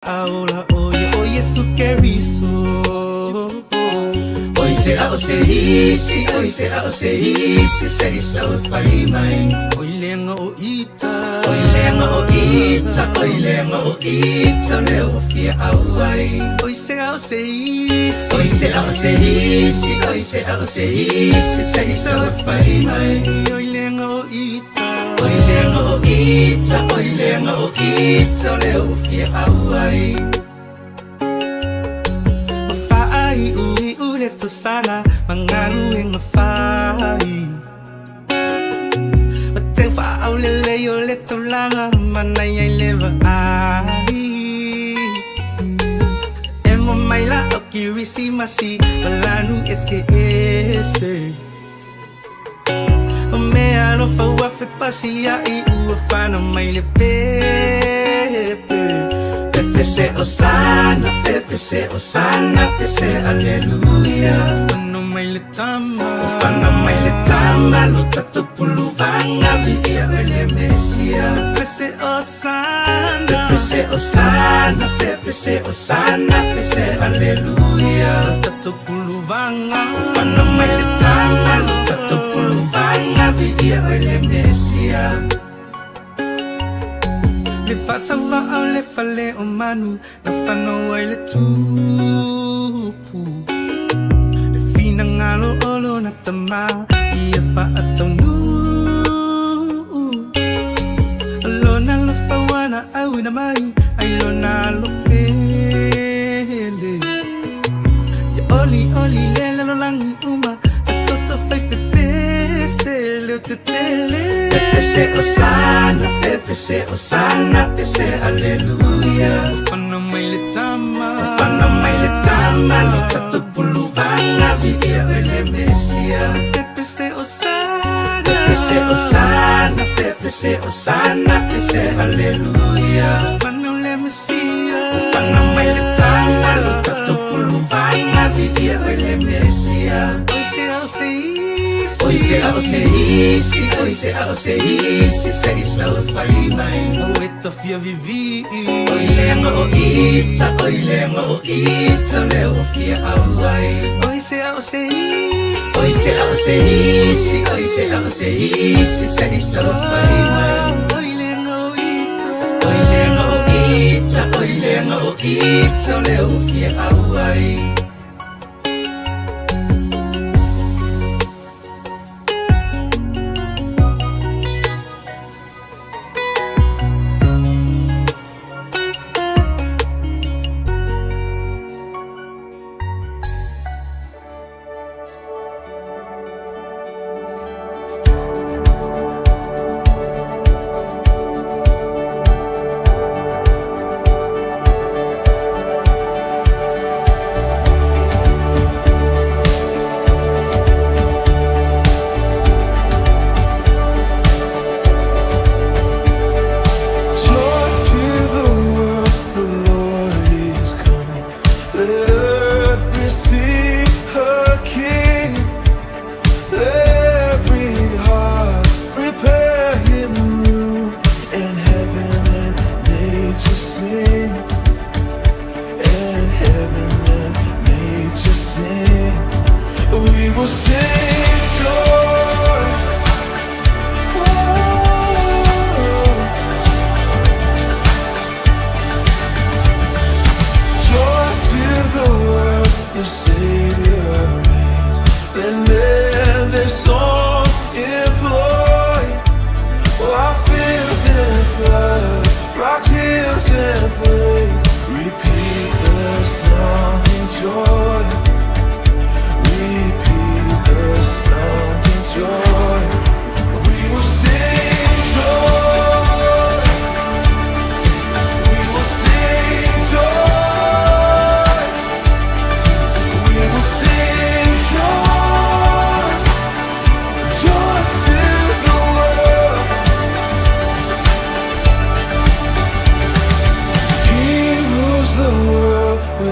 Aula, oye, oye, su querizo. Oi será o serisi, oi será o serisi, seri sa o faimai. Oi lenga o ita, Oi lenga o ita, oi lenga o ita, leo fia auai. oi será o seis. Oi será o serisi, oi será o serisi, seri sa o faimai. Oi lenga o ita, Oi lenga o ita, oi lenga o ita, leo fia auai. mafai ui uleto sana, mangaluing mafai. Mateng fa'au lele yo leto langa, manay ay leva ai. Emo maila o kirisi masi, malanu ese ese. Me alo fa wafe pasia I uafana mai le pepe. Pepe se osana, pepe se osana, pepe se aleluia. Fano mai le tama, Fana mai le tama, lo tatu puluvanga, vidia ele mesia. pepe se osana, Pepe se osana, pepe se osana, pepe se aleluia. tato puluvanga. Fana mai le tama, lo tatu puluvanga, vidia ele mesia. Le fatava au le fale o manu, na fano ai le tupu. Le fina ngalo olo na tama, ia fa atau nu. Lona lo fawana au na mai, ai lona lo pele. Ya oli oli lele lo langi uma, toto fai pepe se leo te tele. Pepe se osana, pepe se osana, pepe se aleluia. Fana mai le tama, Fana mai le tama, lo tatu puluvanga, vidia ele mesia. pepe se osana, Pepe se osana, pepe se osana, pepe se aleluia. fana le mesia. Fana mai le tama, lo tatu puluvanga, vidia ele mesia. Hoy será o seis, Oi será o serisi, oi será o serisi, seri sa o faimai. o eta fia vivi. Oi lenga o ita, oi lenga o ita, leo fia auai. Hoy será o seis, Oi será o serisi, oi será o serisi, seri sa o faimai. hoy lenga o ita. Oi lenga o ita, oi lenga o ita, leo fia auai.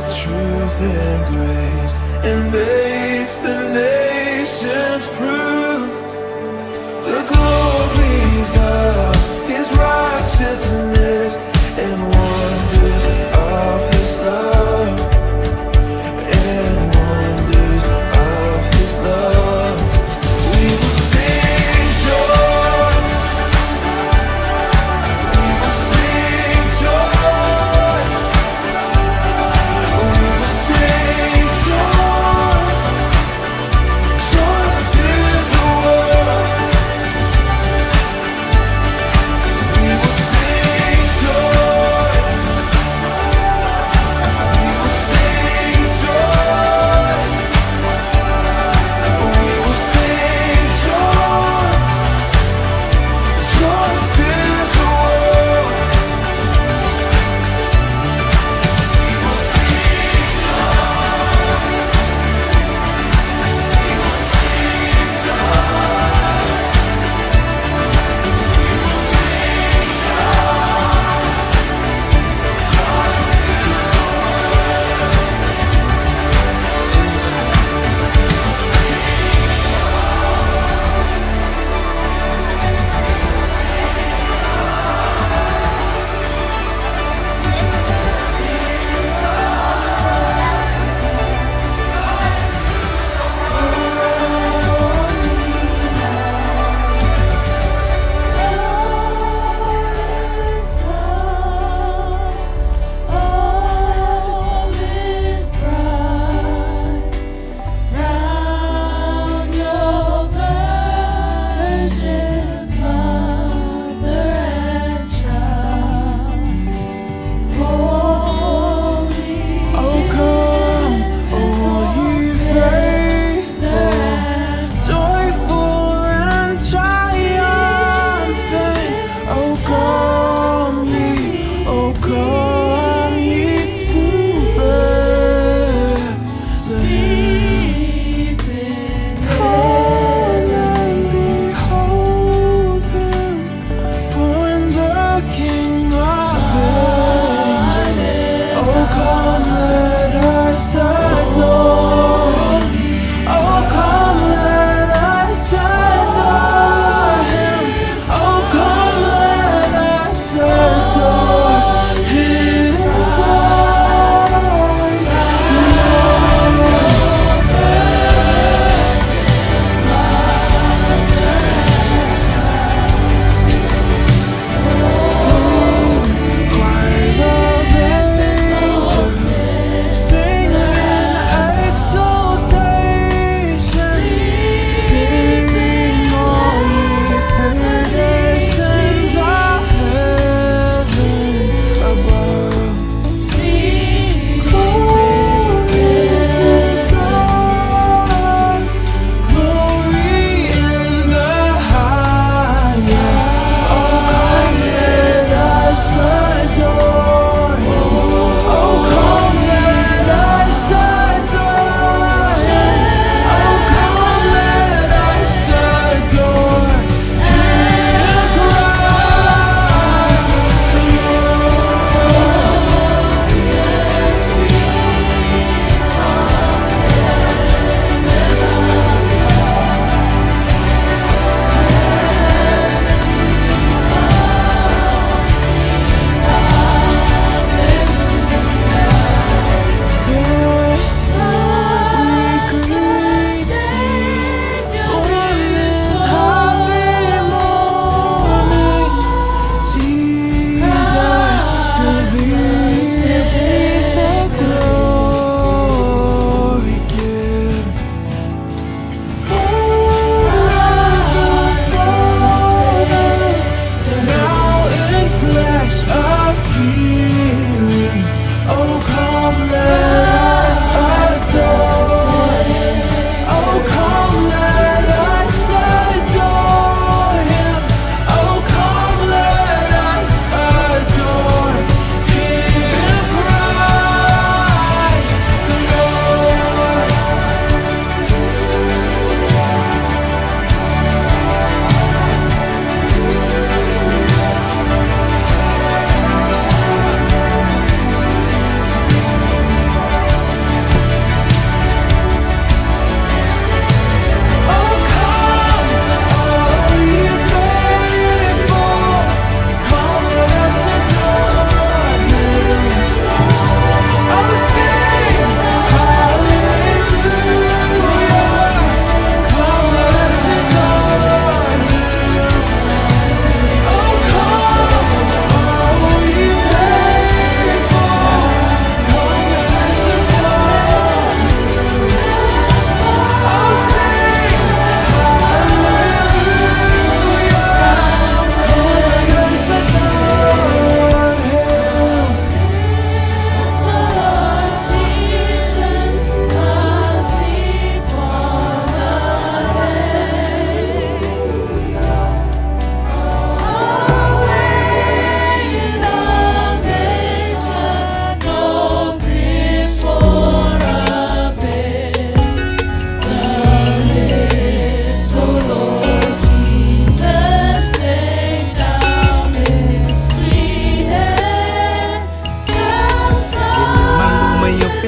Truth and grace, and makes the nations prove the glories of His righteousness and wonders of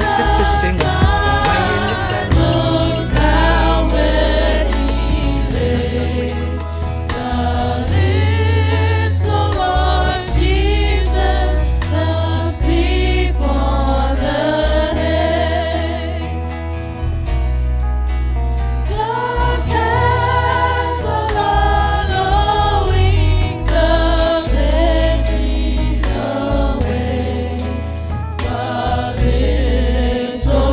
pese pese nga mayele sana. Look now where he lay, the little Lord Jesus, asleep on the hay. The cattle are lowing, the berries away, the little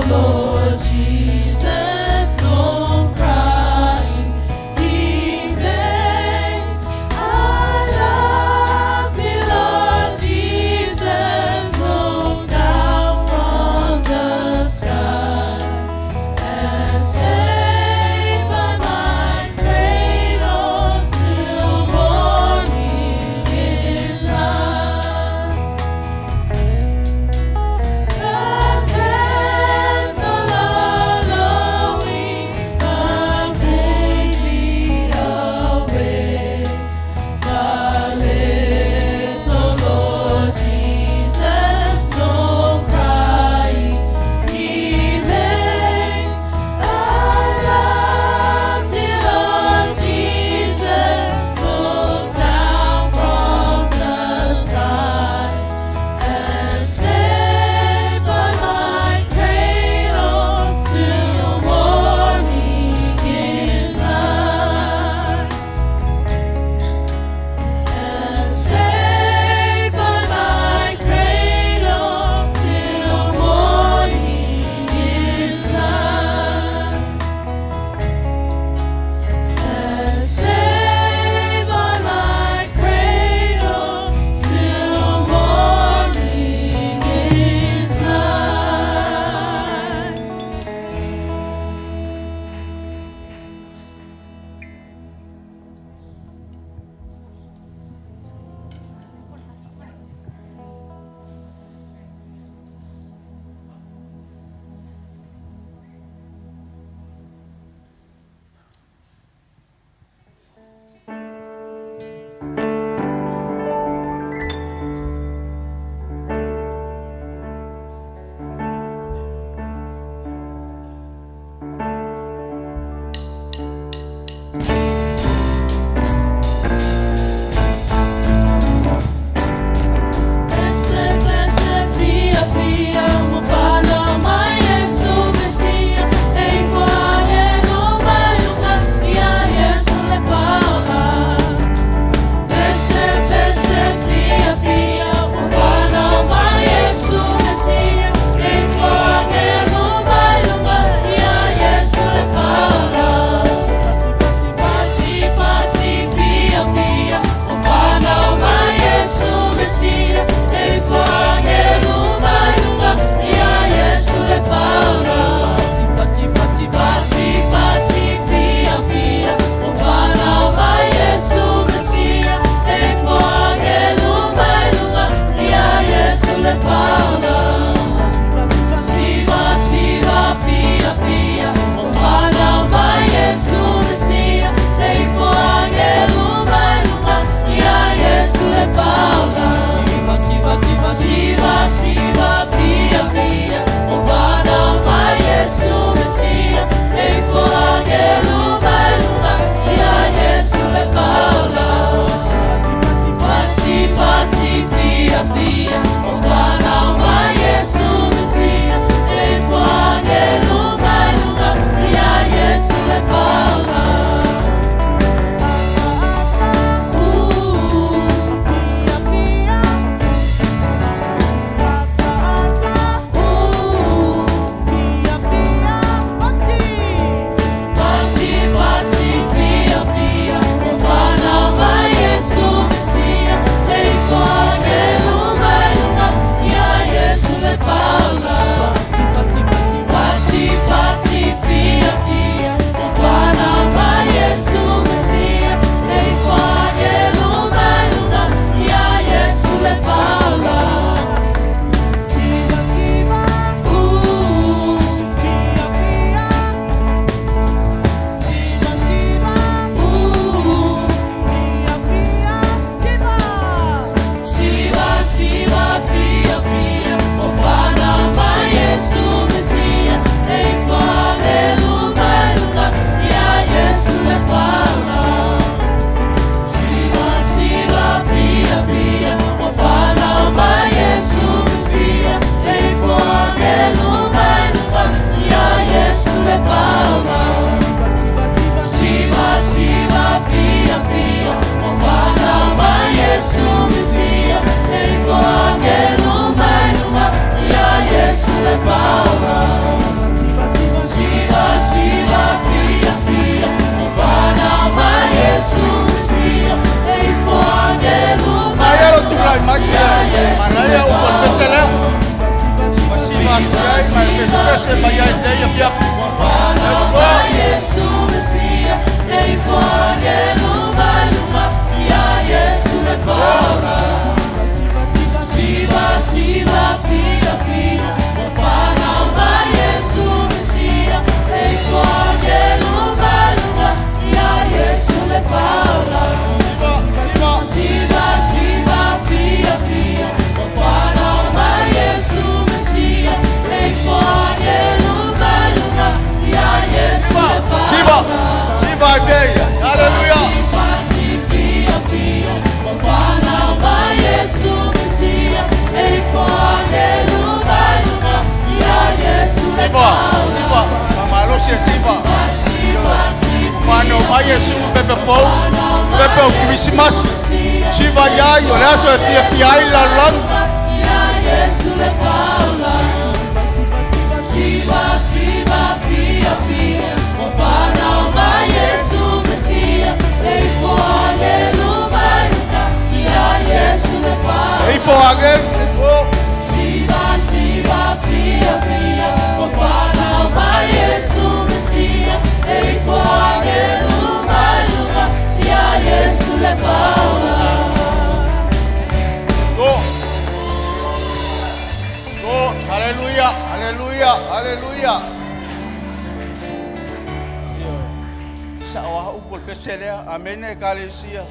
Amen Galesia.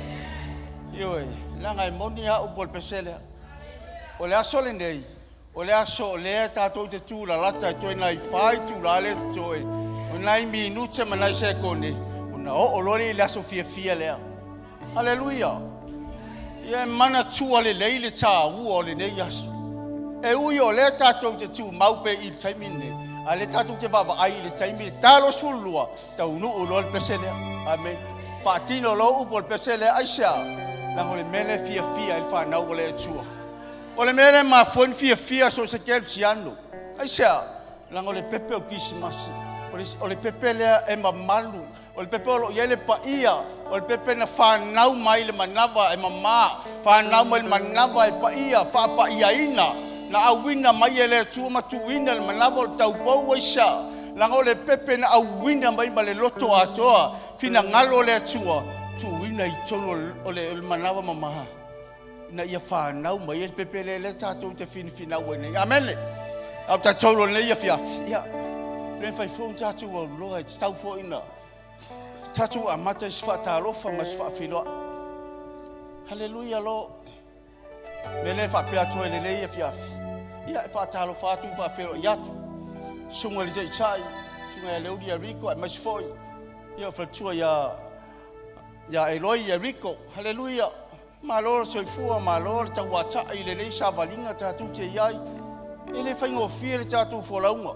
Yoi, langai monia upol pesele. Ole aso le nei. Ole aso le tatou te tu la lata toi nai fai tu la le toi. Onai minute manai se kone. Ona o lori le aso fia le. Hallelujah. Ia mana tu ale leile ta u ole nei aso. E ui o le tatou te tu maupe I taimine. Ale tatou te vava ai le taimine. Talo sulua. Tau nu ulol pesele. Amen. Fatino lo upol pesele aisha la ole mele fia il fa na ole tua ole mele ma fon fia so se kel siano aisha la ole pepe o Christmas ole pepe le e mamalu ole pepe lo yele pa ia ole pepe na fa na mai le manava e mama fa na mai manava e pa ia ina na awina mai ele tua matuina le manava o tau po aisha la ole pepe na awina mai male loto atoa fina ngalo le atua tu ina I tono ole manawa mama na ia fa nau mai el pepele le tatou te fina wene amen au ta tono le ia fiafi ia len fai fon tatou o loa tau fo ina tatou amata sfa ta lo fa mas fa filo haleluya lo mele fa pe atu le ia fiafi ia fa ta lo fa tu fa filo ia sunga le chai sunga le udia rico mas foi ia fa tu ya Eloi ya Rico haleluya malor soifua malor tawata ile le savalinga tatu te yai ele faingo fiere tatu folaunga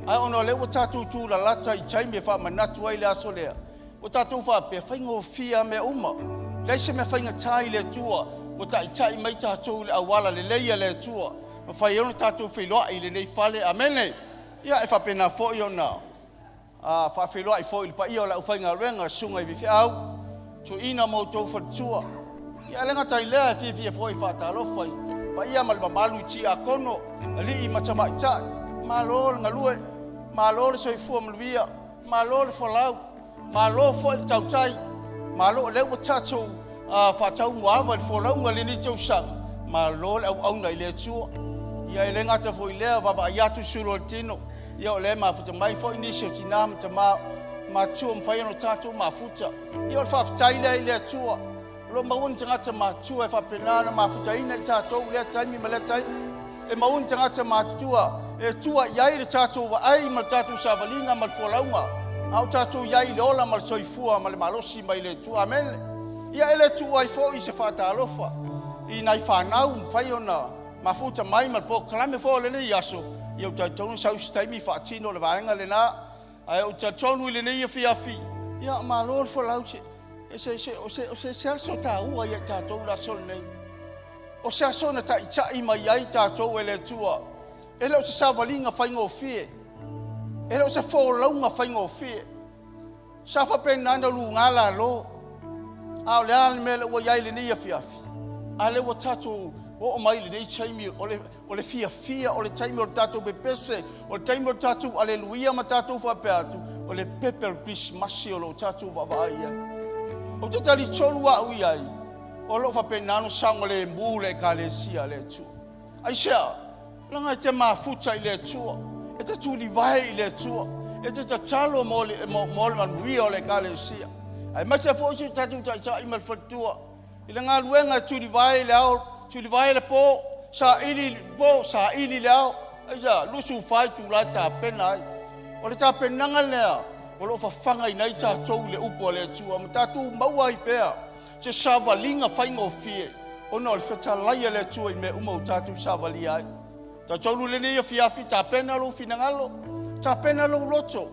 ai ono le tatu tu la lata I chai me fa manatu ai le asolea o tatu fa pe faingo fia me uma le se me fainga tai le tua o tai chai mai tatu le awala le leia le tua ma fai ono tatu filo ile nei fale amene ia e fa pena fo yona fa filo ai fo il pa io la fainga renga sunga I vi au tu ina mo to fa tua ia lenga tai le fi foi fa ta lo fai pa ia mal malu ti akono ali I matama ta malol ngalue malol soi fu mlvia malol fo lau malo fo tau tai malo le o tato fa tau wa fo lau ngali ni tau sa malol au nai le tua ia lenga ta foi le va ia tu surotino ia le ma fu mai fo ni se tinam tama ma tu mfai no tatu ma futa io fa taile le tua lo ma un tanga ma tu fa penana ma futa ina tatu le taimi ma le tai e ma un tanga ma tua e tua yai le tatu va ai ma tatu sa valinga ma folaunga au tatu yai le ola ma soifua ma le malosi mai le tua amen ia ele tua I fo I se fa ta lofa I nai fa nau mfai ona ma futa mai ma po klame fo le ni yaso io tatu sa taimi fa tino le vaenga le na ai o tonu le nei fiafi ia malor fo lauche se so ta u ia ta to la sol nei o se so na ta I mai ai ta to ele tua ele o se savalinga faingo fie ele o se fo longa faingo fie sa fa penanda lu ngala lo au le al mele o ia le nei fiafi ale o tatu O mai le nei taimi o le fia o le taimi o tatou pepese o le taimi o tatou aleluia ma tatou whape atu o le pepe o Christmas o lo tatou wawaaia. O te tari tolu a ui ai o lo whape nano sango le mbu le kalesia le tu. Ai sea, langa e te mafuta i le tua, e te tuli vai i le tua, e te tatalo mo le manuia o le kalesia. Ai mai te fōsi tatou taita i malfatua, i le ngā luenga tuli vai le au, tuli vai le po, sa ili le au, ai sa, lusu fai tu la ta pena ai. O le ta penanga lea, o lo whawhanga i nei tatou le upo le tua, ma tatou maua i pēa, se savalinga whainga o fie, o no le whetalaia le tua i me umau tatou savali ai. Tatou le nei a fiafi, ta pena lo finangalo, ta pena lo loto,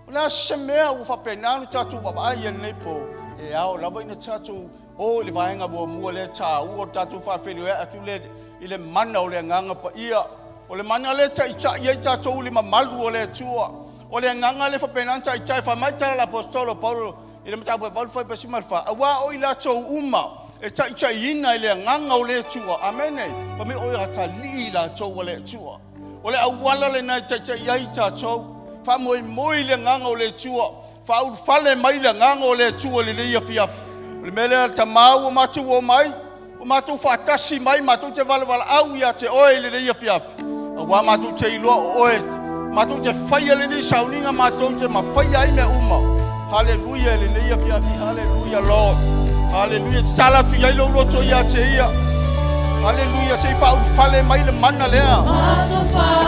o le asemea u whapenanu tatou wawaai nei po, e ao lawa ina tatou, o le vaenga mua le ta o tatou whawhelu e atu le, i le mana o le nganga pa ia, o le mana le ta i tatou le mamalu o le tua, o le nganga le whapenanu ta i tai whamaitara la apostolo Paulo, i le matapu e valfai pasi marfa, awa o i la tau uma, e ta i ina i le nganga o le tua, amene, pa me o i hata li la tau o le tua, o le awala le nai ta i tatou, moi le nganga o le tua, whale mai le nganga o le tua le leia fiafi, le mele ta mau o matu o mai, o matu whatasi mai, matu te wala au ia te oe le leia fiafi, awa matu te iloa oe, matu te whaia le ni sauninga, matu te mawhaia i me uma, haleluia le leia fiafi, haleluia Lord, haleluia, tala tu ia ilo roto ia te ia, haleluia, se whale mai le mana lea,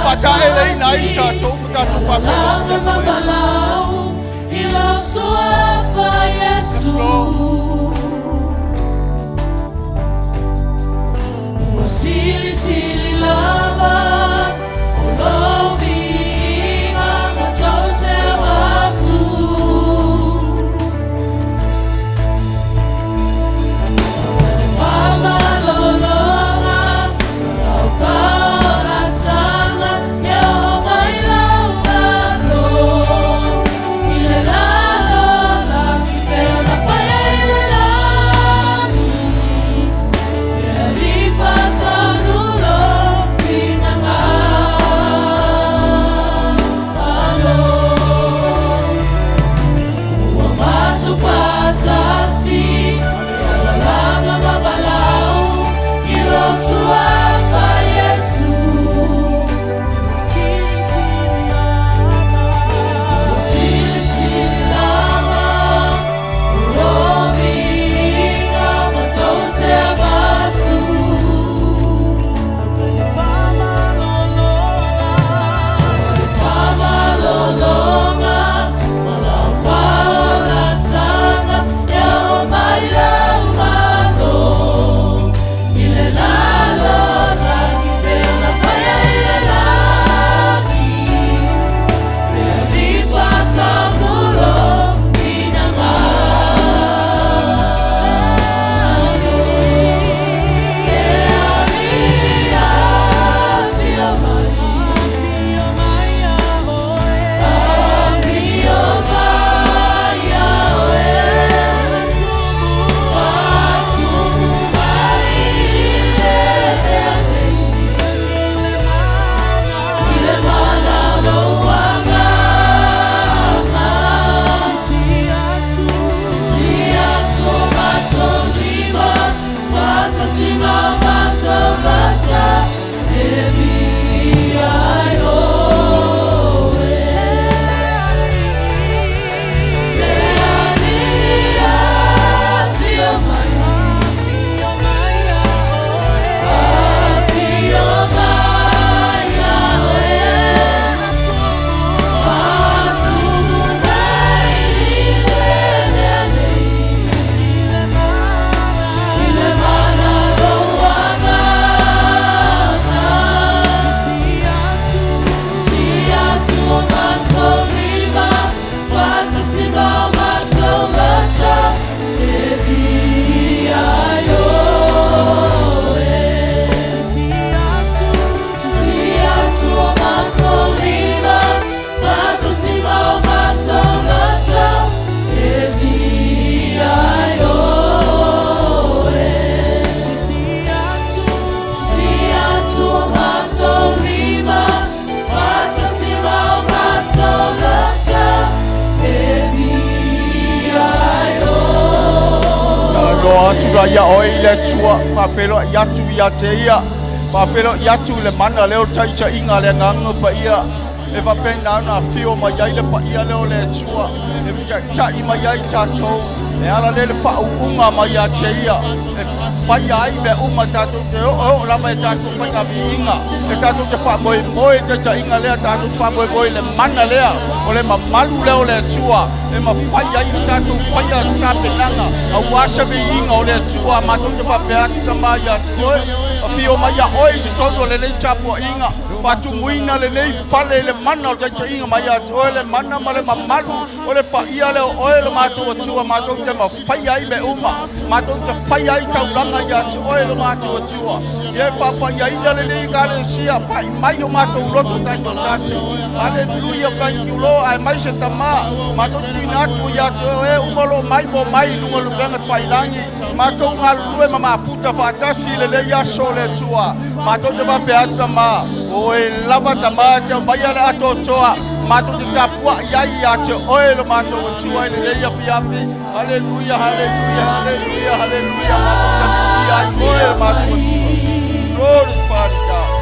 whatae le ina i tātou, tātou Langa mabalau, ilo suafa Yesu. Sili lava, ulobi inga matote watu. Mama lolonga, aufala tanga, ya maila umano. Ile la, kipeo la faya ile lami. Patanulo, finanga tura ia o ile tua papelo yatu ia te ia papelo yatu le mana leo taicha inga le nganga pa ia e va pena na fio ma ia le pa ia leo le tua e vija ta i ma ia tato e ala le fa unga ma ia te ia e pa ia i be uma tato te o la ma tato pa ka inga e tato te fa moi te ta inga le tato fa moi le mana le o le malu leo le tua e ma fa ia i tato fa ia sta penanga a washa be inga o le tua ma to te fa pe atu ma ia te Pio maya oi di todo le nei chapo inga patu muina le nei fale le mana o te inga maya ole mana male mamalu ole pa ia le oile mato tua mato te ma fai ai be uma mato te fai ai tauranga ia te oile mato tua ye papa ia ina le nei gale sia pai mai o mato loto tai to tasi haleluya thank you Lord ai mai se tama mato tinatu ia te e umalo mai mo mai lunga lubenga fai langi mato ngalu e mama puta fatasi le le ia le tua mato te va peasa ma o e lava tama te vai ala atotoa mato te kapua ia te oilo mato tua le ia piapi haleluya haleluya haleluya haleluya mato te ia mato tua glory to God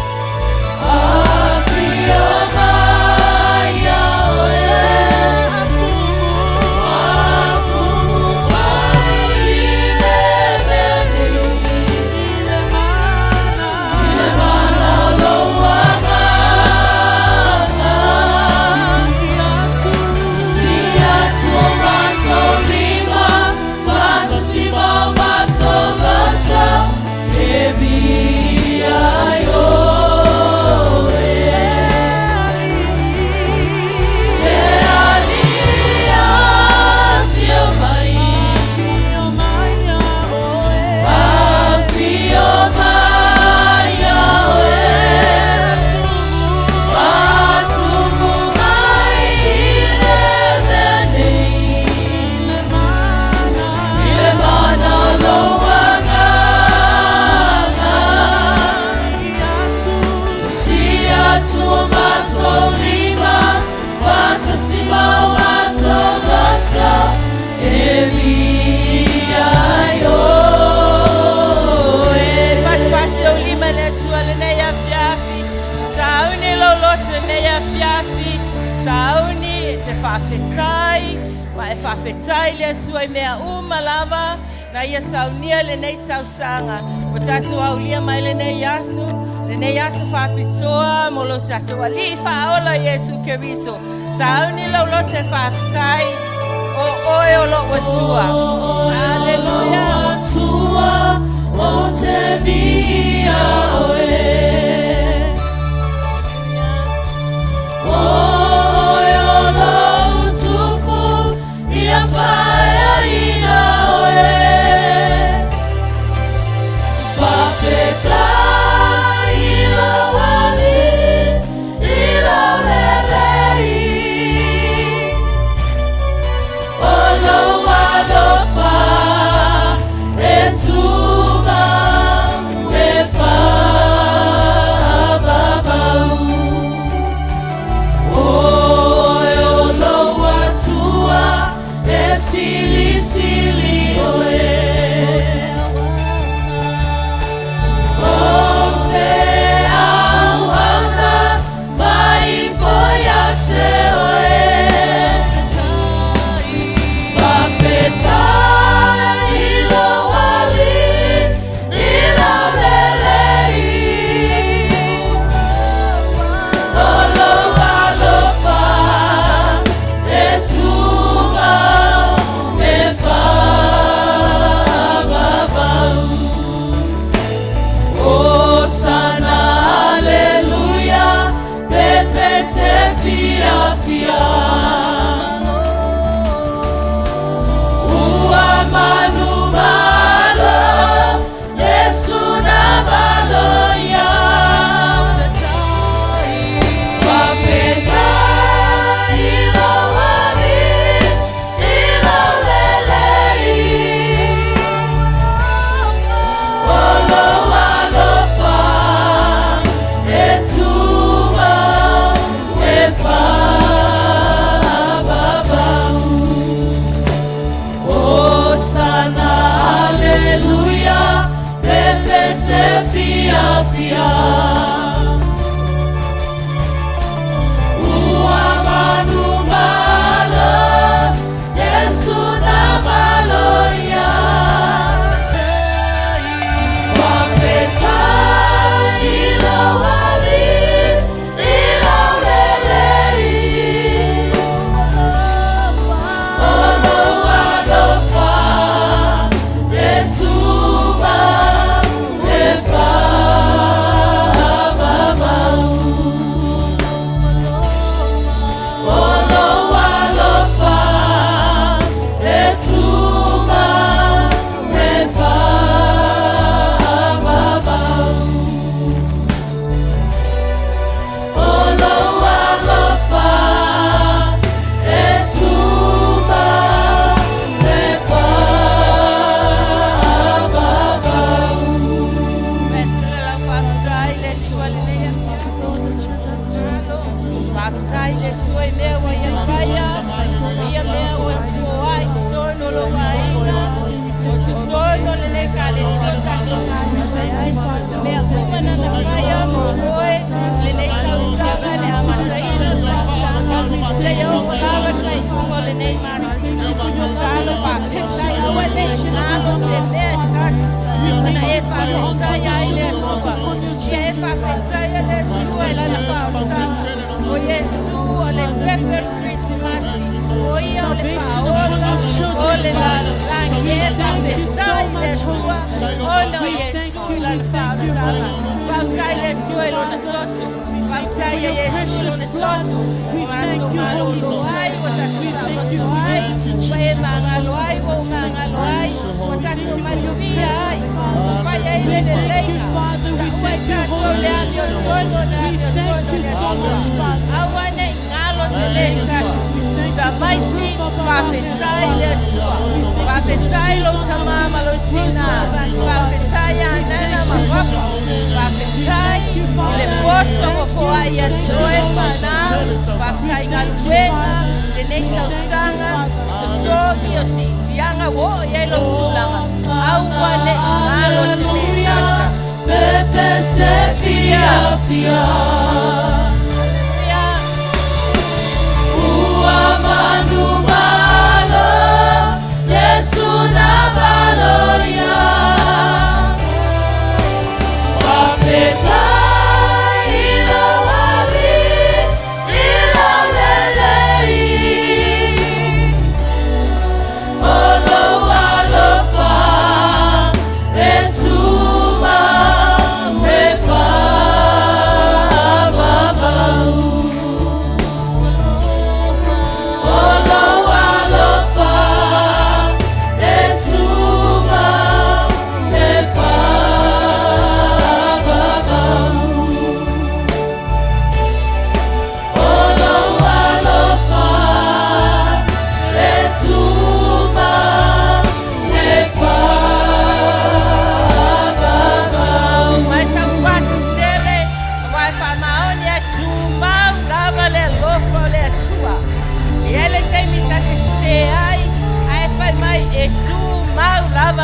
Whawhetai lea tua mea umalama na ia saunia le nei tausanga. O tatu au lia mai le nei yasu whapitoa mo lo tatu wali whaola Yesu Keriso. Sauni lau lo te whawhetai o oe o lo watua. Hallelujah. Tua o te via oe. Far Waftai le tue mea wa ia whaia, ia mea wa tuai, tono lo wainga, o tu tono le ne ka le sota mea kumana na whaia mo roe, le ne tausanga le amataina tausanga, te iau lawa tai hongo le ne masi, o talo waftai awa le nalo se mea tasi, mana e whawhitai ai le tua, ia e whawhitai le tua e lana whawhitai. O Yesu, o le pepe Christmasi, o ia o le paola, o le langi e whawhitai le tua, o no Yesu, la whawhitai, whawhitai le tua e lona totu, whawhitai e Yesu lona totu, o ando malolo ai, o tatu sabato ai, o e mangalo ai, o mangalo ai, o tatu maluvia ai, o whaia i le leina, o e tatu le amio tono na amio tono le tono, awane ngalo le tatu, tamaiti whawhitai le tua, whawhitai lo tamama lo tina, whawhitai anana mawapa, whawhitai le poto o foa ia toe whanau, whawhitai ngaluenga, le nei tausanga, tutomi o si tianga wo ia lo tulanga, awane ngalo le tata. Pepe se pia pia. Manu malo, Yesu na valoria. Wapeta ilo wali, ilo lelei. Olo walofa, etuma mefa babau.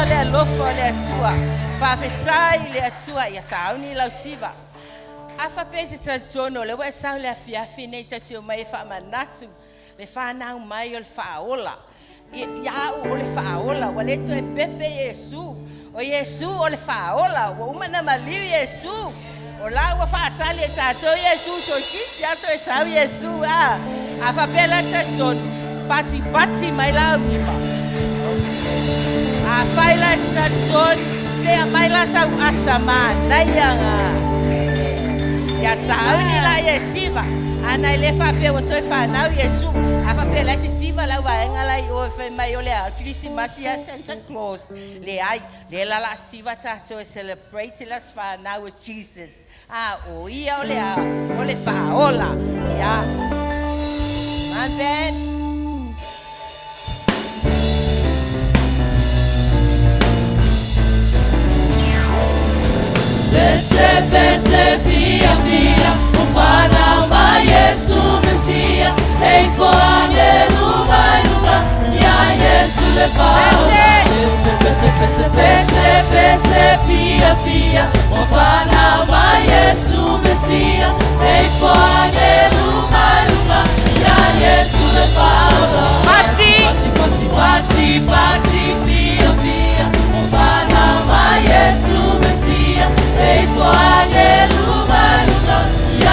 Le lofo le atua, whawhetai le atua ia sauni lau siva. A whapete tatono le wa sau le afiafi nei tatio mai whamanatu, le whanau mai o le whaola. Ia o le whaola, wa le to e pepe Yesu, o Yesu o le whaola, wa umana maliu Yesu. O la wa whaatali e tato Yesu, to titi ato e sau Yesu. A whapela tatono, pati mai lau iwa. A faila taton se a maila sa atama nayanga ya sauni la yesiva ana ile fa pe o toi fa na Yesu a fa pe la siva la va ngala o fe mai o le Christmas ya Santa Claus le ai le la siva ta to celebrate let's fa now with Jesus o ia o le fa ola ya and then Pese pia pia, ufana ma Yesu Mesia, ei foane luga, ya Yesu le paola. Pese pia pia, ufana ma Yesu Mesia, ei foane luga, ya Yesu le paola. Pati pia pia, ufana ma Yesu Mesia. Ei, foane luga, ya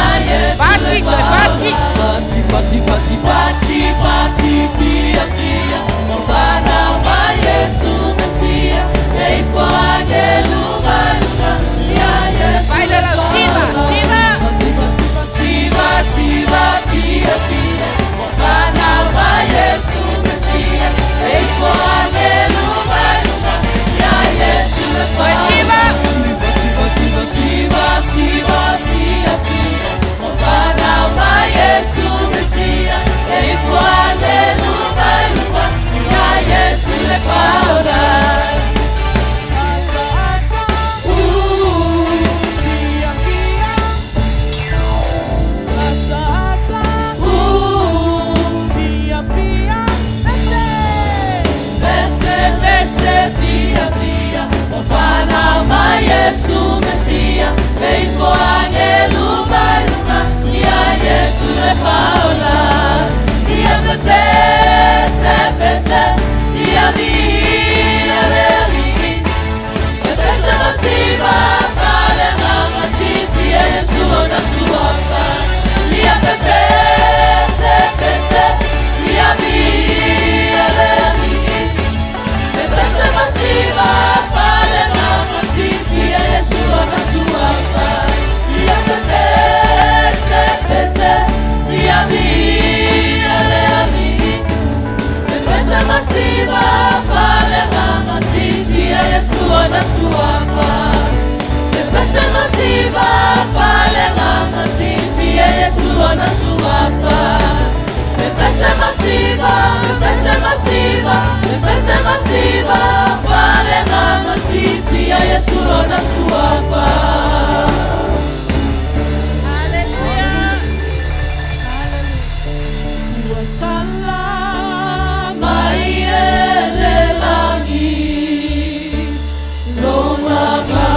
Luenga,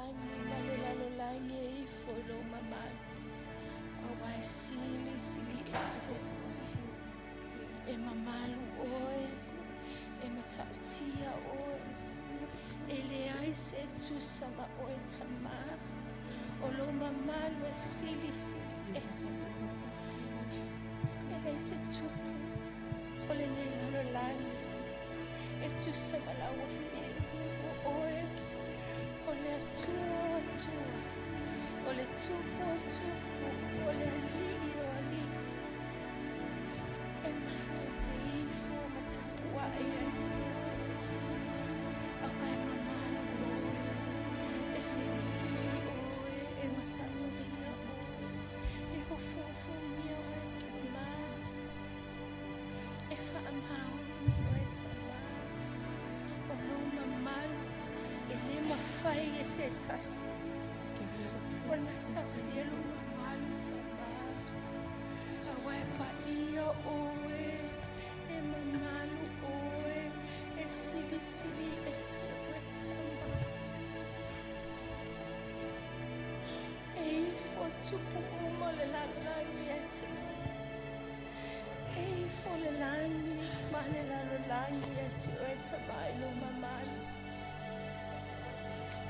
langi, malelalo langi e ifolo mamalo. Awai sili sili ese oe. E mamalu oe. E matautia oe. E le ai se tu sama oe tama. O lo mamalu e sili sili ese. E le se tupu. O le nelalo langi. E tu sama la wafi. O oe. O le atua atua. O le tupu tupu. O le alii o alii. E mato te ifo matapua e ati. Awai mamalu oe. E sili sili oe. E matapatia oe. E hofofu mia oe tama. E whaamau mia oe tama. O lo mamalu. E le mawhai e se tasi. O na tafielu mamalu tama. Awai pa ia oe. E mamalu oe. E sili sili e se oe tama. E ifo tupu umo le lalangi e te. E ifo le langi. Ma le lalangi e te oe tama ilo mamalu.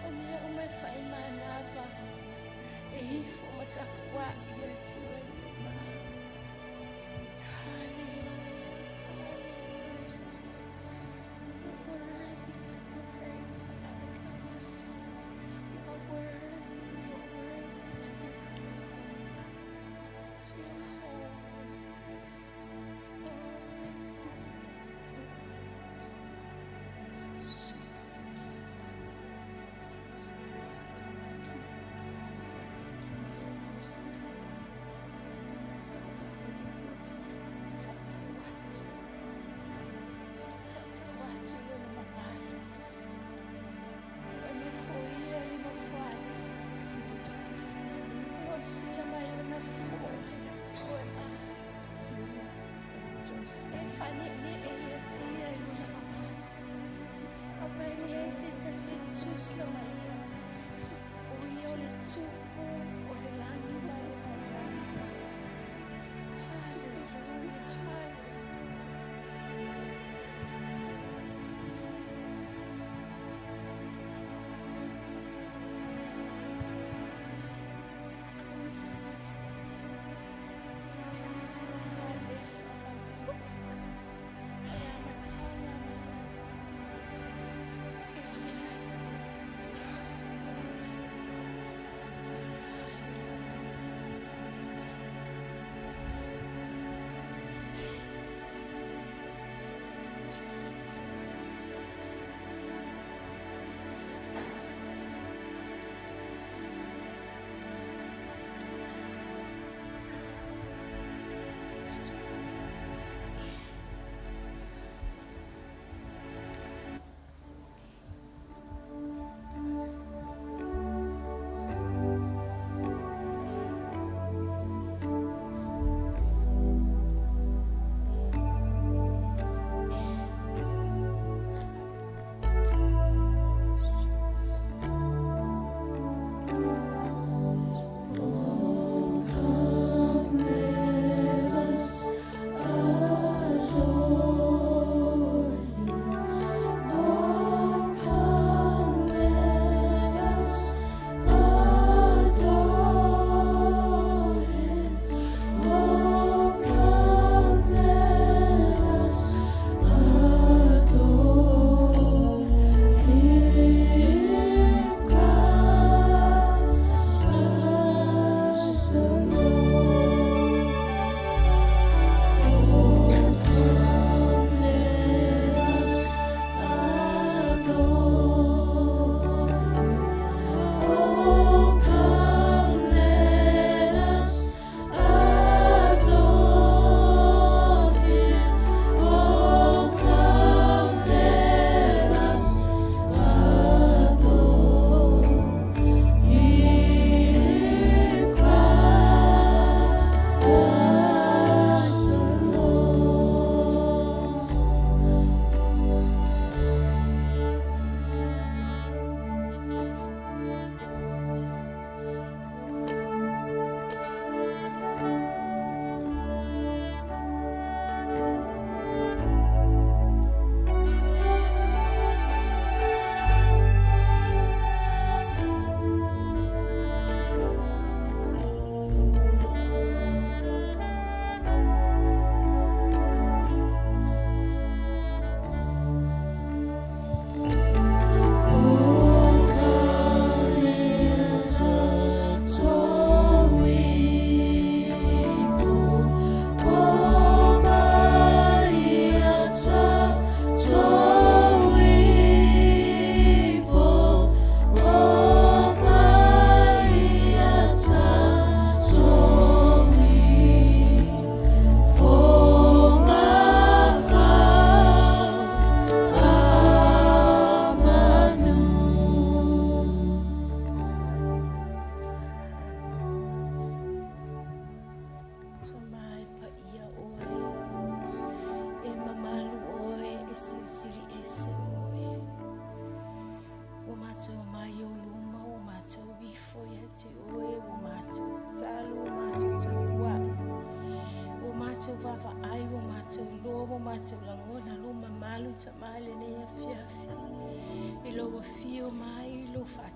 O mea o mai whai manapa. E ifo matapua ia te oe tama.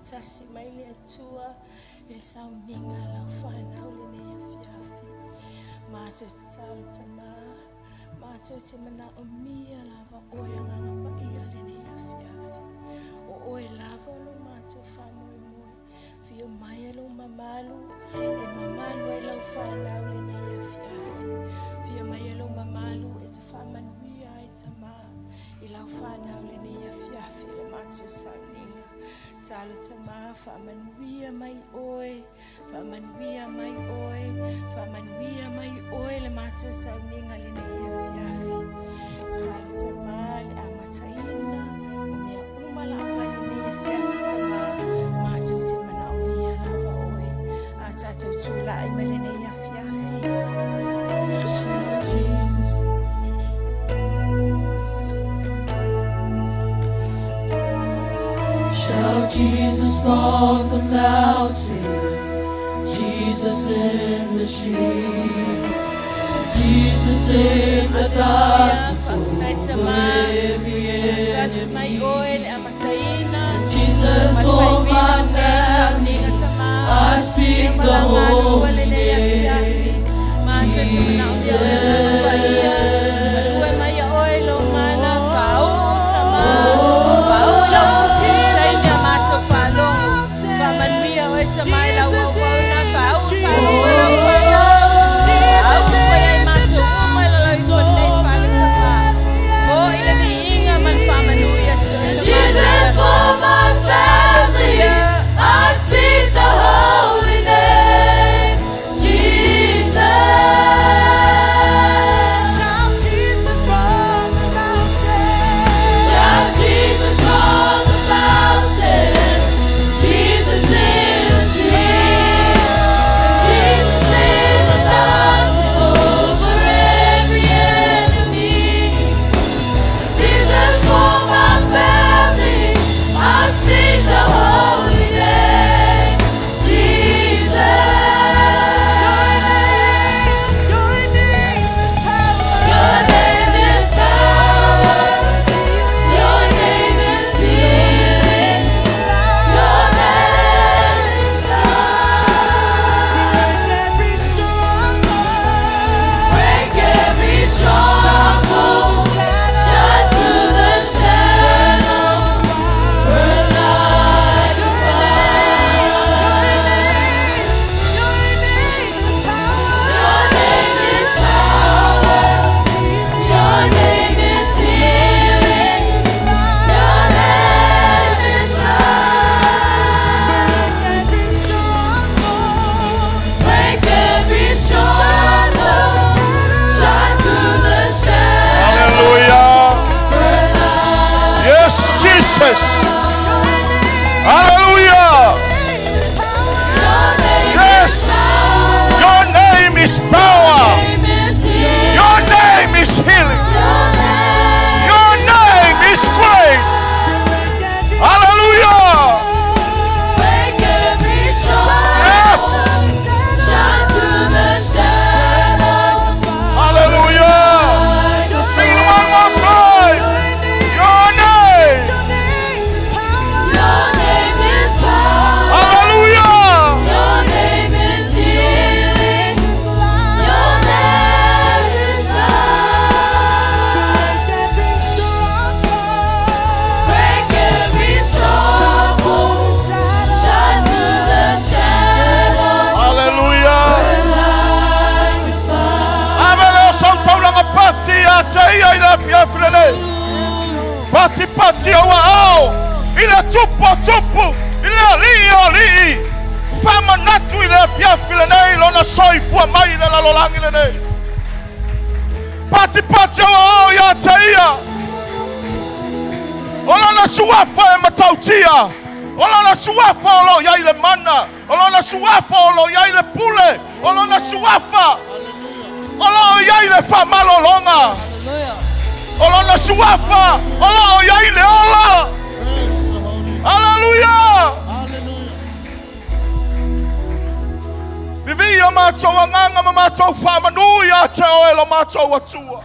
tasi mai le atua i le sauninga lau whanau le nei awhiawhi. Mātou te tāle tamā, mātou te mana o mia lava oe anganga pa ia le nei awhiawhi. O oe lava lo mātou whanau e moe, fio mai alo mamalu, e mamalu e lau whanau le nei awhiawhi. Fio mai alo mamalu e te whamanuia e tamā, i lau whanau le nei awhiawhi le mātou sauninga. Tāle tamā, whamanuia mai oe, whamanuia mai oe, whamanuia mai oe le mātou sauninga le nei awhiawhi. Tāle tamā le amataina, o mea umala awha le nei awhiawhi tamā, mātou te mana o ia lava oe, a tātou tūla ai mai le nei awhiawhi. Shout Jesus from the mountain, Jesus in the streets, Jesus in the darkness over every enemy. Jesus for my family, I speak the holy name. Jesus for my family, I speak the holy name. Jesus. Shout Jesus from the mountain. Shout Jesus from the mountain. Jesus in the street. Jesus in the darkness over every enemy. Jesus for my family, I speak the holy name. Jesus. Your name is power. Your name is power. Your name is healing. Your name is love. Break every stronghold. Shine through the shadow. Burn like a fire. Your name is power. Your name is healing. Your name is love. Break every stronghold. Shine through the shadow. Hallelujah. Burn like Yes, Jesus. Hallelujah. your name Yes. Your name is power. is healing. Your name is healing. Your name is great. Hallelujah. Break every stronghold. Yes. Shine through the shadow. Hallelujah. Sing it one more time. Your name. Your name is power. Hallelujah. Your name is healing. Your name is love. Break every stronghold. Shine through the shadow. Hallelujah. Burn like a fire. Avelo soltolanga pati atia ila fiafrele. Pati ao. Ila tupu. Ila li. Fama natu ila fiafrele lona soifua mai ila lolangi le. Pati ao ya tia. Olona suafa e matautia. Olona suafa olo ya ile mana. Olona suafa olo ya ile pule. Olona suafa. Olo ya ile fama lolonga. Olona suafa. Olo ya ile ola. Hallelujah. Vivi ya macho wanganga macho fama nu ya che oelo macho watua.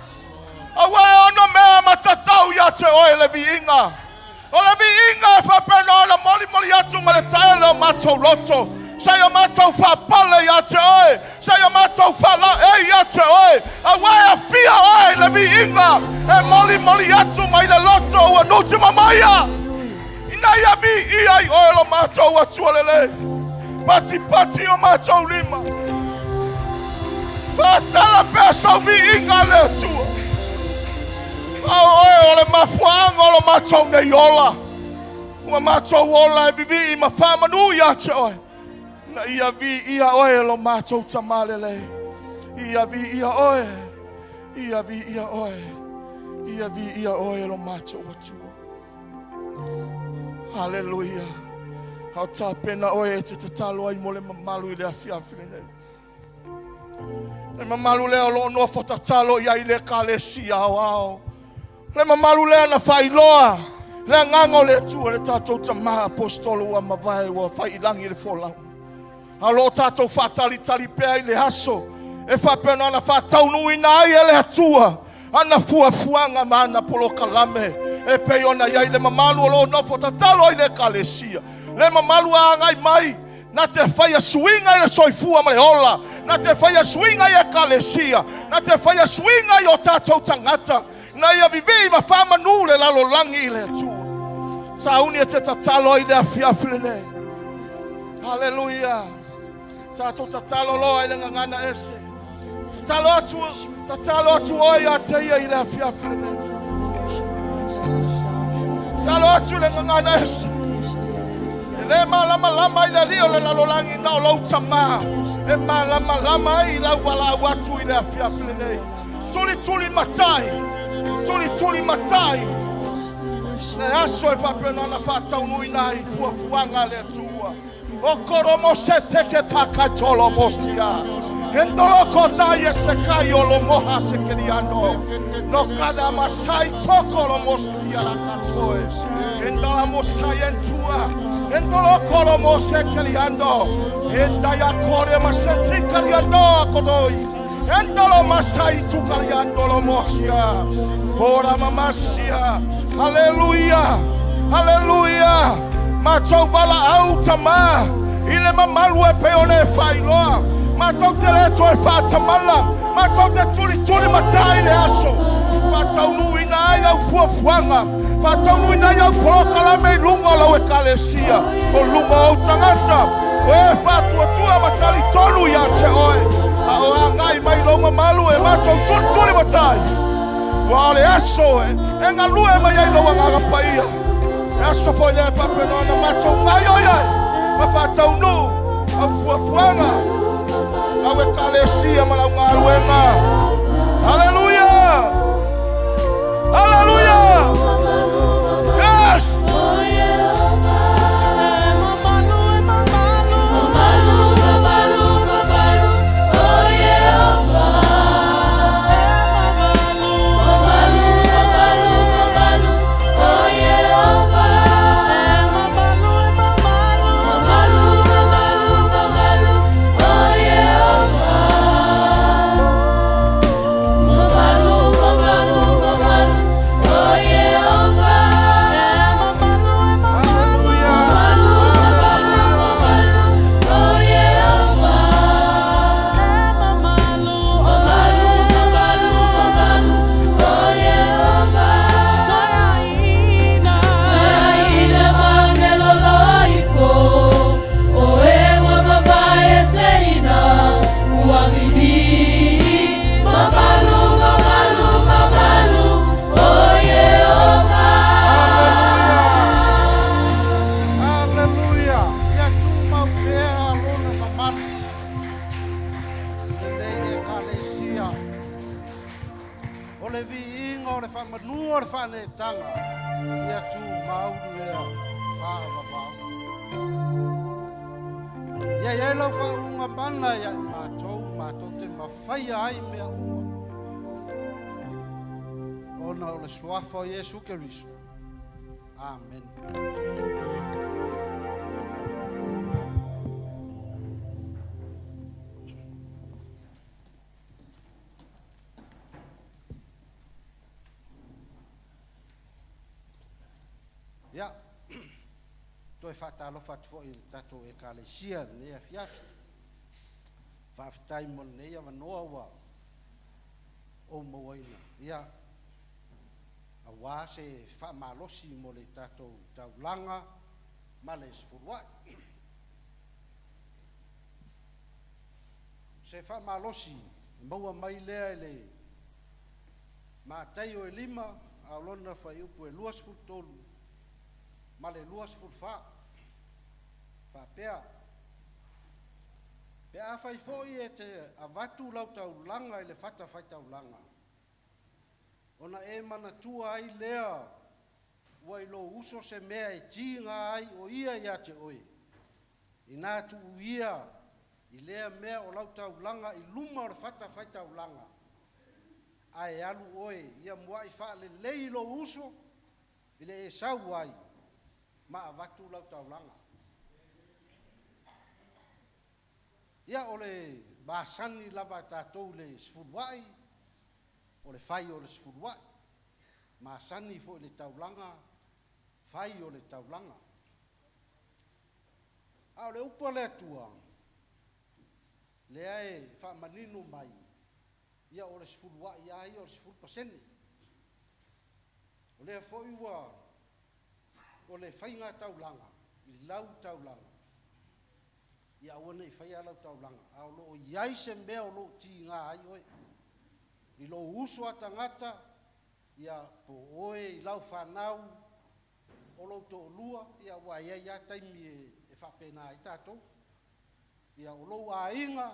Awa ono mea matatau ya che oele viinga. O le vi inga fa pena la moli atu ma le taelo mato loto. Say o mato fa pale ya te oi. Say o mato fa la ya te oi. Awaya fia oi le vi inga. E moli atu ma le loto o nuti mamaya. Ina ya bi ia o lo mato wa tuolele. Pati o mato lima. Fa tala pesa vi inga le tua. O le mafuanga o lo mato ne yola. Ua mato wola e bibi i mafama nu ya te oi. Na ia vi ia oe lo mato tamalele. Ia vi ia oe. Ia vi ia oe. Ia vi ia oe lo mato watua. Hallelujah. Hau tā pena oe e te tatalo ai mo le mamalu i le afiafile nei. Le mamalu lea lo no fatatalo ia i le kalesi au au. Le mamalu lea na whailoa. Le ngango le tua le tātou tamaha apostolo wa mawai wa whailangi le folau. Alo tātou whatalitali pēi le haso. E whapena ana whataunui na ai e le atua. Ana fuafuanga ma ana polo kalame. E pei ona iai le mamalu o lo no fatatalo i le kalesia. Le mamalu a ngai mai. Na te whaia suinga i le soifua ma le ola. Na te whaia suinga i e kalesia. Na te whaia suinga i o tātou tangata. Na ia vivi ma whama nu le lalo langi i le atua. Sauni e te tatalo i le afiafile nei. Hallelujah. Tātou tatalo loa i le ngangana ese. Tatalo atu oi a te ia i le afiafile nei. Tatalo atu le ngangana ese. Le malama i le rio le lalolangi na o lau tama. E malama i lau wala watu i le afiafile nei. Tuli matai. Tuli matai. Ne aso e whapena na whataunui nai fuafuanga le tua. O koromo se teke taka tolo mosia. Endolo kota ye se kai o lo moha se keriano. No kada masai toko lo mostia la katoe. Endola mosai entua. Endolo koromo se keriano. Enda ya kore maseti keriano akodoi. Endolo masai tu keriano lo mosia. Ora mamasia. Hallelujah. Hallelujah. Matou bala au tama. Ile mamalu e peone whailoa. Matou te leto e whatamala. Matou te tuli matai le aso. Whatau nui na ai au fuafuanga. Whatau nui na ai au porokala mei lunga lau e kalesia. O lunga au tangata. O e whatuatua matali tonu ia te oe. A o a ngai mai longa malu e matou tuli matai. Wa le aso e. E ngā lue mai ai loa ngā paia. Essa foi le papeno na macho ngai oi ai. Ma fatau no. Au fuafuanga. Au e kalesia ma lau ngā luenga. Hallelujah. Hallelujah. Yes. Suafo Yesu Kristo. Amen. Ya. Toi whaatalo whaatfo i tato e kalesia ne a fiafi. Whaafitai mo ne ia wanoa wa o mawaina. Ia a wā se whaamalosi mo le tato taulanga ma le sfuruai. Se whaamalosi maua mai lea le mātai o e lima a lona whai upu e luas futolu ma le luas futfa whapea pe a whai foi e te avatu lau taulanga i le whata whai taulanga ona e manatua ai lea ua i lo uso se mea e tinga ai o ia ia te oe i nā tu uia i lea mea o lau taulanga i luma o le whata whai taulanga ai alu oe ia mua i wha le leilo uso i le e sau ai ma avatu lau taulanga. Ia o le basani lava tātou le sfuruai o le whai o le sfuruai masani fo le taulanga whai o le taulanga. A o le upo le atua le ae wha manino mai ia o le sfuruai ia ia o le sfuru pasene o le foi ua o le whainga taulanga i lau taulanga ia ua nei whai lau taulanga a o lo iai se mea o lo ti ngā ai oe i lo uso a tangata ia po oe i lau whanau o lo to lua ia ua ia taimi e whapena i tātou ia o lo a inga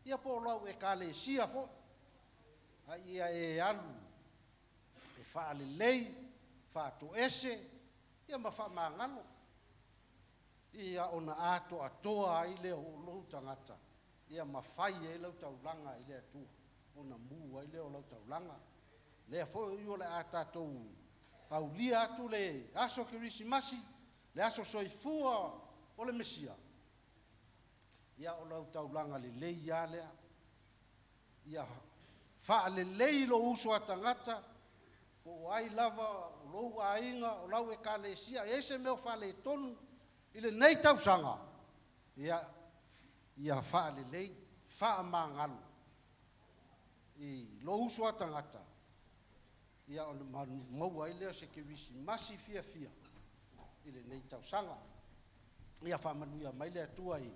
ia po lau e ka le sia fo a ia e alu e wha le lei wha to ese ia ma wha mangalo ia ona ato atoa ai leo o lo tangata ia ma whai e lau taulanga i lea tu ona mu ai leo lau taulanga lea fo i o le atatou au lia atu le aso kirisimasi le aso soifua o le mesia ia o lau taulanga le lei ia lea ia wha le lei lo uso a tangata o ai lava o lou a inga o lau e ka le sia e se meo wha le tonu i le nei tausanga ia wha le lei wha mangalo i lo uso a tangata ia o le mau ai leo se kirisi masi fia i le nei tausanga ia wha manuia mai lea tua i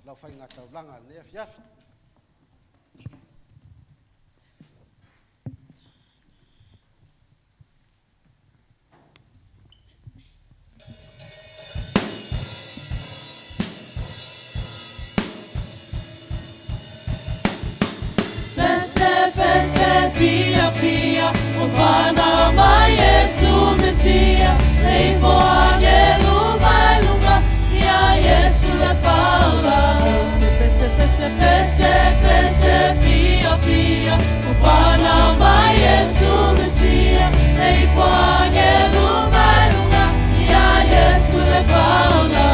lau whainga taulanga lea fiafi. Pia pia, o fana mai Yesu Mesia, ei foage luma luma, ia Yesu le paula. Pese pia pia, o fana mai Yesu Mesia, ei foage luma luma, ia Yesu le paula.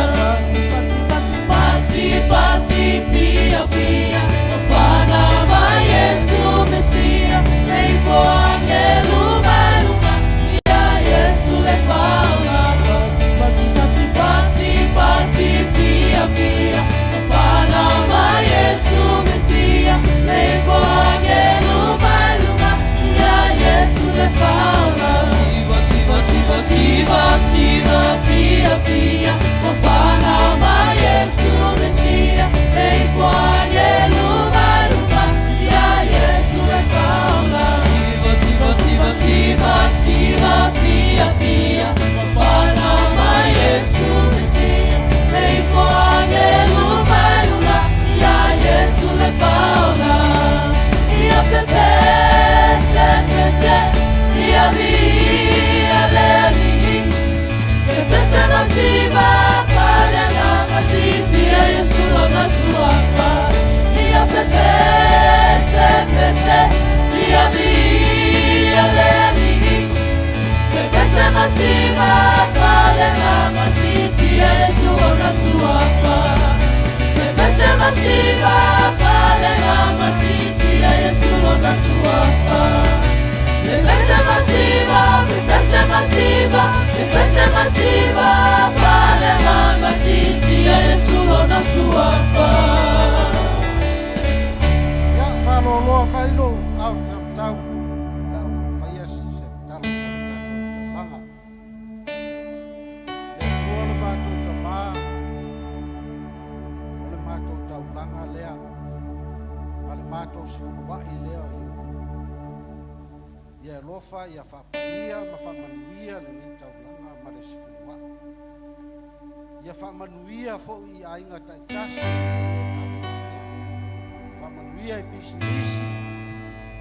Pati pia pia, o fana mai Yesu Mesia. Ei foage luma luma, ia Yesu le paula. Pati pia pia, o fana mai Yesu Mesia. Ei foage luma luma, ia Yesu le paula. Siva pia pia, o fana mai Yesu Mesia. Ei foage luma luma, ia Yesu le paula. Siva pia pia, o fana mai Yesu Mesia. Ei foage luma luma, ia Yesu le paula. Ia pese, ia via leli. E pese masiva para na city a Yesu na suapa. Ia pese, ia via leli. E pese masiva para na city a Yesu na suapa. E pese masiva para na city a Yesu na suapa. masiva, pale mama siti Yesu ona suafa. Ya whaloloa mai lo au tau lau whaia se tala langa. Le tuola mātou ta mā, ole mātou tau langa lea, ale mātou se whai lea i. Ia lofa, ia whapaia, ma whamanuia le ni tau langa ma le se whai. Ia whamanuia fo i ainga taitasi, whamanuia i bisinisi,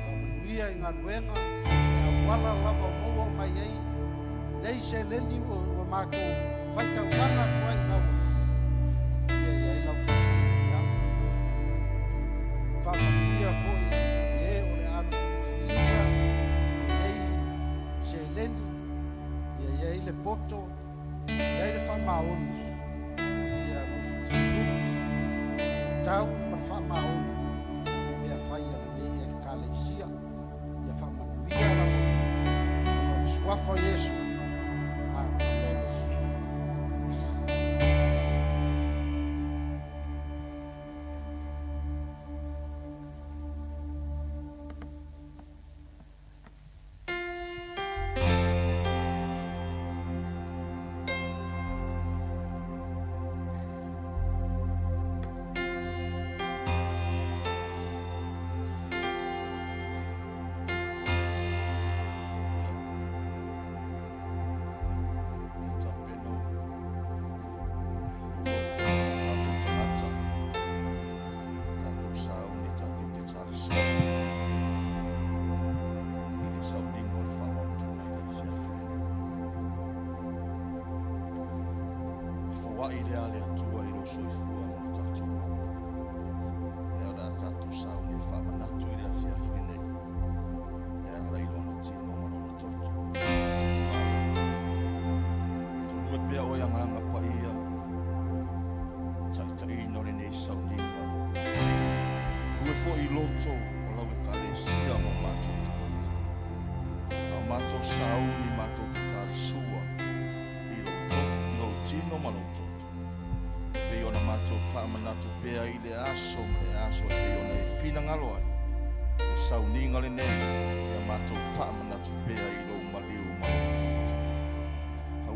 whamanuia i ngā luenga, se awala lava moa mai ei, nei se leni o mātou whaitau langa tuai nau. Ia i lau whamanuia. Whamanuia fo i e o le anu whia, nei se leni, ia i le poto, ia i le whamaonu. Tau par whamaonu e a whai ala nei e kalesia e a whamanuia la wafu suafa Yesu.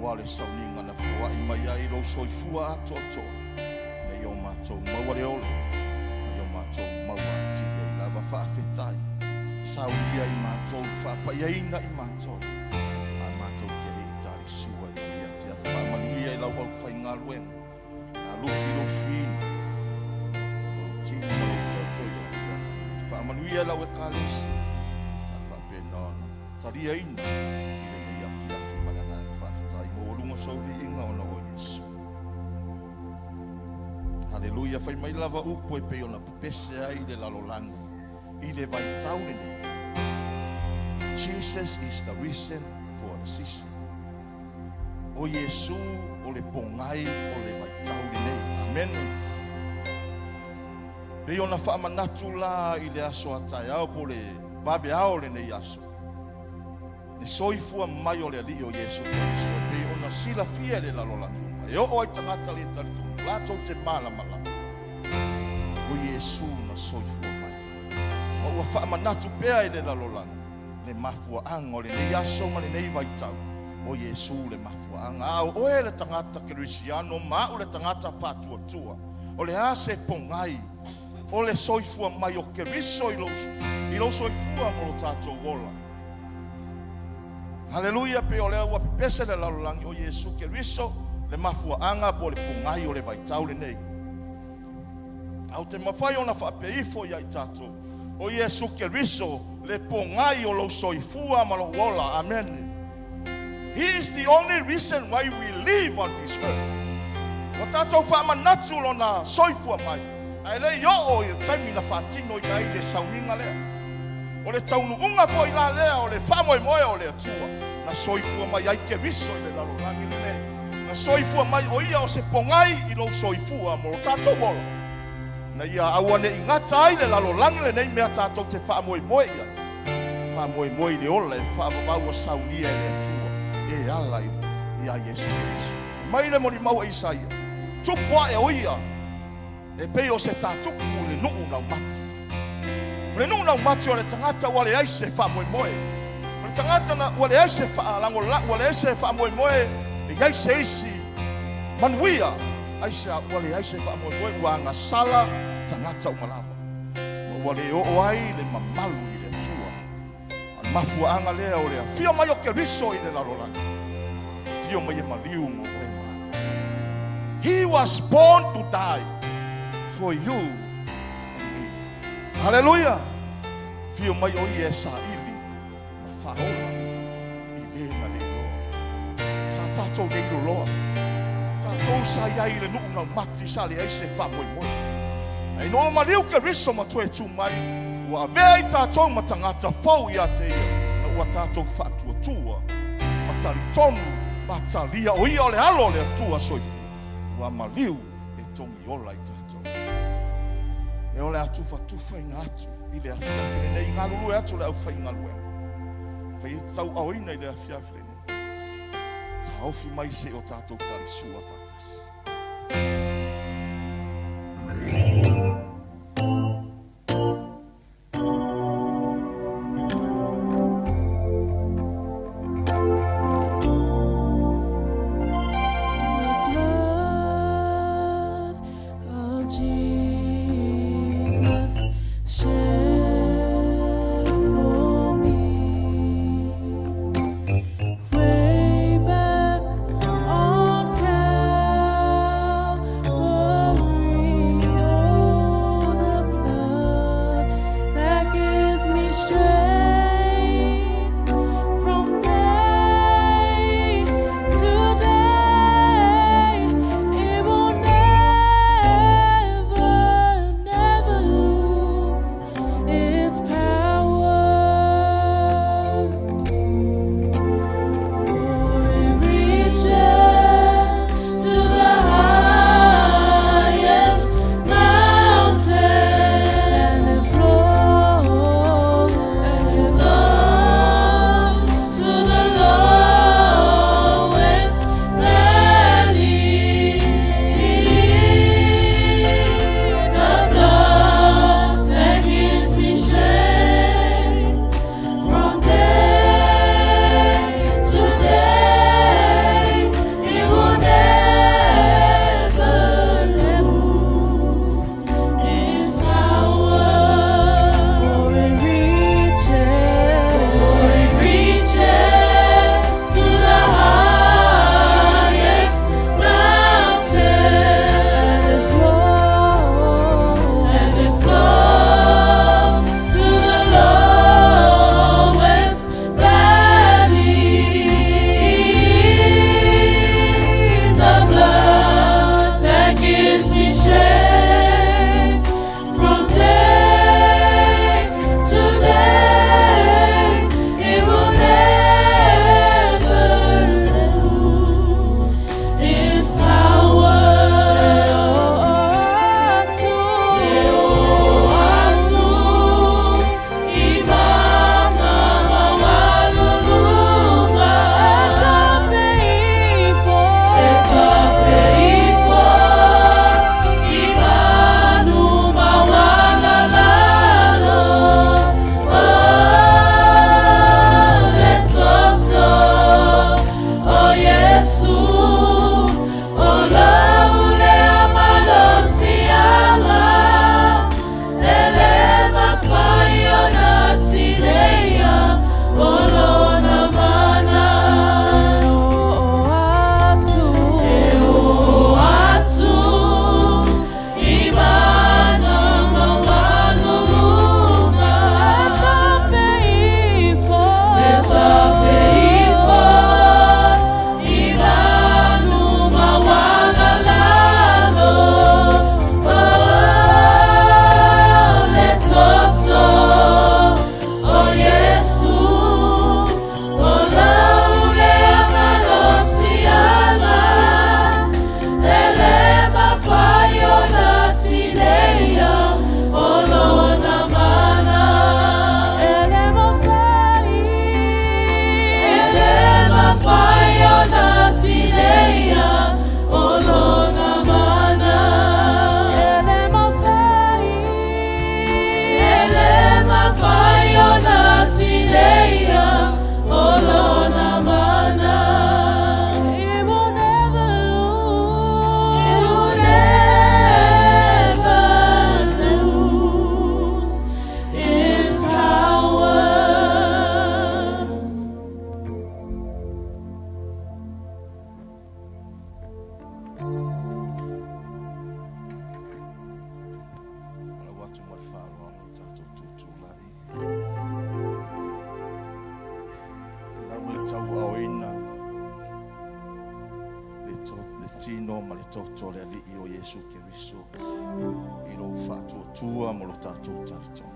Wale sauninga na fua I mai ai lo soifua atoto me yo matou maua le ole me yo matou maua ati ai lava whaafetai saunia I matou whaapayaina I matou a matou tere I tari sua I ia fia whaamanuia I lau au whainga luenga a lufi lofina o tino malo toto ia fia whaamanuia lau e kalesi a whaapenana taria ina so vi inga ona o Yesu. Hallelujah, fai mai lava upo e pe ona pese ai le lalolangi. I le vai taule ne. Jesus is the reason for the season. O Yesu o le pongai o le vai taule ne. Amen. Pe ona whaamanatu la I le aso atai au po le babe ao le ne aso. Ne soifua mai o le ali o Yesu Kristo. Pe ona sila fia le lalolangi uma. E o ai tangata le talitunu. Lato te mala. O Yesu na soifua mai. O ua whaamanatu pea I le lalolangi. Le mafua anga o le nei aso ma le nei vaitau. O Yesu le mafua anga. Au oe le tangata Kirisiano ma o le tangata whatuatua. O le ase pongai. O le soifua mai o Keriso I lo soifua mo lo tātou wola. Hallelujah, pe o lea ua pepese le lalolangi o Yesu Keriso le mafua anga po le pungai o le vaitau le nei. Au te mawhai ona whapeifo ia I tātou. O Yesu Keriso le pungai o lo soifua ma lo wola. Amen. He is the only reason why we live on this earth. O tātou whaamanatu lo na soifua mai. Ai le yo o I taimi na whaatino I ai le sauninga lea. O le taunu unga fo I la lea o le whamoe moe o le atua. Na soifua mai ai Keriso I le lalolangi le nei. Na soifua mai o ia o se pongai I lo soifua mo lo tātou mola. Na ia awane I ngata ai le lalolangi le nei mea tātou te whamoe moe ia. whamoemoe le ola e whaavavau o saunia e le atua e ala i a Yesu Kristo. Mai le mori mau a Isaia, tupu a e oia e pei o se tātupu o le nuu nau mati. O le nuu nau mati o le tangata ua le aise whamoemoe. O le tangata ua le aise whaalango ua le aise whamoemoe e aise isi manuia aise ua le aise whamoemoe ua ngā sala tangata umalava. Ua le o ai le mamalu i le atua. Al mafuanga lea o lea. Fio mai o ke riso i le lalolanga. Fio mai e maliu mo le ma. He was born to die for you and me. Hallelujah. Fio mai o i e sa ili na whaola i le na le loa. Sa tātou le ilo loa. Tātou sa iai le nuu ngau mati sa le aise whamoe moe. Ai no maliu ke riso ma toe tu mai. Ua vea i tātou ma tangata fau i a te ia. Na ua tātou whaatua tua. Ma tali tonu, ma talia o ia o le alo le atua soifu. Ua maliu e tongi ola i tātou. E ole atu whatufa i ngā atu. I le awhiawhine nei ngā lulu e atu le au whai ngā lue. Whai e tau au ina i le awhiawhine nei. Ta hauwhi mai se o tātou tari sua whatas. Way back on Calvary. tino ma le toto le ali o Yesu Keriso. I lo whātua mo lo tātou taritona.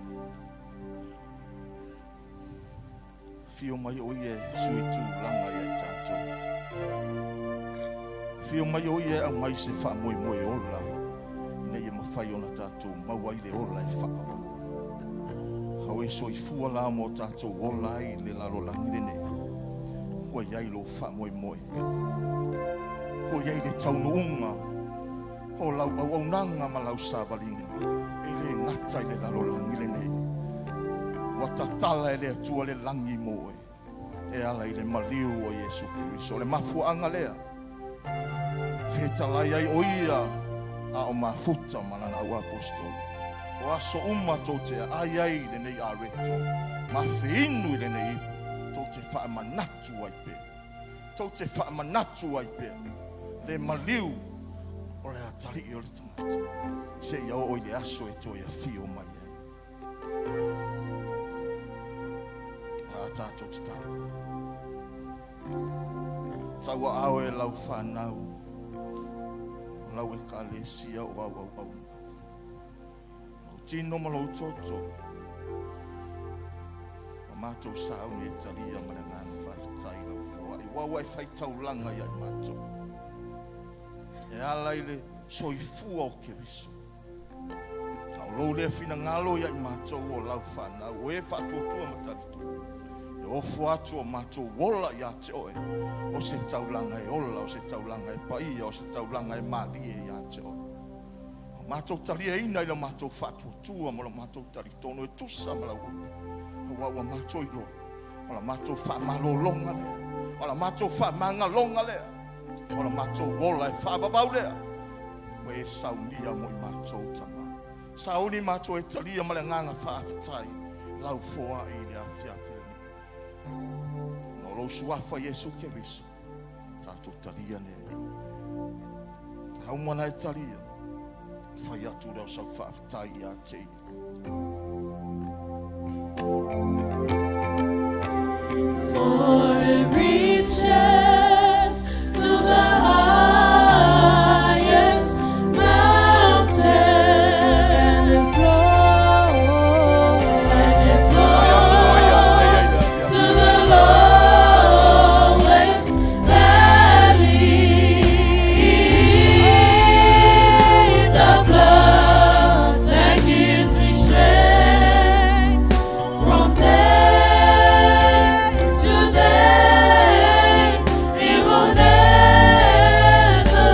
Fio mai o ie sui tū langa ia i tātou. Fio mai o ie au mai se wha moe moe ola. Nei e mawhai o na tātou mawai le ola e whakapa. Hau e soi fua la mo tātou ola i le laro langi le ne. Hua iai lo wha moe moe. Hua iai le taunuunga. Ho lau au nanga ma lau sāwalinga. E le ngata i le laro langi le ne. Wa tatala e le atua le langi moe. E ala i le maliu o Yesu Keriso. Le mafuanga lea. Whetalai ai oia a o mafuta manana au apostol. O aso tō te ai ai le nei a reto. Ma whiinu i le nei tō te wha manatu ai pe. Tō te wha manatu ai pe. Le maliu o le atari i o le tangata. Se iau o i le aso e tō ia whio mai e. A tātou te tau. Taua au e lau whanau. Lau e ka le sia o au. Au tino ma lau toto. O mātou sāu ni e talia ma le ngāna whaitai lau fua. I wawa e whaitau langa ia i mātou. E ala i le soifua o Keriso. Au lou lea whina ngalo ia i mātou o lau whanau. O e whatuatua ma tarito. O fuatu o mātou wola ia te oe. O se taulanga e ola, o se taulanga e paia, o se taulanga e malie ia te oe. O mātou talia ina ila mātou whatu tua, mo la mātou taritono e tusa ma la upe. O waua mātou i lo. O la mātou whamalo longa lea. O la mātou whamanga longa lea. O la mātou wola e whababau lea. O e saunia mo i mātou tama. Sauni mātou e talia ma le nganga whaafitai. Lau foa i le awhiawhi. No lo suafa Yesu Keriso. Tātou talia ne. Hau mana e talia. Whai atu reo sau whaafitai a te. For it reaches to the highest mountain and it flows to the lowest valley. The blood that gives me strength from day to day, it will never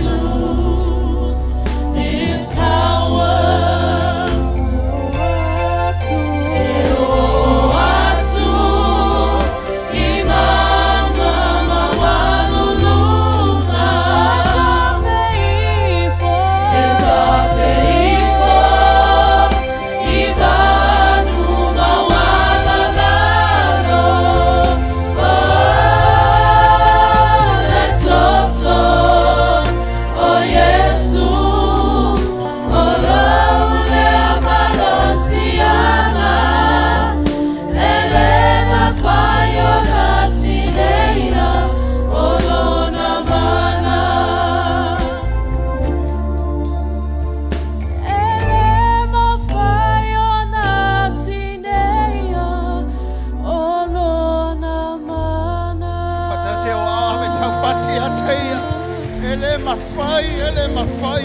lose its power.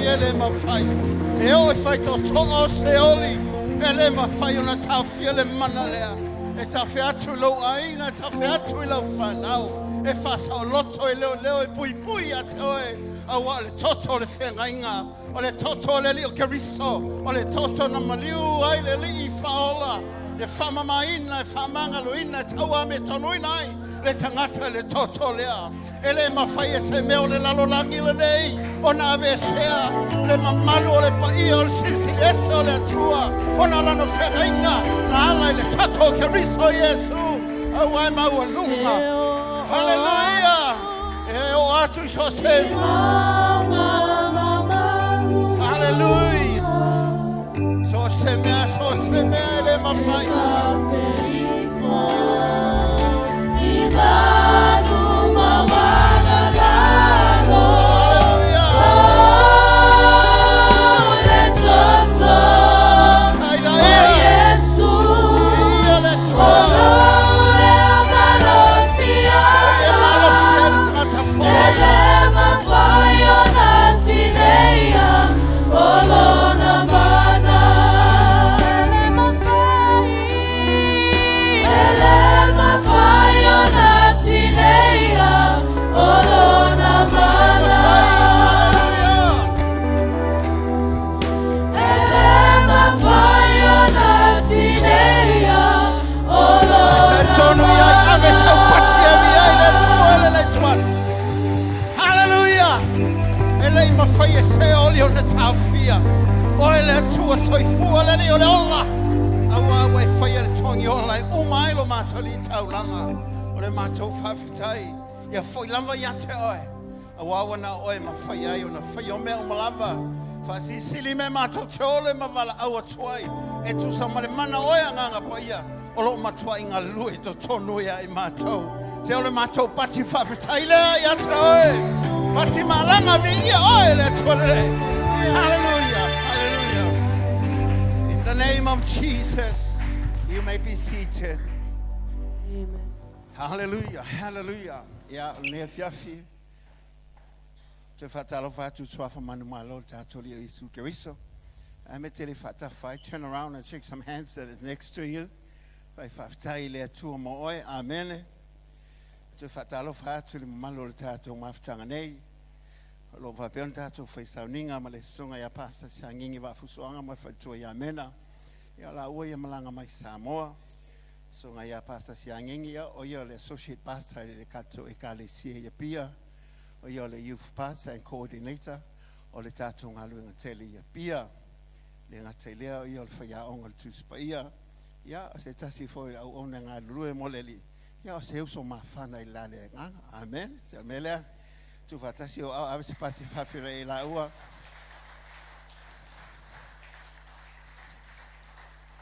Ele mawhai. E o whai tō tonga se oli. Ele mawhai o na tawhi ele mana lea. E tawhi atu lau ainga, tawhi atu I lau whanau. E whasa o loto e leo leo e pui pui a te oe. A wa le toto o le whengainga. O le toto o le li o Keriso. O le toto na maliu ai le li I whaola. Le whamamaina, e whamangaloina, e taua me tonuina ai. Le tangata le toto lea. Ele mawhai e se meo le lalolangi le nei. O na ave sea. Le mamalu o le pai o le sisi ese o le atua. O na lano whengainga. Na ala I le toto o Keriso Yesu. Au ai maua lunga. Hallelujah. E o atu I so se. Hallelujah. So se mea ele mawhai. Ibanu mawala lalo. Ele mafai se oli o le tawhia. O ele tua soifua le ni o le ola. Awa wai whai le tongi o lai umai lo mātoli taulanga. O le mātou whawhitai. Ia whoi lava ia te oe. Awa wana oe mawhai ai o na whai o mea o malava. Whasi sili me mātou te ole mawala awa tuai. E tu sa male mana oe anganga pa ia. O lo matua inga lui to tonu ia I mātou. Se ole mātou pati whawhitai lea ia te oe. Pati malanga vi ia oe le tole. Hallelujah, hallelujah. In the name of Jesus, you may be seated. Amen. Hallelujah, hallelujah. Ia ne fiafi. Te whatalo whatu tuafa manu malo tātori o Isu Keriso. Me tele whatawhai, turn around and shake some hands that is next to you. Vai whawtai lea tua mo oe, amen. Te whatalo whatu le malo le tātou mawhtanga nei. Lo whapeon tātou whaisauninga ma le songa ia pasa sa ngingi wafusoanga ma whatua ia mena. Ia la ua ia malanga mai Samoa. Songa ia pasa sa ngingi ia o ia le associate pastor le kato e ka le sia ia pia. O ia le youth pastor and coordinator o le tātou ngalu inga tele ia pia. Le ngata lea o ia le whaia onga le tūspa ia. Ia o se tasi fo au ona ngā lue moleli. Ia o se uso mawhana I lale nganga. Amen. Se melea. Tu fatasi o awe se pasi whawhira I la ua.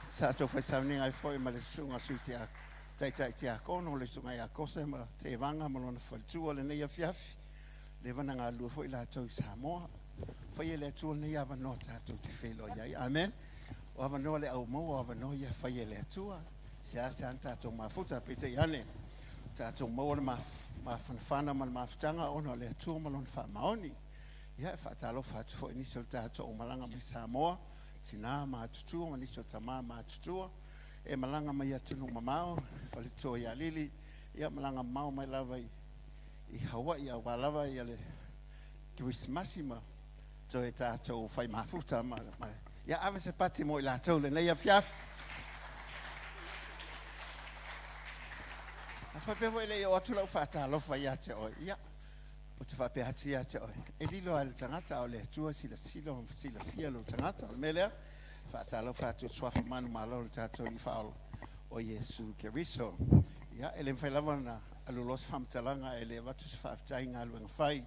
Sa tau whaisauninga I fo I ma le sunga sui te a taitai te a kono le sunga I a kose ma te wanga ma lona whalitua le nei a fiafi. Le wana ngā lua fo I la tau I Samoa. Whai le atua nei awa no tātou te whelo iai. Amen. O awa no le au mau o awa no ia whai le atua. Se asa an tātou mafuta pete I ane. Tātou mau le mawhanawhana ma le mawhtanga ono le atua ma lona whamaoni. Ia e whaatalo whatu fo inisio tātou o malanga mai Samoa. Tina mātutua, ma niso tamā mātutua. E malanga mai atunu mamao. Whalitoa ia lili. Ia malanga mau mai lava I Hawaii a walawa ia le Christmasi ma. So e tātou whai mafuta ma. Ia awe se pati mo I lātou le nei a fiaf. A whapeho ele o atu lau whaatalofa ia te oi. Ia. O te whape atu ia te oi. E lilo ale tangata o le atua sila fia lo tangata. O melea. Whaatalofa atu swafa manu malo le tātou I whaolo o Yesu Keriso. Ia ele mwhailawa na alulos whamtalanga ele watus whaftai ngā luenga whai.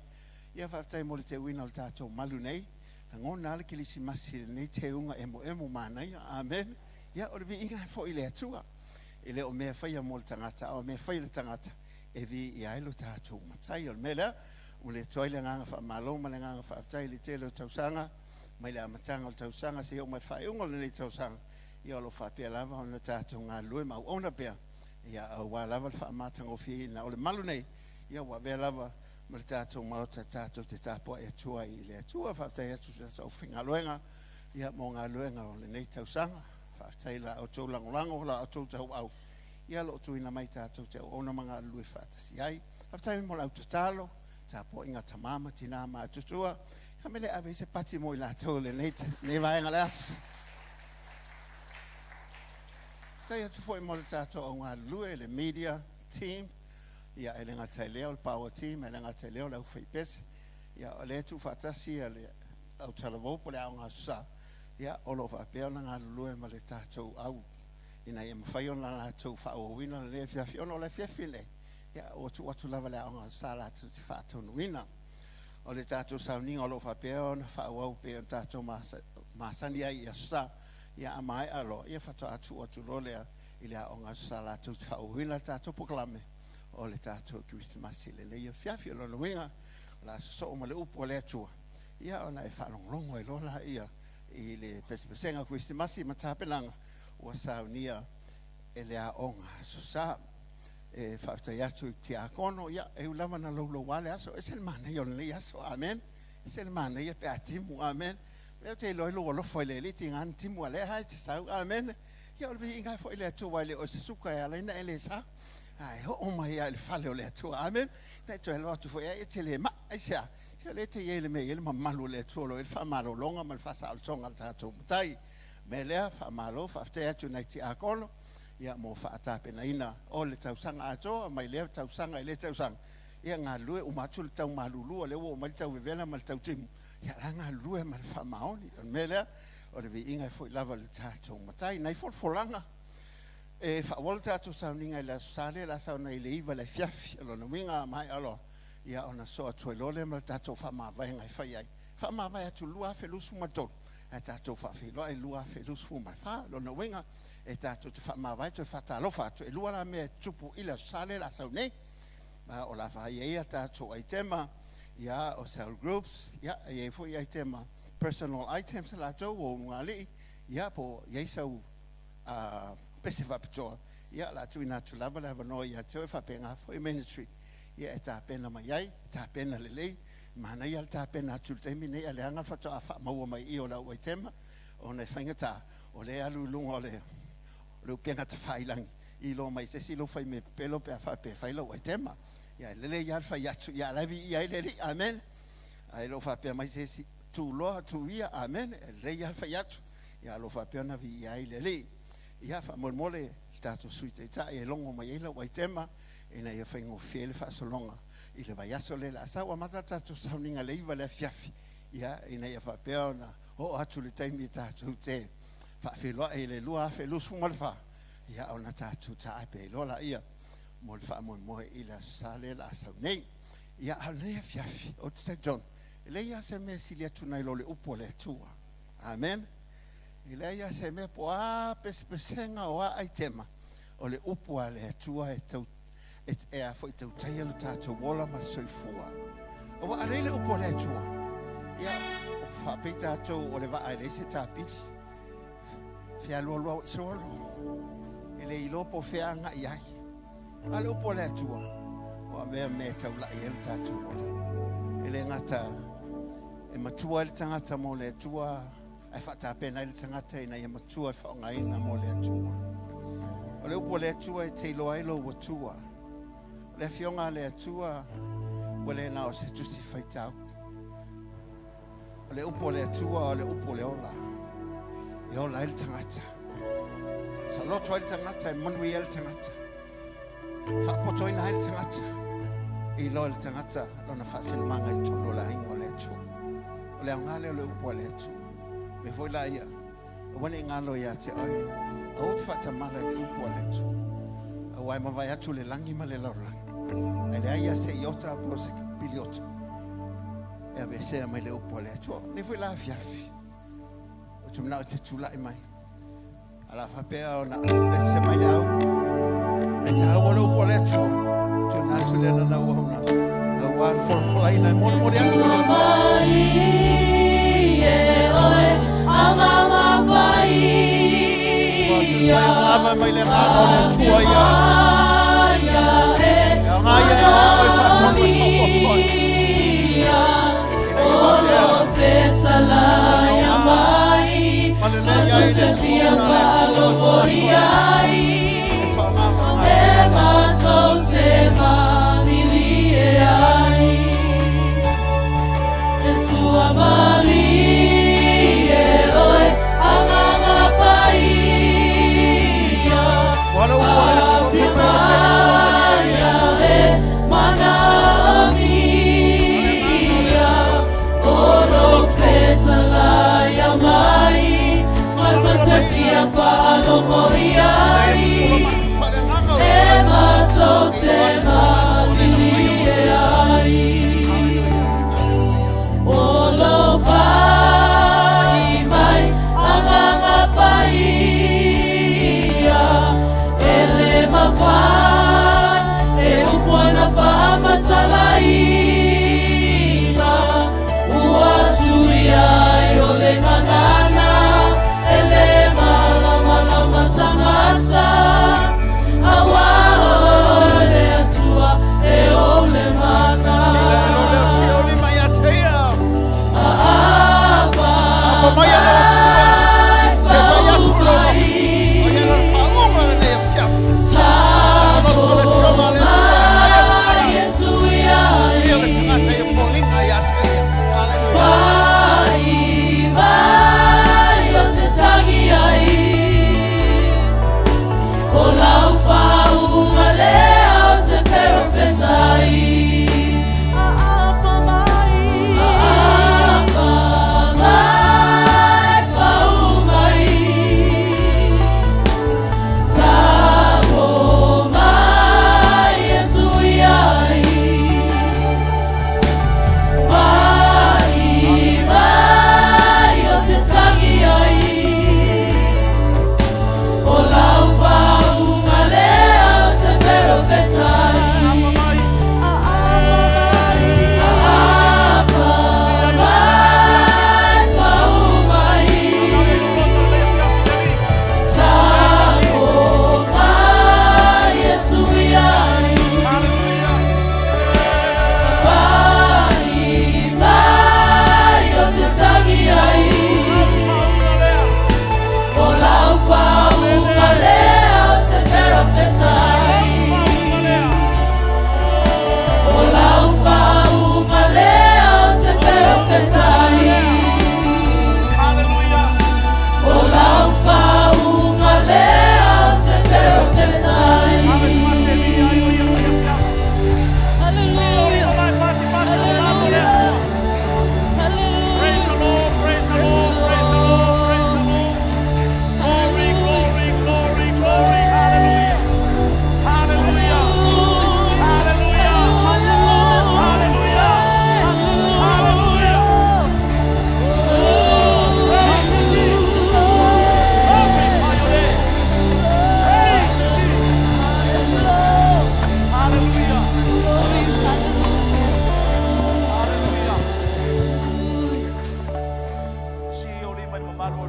Ia whaftai mo le te wina o le tātou malu nei. Na ngona ale kilisi masi nei te unga emo mānai. Amen. Ia o le vi inga fo I le atua. Ele o mea whaia mo le tangata. O mea whaia le tangata. E vi I ailo tātou matai. O le mea o le toile nganga whamalo ma le nganga whaftai le tele o tausanga. Mai le amatanga o tausanga se o mai whai unga le nei tausanga. Ia o lo whapea lava o le tātou ngā lue ma ona pea. Ia au wā lava le whaamatanga o fie na o le malu nei. Ia wā vea lava ma le tātou maota tātou te tāpua e atua I le atua. Whaftai atu sa o whinga luenga. Ia mō ngā luenga o le nei tausanga. Whaftai la o tau langolango la o tau tau au. Ia lo tuina mai tātou te o ona mga lue whaatasi ai. Whaftai mo lau tatalo. Tāpua inga tamama tina ma tutua. Ia mele awe se pati mo I lātou le nei vaenga le as. Tai atu fo I mo le tātou o ngā lue le media team. Ia ele ngatai leo le power team. Ele ngatai leo le au whaipese. Ia o le tu whaatasi le au talavopo le au ngā susa. Ia olo whapea na ngā lue ma le tātou au. Ina ia mawhai ona la tau whaowina le fiafi ono le fiafi le. Ia o tu atu lava le au ngā sala tu te whaatau nuina. O le tātou sauninga olo whapea ona whaoau pe o tātou māsani ai ia susa. Ia amai alo. Ia whato atu lolea I le au ngā sala tu te whaowina tātou pokalame. O le tātou Christmasi le ia fiafi ono nuinga. La so o ma le upo le atua. Ia ona e whanonglongo I lola ia. I le pesipesenga Christmasi matapelanga. Ua saunia e lea onga susa e whaftai atu I te akono ia e ulawa na laulo wale aso e sel mana I onei aso amen e sel mana ia pe atimu amen e te loilo o lofo ile li ti ngan timu ale hai te sau amen ia olvi inga fo ile atu wale o se suka ia leina ele sa ai ho mai ia le fale o le atu amen na to lo atu fo ia te le ma ai sia te le te ele me ele mamalu le atu lo il fa malo longa mal fa sa al tonga al tatu tai me lea whaamalo, whafte atu nei ti akono, ia mō whaatape na ina o le tausanga atoa, mai lea tausanga I le tausanga. ia ngā lue o matu le tau malulu o le o mai tau vevela ma le tau timu ia la ngā lue ma le whamaoni o me lea o le vi inga e fwoi lava le tātou matai nei folfolanga e whaawala tātou sauninga i la sale la sauna i le iwa le fiafi alo na winga mai alo ia ona soa tue lole ma le tātou whamawai ngai whai ai whamawai atu lua fe lusu matonu e tātou whawhiloa e lua fe lusu ma wha lo na winga e tātou te whamawai tue whatalofa atu e lua la mea tupu i la sale la saunei o la whai ea tātou ai tema ia o cell groups ia e fwoi ai tema personal items la tau o ngali ia po ia sau pese whapitoa ia la tu ina tu lava lava no ia tau whapenga fwoi ministry ia e tā pena mai ai tā pena lelei mana ia tā pena tu teimi nei ale anga whatoa a whamaua mai i o la ua tema o nei whaingata o le alu lunga o le upenga ta whailangi i lo mai se silo whai me pelo pe a whape whaila ua tema ia lele ia whai atu ia lavi ia lele amen ai lo whape mai se si tu loa tu ia amen lele ia whai atu ia lo whape na vi ia lele ia whamolmole tātou suite ta e longo mai ila ua tema ina ia whaingo whiele whaasolonga i le vai aso le la asawa mata tātou sauninga le iwa le fiafi ia ina ia whapea na o atu le taimi tātou te whawhiloa e le lua awhi lusu malwha ia ona tātou ta ape lola ia mo le wha moe i la sale la asau nei ia au lea fiafi o te John le ia se me silia tunai lo le upo le tua amen i le ia se me po a pesenga o a aitema o le upo a le tua e tau e a foi tau taia le tātou wola ma le soifua. O wa arele upo le atua. Ia, o whape tātou o le wa aile se tāpili. Fea lua lua o isolo. E le ilo po fea nga iai. A le upo le atua. O a mea tau la ia le tātou wola. E le ngata, e matua le tangata mo le atua. E whata pena le tangata ina ia matua e whaongaina mo le atua. O le upo le atua e te iloa ilo watua. Le fionga le atua wale na o se tusi faitau le upo le atua le upo le ola e ola il tangata sa loto il tangata e manui il tangata fa poto ina il tangata i lo il tangata lona fasil manga i tolo la ingo le atua le angale le upo le atua me foi la ia wane ngalo ia te oi o te fata mala le upo le atua wai ma vai atu le langi ma le laulangi ai ai se iota po se pilota e ave se mai le upo le atua ne foi la fiafi o tu mna te tula mai ala fa pe ona se mai au e ta o le upo le atua tu na tu le na o na wa for fly na mo mo le atua mai e oi ama pai ya ama mai le na o le atua ya Awa ole atua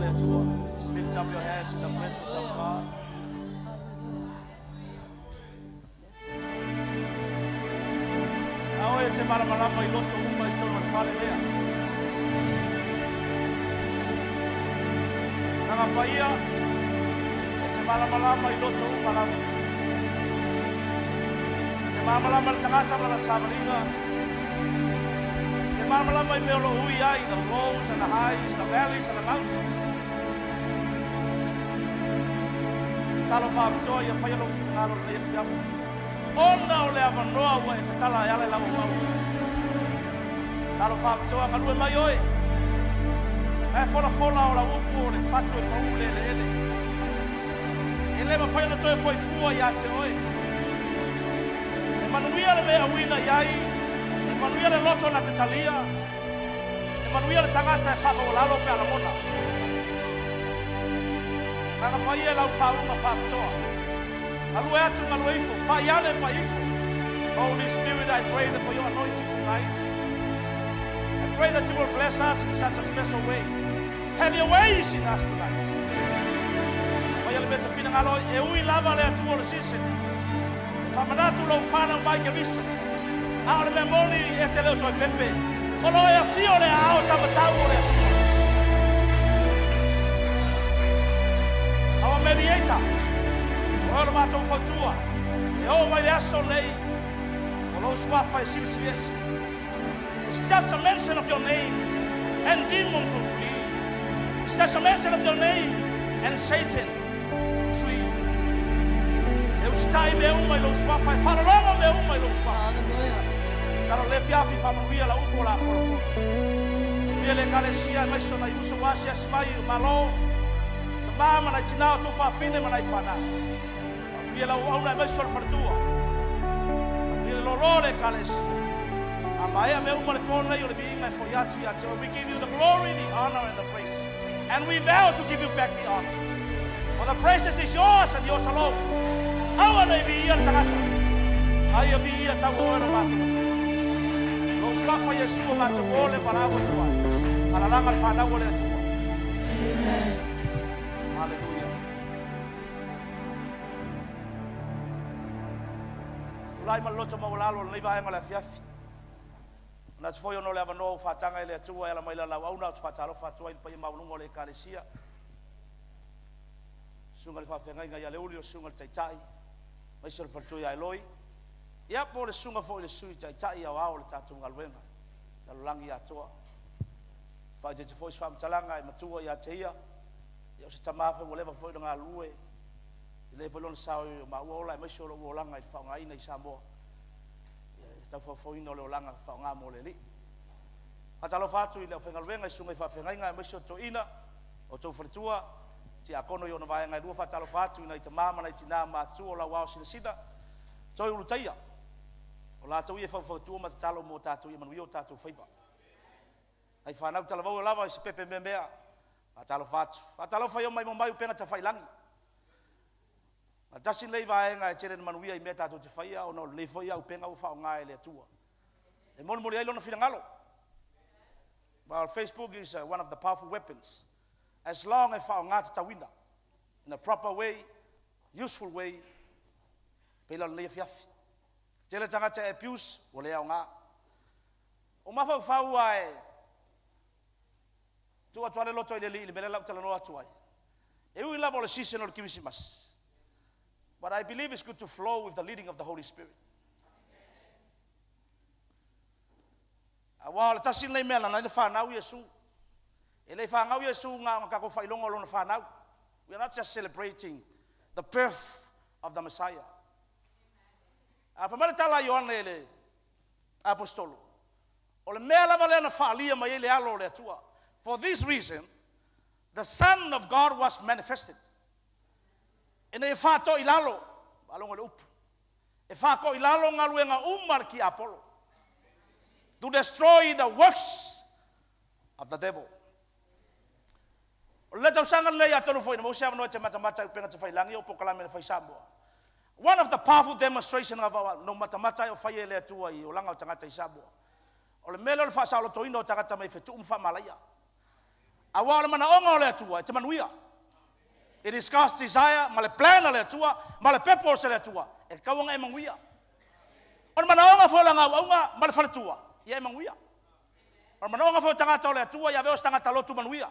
le atua. Just lift up your hands in the presence of God. Ao e te malamalama I loto uma I tonu alfale lea. Nanga paia, e te malamalama I loto uma lama. Te malamalama le tangata mala samaringa. Te malamalama I meolo hui ai, the lows and the highs, the valleys and the mountains. Talo whaapitoa ia whaialo whingaro le whiafu. Ona o le avanoa ua e te tala e ale lau mau. Talo whaapitoa ngalue mai oe. E fola o la upu o le whatu e mau le ele. E le mawhaiana toi foi fua ia te oe. E manuia le mea wina iai. E manuia le loto na te talia. E manuia le tangata e whaka o lalo pe ala mona. Nanga pai e lau whaunga whaapitoa. Alue atu ngalue ifo, pa iane pa ifo. Holy Spirit, I pray that for your anointing tonight. I pray that you will bless us in such a special way. Have your ways in us tonight. Pai ale beta fina ngalo e ui lava le atu o le sise. E whamanatu lau whana mai ke viso. A ole me moni e te leo toi pepe. O lo e a fio le a ao tamatau o le atu. Our mediator. Ora mātou whautua. E o mai le aso nei. O lo suafa e silisi esi. It's just a mention of your name. And demons will flee. It's just a mention of your name. And Satan will flee. E ustai me uma I lo suafa. E whanalonga me uma I lo suafa. Taro le fiafi whamanuia la upo la wholofo. Mia le kalesia mai sona I uso wasi asimai malo. Ta mama na tinao tu whawhine manai whanau. Ia la auna mai sol fartua. Ia lo lore kalesi. Amaya me uma le pona I le binga for yatu yatu. We give you the glory, the honor and the praise. And we vow to give you back the honor. For the praises is yours and yours alone. Awa nei vi ia tangata. Ai vi ia tau ora matu. Lo slafa Yesu matu ole para wa tua. Para langa fa na ole tua. Amen. Hallelujah. Lai maloto maulalo nei vai ngala fiafi. Na tfoi ono le avano fatanga ile tua ela mai la auna fatalo fatua il pai maulungo le kalesia. Sungal fa fenga nga ya le ulio sungal taitai. Mai sel fatua ya loi. Ia po le sunga fo le sui taitai ya wao le tatu ngalwenga. La langi ya toa. Fa je tfoi fam talanga e matua ya teia. Ya se tamafa mo leva foi nga lue. Le volon sao ma wola mai solo wolanga I fa ngai nei sambo ta fo fo ino le olanga fa nga mo le li atalo fatu ile fa ngalwenga sunga fa fa ngai mai so to ina o to fortua ti akono yo no vai ngai du fa talo fatu ina te mama na tina ma tu ola wa sina to ulu taia ola to ye fa tu ma talo mo tatu ye manu yo tatu faiva ai fa na talo wa lava se pepe mbea atalo fatu fa yo mai mo mai penga ta failangi Tasi lei vaenga e tere manuia I meta to te faia o no le foi au penga u fa nga ele tua. E mon mori ai lona finangalo. Well, Facebook is one of the powerful weapons. As long as fa nga ta wina in a proper way, useful way, pela le fiaf. Tele tanga te abuse o le nga. O ma fa ai. Tu atuale loto ile li bela la tala no atuai. E u la vol season or kimisimas. But I believe it's good to flow with the leading of the Holy Spirit. Awal tasin nei mela na le whanau Yesu. E le whanau Yesu nga kako whailongo lo na whanau. We are not just celebrating the birth of the Messiah. Whamare tala Ioane le apostolo. O le mea lava le na whaalia mai le alo le atua. For this reason, the Son of God was manifested. Ene e whato I lalo, alongo le upu. E whako I lalo ngā luenga umar ki Apollo. To destroy the works of the devil. O le tau sanga le atonu foi, na mo seava no te matamata upenga te whailangi o pokalame le whaisamboa. One of the powerful demonstrations of our no matamata o whaie le atua I o langa o tangata I saboa. O le mele o le whaasalo toina o tangata mai whetu umwha malaya. Awa le mana onga le atua, te manuia. It is God's desire, ma le plan le atua, ma le purpose le atua. E kauanga e manguia. O mana onga fo la ngauanga, ma le faletua. Ia e manguia. O mana onga fo tangata le atua, ia veo tangata lotu manuia.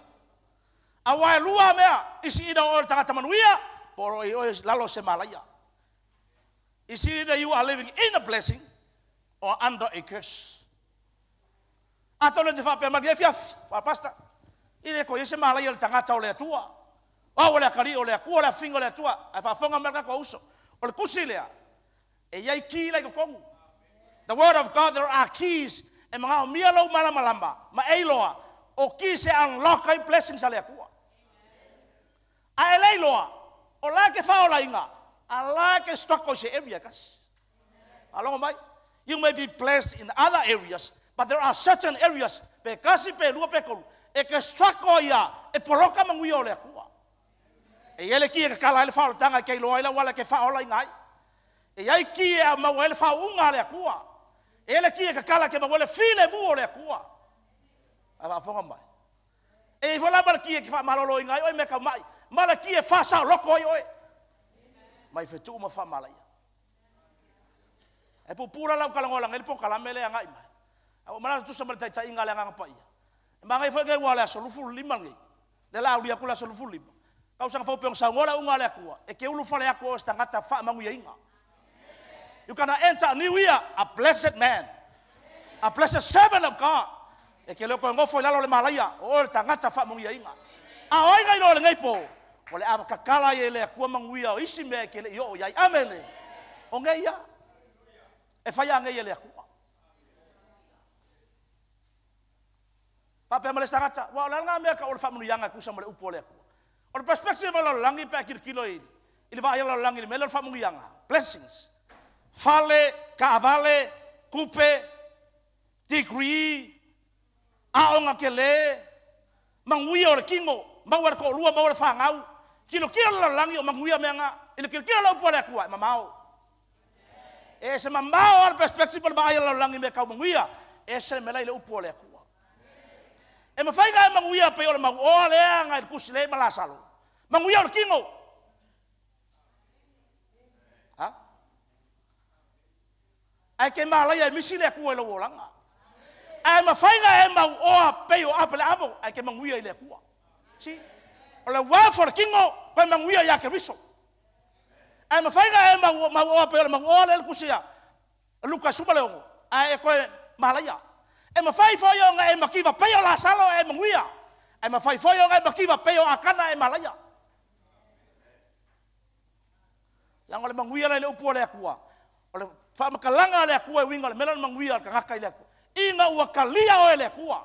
Awa e lua mea, isi ida o tangata manuia, poro i oe lalo se malaia. Isi either you are living in a blessing or under a curse. Atole te whape magi e fia pasta. Ine ko ese malaia le tangata o le atua. O le akari o le akua le fingo le atua. Ai whafonga merka ko uso. O le kusi lea. E iai ki lai ko kongu. The word of God, there are keys. E mga o mia lau malama. Ma eiloa. O ki se unlock ai blessings a le akua. A e leiloa. O la ke whaola inga. A la ke struggle se area kas. Alongo mai. You may be blessed in other areas, but there are certain areas. Pe kasi pe lua pe kolu. E ke struggle ia. E poloka mangui o le akua. E ele ki e kala ele whaola tanga kei loa ila wala ke whaola ingai. E ai ki e mau ele whaunga le akua. E ele ki e kala ke mau ele file mu o le akua. A whafonga mai. E i wala mara ki e ki wha malolo ingai. Oi meka mai. Mala ki e whasa loko oi. Mai fetu uma wha malai. E pupura lau kalangolang. E po kalamele a ngai mai. A mana tu sama tai inga le anga pai. E mangai foi ngai wala solufu lima ngai. Le la ulia kula solufu lima. Kau sang fau peong sangola unga le akua. E ke ulu fale ako stangata fa mangu ya inga. You can enter a new year a blessed man. A blessed servant of God. E ke leko ngofo lalo le malaya. O tangata fa mangu ya inga. A oi ngai lo le ngai po. Ole a kakala ye le akua mangu ya isi me ke le yo ya amen. O ngai ya. E fa ya ngai le akua. Fa pe male stangata. Wa la nga me ka o fa mangu ya nga ku sa male upo le akua. O perspective lo langi pe kilo ini. Ili va lo langi me lo fa mangu ya nga. Blessings. Fale, kaavale, kupe, degree, aonga kele, manguia o le kingo, mawar ko lua mawar whangau, kilo la langi o manguia menga, ilo kilo la upole akua, mamao. E se mamao ar perspective o maia la langi me kau manguia, e se me lai le upole akua. E mawhainga e manguia pe o le mau o lea ngai kusile malasalo. Manguia o le kingo. Ai ke malaya e misi le kua le wolanga. Ai mawhainga e mau oa peo apele amo, ai ke manguia i le kua. Si? O le wa for kingo, koe manguia ya ke riso. Ai mawhainga e mau oa peo le mau oa le kusia. Luka suma le ongo. Ai e koe malaya. E mawhai foio nga e makiwa peo la salo e manguia. Ai mawhai foio nga e makiwa peo akana e malaya. Lango le manguia le upo le kua. O le whamakalanga le akua e winga le melan manguia ka ngaka i le akua. Inga ua kalia o le akua.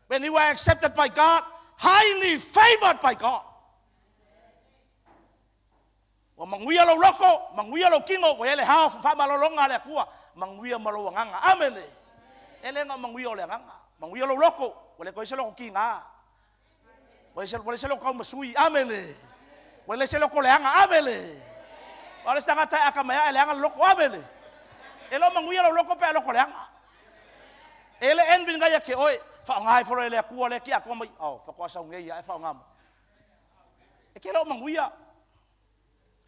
When you are accepted by God, highly favored by God. Wa manguia lo loko, manguia lo kingo, wa ele hao whamalolonga le akua, manguia malo nganga. Amen. Ele nga manguia o le nganga. Manguia lo loko, wa le koe se loko ki ngā. Wa le se loko kau masui. Amen. Wa le se loko le anga. Amen. Wala stanga tai aka maya ele anga loko abele. Elo manguia lo loko pe loko le anga. Ele envin ga ya ke oi fa ngai fo ele ku ole ki ako mai au fa kwa sa ngai ya fa ngam. E ke lo manguia.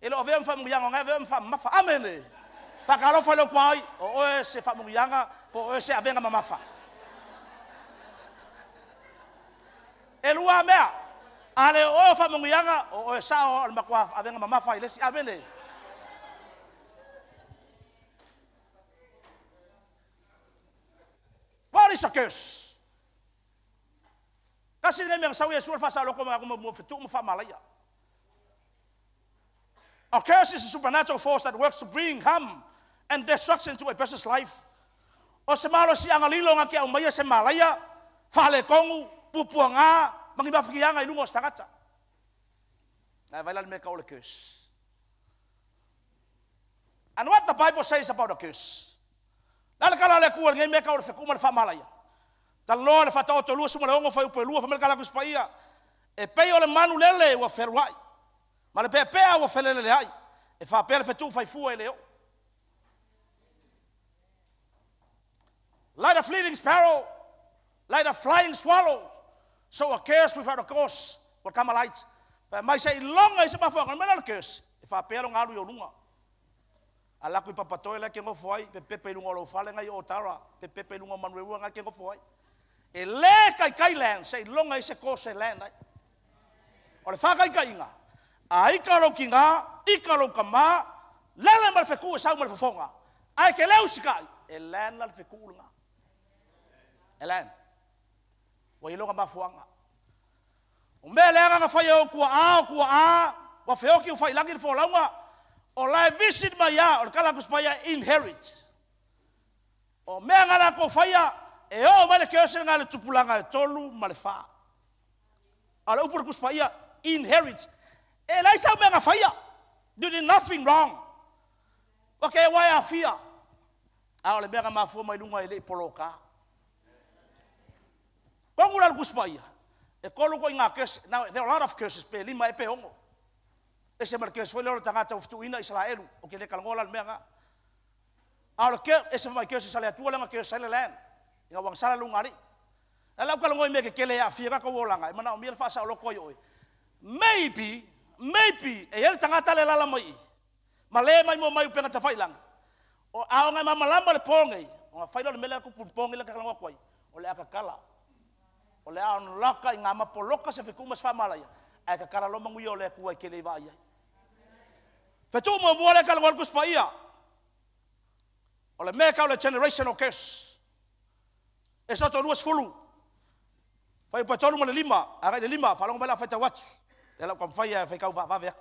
Elo ave fa manguia ngai ave fa mafa amene. Fa ka lo fa lo kwai o se fa manguia nga po o se ave nga mafa. Elo a mea ale o fa manguia nga o sa o makwa ave nga mafa ile si amene. What is a curse? Kasi nga miyang sawi asur fa sa loko mga kumafetu mo fa malaya. A curse is a supernatural force that works to bring harm and destruction to a person's life. O se malo si ang alilo nga kia umaya se malaya, fale kongu, pupuanga, mangibafikianga ilungos tangata. Na vailan me kaule curse. And what the Bible says about a curse? Lala kala le kual ngai me ka o fe kuma fa malaya. Talo le fa to lu suma le ongo fa upo lu fa me kala kuspaia. E pe o le manu lele wa ferwai. Ma le pe wa felele le ai. E fa pe le fe tu fa fu ele o. Like a fleeting sparrow, like a flying swallow, So a curse without a cause will come a light. But mai say longa is ma fonga mena curse. If I pero ngaru yo lunga. Ala ku papatoe la ke ngo foi pe lunga lo fale ngai otara pe lunga manwe nga ke ngo foi. E le kai land say longa is a cause land. O le fa kai nga. Ai ka lo kinga, I ka lo kama, lele mal fe ku sa mal fonga. Ai ke leu sikai. E land la fe ku lunga. Elan. Wa ilonga mafuanga. O me lenga nga fai o kua wa feoki o fai langi fo launga. O la visit maya o kala kuspaya inherit. O me nga la ko fai e o male ke se nga le tupulanga tolu malefa. Ala upur kuspaya inherit. E la isa me nga fai. You did nothing wrong. Okay, why I fear? Ala me nga mafu mai lunga ile poloka. Kongula kuspaya. E kolo ko inga kes. Now there are a lot of curses pe lima e pe ongo. Ese markes foi loro tangata ufutuina Israelu o ke le kalangola menga. Alo ke ese mai kes sale atua langa ke sale land. Nga wang sala lungari. Ala kalangoi me ke kele ya fia ka wolanga. Mana o mir fa sa lo koyo. Maybe e ele tangata le lala mai. Male mai mo mai penga tafai lang. O ao nga mama lamba le pongai. O fa lo mele ku pongai la kalangwa koi. O le akakala. O le an laka i ngama poloka se fiku mas famalaya ai ka kala lo manguio le ku ai kele vai fetu mo mo le kala ngol kuspaia o le me ka le generational curse e so to luas fulu fai pa tolu mo le lima aga le lima fa lo bela fa ta wat ela kom fai fa ka va ve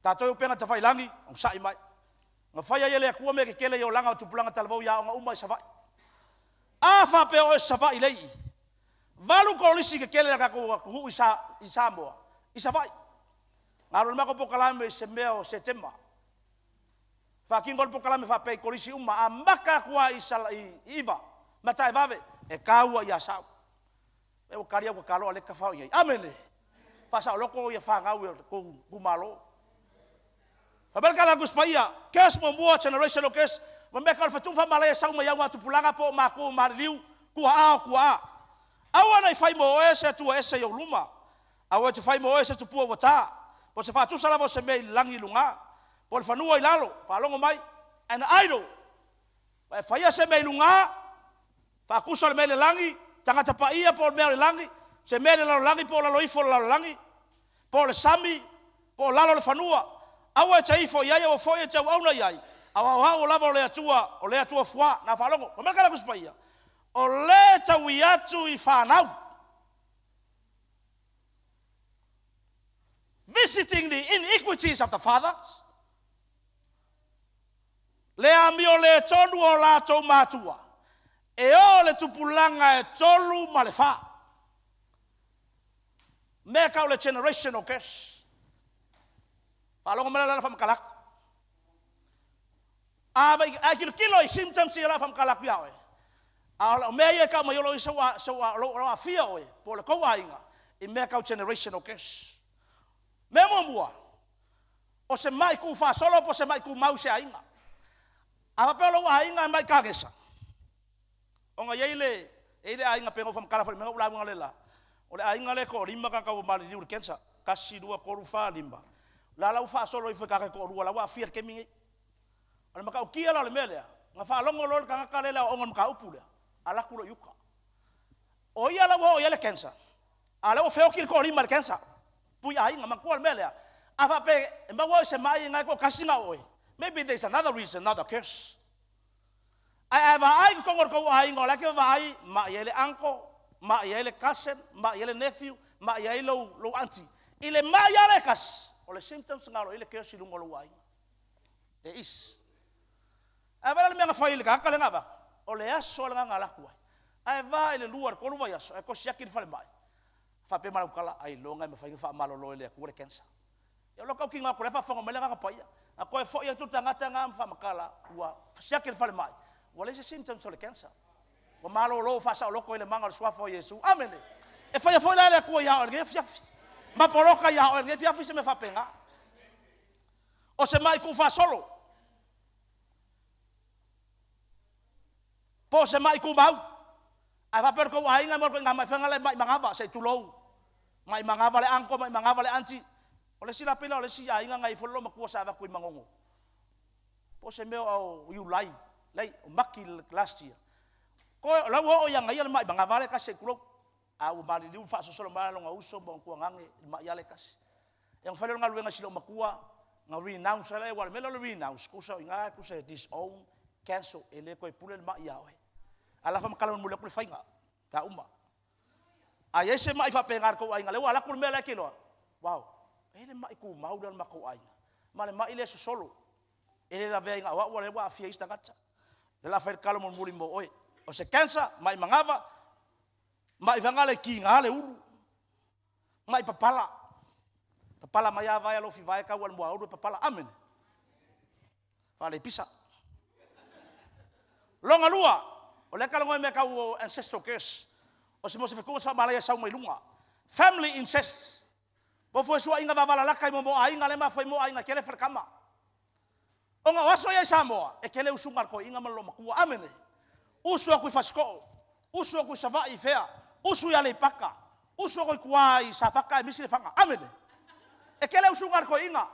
ta to penga ta fai langi on sai mai nga fai ele ku me ke kele yo langa tu pulanga talvo ya nga uma sa afa pe o safa ilei valu ko lisi ke kele ka ko isa mo isa vai ngaro ma ko pokalame se meo setema fa kingol pokalame fa pe ko lisi umma ambaka kwa isa iva matai vave e kaua ya sa e o karia ko kalo ale ka fa ye amene fa sa loko ye fa ngau ko gumalo fa berkala guspaia kes mo mo generation kes Membekal fatung fa malaya sau mai wa tupulanga po mako marliu kua. Awana I fai mo ese tu ese yo luma. Awa te fai mo ese tu pu wata. Po se fa tu sala vo se me langi lunga. Po le fanua ilalo, fa longo mai an idol. Fa fai se me lunga. Fa kusa le me le langi, tanga ta paia po me le langi. Se me le langi po la loifo la langi. Po le sami, po lalo le fanua. Awa te ifo ia o fo ia te auna ia. Awa o lava o le atua fua na falongo. Ko meka la kuspaia. O le tawi atu I whanau. Visiting the iniquities of the fathers. Le ami o le tonu o la tau matua. E o le tupulanga e tolu ma le wha. Meka o le generational curse. Falongo mele la whamakalaka. Ai kilo I symptoms ia la fam kala kuae. Ala me ia ka mai lo lo afia oe po le ko ainga I me ka generational curse. Me mo mua. O se mai ku fa solo po se mai ku mau se ainga. Ava pe lo ainga mai ka gesa. O nga ile ainga pe ngo fam kala fa me ula nga lela. O le ainga le ko rimba ka mali di urkensa. Kasi dua ko rufa limba. La la fa solo I fa ka ko rua la wa fia ke mingi. Ana maka ukia la le melea nga fa longo lol ka ka lela o ngam ka upule ala kulo yuka o ia la wo ia le kensa ala o feo kil ko ri mal kensa pu ai nga makua melea afa pe mba wo se mai nga ko kasinga oe maybe there's another reason not a curse ai ai ko ngor ko ai ngola ke vai ma ia le anko ma ia le cousin ma ia le nephew ma ia lo auntie ile ma ia le kas o le symptoms ngalo ile curse lu ngolo ai there is Ava le menga faile ka kala ngaba. O le aso le ngala kuai. Ai va ile luar ko lua yaso e ko siaki fale mai. Fa pe mala kala ai longa me fa malo lo le ku le kensa. Ya lo ka ki nga ko le fa fonga mele nga pa ia. A ko e fo ia tu tanga fa makala wa siaki fale mai. Wa le symptoms le kensa. Wa malo lo fa sa lo ko le manga swa fo Yesu. Amen. E fa fo le ku ya o le fia. Ma poroka ya o le fia se me fa penga. O se mai ku fa solo. Po se mai ku mau. Ai fa per ko ainga mo ko ngama fanga le mai mangava se tulou. Mai mangava le angko mai mangava le anti. Ole sila pila ole si ainga ngai follo makua sa va ko mangongo. Po se meu au you lai maki last year. Ko la wo yang ngai le mai mangava le ka se kulou. Au bali liu fa so solo malo nga uso bon ko ngange mai ale kas. Yang fa le nga luenga silo makua nga renounce le wala melo renounce ko so inga ko se disown cancel ele ko pule ma iawe. Ala fa makala mule ko fainga ka uma. Ai ese mai fa pengar ko ainga le wala ko mele kilo. Wow. Ele mai ku mau dan mako ainga. Male mai le so solo. Ele la venga wa wala wa fia ista gacha. Le la fa kala mule mo oi. O se cancer mai mangava mai vangale ki ngale uru. Mai papala. Papala mai vai lo fi vai ka wan mo uru papala amen. Fale pisa. Longa lua, o le kala ngoi me ka o ancestral curse. O se mo se ko sa malaya sa mai lunga. Family incest. Bo fo so inga bavala la kai mo ainga le ma foi mo ainga kele fer kama. O nga waso ya Samoa, e kele usungar ko inga malo makua amene. Usu ko fasko. Usu ko sava i fea. Usu ya le paka. Usu ko kuai sa faka misile fanga amene. E kele usungar ko inga.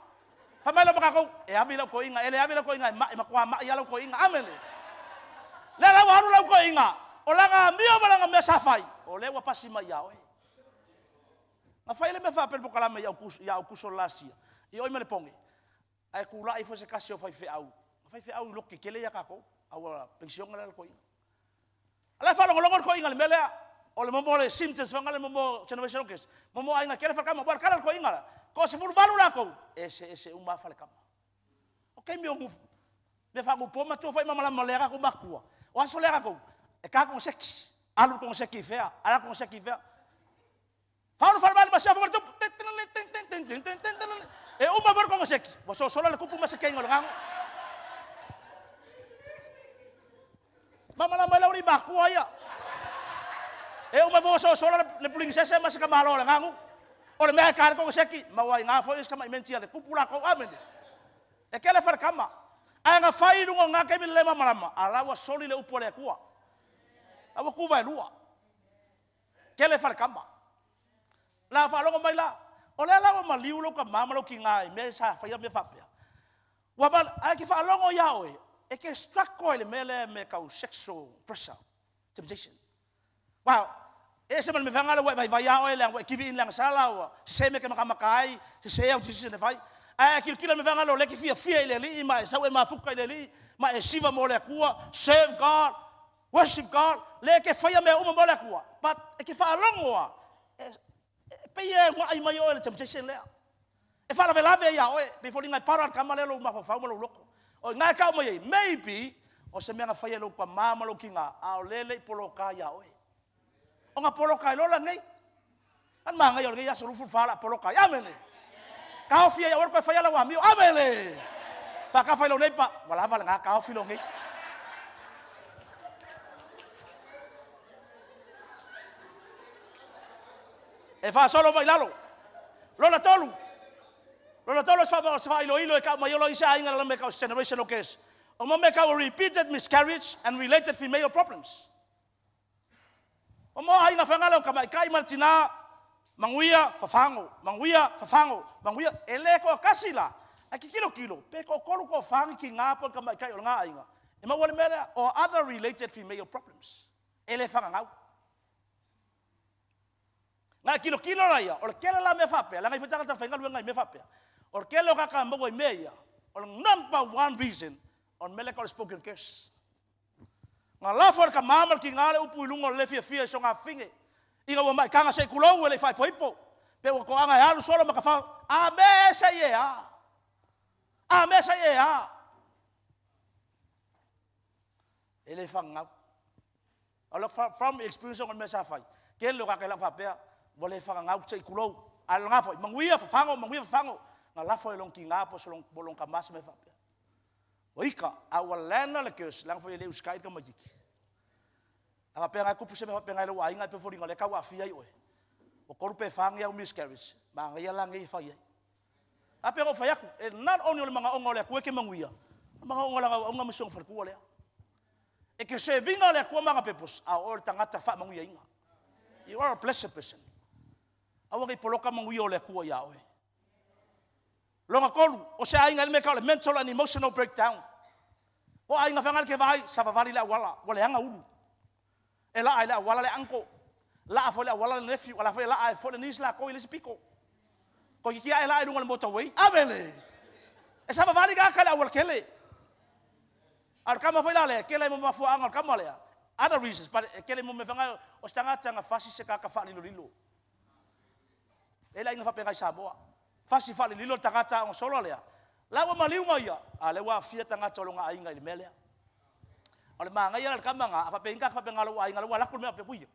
Famelo baka ko e avila ko inga, ele avila ko inga ma makua ma ya lo ko inga amene. Lela waru lau ko inga. O langa mio balanga me safai. O le wa pasi mai yawe. Na fai le me fa per bokala me ya kuso lasia. I oi me le pongi. Ai kula ai fo se kasi o fai fe au. Fai fe au loki kele ya kako. Au pension ngala ko inga. Ala fa longo ko inga le mele. O le momo le symptoms fanga le momo generation kes. Momo ai nga kele fa kama bar kala ko inga. Ko se furu balu la ko. Ese uma fa le kama. Okay mi ongu. Me fa ngupo ma to fai mama malera ko makua. O aso lera ko. E ka ko sex. Alu ko se kifea. Ala ko se kifea. Fa no fa mal ma se fa to. E uma ver ko se ki. Bo so solo le kupu ma se kengo ngang. Mama la mala uri makua ya. E uma vo so solo le puling se ma se ka malo ngang. O le me ka ko se ki. Ma wa nga fo is ka ma mentia le kupu la ko amen. E kele fa kama. Anga fai rungo ngake mi lema malama. Alawa soli le upole akua. Awa kuva lua. Kele far kamba. La fa longo mai la. Ole la ma liulo ka mama lo kingai me sa fa ya me fa pia. Wa ba ai ki fa longo ya oi. E ke struck ko le mele me ka sexual pressure. Temptation. Wow. Ese man me fanga le vai ya oi le ki vi in lang sala wa. Se me ke makamakai, se ya uti se ne fai. Ai kila me vanga lo le ki fia ile li mai sa we ma fuka ile li ma e siva mo le kua serve God worship God le ke fia me mo le kua but e ke fa longoa pe ye mo ai mai o le temptation le e fa la ve ya o be fo linga para ka male lo ma fa mo lo loko o nga ka mo ye maybe o se me nga fia lo kwa mama lo kinga a le polo ka ya o nga polo ka lo la ngai an ma nga yo le ya so fu fa la polo ka ya mene kau fia ya orang kau fia la wami, amele. Pakau fia lo nepa, wala wala ngah kau fia lo ngai. Fa solo vai lalo, lola tolu sa ilo e kau mai lo isa inga la me kau generational case. O mo me kau repeated miscarriage and related female problems. O mo ai nga fanga lo kamai kai martina. Manguia fafango, ele ko kasila. Aki kilo, pe ko kolu ko fangi ki ngapa ka mai kai nga inga. E ma wale mera or other related female problems. Ele fanga ngau. Nga kilo la ya, or kele la me fape, la ngai fitanga ta fanga luenga me fape. Or kele ka ka mbo meya, or number one reason on medical spoken curse. Nga la for ka mama ki ngale upu lungo le fia so nga finge. Inga wa mai kanga se kulo le fai poipo pe ko anga ya lu solo maka fa a me se ye a ele fanga ala from experience on me sa fai ke lo ka la fa pe vole fanga ngau se kulo al nga fo manguia fa fango nga la fo long kinga po so long bolong ka mas me fa pe oika awalena le kes lang fo ele uskai ka majiki anga penga ku puse me penga lo ainga pe foringa le ka wa fia i oe o korpe fangi au miscarriage ba nga yala ngi fa ye ape go fa yaku not only le manga ongo le ku ke manguia manga ongo la onga mission fa ku le E ke se vinga le kua manga pepos. A o le tangata wha manguia inga. You are a blessed person. Awa ngai poloka manguia o le kua ia oe. Longa kolu, o se ainga le meka o le mental and emotional breakdown. O ainga whangal ke vai, sa vavali le awala, wale anga ulu. E la ai le awala le anko. La a fo le awala le nephew, wala fo le la ai fo le nis la koi le spiko. Ko ki kia e la e runga le motorway. Amene. E sa vavali ka ka le awala kele. Al kama foi la le, kele mo mafua anga al kama le. Other reasons, but kele mo me whanga o stangata nga fasi se kaka wha lilo lilo. E la inga wha pengai sa boa. Fasi wha lilo tangata o solo lea. La wa maliunga ia, a le wa fia tangata o longa ainga ili melea. O le maa ngai ala kama nga, wha penga wha penga lo ainga, wa lakul mea pepuia.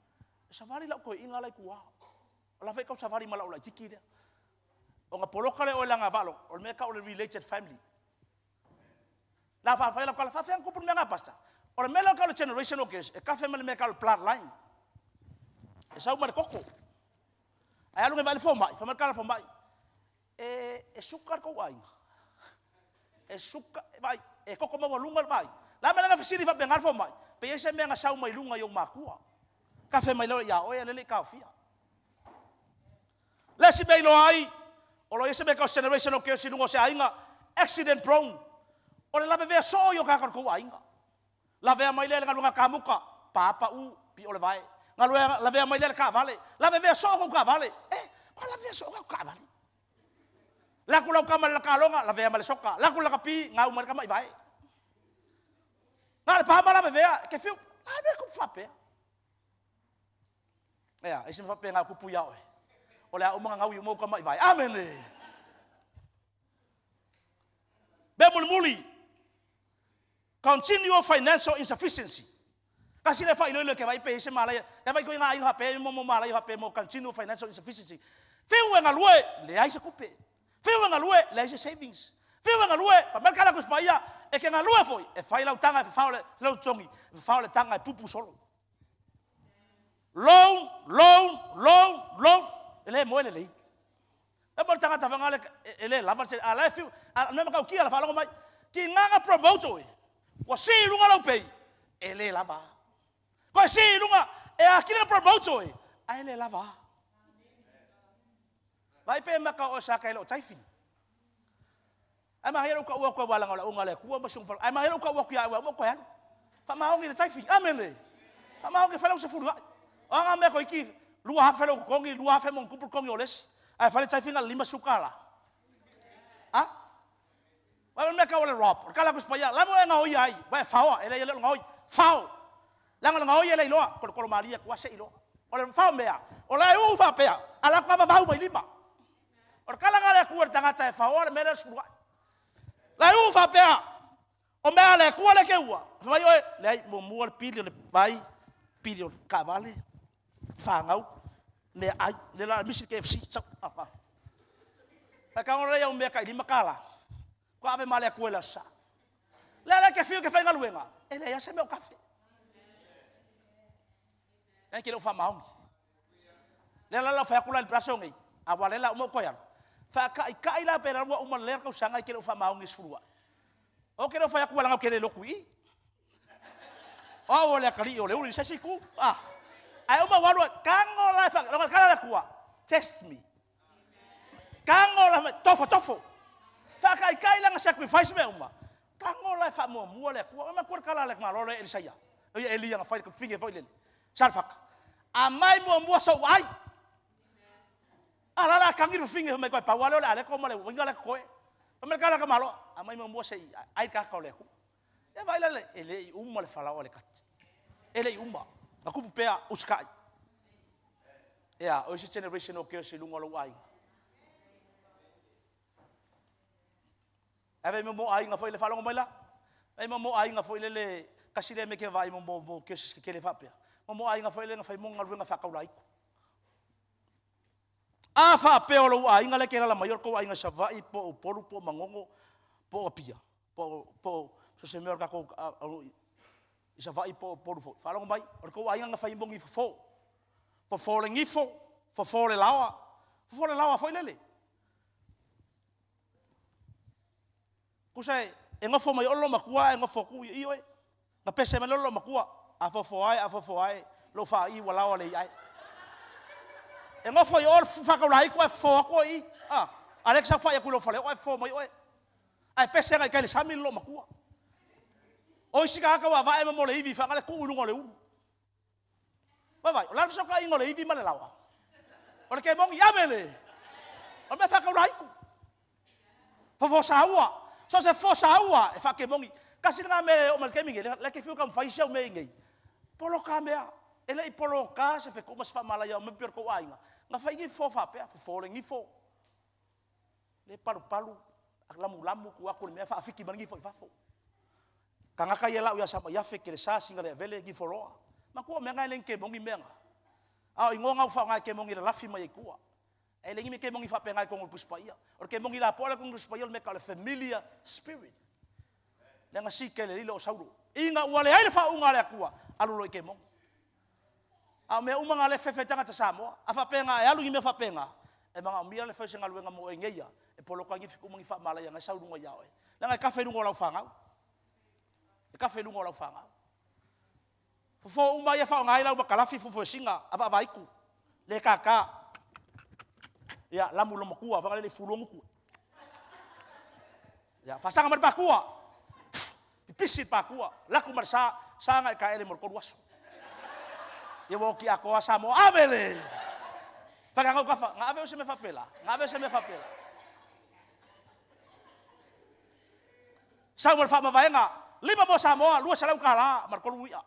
E sa wali lau koe inga lai kua. O la whai kau sa wali ma lau lai tiki lea. O nga poloka le o langa valo, o le mea ka o le related family. La fa fa la kala fa fa ko pun menga pasta. Ora mela ka le generation o kes, e ka fa mele me ka le bloodline. E sa uma le koko. Ai alu nge vale fo mai, fa mele ka fo mai. E sukar ko ai. E suka vai, e koko mo lunga vai. La mele nga fisiri fa bengal fo mai. Pe ese me nga sau mai lunga yo makua. Ka fa mai lo ya o ya le ka fia. La si be lo ai. O lo ese me ka generation o kes lunga se ainga accident prone. O le lave vea so yo kakar ko ainga. Lave mai le ngalunga kamuka, papa u pi o le vai. Ngalunga lave mai le ka vale. Lave vea so ko ka vale. Ko lave so ko ka vale. La ku lau kamal la kalonga, lave mai le soka. La ku la kapi ngau mai ka mai vai. Ngal pa mala vea ke fiu. Lave ku fape. Ya, ese me fape ngau ku puya o. O le o ngau yu mo ka mai vai. Amen. Be muli. Continual financial insufficiency. Kasi le fa ilo ke vai pe se malaya. Ya vai ko nga ai hape mo malaya hape mo continual financial insufficiency. Fiu nga lue le ai se kupe. Fiu nga lue le ai se savings. Fiu nga lue fa merka la kus paia e ke nga lue foi e fai lau tanga fa le lau tongi, fa le tanga e pupu solo. Loan. Ele mo ele lei. E por tanga ta vanga ele lava se ala fiu, me ka ukia la fa lo mai. Ki nga promote wa si lunga lau pei ele lava ko si lunga e akina promote ai ele lava vai pe maka o sa kai lo taifi ai ma hero ka wa wala ngala ngala ku ba sung ai ma hero ka wa ku ya wa mo ko yan fa ma ngi taifi amen fa ma ngi fa lo se fulu o nga me ko iki lu ha fa lo ko ngi lu ha fa mon ku por kongi oles ai fa le taifi ngal lima sukala ah. Wa me ka ole rob, kala ko spaya, la mo nga hoy ai, ba fao, ele ele ngoi, fao. La nga ngoi ele lo, ko malia ko se ilo. Ole fao mea, ole u fa pea, ala ko ba ba lima. Or kala nga le ku tanga ta fao, me le su. La u fa pea. O me ale ku le ke ua. Fa yo le mo mo pili le bai, pili ka vale. Fa ngau. Le ai, le la misi ke fsi. Apa. Pa ka ngore ya me ka lima kala. Ko ave male ko la sa. La ke fio ke fa ngaluenga. Ele ya se me o café. En que lo fa maung. La fa kula el brazo ngi. Awale la mo ko ya. Fa ka ila pera wa uma le ka usanga ke lo fa maung isfurua. O ke lo fa ku la ke le lo kui. O le kali o le uri se siku. Ah. Ai uma walu kango la fa lo kala la kuwa. Test me. Kango la tofo. Fa kai lang sacrifice me uma. Kango la fa mo le ku ma kur kala le malo le Elisaya. Eli yang fa finge foi le. Salfak. Amai mo so ai. Ala la kangi finge me ko pa walo le ko mo le winga le ko. Fa kala ka malo. Amai mo se ai ka ka le ku. E vai le ele uma le fala le kat. Ele uma. Aku pupea uskai. Ya, o ese generation o ke se lunga lo ai. Ave mo ai nga foi le falo ngomela. Ai mo ai nga foi le kasile me ke vai mo ke se ke le fapia. Mo ai nga foi le nga fai mo nga ruenga fa kaulai. A fa pe o lo ai nga le ke la maior ko ai nga sa vai po polu po mangongo po pia. Po so se mer ka ko isa vai po polu fo. Falo ngomai o ko ai nga fai mo ngi fo. Fo le ngifo, fo le lawa. Fo le lawa foi lele. Kusai, e ngofo mai olo makua e ngofo ku i oi. Nga pese me lo makua. Afo ai. Lo fa i wala ole ai. E ngofo i ol whakaulai ko e fo ko i. Alexa fa ia kulo fale o e fo mai oe. Ai pese ngai kai sami lo makua. O sika ka wa vai mo le ivi fa ngale ku ulungo le ulu. Vai, la so ka ingo le ivi male lawa. O le ke mongi amele. O me fa ka ulai ku. Fo saua. So se fo saua e fa ke mongi. Kasi nga me o mal ke mingi le ke fiu ka fa isia me ngai. Polo ka mea. Ele i polo ka se fe ku mas fa mala ya me per ko ainga. Nga fa ngi fo fa pe fo le ngi fo. Le palu lamu ku aku me fa afiki mangi fo fafo kanga ka yela uya sama ya fe kele sa singa le vele gi foloa ma ku me ngai lenke mongi menga ingonga fa ngai ke mongi la lafi mai ku e lengi me ke mongi fa pe ngai ko puspa ia or ke mongi la pola ko puspa ia me ka le familiar spirit le nga si ke le lo sauro inga wale ai fa unga le ku alu lo ke mongi me uma le fe fe tanga ta samo afa pe ngai alu me fa pe ngai e manga mia le fa singa luenga mo engeia e polo ka ngi fiku mangi fa mala yang sa rungo yawe la ngai ka fe rungo la fanga e ka fe rungo la fanga fo uma ia fa ngai la ba kala fi fo singa ava vaiku le kaka ya la mulo makua fa le fulongu ku ya fa sanga mar pakua pisit pakua la ku mar sa ngai ka ele mor ko waso ye wo ki ako asamo abele fa ngau ka fa ngabe o se me fa pela Samuel fa mavaenga lima mo Samoa lua salau kala marko luia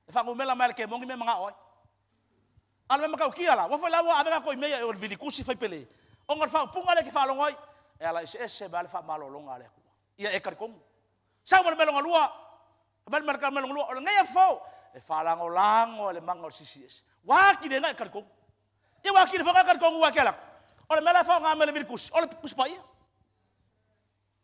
e fa ngumela mal ke mongi me manga oi alme maka ukiala wa fa lawa ave ko meya o vilikusi fa pele o ngar fa punga le ke fa longoi e ala ese bal fa malolonga le ku ia e kar kom Samuel melonga lua bal marka melonga lua o ngai fo e fa lango le mangol sisis wa ki de ngai kar kom e wa ki de fa kar kom wa kala o le mela fa ngamele vilikusi o le kuspaia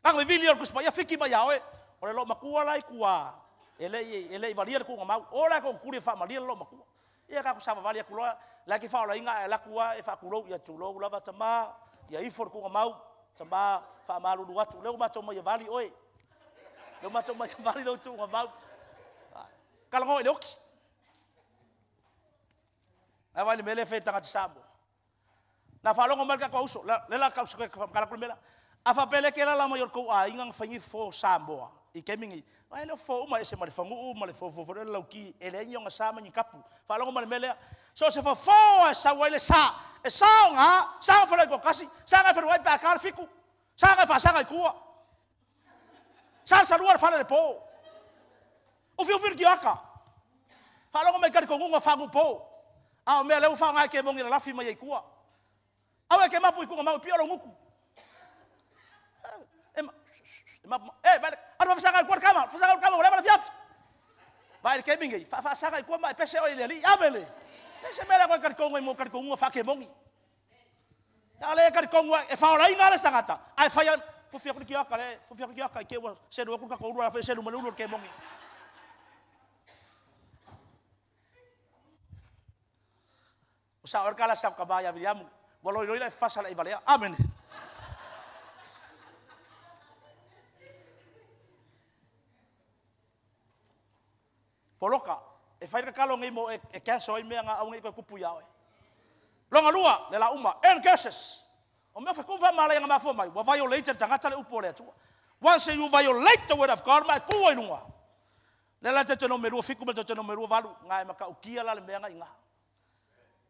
ang vili or kuspa ya fiki ba yawe ore lo makua lai kua ele valia ku ngau ora ko kuri fa malia lo makua ia ka ku sa valia ku la ki fa la inga la kua e fa ku lo ya tulo la va tama ya ifor ku ngau tama fa malu dua tu le ma toma ya vali oi le ma toma ya vali lo tu ngau kala ngo le oki ai vale mele fe tanga tsambo na fa lo ngol ka ko uso la ka uso ka kala ku mela afa pele kela la mayor ko ingang fangi fo samboa i kemingi ai lo fo uma ese mari fangu uma le fo le ki ele nyong sama ni kapu fa lo mal mele so se fo sa wale sa e sa nga sa fa ko kasi sa nga fa wai pa kar fiku sa nga fa sa nga ku sa luar fa le po o fi ki aka fa lo me kar ko nga fa gu po me le fa nga ke mongi la fi mai ku ke mapu ku ma pi lo nguku ada fasaka kuat kama wala bala fiaf bail kemingi fasaka ko ma pese o ile amele pese mela ko kar ko mo kar ko fa ke mongi ya le kar ko e fa ola ingala sangata ai fa ya fu fi ki aka ke wa se do ko ka ko ru fa se do mo ke mongi usa orkala sa kabaya viamu bolo ile fa sala ibalea amen poloka e fai ka kalo ngai mo e kaso i mea nga au ngai ko kupu yawe longa lua le la uma en cases o me fa ku fa mala nga mafo mai wa violate tanga tale upo le tu once you violate the word of God mai ku inunga le la te no meru fiku me te no meru valu ngai maka ukia la le mea nga inga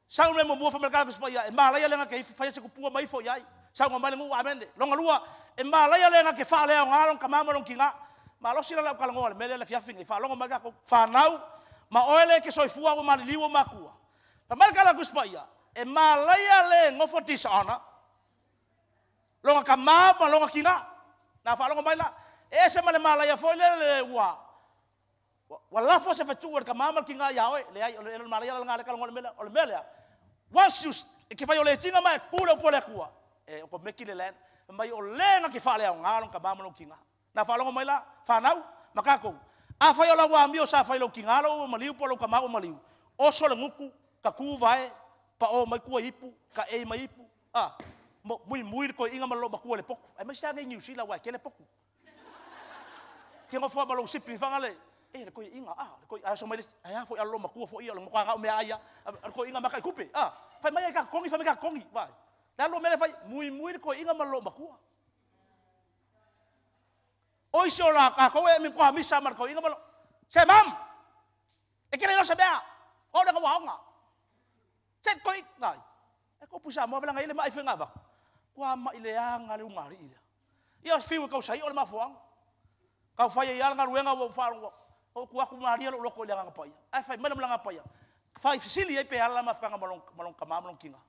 sa me mo fa merkala ku spa ya e mala ya le nga ke fa se kupu mai fo yai sa ngo mala ngu amende longa lua e mala ya le nga ke fa le nga long kamama long kinga malo sila la kala ngol mele la fiafinga fa longo maga ko fa nau ma oele ke soifua o maliliwo makua pa markala kuspaia e malaya le ngofo disana longa kama ma longa kinga na fa longo maila e se male malaya fo le wala fo se fatu or kama ma kinga yawe le ai le malaya la ngale kala ngol mele o mele once you ke fa yo le tinga ma kula pole kua e ko mekile len mai o lenga ke fa le ngalo kama ma longa kinga na fa longo maila fa nau makako a fa yo la wa mio sa fa lo kingalo o maliu polo ka ma o maliu o so le nguku ka ku vai pa o mai ku ipu ka e mai ipu mui ko inga malo ba ku le poku ai mai sa ngai niu sila wa ke le poku ke ngo fo ba lo sipi fa ngale le koi inga le koi aso mai ai fo alo makua fo ia le mo nga o me aia le koi inga makai kupe fai mai ka kongi fai mai ka kongi vai la lo mele fai mui le koi inga malo makua oi se ora ka ko e mi kwa misa mar koi inga malo se mam e kere no se bea o da wa nga set koi ngai e ko pusa mo vela ngai le mai fenga ba kwa ma ile anga le ngari ile ia fiu ka sai o le mafuang ka fai ia nga ruenga wo faru o ku aku maria lo ko le nga pai ai fai mana nga pai fai fisili e pe ala ma fanga malong kama malong kinga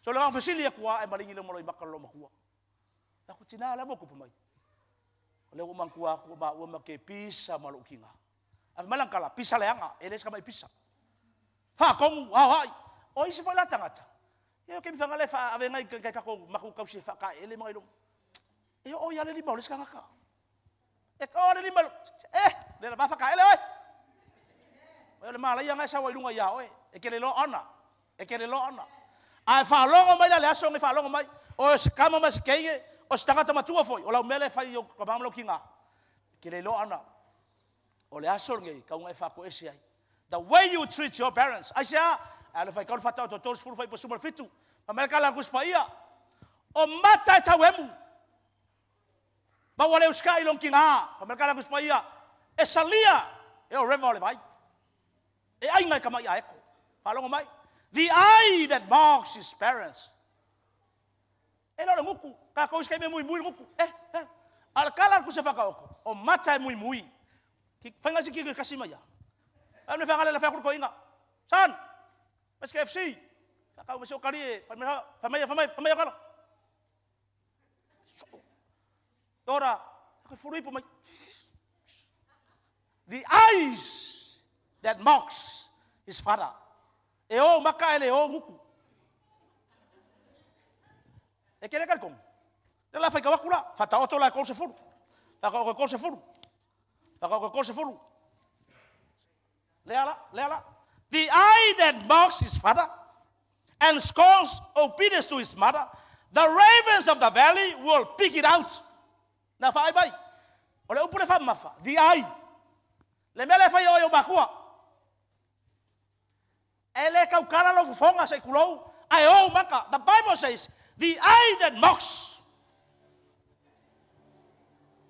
so le nga fisili ku ai malingi le moloi makalo makua aku tina la mo ku pumai le o mangku aku ma o ma ke pisa malong kinga ai malang kala pisa le anga ele ska mai pisa fa komu ai o isi fa la tangata e ke mi fanga le fa ave ngai ka ko maku ka si fa ka ele mai lo e o ya le li bolis ka ka e ko le li mal le la fa ka ele oi le mala ia ngai sa wai lunga ia oi e ke le lo ona ai fa longo mai le aso ngai fa longo mai o se kama mas kei o se tangata matua foi o la mele fa yo ka mamlo kinga ke le lo ona o le aso ngai ka ngai fa ko esi ai the way you treat your parents ai sia ala fai ka fa ta to fulu fai po sumar fitu Amerika la kuspa ia o mata tawemu ba wale uskai long kinga Amerika la kuspa ia e salia e o revole vai e ai ngai kama ia eko falongo mai the eye that marks his parents e lo nguku ka ko uskai me muy nguku al kala ku se fa ka o mata muy ki fanga si ki kasima ia anu fanga la fa ko inga san mas KFC kau masuk kali famaya kalau tora aku furui pemai the eyes that mocks his father eo maka ele o nguku e kere kalkong la fai kawakula fata oto la kol se furu leala the eye that mocks his father and scorns obedience to his mother, the ravens of the valley will pick it out. Na fai bai. Ole upule fa mafa. The eye. Le mele fai o bakua. Ele kau kara lo fonga se kulo. Ai o maka. The Bible says, the eye that mocks.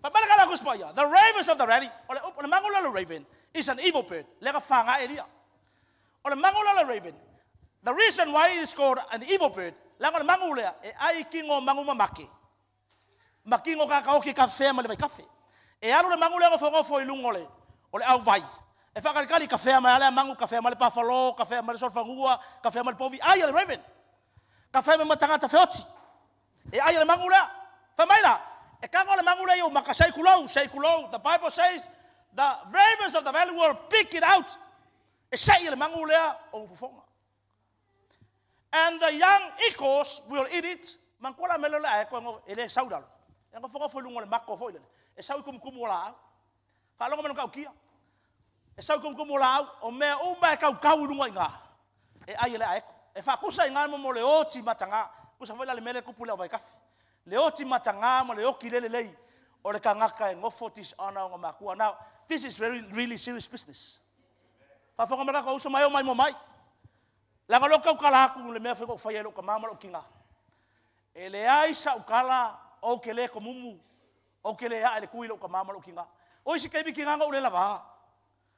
Fa malaka la kuspaya. The ravens of the valley. Ole mangula lo raven is an evil bird. Lega fanga elia. Ole mangula lo raven. The reason why it is called an evil bird, langon mangulea e ai kingo manguma make. Makingo ka kaoki kafe ma le kafe. E alu le mangulea ngo fo ilungole. Ole au vai. E fa kali kafe ma le mangu kafe ma le buffalo, kafe ma le sorfangua, kafe ma le povi. Ai le raven. Kafe ma tanga tafeoti. E ai le mangulea. Fa maila. E kango le mangulea yo makasai kulo. The Bible says the ravens of the valley will pick it out. E sai le mangulea o fonga. And the young eagles will eat it. Mangkola melole ai ko ele saudal. Yang fonga fo lungo le makko fo ile. E sau kum la. Fa longo men ka ukia. E sau kum la o me o ba ka lungo inga. E ai le ai ko. E fa kusa inga mo le oti matanga. Kusa fo le mele kupula vai kafe. Le oti matanga mo le oki le lei. O le kangaka e ngofotis ana ngo makua. Now this is really serious business. Fa fonga mera ko uso mai o mai mo mai. Langa lo kau kala aku le mea fego fai lo ka mama lo kinga. Ele ai sa ukala o ke le ko mumu. O ke le ha le kui lo ka mama lo kinga. O isi kai kinga nga ule lava.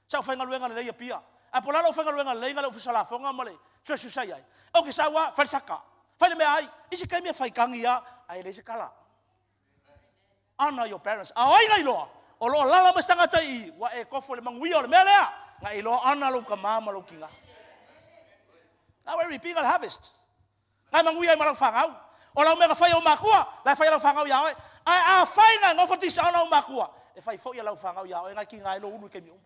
Sa fai nga luenga le ia pia. A pola lo fai nga luenga le nga lo fusala fonga male. Tresu sai ai. O ke sa wa fai saka. Fai le mea ai isi kai me fai kangia ai le se kala. Honor your parents. A ai ngai loa. O lo lala mastanga tai wa e kofo le manguia le mea lea. Ngai lo ana lo ka mama lo kinga. Now we're reaping a harvest. Ngai manguia ai malang fangau. O la mega fai o makua, la fai la fangau ya oi. Ai a fai nga ngofo tisi ana o makua. E fai fo ya la fangau ya oi ngai ki ngai lo unu ke mi um.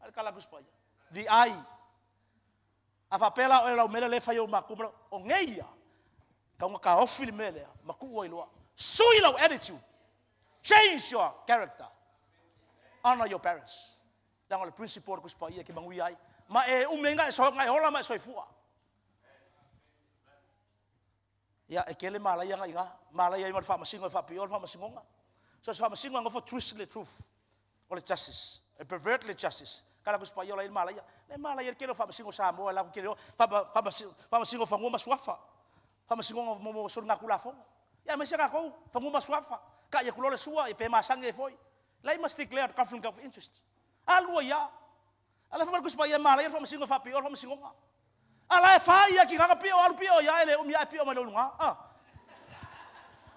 Al kala kuspa. The eye. A fa pela o la mele le fai o makua o ngeia. Ka nga ka ofili mele maku o iloa. Sui lo attitude. Change your character. Honor your parents. Lang o principle kuspa ia ki manguia ai. Ma e umenga e so ngai hola ma so fua. Ya e kele mala ia ngai nga mala ia mar fa masingo fa pior fa masingonga. So fa masingo ngo for twist the truth. Or justice. e pervertly justice kala ku spa yo la malaya le malaya ke lo fa masingo sa mo la ku ke lo fa masingo fa ngoma swafa fa masingo mo sur nga kula fo ya me saka ko fa ngoma swafa ka ya kulole sua e pe masang e foi la must declare conflict of interest alwa ya ala fa ku spa ya malaya fa masingo fa pior fa masingo nga ala fa ya ki ka pio al pio ya ele ya pio ma lo nga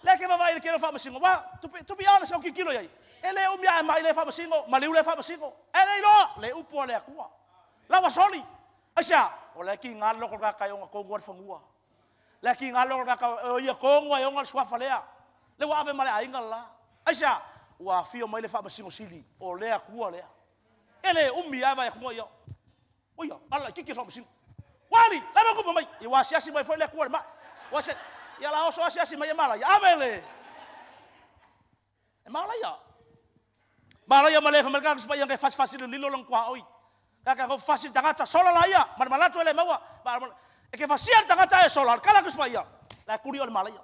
leke mama ile kero fa masingo wa to be honest o ki kilo yai ele umia mai le fa masingo ma le fa masingo ele lo le upo le akua la wa soli asia o le ki ngalo ko ka yo ko ngor fangua le ki ngalo ka o ye ko ngwa yo ngal swa falea le wa ave male ainga la asia wa fio mai le fa masingo sili o le akua le ele umia va ko yo oya ala ki fa masingo wali la ba ko mai i wa sia si mai fo le akua ma wa se ya la oso asia si mai mala ya amele e mala ya mala ya male fa mereka supaya yang fas fasil lilo lang kwa oi kaka ko fasil tanga cha sola la ya mar mala to le mawa e ke fasil tanga cha sola kala ko supaya la kurio mala ya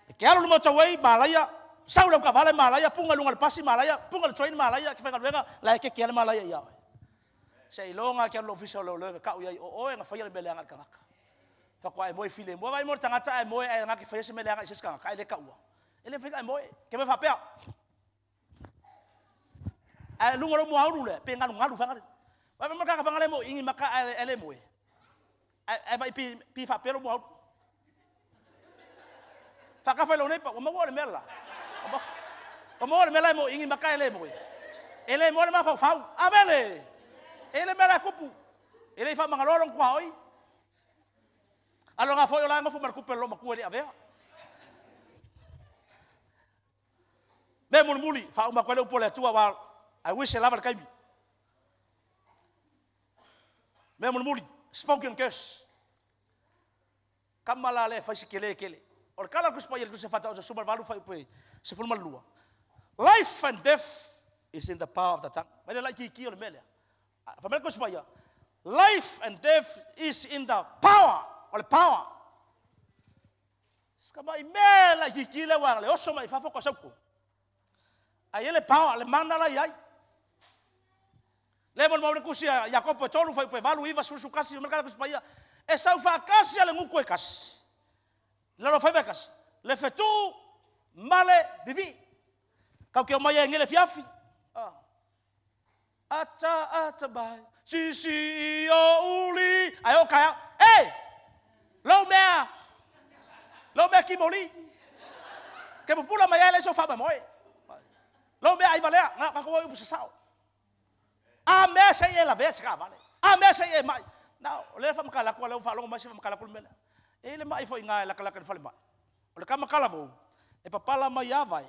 e ke alo mo chawai mala ya saula ka vale mala ya punga lungal pasi mala ya punga join mala ya ke fa luenga la ke ke mala ya sei longa ke lo official lo ka o o nga fa ya bele nga ka fa kwa e moi file mo vai mo tanga cha e moi e nga ke fa se mele nga se ska ka ele ka ua ele fa e moi ke me fa pe ai lungo lo mo hauru le pe nganu ngadu fa ngale vai mo ka fa ngale mo ingi maka ele moi ai vai pi fa pero mo fa ka fa lo ne pa mo mo le mela mo le mela mo ingi maka ele moi ele mo le ma fa fa abele ele mela kupu ele fa mangalolong kwa oi alo nga foi la nga fu mar kupelo ma kueli avea me muli fa uma kwele upole tua wa I wish I lava kaimi me muli spoken curse kamala le fa sikele kele or kala ku spoil ku se fata o super valu fa pe se fulma lua life and death is in the power of the tongue mele la ki o mele fa me ku spoil life and death is in the power ole power skama imela kikile wa le oso mai fa foko sako ai ele power le manda la yai le mon mo kusia yakopo tolu fa pe valu iva susu kasi mereka ku supaya e sau fa kasi ale nguko e kasi le lo fa bekas le fetu male vivi kau ke mai ngele fiafi ata bai si o uli ayo kaya lo mea ki moli ke pula mai ele so fa ba moi lo mea ai valea nga ko u sao a me se ela vez ka vale a me se e mai na le fa makala ko le fa lo mai se makala ko mena ele mai foi nga la kala ka fa le mai ole ka makala vo e papala mai ya vai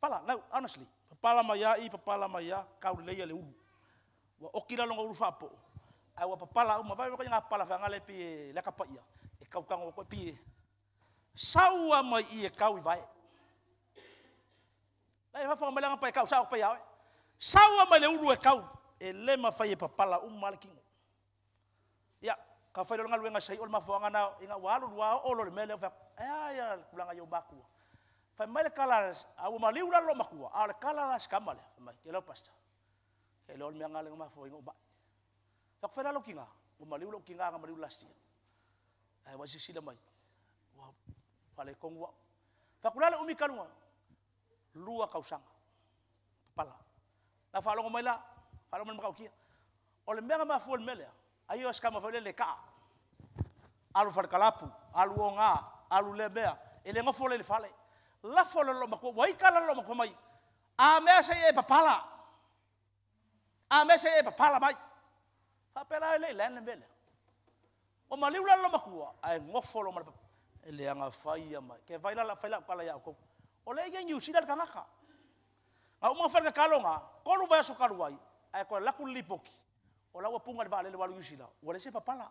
papala no honestly papala mai ya I papala mai ya ka le le u wa okira lo nguru fa po ai wa papala uma vai ko nga pala fa nga le pi le ka pa ia e kau kango ko pi saua mai I kau vai lai fa fa nga pa kau sa pa ya saua mai le ulu e kau e le ma fa e papala malking ya ka fa lo nga luenga sai ol ma fo nga na inga walu wa olo le mele fa ya kulanga yo baku fa mai le kala au ma liura lo makua ale kala las kamale mai ke lo pasta ke lo me nga le ma fo inga ba fa lo kinga o ma liura kinga nga ma liura lastia ai wa si sila mai wa fale kongwa fa kulala umi kalunga lua kausanga pala na fa lo mai la fa lo ma kia o le menga ma fo le mele ayo skama fo le ka alu fal kalapu alu nga alu le bea ele nga fo le fale la fo lo ma ko wai kala lo ma ko mai a me se e papala mai fa pela le le bele o ma liula lo ma ko ai ngofo lo ma ele nga faia mai ke vai la faila kala ya ko o le ge nyu sidal kanaka a uma fa ka kalonga ko lu ba so karuai ai ko la kulipoki o la punga le vale le walu yusila o le se papala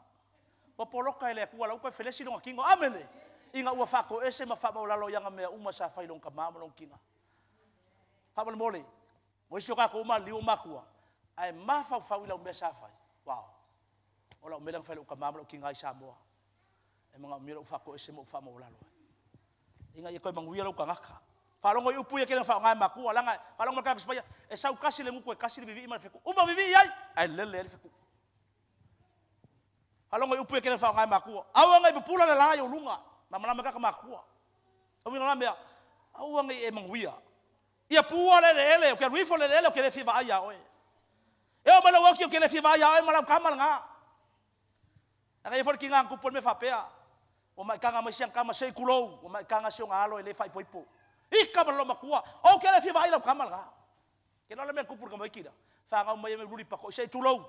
o poloka ele ku la ko felesi no kingo amene inga ua fa ko ese ma fa ba lo yanga me uma sa fa ilong ka mama long kinga fa ba mole mo iso ka ko ma li uma ku ai ma fa fa ila me sa fa wow o la me lang fa lo ka mama long kinga sa mo e mga miro fa ko ese mo fa mo la lo inga ye ko manguia lo ka ngaka Falongo i upu ia kena fa ngai maku alanga falongo ka supaya e sau kasi le nguku e kasi le vivi ma feku uma vivi ai ai lele le feku falongo i upu ia kena fa ngai maku au ngai pupula le la yo lunga na mana ka maku au ngana mea au ngai e manguia ia pua le le o ke rifo le le o ke le fi va ia oe e o mala woki o ke le fi va ia oe mala kamal nga ngai for kinga kupon me fa pea o mai kanga mai siang kama sei kulou o mai kanga sio ngalo ele fai poipo ika malo makua o ke le fi vai la kamal nga ke no le me kupur ka mai kira fa nga mai me luri pa ko sei tulou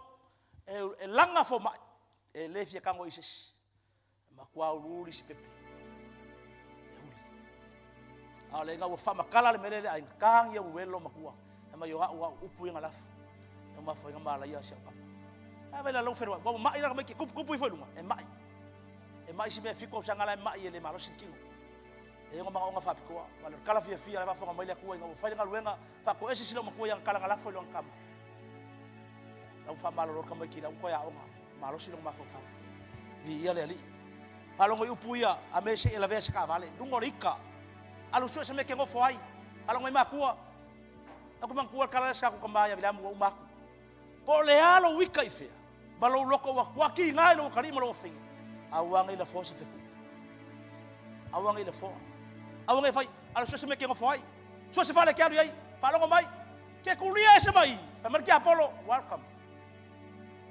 e langa fo mai e le fi kango isis makua luri si pepe e uri ale nga wo fa makala le mele ai kang ye welo makua ma yo ga upu nga lafu no ma foi nga mala ia sia pa ave la lo ferwa bo mai la mai ke kupu foi lunga e mai si me fiko sanga la mai ele malo sikiu e ngo manga fa pikoa wala kala fia la fa nga mai la kuwa nga fa nga luenga fa ko ese silo makua yang kala nga lafu lo ngam la fa malo lo kamai ki la ko ya onga malo silo ma fa vi ia le ali malo ngo upu ia a me se ela vese ka vale dungo rika alu so se me ke ngo foi alo ngai makua aku mangkuar kala sa ko kambaya bilamu umaku po le alo wika ife malo loko wa ki ngai lo kali malo fingi awang ila fo se feku awang ila fo awang e fai alo so se me ke ngo foi so se fale ke alu ai falo mai ke kulia se mai fa mer ke apolo welcome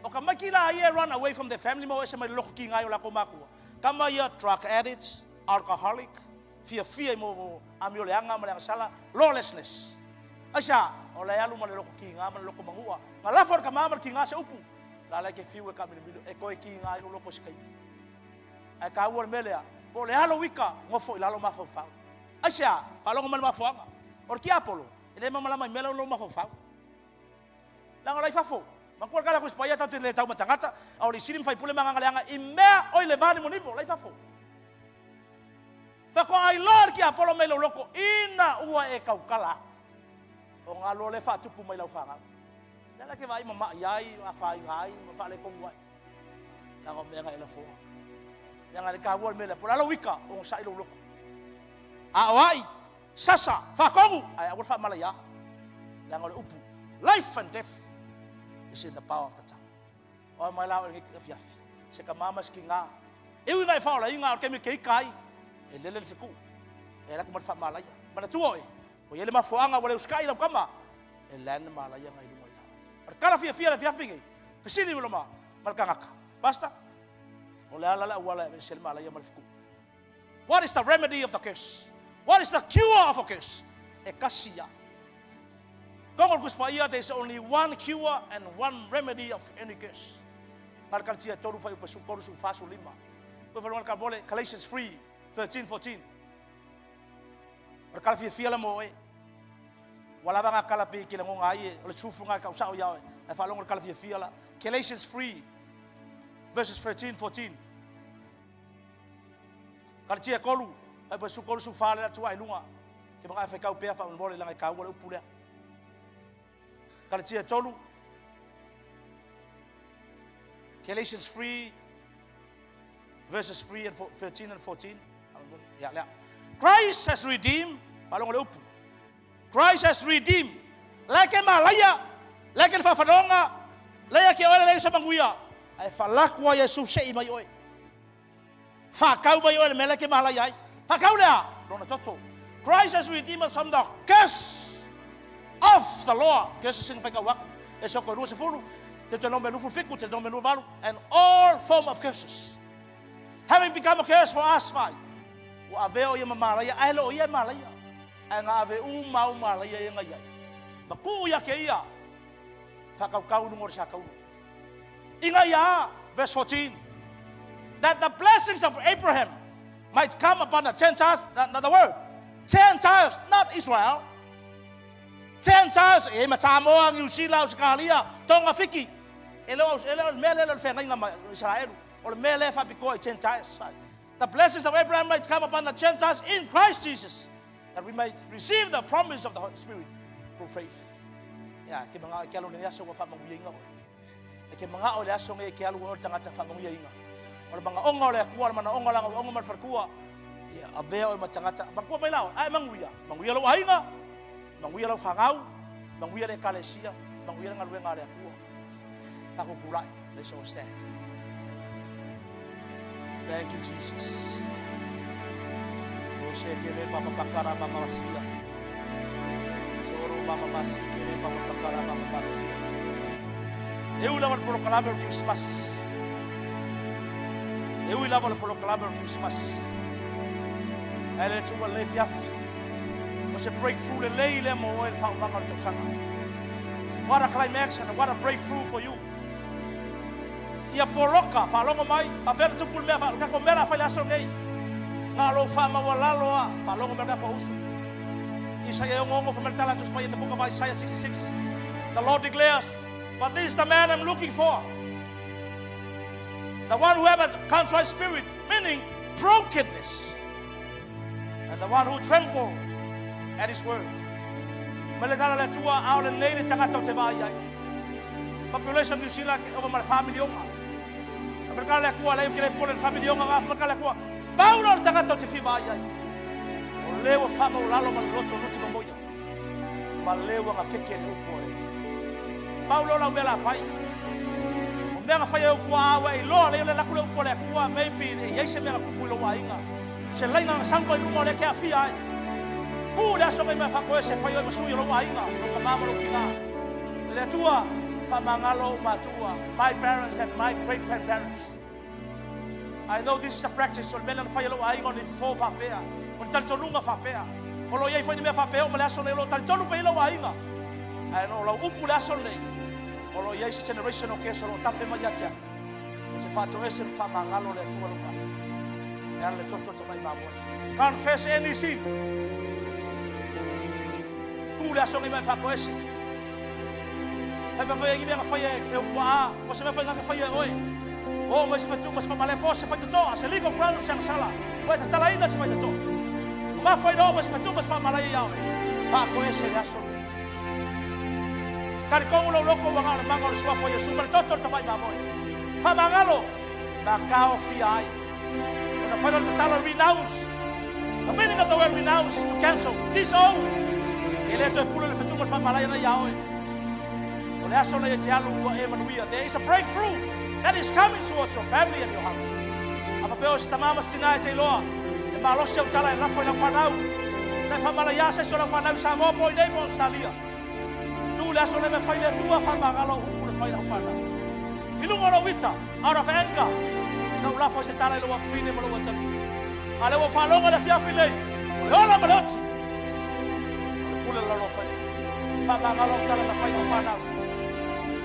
o ka makila ia run away from the family mo se mai loko ki ngai la ko maku kama ia drug addicts alcoholic fear mo amio le anga mo le sala lawlessness Aisha, oleh alu malu loko kinga, malu loko mangua. Ngalafor kamamar kinga se upu. Lalai ke fiu ka milu eko kinga ilo loko skai. Ai ka war melea. Boleh alu wika ngofo ilalo ma fau. Aisha, kalau ngomel ma fau. Or ki apolo. Ele mama lama melo lo ma fau. Lang alai fafo. Mangkor kala ko supaya tau le tau matangata, au li sirim fai pule mangangaleanga imea oi levani monimo, lai fafo. Fa ko ai lor ki apolo melo loko ina ua e kaukala. O ngalo le fa tupu mai lau fanga. Dala ke vai mama yai afai ngai ma fa le kongwai. Na ngo menga ela fo. Yang ale ka wol mele por alo wika o sa ilo loko. A wai sasa fa kongu ai awol fa malaya. Yang ole upu. Life and death is in the power of the tongue. O mai lau ngi fiafi. Se ka mama skinga. E wi ngai fa la inga ke me ke kai. E lele fiku. Era ko fa malaya. Mana tuoi. O yele mafuanga wale uskai la kama elan malaya ngai lunga ya kala fia la fia fingi fisili ulama malkangaka basta ole ala wala sel malaya malfiku. What is the remedy of the curse? What is the cure of a curse? Ekasia kongol kuspaya there is only one cure and one remedy of any curse. Malkaltia toru fa upasu korusu fasu lima ko falon ka bole Galatians 3:13-14. Kala fia la mo e wala banga kala pe ki ngo ngai le chufu nga ka usao ya e fa long kala fia la Galatians 3:13-14 kala tia kolu ai pa su kolu su fa la tua ilunga ke mga fa ka pe fa mo le la ka wala upule kala tia tolu Galatians 3:13-14 ya Christ has redeemed. Palong le upu. Christ has redeemed. Like malaya, like fafadonga, like ke ole sa manguya. Ai falakwa Yesus sei mai oi. Fa kau mai oi meleke malaya. Fa kau le. Dona toto. Christ has redeemed us from the curse of the law. Curse sing fa wak. E so ko ru se fulu. Te no menu fiku, te no menu valu and all form of curses. Having become a curse for us, my wa aveo ia malaya ai lo ia malaya anga ave mau malaya ia ngai baku ia ke ia fa kau ngor sa kau inga ya verse 14 that the blessings of Abraham might come upon the Gentiles, not the word Gentiles, not Israel. Gentiles e Samoa, New Zealand, Australia, Tonga, Fiji elo mele fenga inga Israel or mele fa biko Gentiles. The blessings of Abraham might come upon the Gentiles in Christ Jesus, that we might receive the promise of the Holy Spirit through faith. Ya, ke mga ikalo ni yaso fa manguyenga. Ke mga ole aso nge ke alu tanga ta fa manguyenga. Or mga onga ole kuwa mana onga lang onga man farkuwa. Ia avea o matangata mangko mai lao ai manguia lo ainga manguia lo fangau manguia le kalesia manguia ngalue ngale aku aku kurai let's all stand. Thank you Jesus. O se kele papa pakara mama masia soro mama masi kele papa pakara mama masia eu lava por proclamar Christmas. Eu lava por proclamar Christmas. Ele tua le fiaf. Você breakthrough le leile mo el fa manga to sanga. What a climax and what a breakthrough for you. Ia poloka fa longo mai fa ver tu pul me fa ka ko mera fa la so ngai. Ngalo fa ma wala loa fa longo mera ko usu. Isaiah ngongo from Mertala to in the book of Isaiah 66. The Lord declares, but this is the man I'm looking for. The one who have a contrite spirit, meaning brokenness. And the one who tremble at his word. Meletala le tua au le nei le tangata o te vai ai. Population New Zealand over my family onga. Amerika le kua le kele pole family onga ngaf Amerika le kua. Paulo le tangata o te fi vai ai. O lewa fama o lalo man loto luti mamoia. Ma lewa nga keke ni upore. Paulo la mela fai. O mea fai o kua awa i loa le lakule upore kua maybe e yeise mea kupu lo wainga. Se laina nga sangwa i lungo le kea fi ai. Ku le songa i mea fako ese fai o masui lo wainga. Lo kamama lo kinga. Le tua famangalo matua. My parents and my great-grandparents. I know this is a practice. So mena fai lo wainga ni fo fapea. O taltonunga fapea. O lo iei foi ni mea fapea o mele aso le lo taltonu pe ilo wainga. Ai no lo upu le aso le. O lo iei se generation o keso lo tafe mai atia. O te fato ese famangalo le tua lo wainga. E le toto to mai mamoi. Confess any sin. Ku le aso ngi mai fako ese. Ai pa foi ngi mea fai e ua. O se me fai nga fai e oi. O mas se fatu mas fa male po se fai to. Se ligo plano sang sala. O te talaina se fai to. Ma foi no mas fatu mas fa male ia. Fa ko ese le aso. Kari kongu lo loko wa ngale mangalo sua foi e super toto to mai mamoi. Fa mangalo na kao fi ai. And the final tala renounce. The meaning of the word renounce is to cancel, disown. Ele to pula le fatu mas fa male na ia. There is a breakthrough that is coming towards your family and your house. Afapeo sta mama sinai te loa. E malo se utala e lafo e lafanau. Na famala ya se so lafanau sa mo po nei po Australia. Tu la so le me faile tua fa magalo upu le faile fana. Ilungo lo vita out of anger. No lafo se tala lo afine mo lo watani. Ale wo falonga le fia file. O ola maloti. Pula la lo fai. Fa magalo tala la faile fana.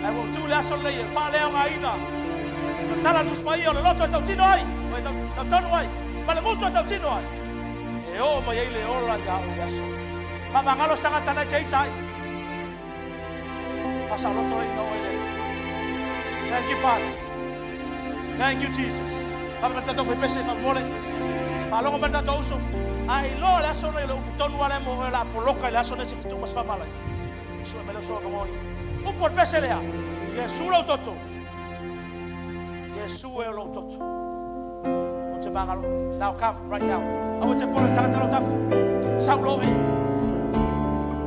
I will do less on layer, far leon aina. Tala to spy on a lot of Tino, but Tonway, but the motor of Tino. E o mai ele ora ya o yaso. Fa mangalo sta tana chaitai. Fa sa loto no ele. Thank you Father. Thank you Jesus. Fa merta to pese fa mole. Fa lo merta to uso. Ai lo la so le tonu ale mo la poloka la so ne se tu mas fa mala. So me lo so como Upor peselea. Yesu lo toto. Yesu lo toto. O te bangalo. Now come right now. I want to put a tangata lo tafu. Sau lo e.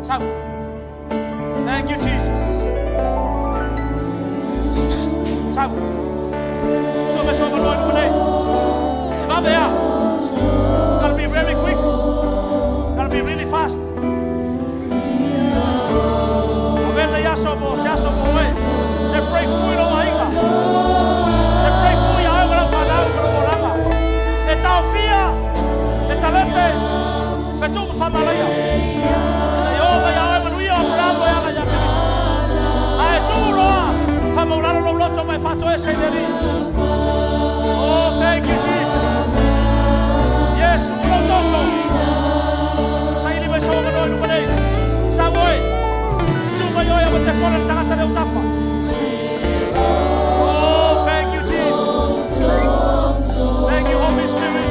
Sau. Thank you Jesus. Sau. So me lo en mune. Va bea. Gotta be very quick. Gotta be really fast. Se asomo e se breakthrough lo ainga se breakthrough ya agora fadau pro volanga e tau fia e talente fetu famalaya e yo ga ya manu ya bravo ya ga ya Cristo ai tu lo famolaro lo loto mai fatto ese deri oh thank you Jesus yes lo toto sai li meso ga no no nei sa voi Suma yo ya te pone tangata le utafa. Oh, thank you Jesus. Thank you Holy Spirit.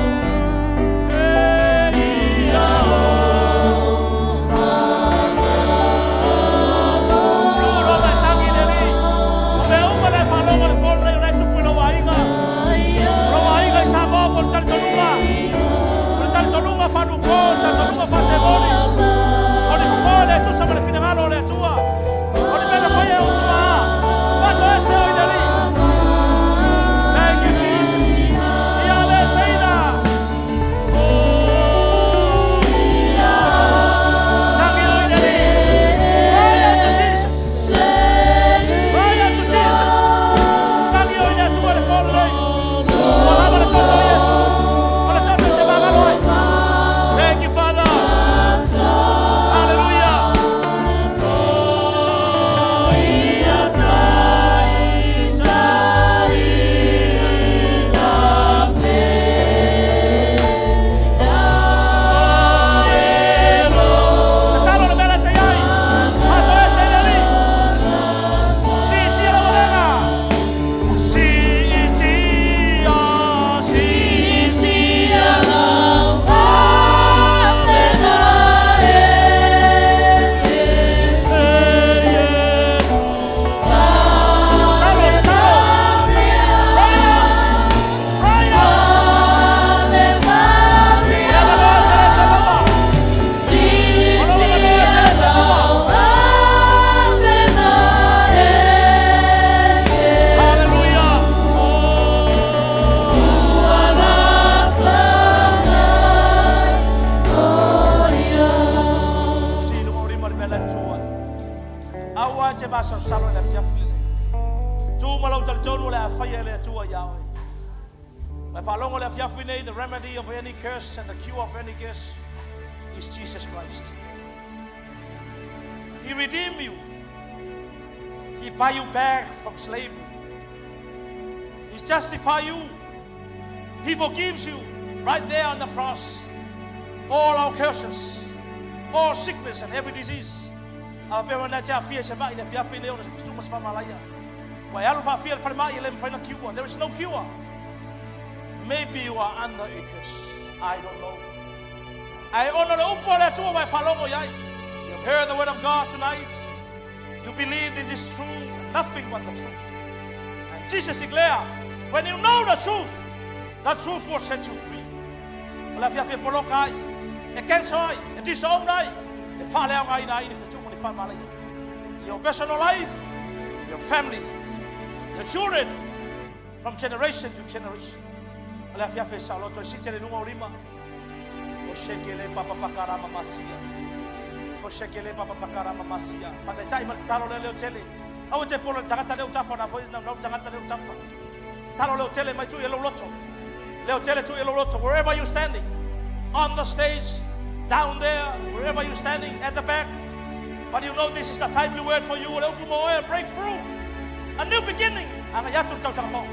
a whaia le atua Yahweh. Mai whalongo le fiafi nei, the remedy of any curse and the cure of any curse is Jesus Christ. He redeemed you. He buy you back from slavery. He justifies you. He forgives you right there on the cross. All our curses, all sickness and every disease. There is no cure. Maybe you are under a curse. I don't know. I honor the You've heard the word of God tonight. You believe it is true, nothing but the truth. And Jesus declared, when you know the truth will set you free. Your personal life, your family, your children, from generation to generation. Koshekele papa pakara mamasia. Fata chai mal talo leo chele. Awo je polo jangata leo tafa na voice na jangata leo tafa. Talo leo chele mai tu yellow loto. Leo chele tu yellow loto. Wherever you're standing, on the stage, down there, wherever you're standing, at the back. But you know this is a timely word for you. Breakthrough, a new beginning. Angayatu chau sangfo.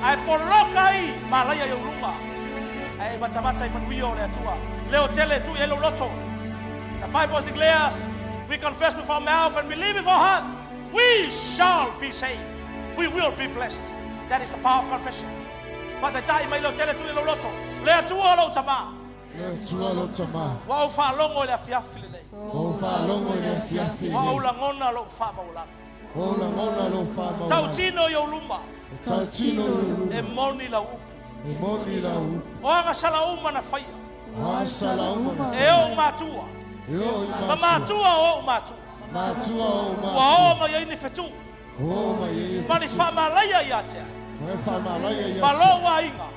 Ai polokai malaya yuluma. Ai batabata imanuio le tua. Leo chele tu yellow loto. The Bible declares, we confess with our mouth and believe with our heart, we shall be saved. We will be blessed. That is the power of confession. But the time I tell it to you, Loto, let you all tama. Wa fa longo le fiafile nei. Wa ulangona lo fa maula. Tau tino yo lumba. E moni la upu. O anga sala uma na faia. E o matua. Matua o matua. Wa o ma yini fetu. Mani fama laya yatia. Malo wa inga.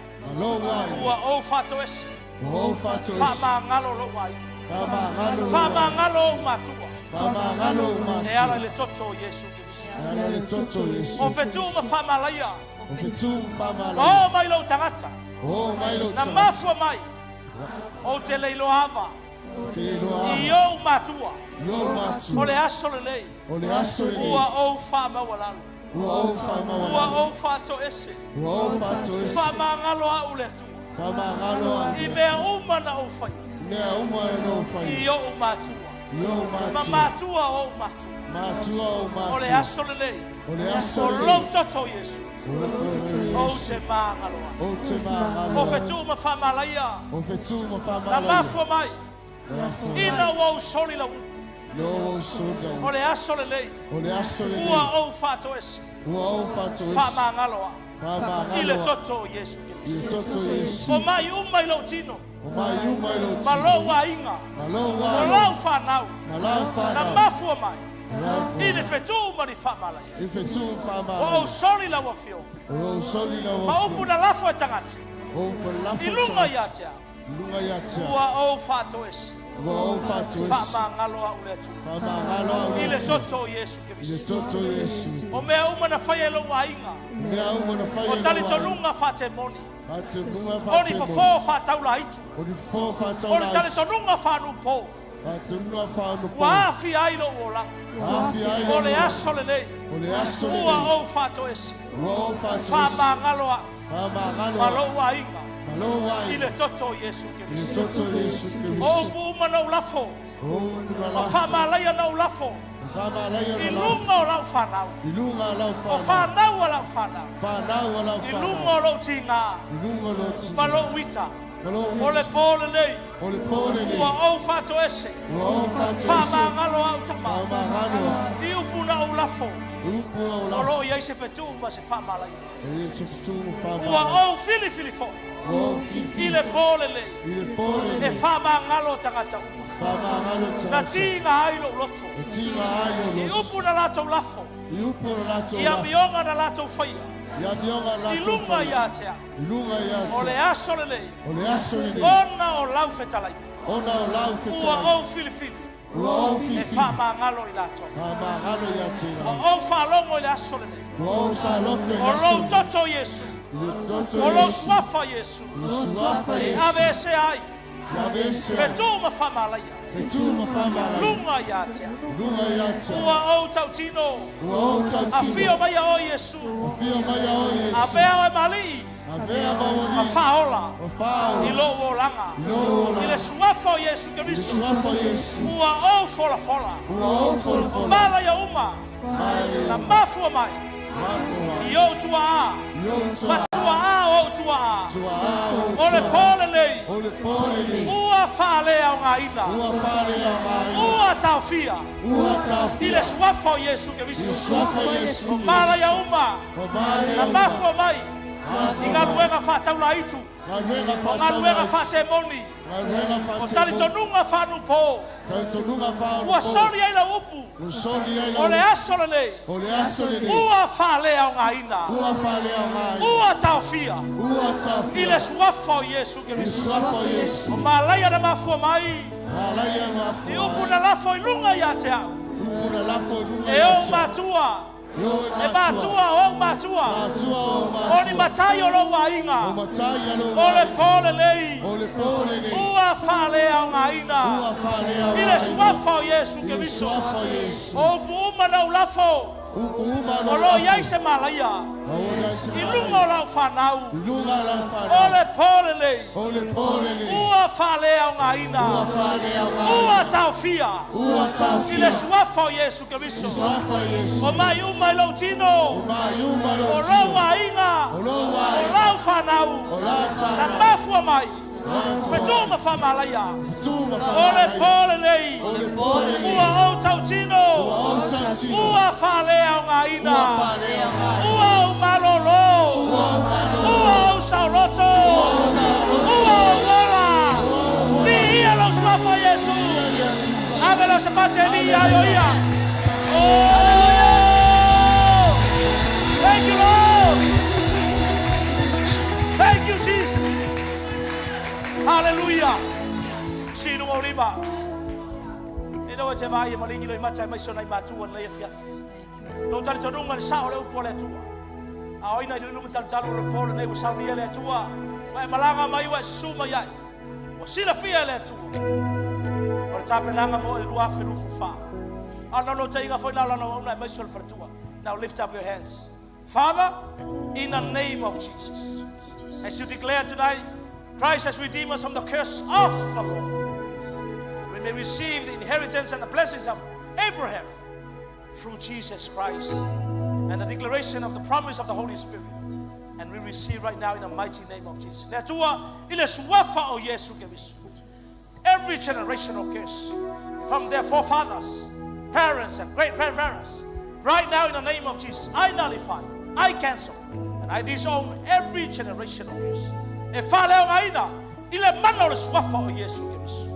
Wa o fato esi. Fama ngalo lo wa inga. Fama ngalo matua. E ala le toto Yesu Kristo. O fetu ma fama laya. O mai lo tangata. Na mafua mai. O te leilo hava. Iyo matua. Ole asole lei. Ua o fama walalo. Ua o fato ese. Fama ngalo a uletu. Ibe uma na o fai. Iyo matua. Matua o matua. Ole asole lei. O lonto to Yesu. O te mangalo. O fetu ma fama laia. Na mafua mai. Ina wa usoli la upu. Ole asole lei. Ua o fato esi. Fama ngaloa. Ile toto Yesu. O mai uma ilo tino. Malo wa inga. Malo fanau. Na mafua mai. Ine fetu mani fama la. O usoli la wafio. Ma upu na lafu e tangati. Ilunga yatia. Ua o fato esi. Fama ngalo a uletu. Ile toto Yesu Kristo. O mea uma na faya lo wa inga. O tali tonunga fate moni. Oni fofo fata ula hitu. Oni tali tonunga fanu po. Wa afi ailo ola. Ole asole nei. Ua o fato esi. Fama ngalo a. Malo wa inga. Ile toto Yesu Kristo. O uma na ulafo. O fama laya na ulafo. Ilunga o lau fanau. O fanau o lau fanau. Ilunga o lau tinga. Malo wita. Ole pole nei. Ua o fato ese. Fama ngalo au tama. Iupu na ulafo. Olo ia se fetu ma se fama laya. Ua o fili fo. Ile pole le. E fama ngalo tangata. Na tinga hailo loto. I upu na lato lafo. Ia mionga na lato faya. Ilunga yatea. Ole asole le. Ona o lau fetalai. Ua o fili. E fama ngalo ilato. O falongo ile asole le. O lo toto Yesu. O lo swafa Yesu. E ave se ai. Petu mafamalaya. Lunga ya tia. Ua o tautino. Afio mai o Yesu. Avea mali. A faola. Ilo o langa. Ile suafo Yesu Kristo. Ua o fola fola. Mala ya uma. Na mafu mai. Yo tua a. Matua a o tua a. Ole pole lei. Ua fale au ngaina. Ua taufia. Ile suafo Yesu Kristo. Mala ya uma. Na mafu mai. Ingaluenga fataula itu. Ingaluenga fatemoni. Kotali tonunga fanupo. Ua soli ila upu. Ole asolele. Ua fale au ngaina. Ua taufia. Ile suafo Yesu Kristo. Malaya na mafu mai. Ni upu na lafo ilunga ya te au. Eo matua. E matua o matua. Oni matayo lo wainga. Ole pole lei. Ua fale au ngaina. Ile suafo Yesu Kristo. O buma na ulafo. Olo yaise malaya. Ilunga la fanau. Ole pole lei. Ua fale au ngaina. Ua taufia. Ile suafo Yesu Kristo. O mai uma ilo tino. Olo wainga. Olo fanau. Na mafu mai. Fetuma famalaya. Ole pole lei. Ua o tautino. Ua fale au ngaina. Ua o malolo. Ua o sauloto. Ua o wola. Ni ia lo suafo Yesu. Avelo se pase ni ia yo ia. Oh! Thank you, Lord. Thank you, Jesus. Hallelujah. Sino mo riba. Ino te vai malingi lo imacha mai sona imatu on le fia. No tal tonunga sa ole upole tua. A oina no tal tal ole pole nei sa ni le tua. Mai malanga mai wa suma yai. O sila fia le tua. O tapelanga mo e lua firu fa. Ana no taiga foi na no una mai sol tua. Now lift up your hands. Father, in the name of Jesus, as you declare tonight, Christ has redeemed us from the curse of the law. We may receive the inheritance and the blessings of Abraham through Jesus Christ and the declaration of the promise of the Holy Spirit. And we receive right now in the mighty name of Jesus. Every generational curse from their forefathers, parents, and great-grandparents, right now in the name of Jesus, I nullify, I cancel, and I disown every generational curse. E fale o ngaina, ile mana o swafa o Yesu Kristo.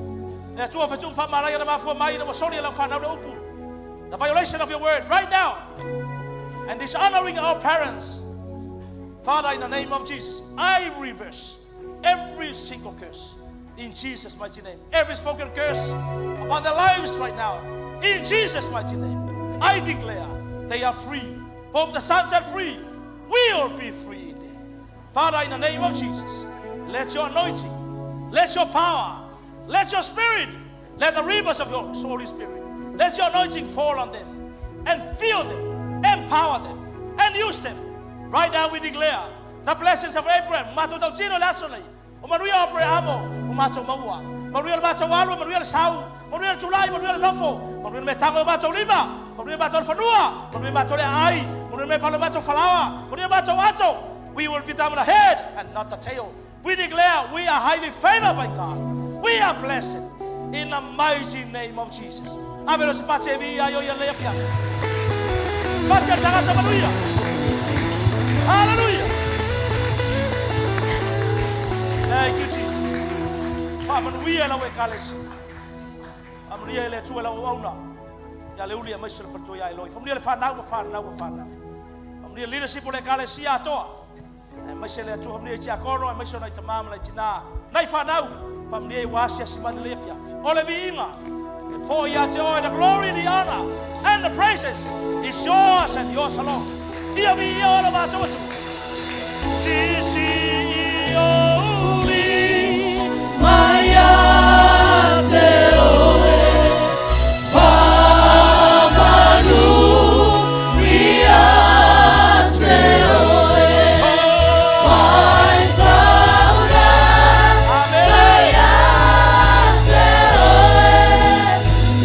Le tua fatum fa malaya na mafu mai na wasoli la fa na upu. The violation of your word right now, and dishonoring our parents. Father, in the name of Jesus, I reverse every single curse in Jesus' mighty name. Every spoken curse upon their lives right now, in Jesus' mighty name, I declare they are free. Whom the Son set free will be free indeed. Father, in the name of Jesus, let your anointing, let your power, let your spirit, let the rivers of your Holy Spirit, let your anointing fall on them and fill them, empower them, and use them. Right now we declare the blessings of Abraham. Matutauchino lasole. Umanuia Abrahamo. Umacho maua. Manuia macho walu. Manuia sau. Manuia tulai. Manuia nofo. Manuia metango macho lima. Manuia macho fanua. Manuia macho le ai. Manuia palo macho falawa. Manuia macho wacho. We will become the head and not the tail. We declare we are highly favored by God. We are blessed in the mighty name of Jesus. Avelos pace via yo yelefia. Pace tagata manuia. Hallelujah. Thank you, Jesus. Famanuia la wekales. Amanuia le tua la wauna. Ya le ulia mai sur forto ya eloi. Famanuia le fana. Amanuia leadership le kalesia toa. E mai se le tua amanuia tia kono, mai so na tamam la tina. Nai fanau. Famanuia wasia simani le fia. Ole viinga. For ya joy, the glory, the honor, and the praises is yours and yours alone. Ia via o la mato watu. Si oli. Maya te oe. Whamanu ria te oe. Whaitaura maya te oe.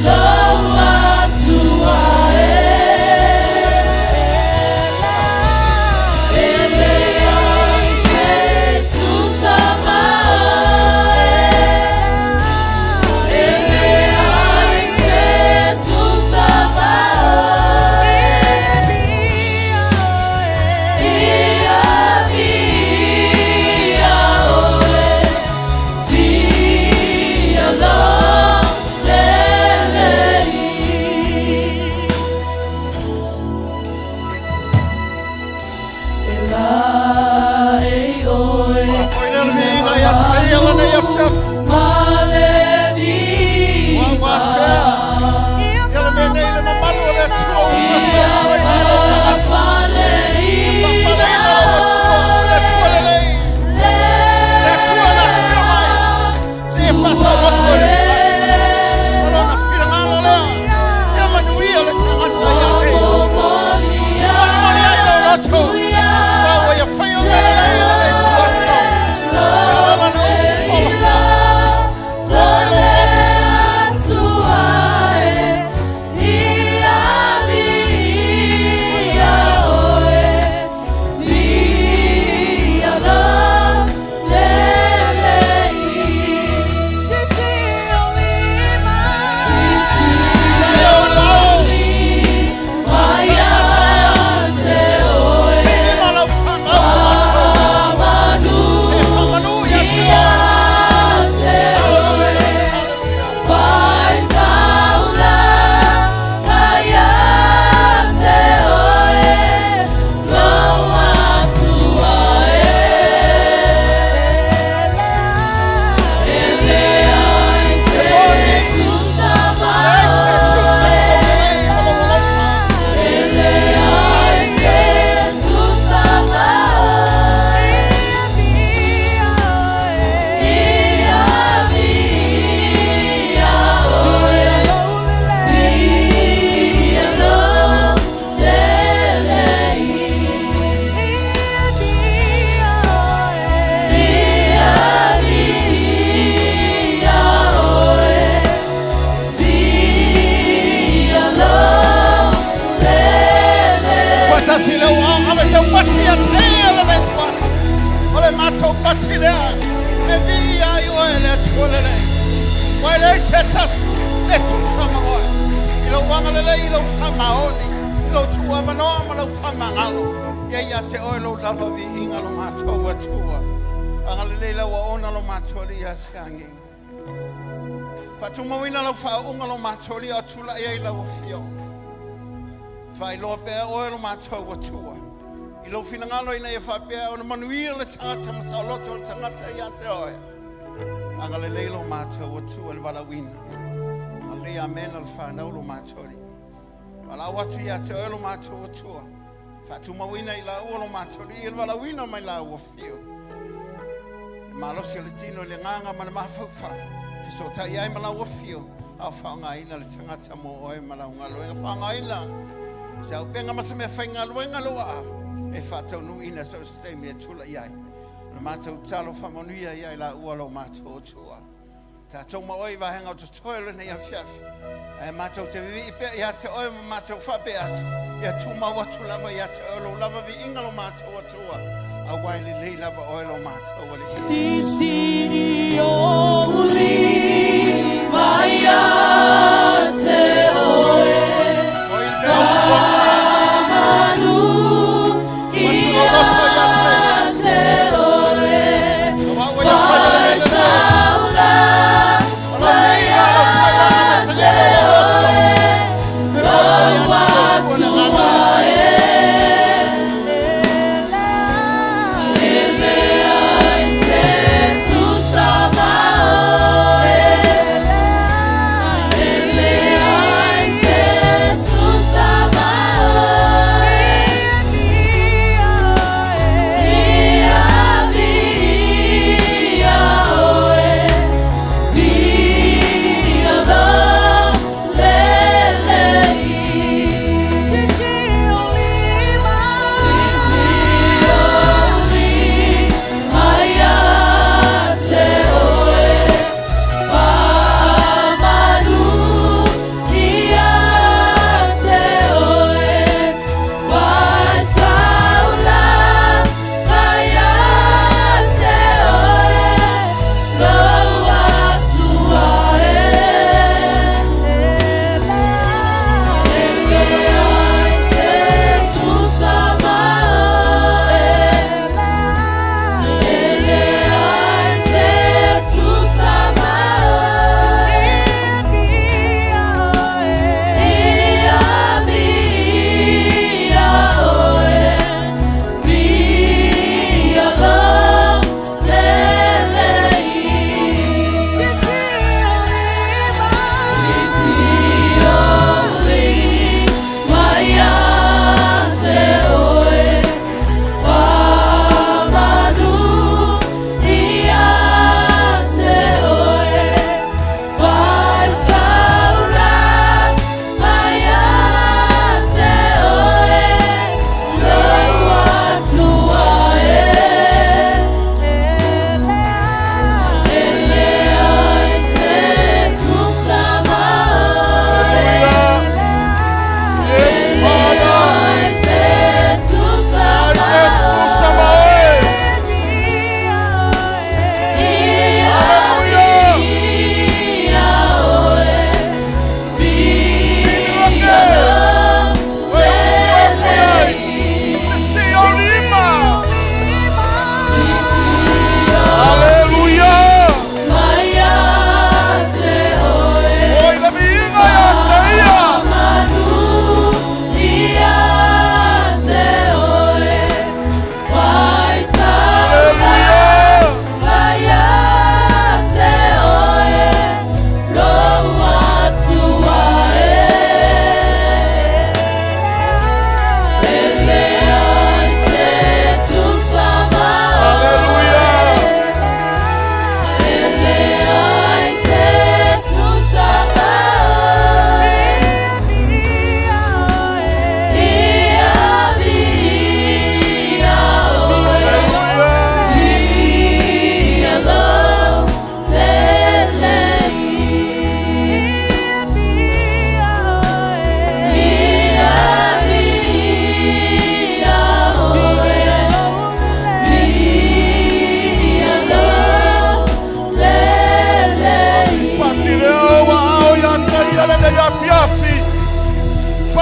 Lau atua Ilo finangalo ina e whapea o na manuia le tangata masaloto le tangata ia te oe. Anga le leilo mātou atua le walawina. A le amena le whanau lo mātori. Wala watu ia te oe lo mātou atua. Whatu mawina i la ua lo mātori i le walawina mai la ua fio. Malosi le tino le nganga mana mawhauwha. Fiso ta iai ma la ua fio. A whaonga ina le tangata mo oe ma la unga loenga. Whaonga ina. Sa upenga masa me whainga loenga loa. E whatau nu ina so stay me tula iai. Le mātou talo whamanuia iai la ua lo mātou tua. Ta tau ma oi wahenga o te toile nei a fiafi. E mātou te vivi i pia ia te oi ma mātou whape atu. Ia tu ma watu lava ia te oi lava vi inga lo mātou atua. A waili lei lava oi lo mātou wale. Sisi o uli maya te oe.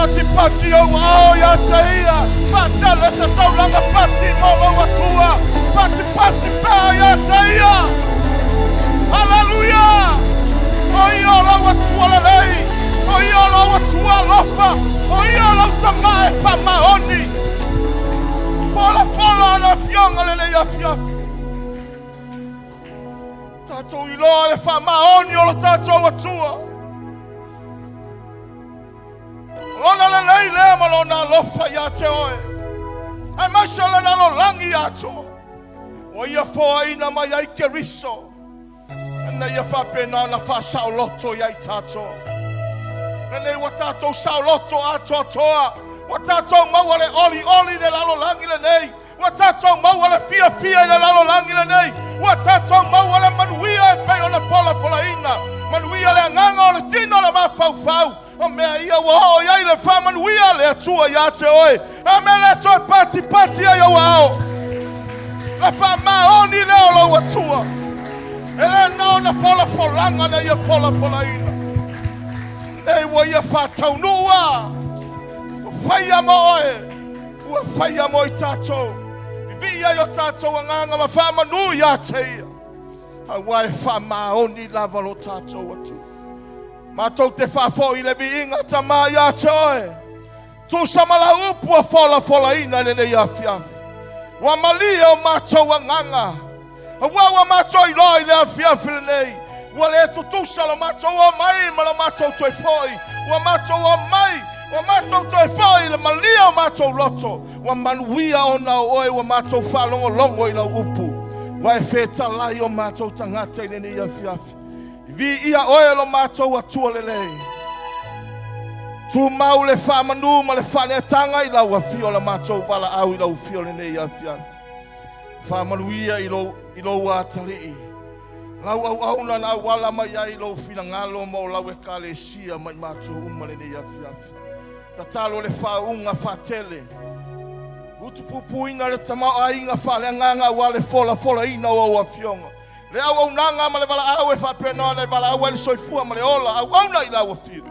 pati pati o wao ya teia. Fatele se taulanga pati molo watua. Pati pati pa ya teia. Hallelujah. Oiola watua lelei. Oiola watua lofa. Oiola utamae famaoni. Fola na fionga lelei ya fiafi. Tato iloa le famaoni o lo tato watua. Lona lelei le malona lofa ya te oe. Ai mashala na lo langi ato. O ia foa ina mai ai keriso. Na ia fa pena na fa sauloto ya tato. Na wa tato sauloto ato toa. Wa tato mawale oli le lalo langi le nei. Wa tato mawale fia le lalo langi le nei. Wa tato mawale manuia e pe ona fola ina. Manuia le nganga o le tino le mafau. O mea ia wao ia ile fa manuia le atua ya te oe. A me le toi pati ya wao. La fa maoni le olo atua. Ele não na fola na ia fola ina. Nei wa ia fa taunua. O faia moe. O faia mo tato. Via yo tato nganga ma fa manu ya te. A wa fa maoni lava lo tato atu. Matou te fa fo ile vi inga tama ya te. Tu samala upu a fola ina le ia fiaf. Wa malia o matou nganga. Wa mato iloi le afiafile nei. Wa le tutusa lo mato o mai ma lo mato toi foi. Wa mato o mai. Wa mato toi foi le malia o mato loto. Wa manuia ona oe wa mato fa longo ila upu. Wa e feta lai o mato tangata ile nei afiafi. Vi ia oe lo mato wa tuolelei. Tu mau le fa manu ma le fa ne tanga ila wa fio la mato wala au ila ufio le nei afiafi. Fa manuia ilo watali. Lau au na wala mai ai lo fina ngalo mo lau e kalesia mai mato umale ne afiafi. Tatalo le fa unga fatele. Utu pupu ina le tama ai nga fa le nganga wale fola ina o afionga. Le au nanga ma le vala au e fa pena le vala au le soifua ma le ola au na ila o fio.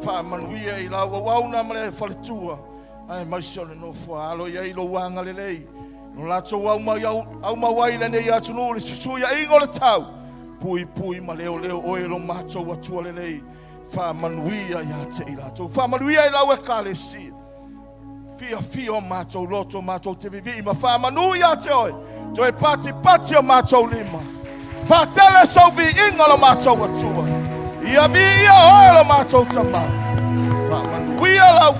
Fa manuia ila au na ma le faletua. Ai mai sole no fo alo ia ilo wanga le lei. No lato au mawai le nei atu no le susuia ingo le tau. Pui ma leo oe lo mato watua le nei. Fa manuia ya te ilato. Fa manuia ila ue kale si. Fia o mato loto mato te vivi. Ma fa manuia te oe. Toi pati o mato lima. Fa tele sau vi ingo lo mato watua. Ia oe lo mato tama. Fa manuia lau.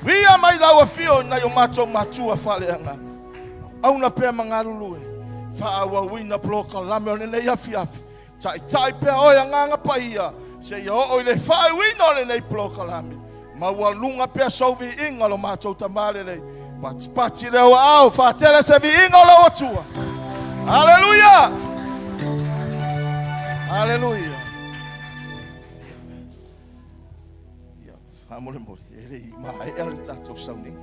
Via mai lau a fio na yo mato matua fale anga. Au na pe mangalului fa awa wina bloka lame o nei afiafi tai pe o nganga paia se yo o le fa wina le nei bloka lame ma wa lunga pe so vi inga lo matou tamale le pati le au fa tele se vi inga lo atua. Hallelujah. Ya famole mo ele mai ele tato sauni.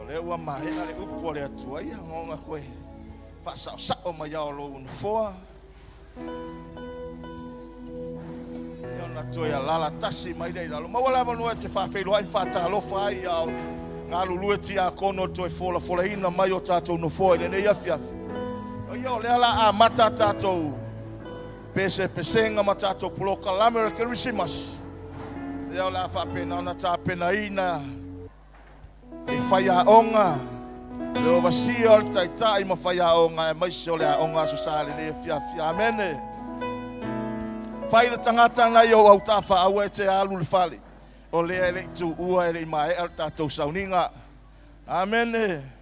Le ua mai ale upo le atua ia ngonga koe fa sao mai ao lo un foa ia na toia lala tasi mai dei lo ma wala no te fa fe lo ai fa ta lo fa ia nga lulu ti a kono toi fola ina mai o tato no foa ne ia fiafi o ia le ala a mata tato pesenga matato ploka lamera Christmas ia la fa pena na ta pena ina e faya onga le ovasia al taitai ma faya onga e mai so le onga so sale le fia amene fai le tangata na yo au tafa au e te alu le fali o le ele tu ua ele mai al tatou sauninga amene.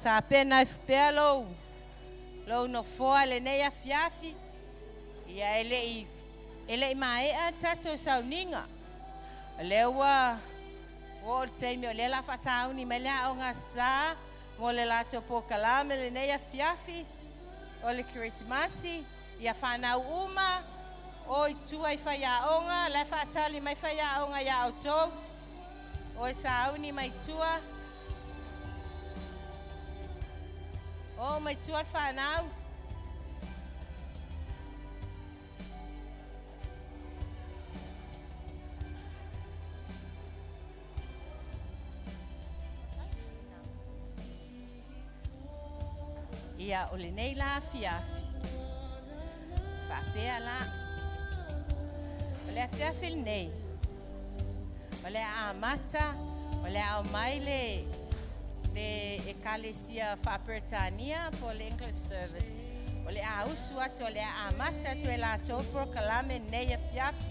Ta pena pelo lo no foa le nei afiafi ia ele mai a tato sauninga O le ua, o le teimi o le la whasauni me lea o ngā sā, mo le lato po kalame le nei a fiafi, o le Christmasi, ia whanau uma, o i tua i whaiaonga, le whaatali mai whaiaonga ia au tau, o i sauni mai tua, o mai tua whanau, ia o le nei la fiafi. Whapea la. O le fiafi le nei. O le a mata. O le a mai le ekalesia whaperetania po le English service. O le a usu atu o le a mata tu e la tau kalame nei a fiafi.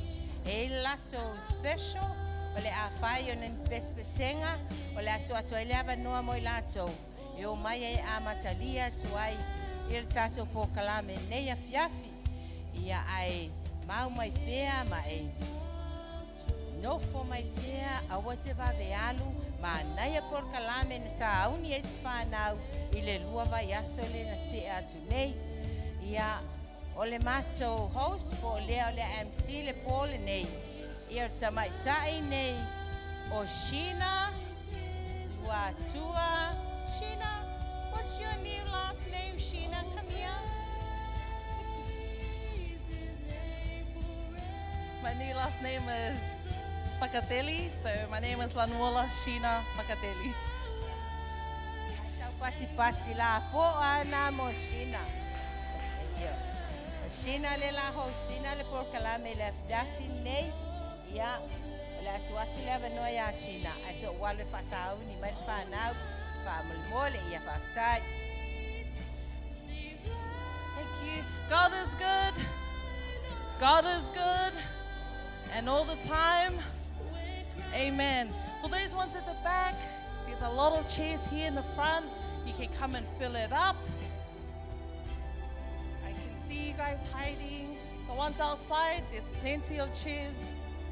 E lato special. O le a whai o nen pespesenga. O le atu e le avanua mo i lato. E o mai e a matalia tuai i le tatou po kalame nei a fiafi ia ai mau mai pea ma e nofo mai pea a wate wawealu ma nai a por kalame na sa auni e sifānau i le lua vai aso le na te atu nei ia o le matou host po lea o le MC le po le nei ia o tamaitai nei o Shina Luatua Sheena, what's your new last name, Sheena? Come here. My new last name is Whakateli, so my name is Lanuola Sheena Whakateli. Sau pati la po ana mo Sheena. Sheena le la hostina le por kalame le fiafi nei ia le atu le avanoa ia Sheena. Ai so wale fasau ni mai whanau. Thank you. God is good. God is good. And all the time. Amen. For those ones at the back, there's a lot of chairs here in the front. You can come and fill it up. I can see you guys hiding. The ones outside, there's plenty of chairs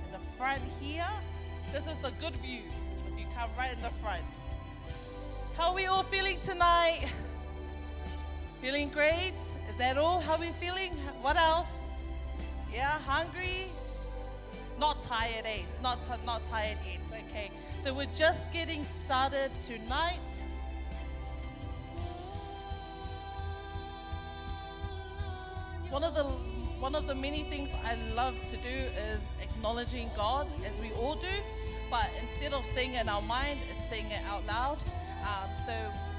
in the front here. This is the good view if you come right in the front. How are we all feeling tonight? Feeling great? Is that all? How are we feeling? What else? Yeah, hungry? Not tired, eh? It's not tired yet, okay. So we're just getting started tonight. One of the many things I love to do is acknowledging God, as we all do, but instead of saying it in our mind, it's saying it out loud. So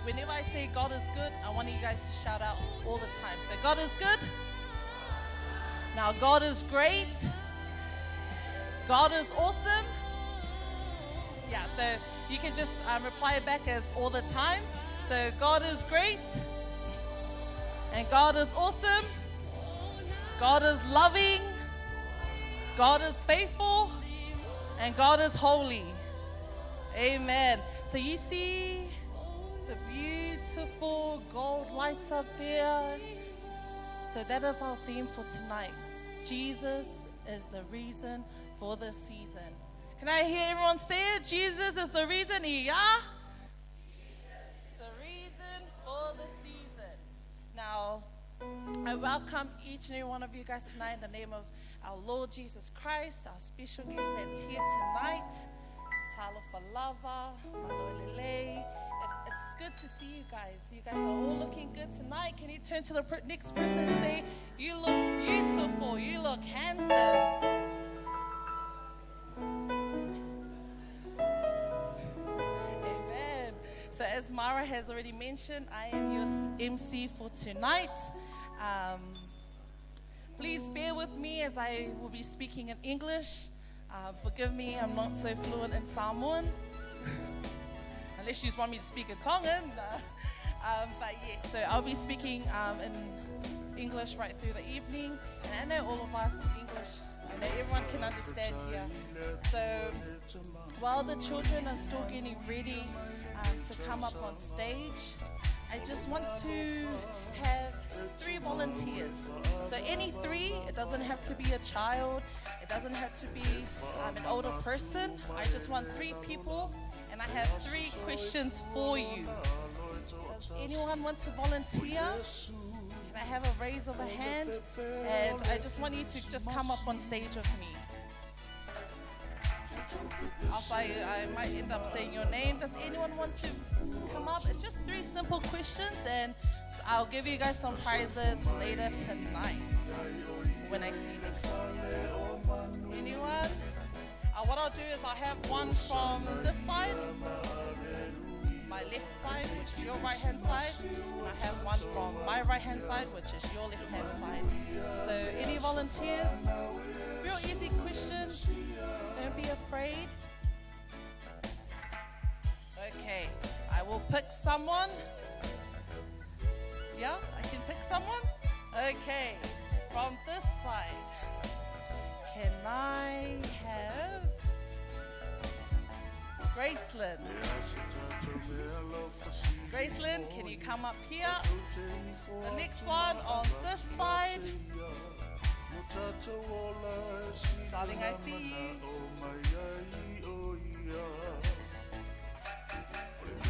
whenever I say God is good, I want you guys to shout out all the time. So God is good. Now God is great. God is awesome. Yeah, so you can just reply back as all the time. So God is great. And God is awesome. God is loving. God is faithful. And God is holy. Amen. So you see the beautiful gold lights up there. So that is our theme for tonight. Jesus is the reason for the season. Can I hear everyone say it? Jesus is the reason. Yeah? The reason for the season. Now, I welcome each and every one of you guys tonight in the name of our Lord Jesus Christ, our special guest that's here tonight. Talo Falava, Malolele. It's good to see you guys. You guys are all looking good tonight. Can you turn to the next person and say, you look beautiful, you look handsome. Amen. So as Mara has already mentioned, I am your MC for tonight. Please bear with me as I will be speaking in English. Forgive me, I'm not so fluent in Samoan. Unless you just want me to speak in Tongan. But yes, so I'll be speaking in English right through the evening. And I know all of us English, I know everyone can understand here. So while the children are still getting ready to come up on stage, I just want to have 3 volunteers. So any 3, it doesn't have to be a child, it doesn't have to be an older person. I just want 3 people, and I have 3 questions for you. Does anyone want to volunteer? Can I have a raise of a hand? And I just want you to just come up on stage with me. I might end up saying your name. Does anyone want to come up? It's just 3 simple questions, and I'll give you guys some prizes later tonight when I see them. Anyone? What I'll do is I'll have one from this side, my left side, which is your right hand side. I have one from my right hand side, which is your left hand side. So any volunteers? Real easy questions. Don't be afraid. Okay, I will pick someone. Yeah, I can pick someone? Okay, from this side, can I have Gracelyn? Gracelyn, can you come up here? The next one on this side. Darling, I see you.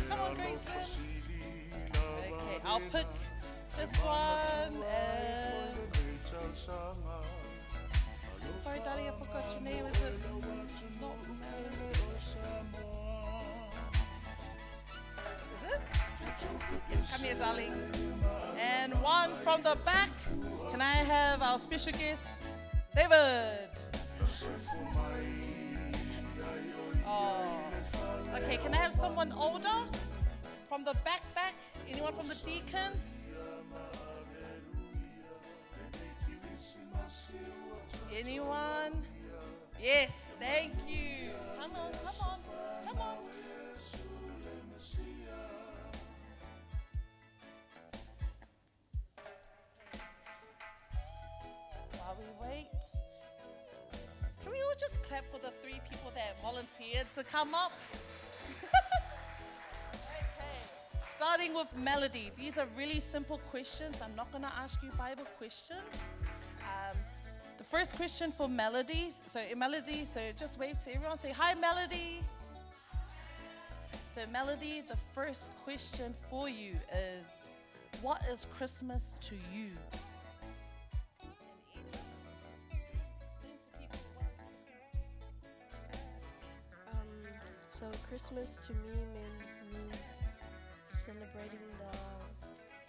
Come on, Gracelyn. Okay, I'll pick this one. Sorry, darling, I forgot your name. Is it not Melody? Is it? Yes, come here, darling. And one from the back. Can I have our special guest, David? Oh. Okay, can I have someone older? From the back? Anyone from the deacons? Anyone? Yes, thank you. Come on. While we wait, can we all just clap for the 3 people that volunteered to come up? Okay, starting with Melody. These are really simple questions. I'm not going to ask you Bible questions. The first question for Melody, so just wave to everyone, say hi, Melody. So Melody, the first question for you is, what is Christmas to you? So Christmas to me means celebrating the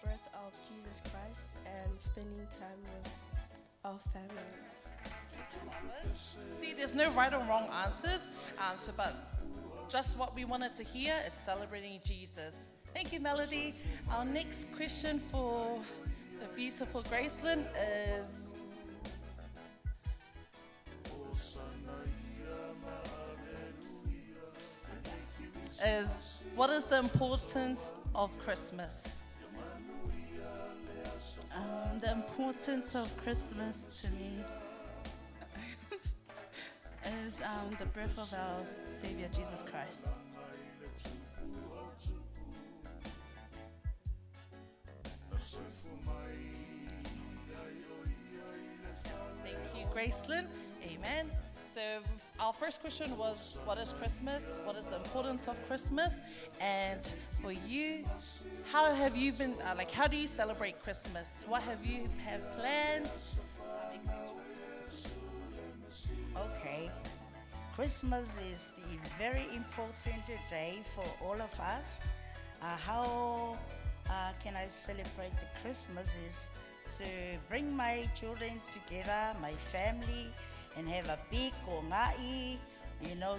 birth of Jesus Christ and spending time with our families. See, there's no right or wrong answers, but just what we wanted to hear, it's celebrating Jesus. Thank you, Melody. Our next question for the beautiful Gracelyn is what is the importance of Christmas? The importance of Christmas to me is the birth of our Savior Jesus Christ. Thank you, Gracelyn. Amen. So our first question was, what is Christmas? What is the importance of Christmas? And for you, how have you been, how do you celebrate Christmas? What have you planned? Okay. Christmas is the very important day for all of us. How can I celebrate the Christmas is to bring my children together, my family, and have a big kongai,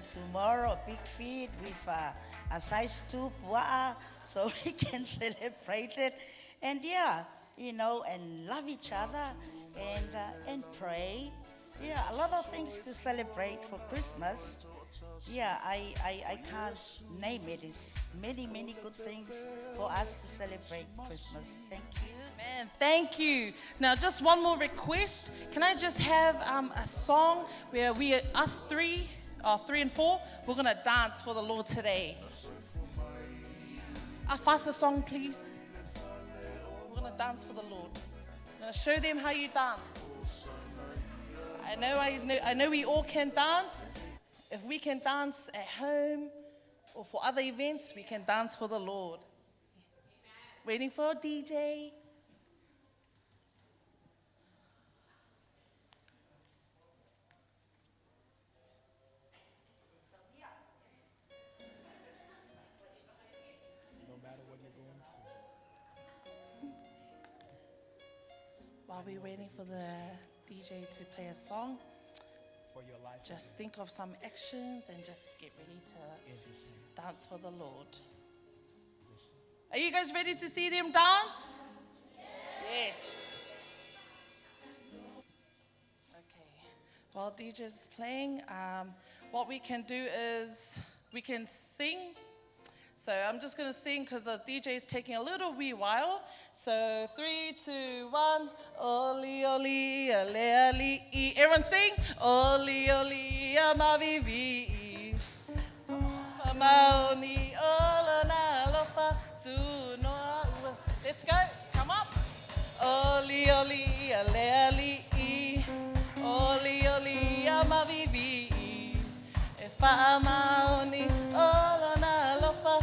tomorrow a big feed with a size 2 pua'a, so we can celebrate it. And and love each other and pray. Yeah, a lot of things to celebrate for Christmas. Yeah, I can't name it. It's many, many good things for us to celebrate Christmas. Thank you. Man, thank you. Now, just one more request. Can I just have a song where us 3 and 4, we're going to dance for the Lord today. A faster song, please. to dance for the Lord. I'm going to show them how you dance. I know we all can dance. If we can dance at home or for other events, we can dance for the Lord. Waiting for a DJ. While we're waiting for the DJ to play a song, just think of some actions and just get ready to dance for the Lord. Are you guys ready to see them dance? Yes. Okay. While DJ's playing, what we can do is we can sing. So I'm just going to sing because the DJ is taking a little wee while. So 3, 2, 1. Oli, oli, ale, ali, e. Everyone sing. Oli, oli, amavivi. Amaoni, ola na lopa tu noa. Let's go. Come up. Oli, oli, ale, ali, e. Oli, oli, amavivi. Efa amaoni, ola na lopa.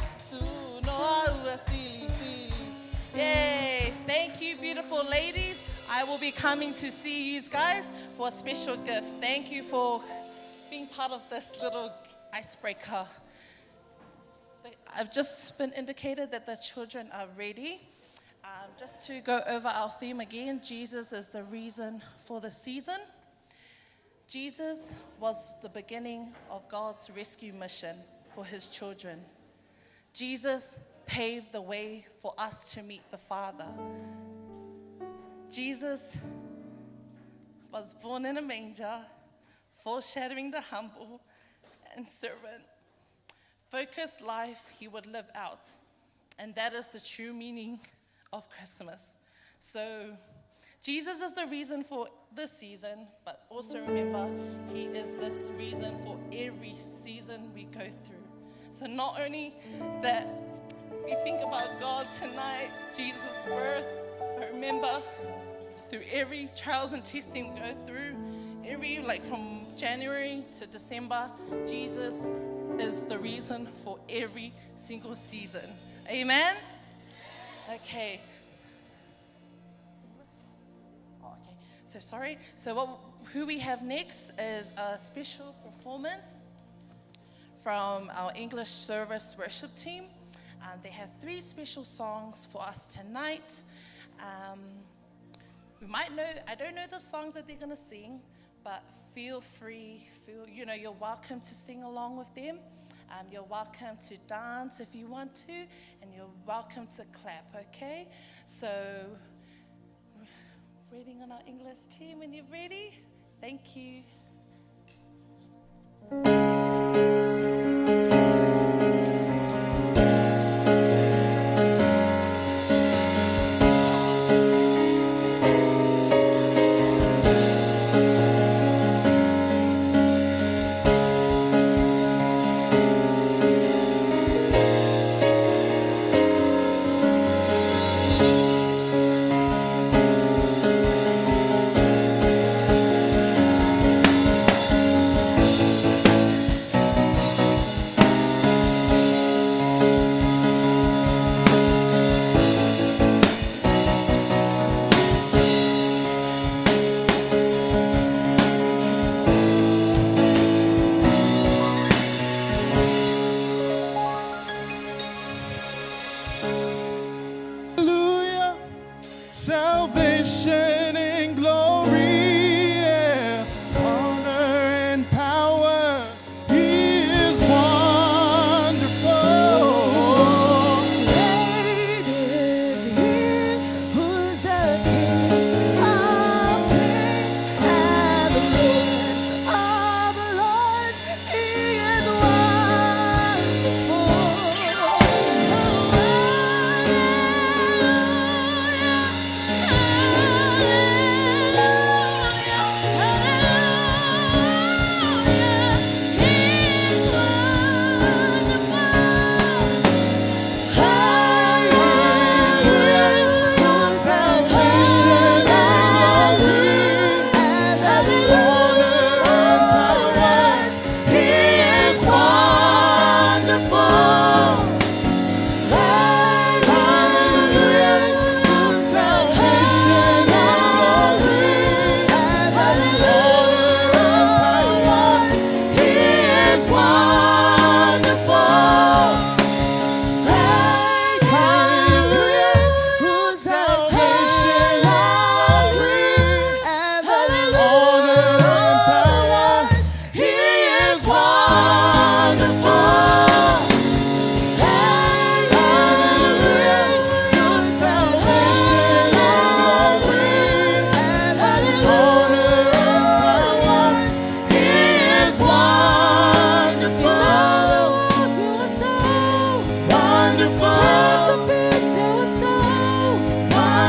Yay! Thank you, beautiful ladies. I will be coming to see you guys for a special gift. Thank you for being part of this little icebreaker. I've just been indicated that the children are ready. Just to go over our theme again, Jesus is the reason for the season. Jesus was the beginning of God's rescue mission for his children. Jesus paved the way for us to meet the Father. Jesus was born in a manger, foreshadowing the humble and servant, focused life he would live out. And that is the true meaning of Christmas. So Jesus is the reason for this season, but also remember, he is this reason for every season we go through. So not only that we think about God tonight, Jesus' birth, but remember, through every trials and testing we go through, from January to December, Jesus is the reason for every single season. Amen? Okay. So who we have next is a special performance from our English service worship team. They have 3 special songs for us tonight. I don't know the songs that they're going to sing, but feel free, you're welcome to sing along with them. You're welcome to dance if you want to, and you're welcome to clap, okay? So, waiting on our English team when you're ready. Thank you.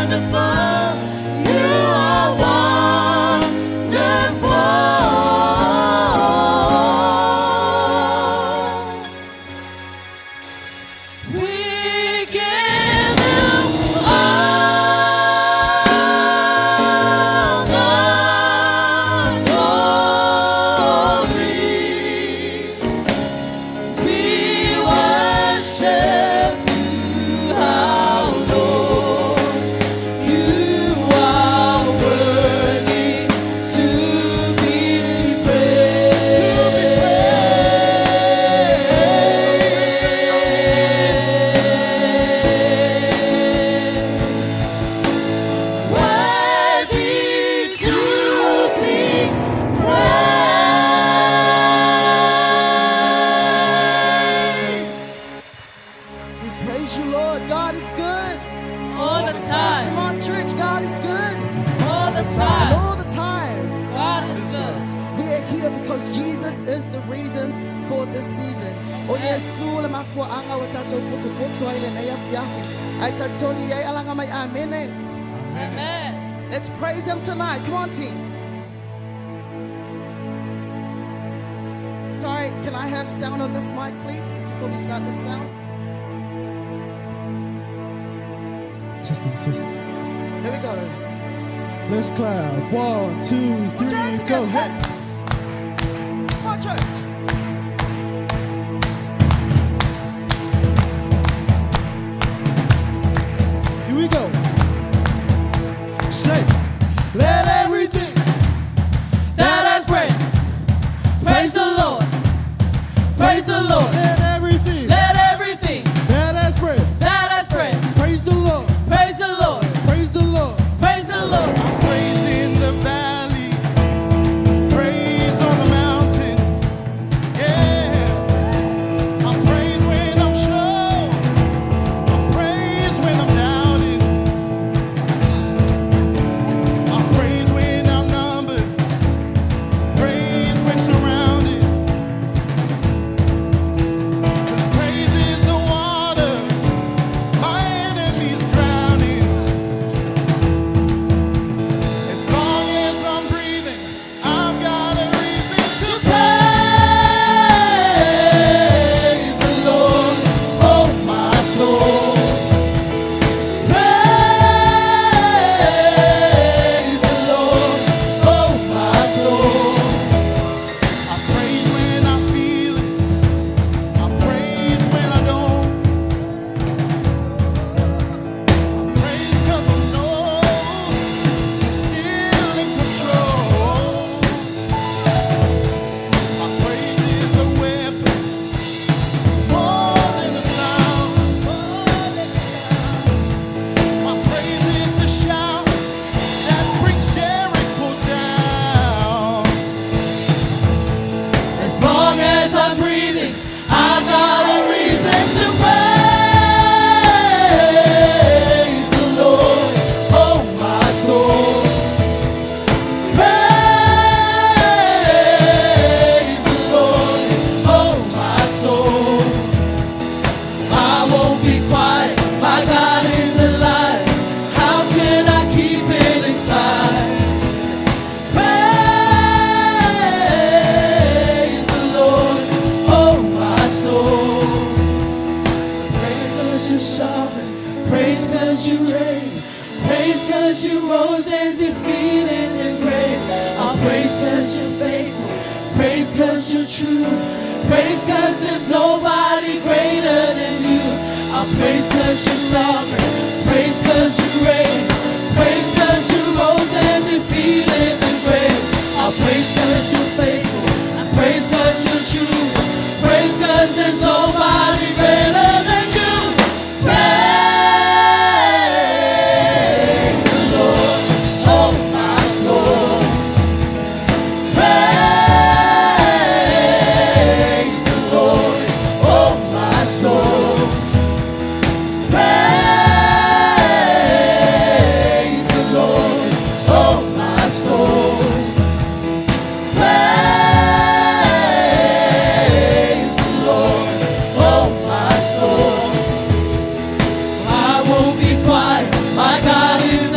wonderful. You are wonderful. We give you all the glory. We worship you, our Lord. You are worthy to be worthy to be praised. We praise you, Lord. God is good. All the time. Come on, church. God is good. All the And time. all the time. God is good. We are here because Jesus is the reason for this season. O Yesu le mafua anga o tato putu putu ile na yafu yafu. Ai tatoni yai alanga mai amene. Amen. Let's praise him tonight. Come on, team. Sorry, can I have sound on this mic, please? Just before we start the sound. Testing. Here we go. Let's clap. 1, 2, 3, go. Hey. Come on, church. Here we go. Say, let everything That has breath. Praise the Lord. Praise the Lord. let everything Let everything that has breath that has breath. praise the Lord. Praise the Lord. Praise the Lord. Praise the Lord. Praise in the valley, praise on the mountain. Yeah, I praise when I'm sure, I praise when I'm doubting, I praise when outnumbered, praise when surrounded. 'Cause praise is the water my enemies drowning. As long as I'm breathing, I've got a reason to praise the Lord, oh my soul. Praise the Lord, oh my soul. I praise when I feel it, I praise when I don't. I praise 'cause I know you're still in control. My praise is a weapon. It's more than a sound. My praise is the shout that brings Jericho down. As long as I'm breathing, I've got a reason to praise the Lord, oh my soul. Praise the Lord, oh my soul. I won't be quiet, my God is alive. How can I keep it inside? Praise the Lord, oh my soul. Praise 'cause you're sovereign, praise 'cause you reign, praise 'cause you rose and defeated the grave. I'll praise 'cause you're faithful, praise 'cause you're true, praise 'cause there's nobody greater than you. I'll praise 'cause you're sovereign, praise 'cause you reign, praise 'cause you rose and defeated the grave. I'll praise 'cause you're faithful, praise 'cause you're true, praise 'cause there's nobody greater than you. Praise the Lord, oh my soul. Praise the Lord, oh my soul. Praise the Lord, oh my soul. Praise the Lord, oh my soul. I won't be quiet, my God is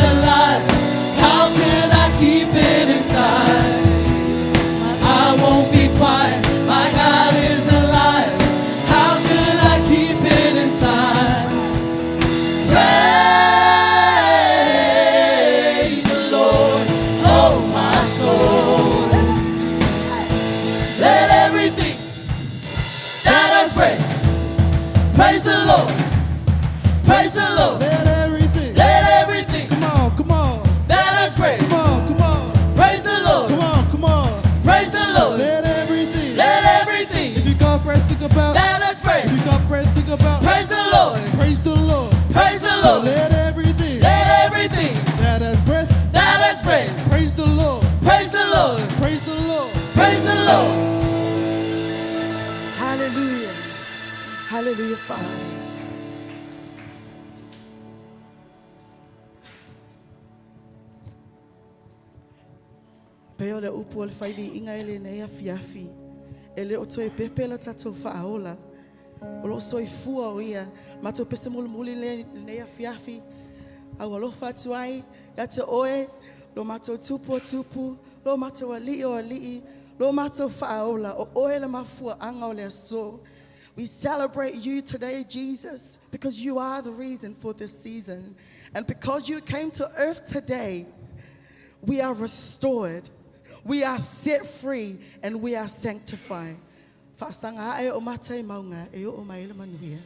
Hallelujah, Father. Peo le upu o le whaivi inga ele nei a fiafi. Ele o toi pepe la tatou whaaola. O lo soi fua o ia. Matou pese mulu muli le nei a fiafi. Au alofa atu ai. Ya te oe. Lo matou tupu o tupu. Lo matou alii o alii. Lo matou whaaola. O oe le mafua anga o le aso. We celebrate you today, Jesus, because you are the reason for this season. And because you came to earth today, we are restored. We are set free and we are sanctified. Whaasanga e o matai maunga e o maile manuia.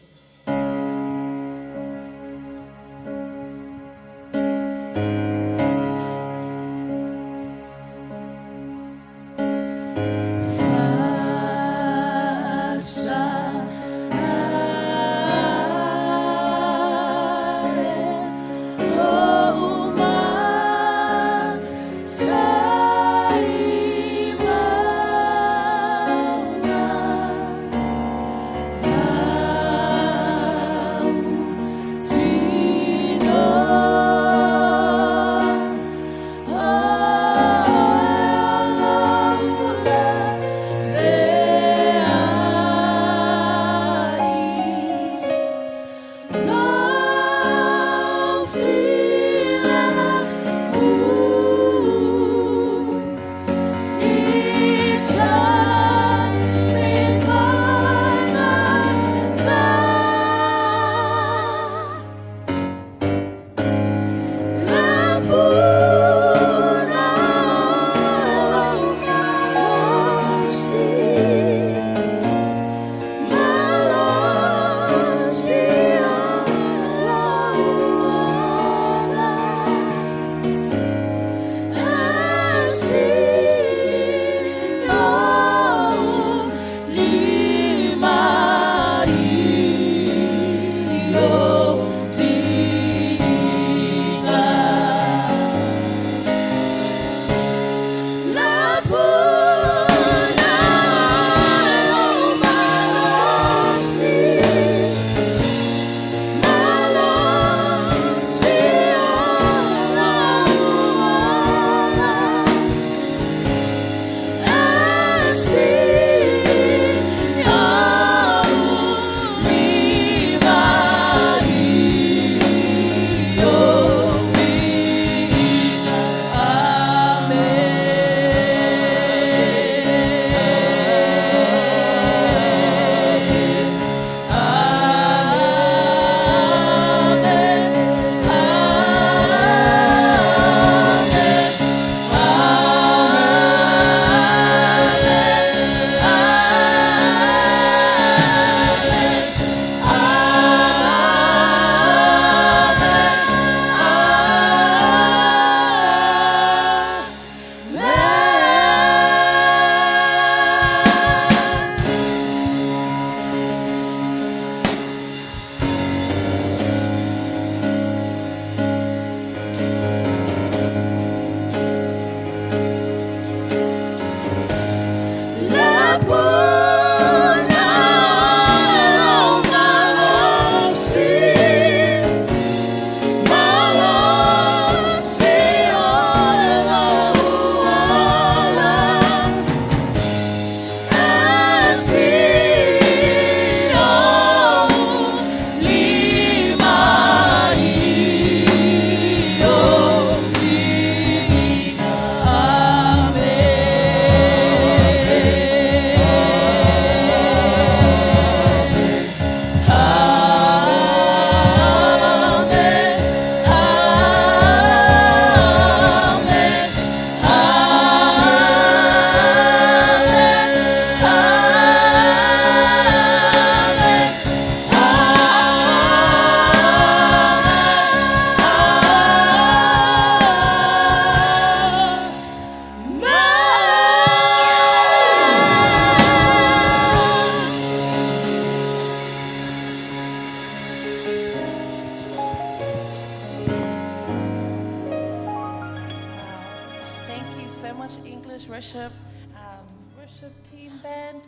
Worship team band.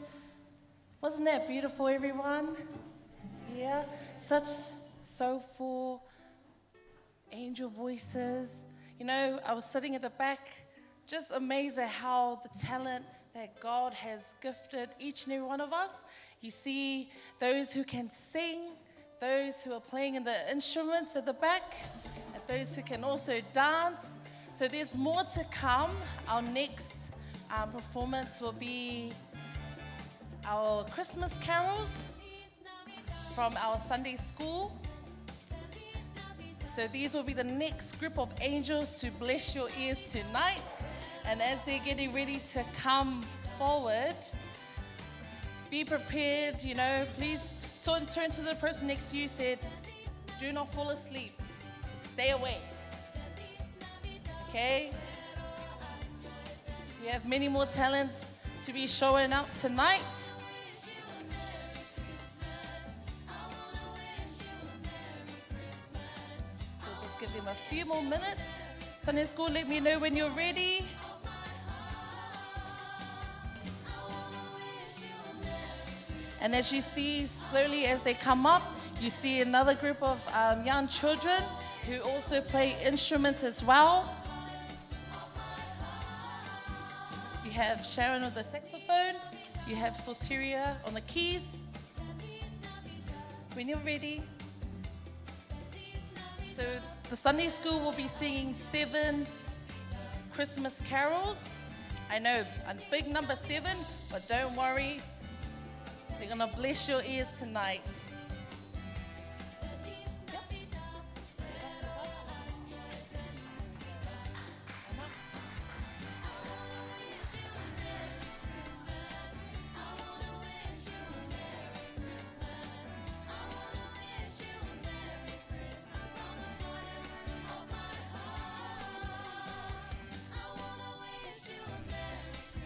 Wasn't that beautiful, everyone? here. Such soulful angel voices. You know, I was sitting at the back, just amazed at how the talent that God has gifted each and every one of us. You see those who can sing, those who are playing in the instruments at the back, and those who can also dance. So there's more to come. Our next performance will be our Christmas carols from our Sunday school. So these will be the next group of angels to bless your ears tonight. And as they're getting ready to come forward, be prepared, you know, please turn to the person next to you, said, do not fall asleep, stay awake, okay? We have many more talents to be showing up tonight. We'll just give them a few more minutes. Sunday school, let me know when you're ready. And as you see, slowly as they come up, you see another group of young children who also play instruments as well. You have Sharon on the saxophone. You have Soteria on the keys. When you're ready. So the Sunday school will be singing 7 Christmas carols. I know, a big number 7, but don't worry. They're going to bless your ears tonight.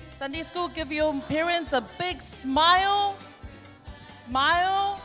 Sunday school, give your parents a big smile. Smile.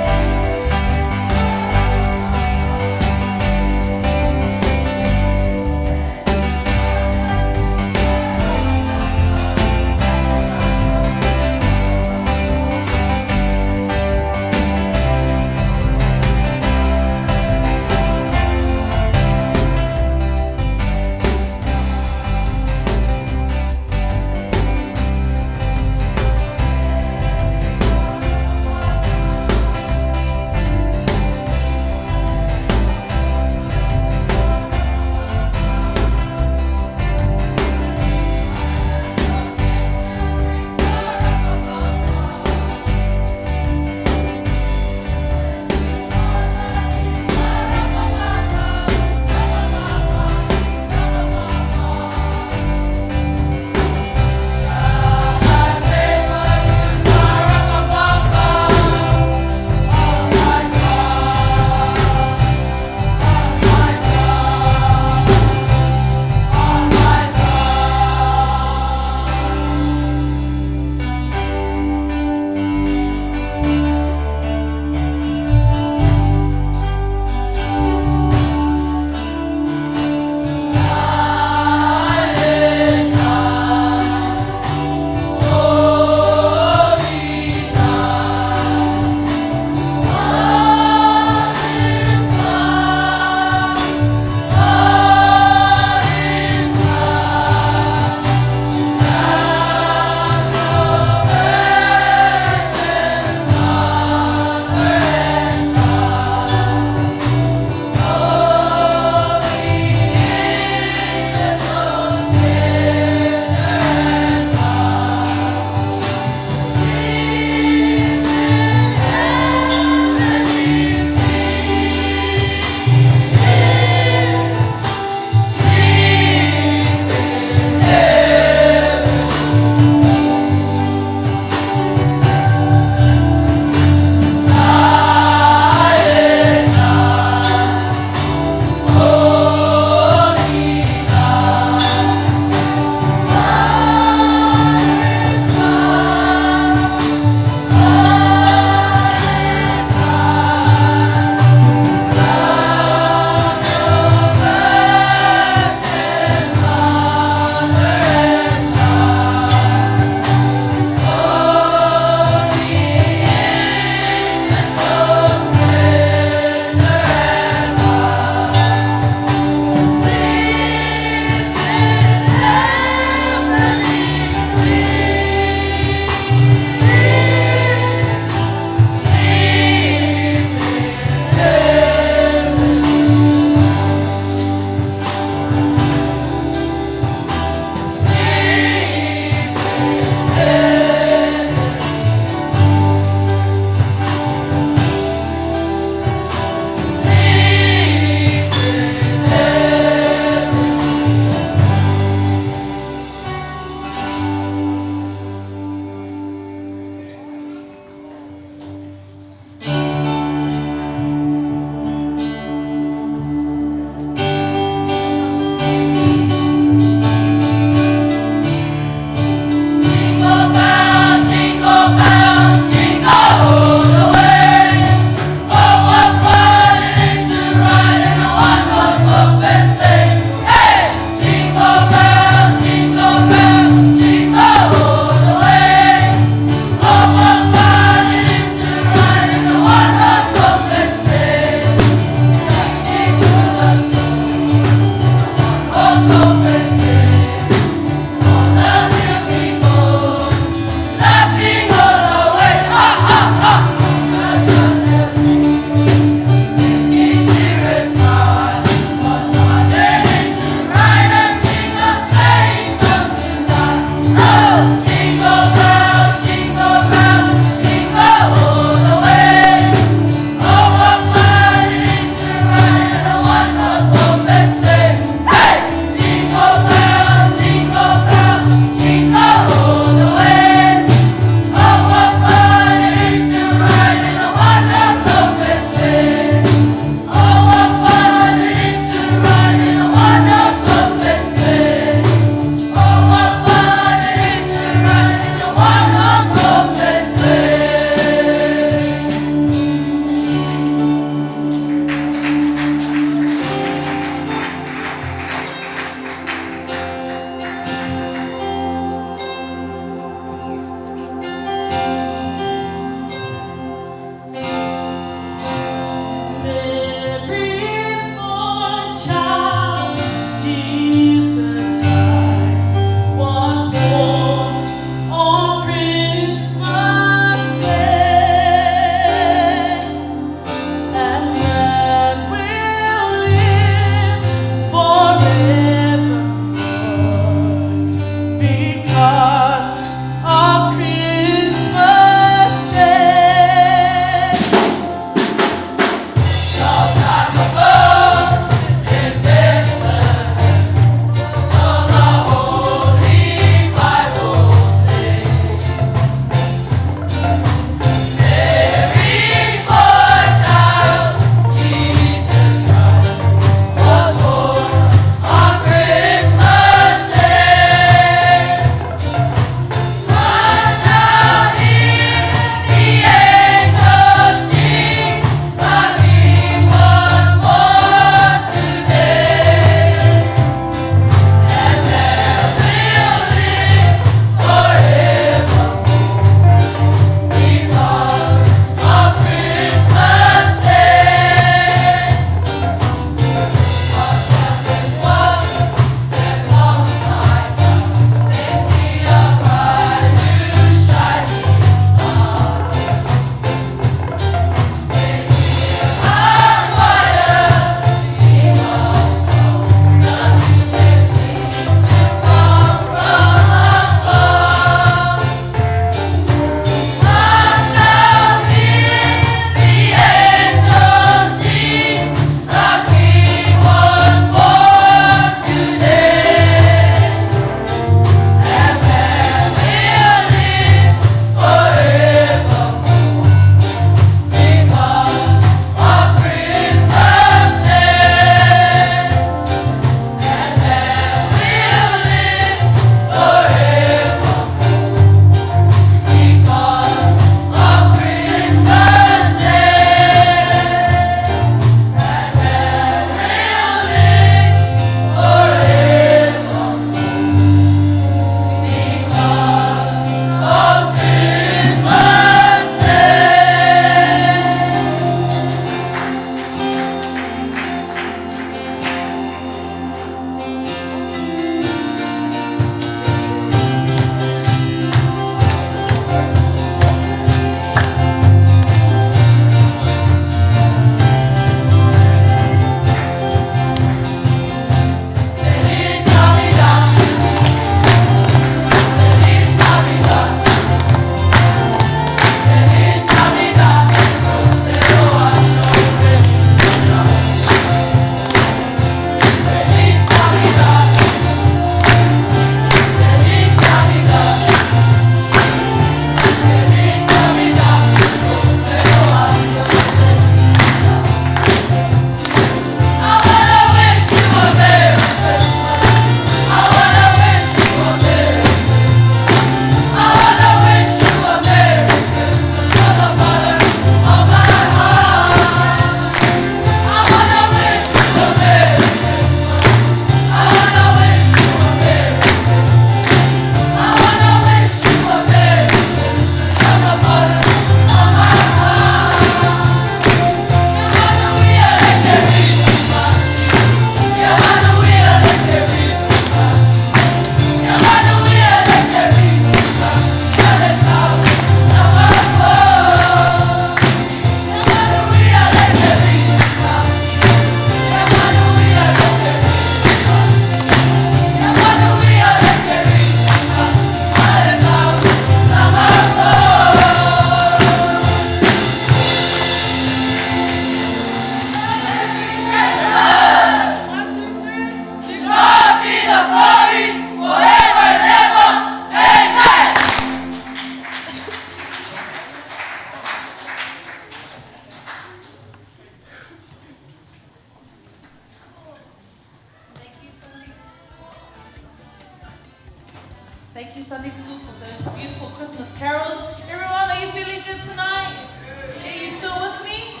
Thank you, Sunday School, for those beautiful Christmas carols. Everyone, are you feeling good tonight? Are you still with me?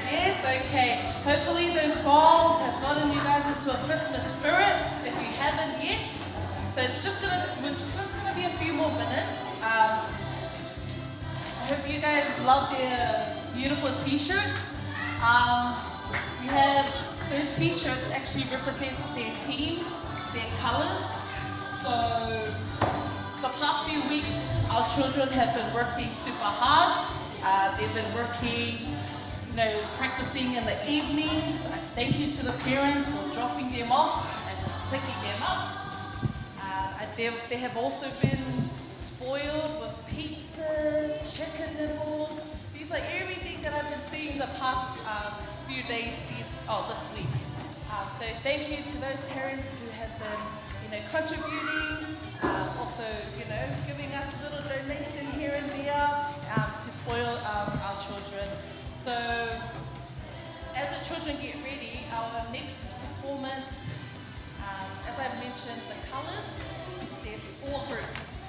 Yes, okay. Hopefully those songs have gotten you guys into a Christmas spirit if you haven't yet. So it's just gonna be a few more minutes. I hope you guys love their beautiful t-shirts. We have those t-shirts actually represent their teams, their colors. So the past few weeks, our children have been working super hard. They've been working, practicing in the evenings. Thank you to the parents for dropping them off and picking them up. They have also been spoiled with pizzas, chicken nibbles. These are everything that I've been seeing the past few days this week. So thank you to those parents who have been contributing, also, giving us a little donation here and there to spoil our children. So, as the children get ready, our next performance, as I've mentioned, the colors, there's 4 groups.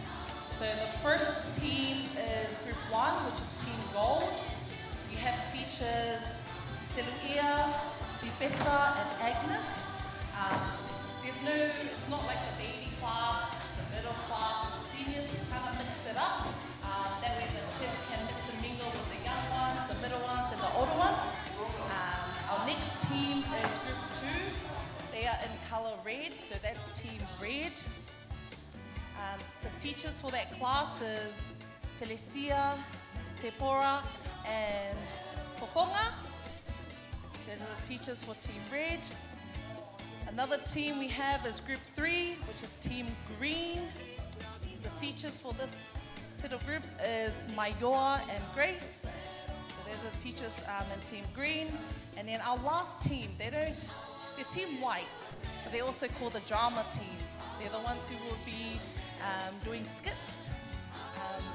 So the first team is Group 1, which is Team Gold. You have teachers Seluia, Sipesa, and Agnes. It's not like the baby class, the middle class, and the seniors. We kind of mixed it up. That way the kids can mix and mingle with the young ones, the middle ones, and the older ones. Our next team is Group 2. They are in color red, so that's Team Red. The teachers for that class is Telesia, Tepora, and Fofonga. Those are the teachers for Team Red. Another team we have is Group 3, which is Team Green. The teachers for this set of group is Mayoa and Grace. So there's the teachers in Team Green. And then our last team, they're Team White, but they also call the drama team. They're the ones who will be doing skits.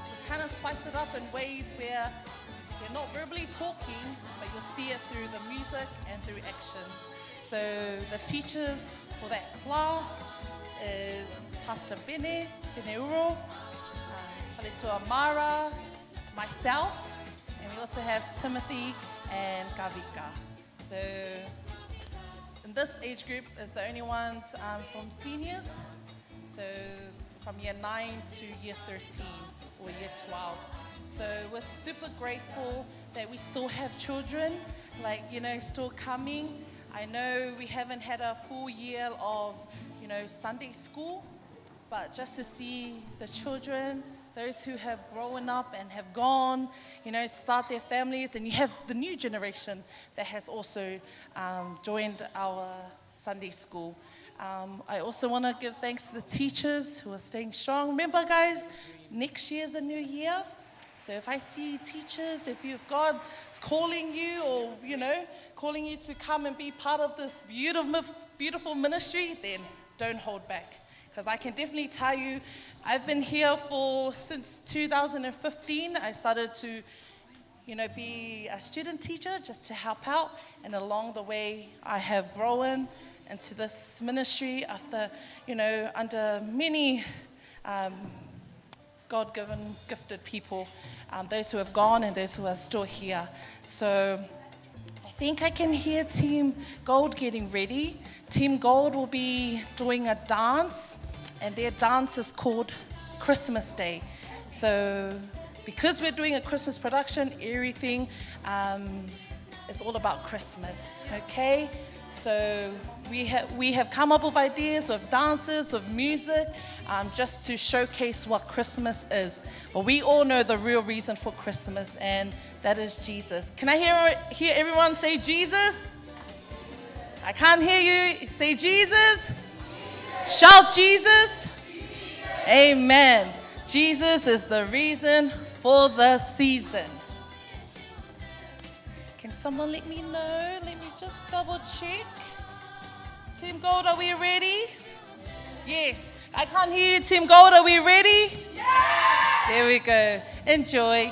We've kind of spiced it up in ways where they're not verbally talking, but you'll see it through the music and through action. So the teachers for that class is Pastor Bene Uro, Haletua Amara, myself, and we also have Timothy and Kavika. So in this age group is the only ones from seniors, so from year 9 to year 13 or year 12. So we're super grateful that we still have children, still coming. I know we haven't had a full year of, Sunday school, but just to see the children, those who have grown up and have gone, start their families, and you have the new generation that has also joined our Sunday school. I also want to give thanks to the teachers who are staying strong. Remember, guys, next year's a new year. So if I see teachers, if God is calling you or, calling you to come and be part of this beautiful ministry, then don't hold back. Because I can definitely tell you, I've been here since 2015. I started to, be a student teacher just to help out. And along the way, I have grown into this ministry after, under many God-given, gifted people, those who have gone and those who are still here. So I think I can hear Team Gold getting ready. Team Gold will be doing a dance, and their dance is called Christmas Day. So because we're doing a Christmas production, everything is all about Christmas, okay? So we have come up with ideas, with dances, with music, just to showcase what Christmas is. But we all know the real reason for Christmas, and that is Jesus. Can I hear everyone say Jesus? I can't hear you. Say Jesus. Shout Jesus. Amen. Jesus is the reason for the season. Can someone let me know? Let me just double check. Team Gold, are we ready? Yes. I can't hear you, Team Gold. Are we ready? Yeah! There we go. Enjoy.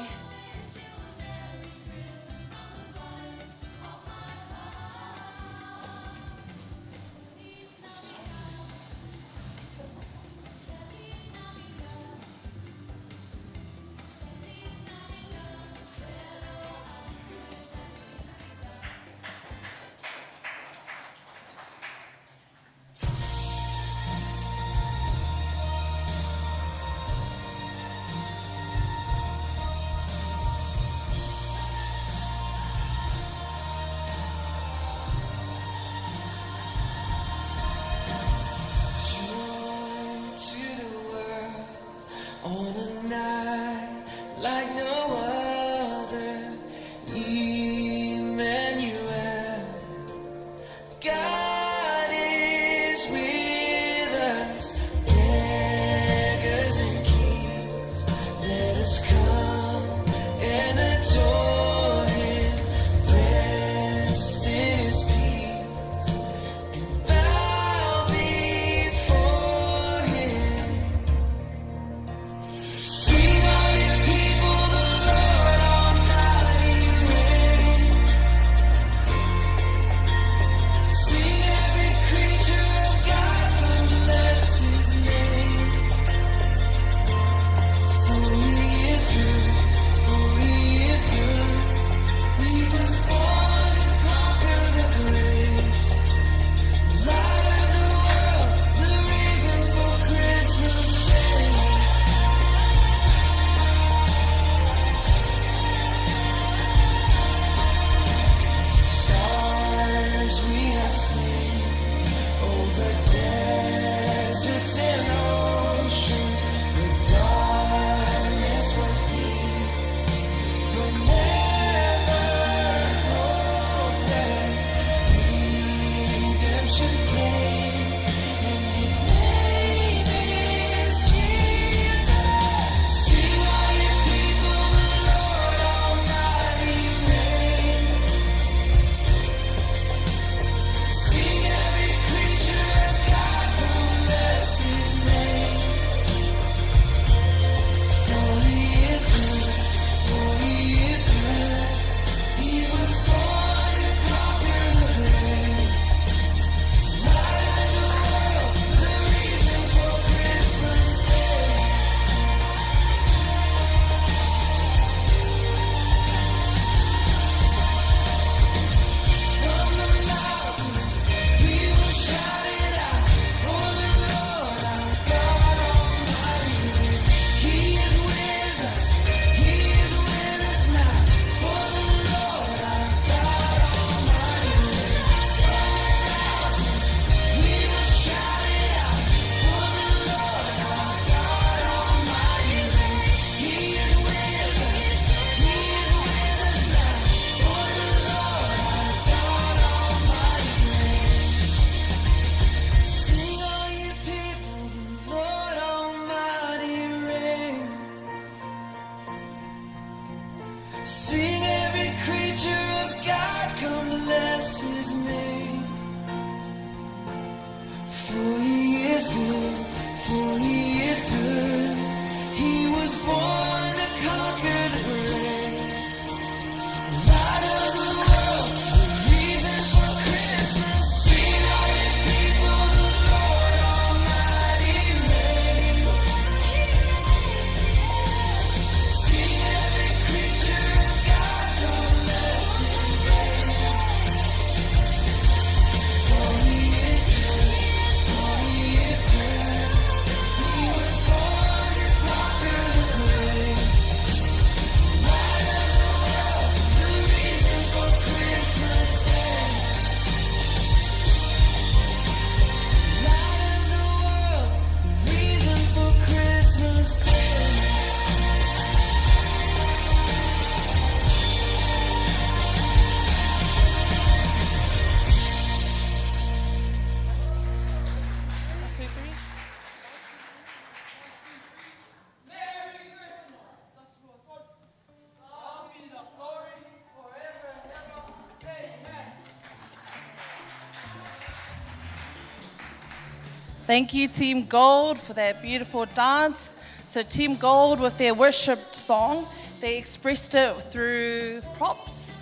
Thank you, Team Gold, for that beautiful dance. So Team Gold, with their worship song, they expressed it through props,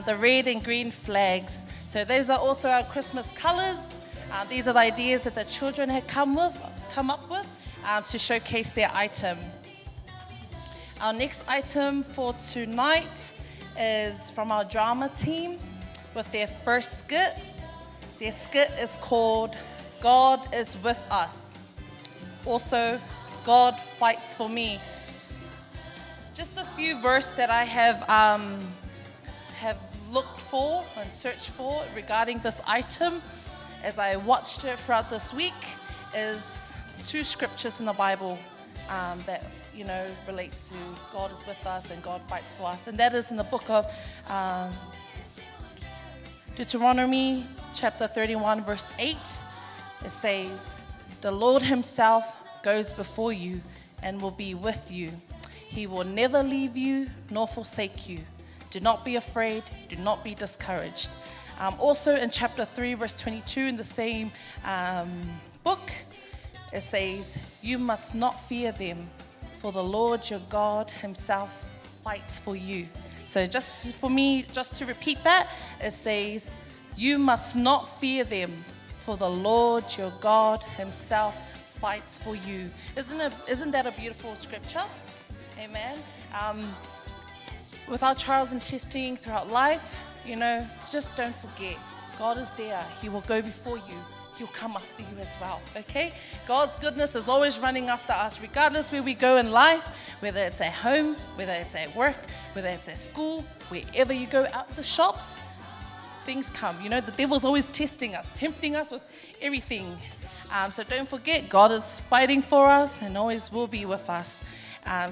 the red and green flags. So those are also our Christmas colors. These are the ideas that the children had come up with to showcase their item. Our next item for tonight is from our drama team with their first skit. Their skit is called God is With Us. Also, God Fights for Me. Just a few verses that I have looked for and searched for regarding this item as I watched it throughout this week is 2 scriptures in the Bible that relates to God is with us and God fights for us, and that is in the book of Deuteronomy chapter 31 verse 8. It says, "The Lord himself goes before you and will be with you. He will never leave you nor forsake you. Do not be afraid, do not be discouraged." Also in chapter 3 verse 22 in the same book, it says, "You must not fear them, for the Lord your God himself fights for you." So just for me, just to repeat that, it says, "You must not fear them, for the Lord your God himself fights for you." Isn't that a beautiful scripture? Amen. With our trials and testing throughout life, just don't forget, God is there. He will go before you. He'll come after you as well, okay? God's goodness is always running after us, regardless where we go in life, whether it's at home, whether it's at work, whether it's at school, wherever you go out the shops, things come. The devil's always testing us, tempting us with everything. So don't forget, God is fighting for us and always will be with us.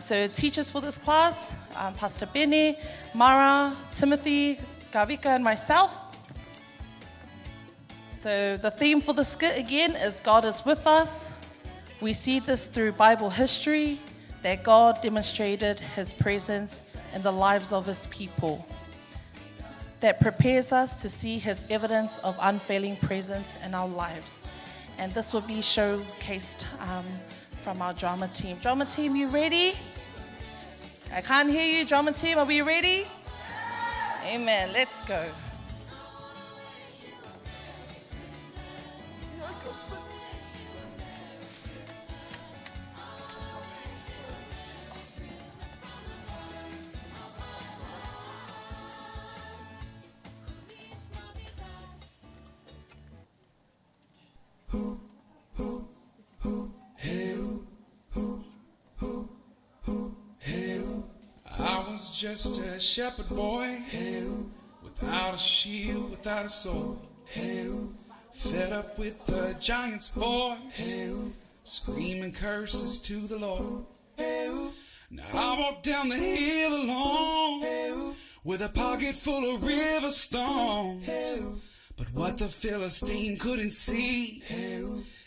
So teachers for this class, Pastor Bene, Mara, Timothy, Gavika, and myself. So the theme for the skit again is God is with us. We see this through Bible history, that God demonstrated his presence in the lives of his people. That prepares us to see his evidence of unfailing presence in our lives. And this will be showcased from our drama team. Drama team, you ready? I can't hear you. Drama team, are we ready? Amen. Let's go. I was just a shepherd boy, without a shield, without a sword, fed up with the giant's voice, screaming curses to the Lord. Now I walked down the hill alone, with a pocket full of river stones. But what the Philistine couldn't see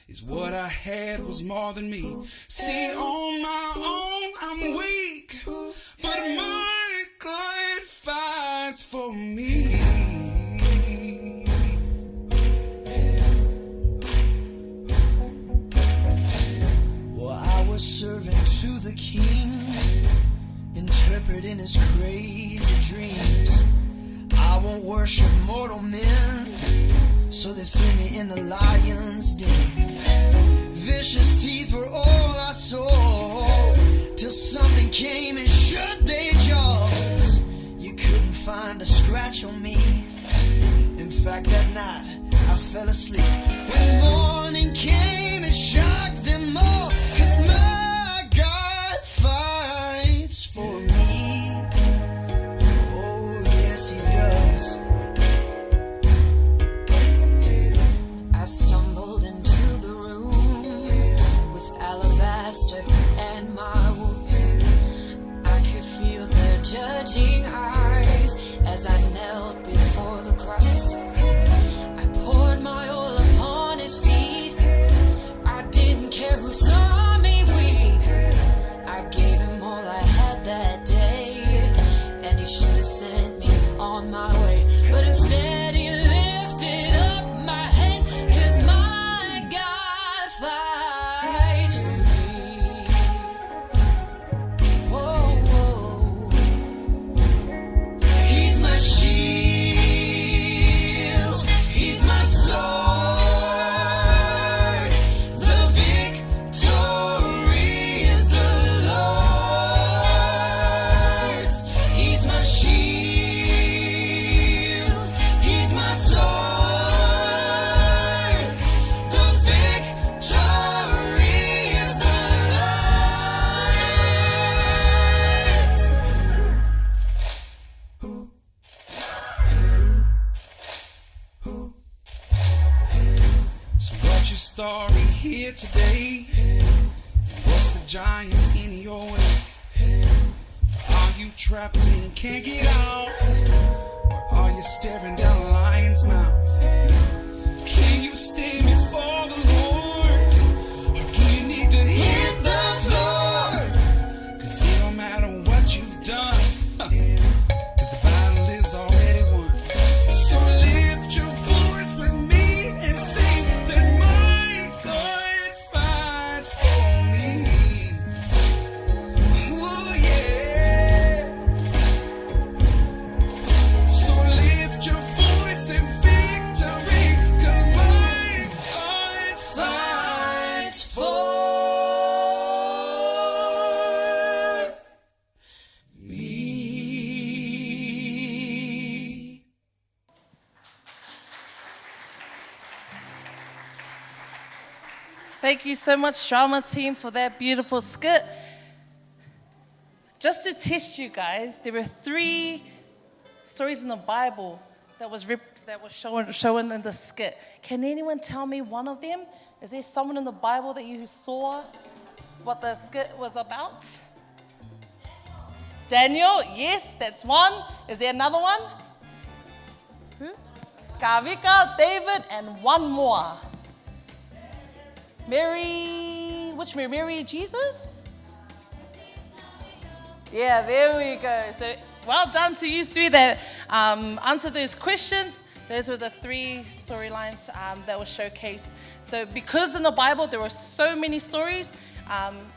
is what I had was more than me. See, on my own I'm weak, but my God fights for me. Well, I was servant to the king, interpreting his crazy dreams. I won't worship mortal men, so they threw me in the lion's den. Vicious teeth were all I saw, till something came and shut their jaws. You couldn't find a scratch on me. In fact, that night I fell asleep. When morning came, it shocked them all, 'cause my God fights for me. Oh, yes, he does. I stumbled into the room with alabaster and my wounds. I could feel their judging eyes as I knelt before the Christ. I poured my oil upon his So what's your story here today? What's the giant in your way? Are you trapped and can't get out? Or are you staring down a lion's mouth? Can you stand before the Lord? Or do you need to hit the floor? 'Cause it don't matter what you've done, 'cause the battle is already won. So lift your voice with me and sing that my God fights for me. Oh yeah. So lift your voice in victory, 'cause my God fights for me. Thank you so much, drama team, for that beautiful skit. Just to test you guys, there were 3 stories in the Bible that was shown in the skit. Can anyone tell me one of them? Is there someone in the Bible that you saw what the skit was about? Daniel, yes, that's one. Is there another one? Who? Kavika, David, and one more. Mary, which Mary? Mary Jesus? Yeah, there we go. So well done to you 3 that answered those questions. Those were the 3 storylines that were showcased. So because in the Bible there were so many stories,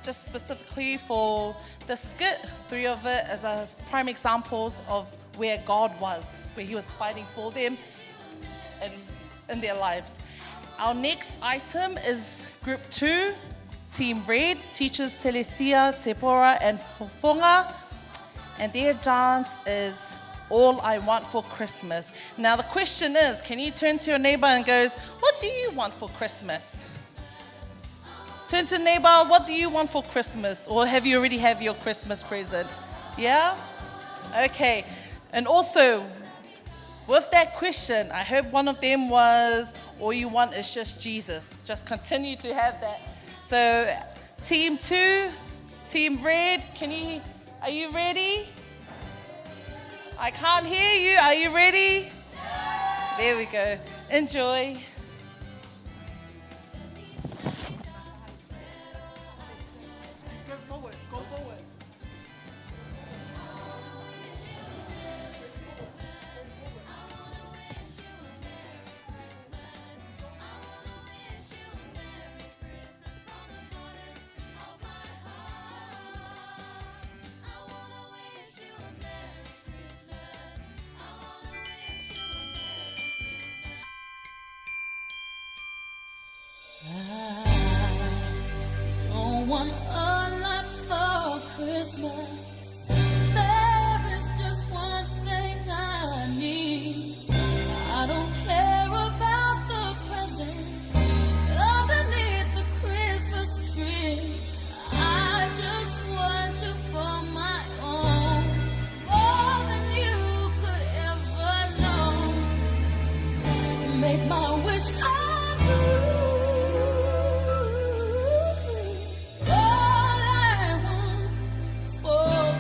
just specifically for the skit, 3 of it as a prime examples of where God was, where he was fighting for them and in their lives. Our next item is Group 2, Team Red, teachers Telesia, Tepora, and Fofonga. And their dance is All I Want for Christmas. Now the question is, can you turn to your neighbor and goes, what do you want for Christmas? Turn to neighbor, what do you want for Christmas? Or have you already have your Christmas present? Yeah? Okay. And also, with that question, I heard one of them was, all you want is just Jesus. Just continue to have that. So, Team 2, Team Red, are you ready? I can't hear you. Are you ready? There we go. Enjoy. Go forward. Go forward. Don't want a lot for Christmas. There is just one thing I need. I don't care about the presents underneath the Christmas tree. I just want you for my own, more than you could ever know. Make my wish come true. All I want for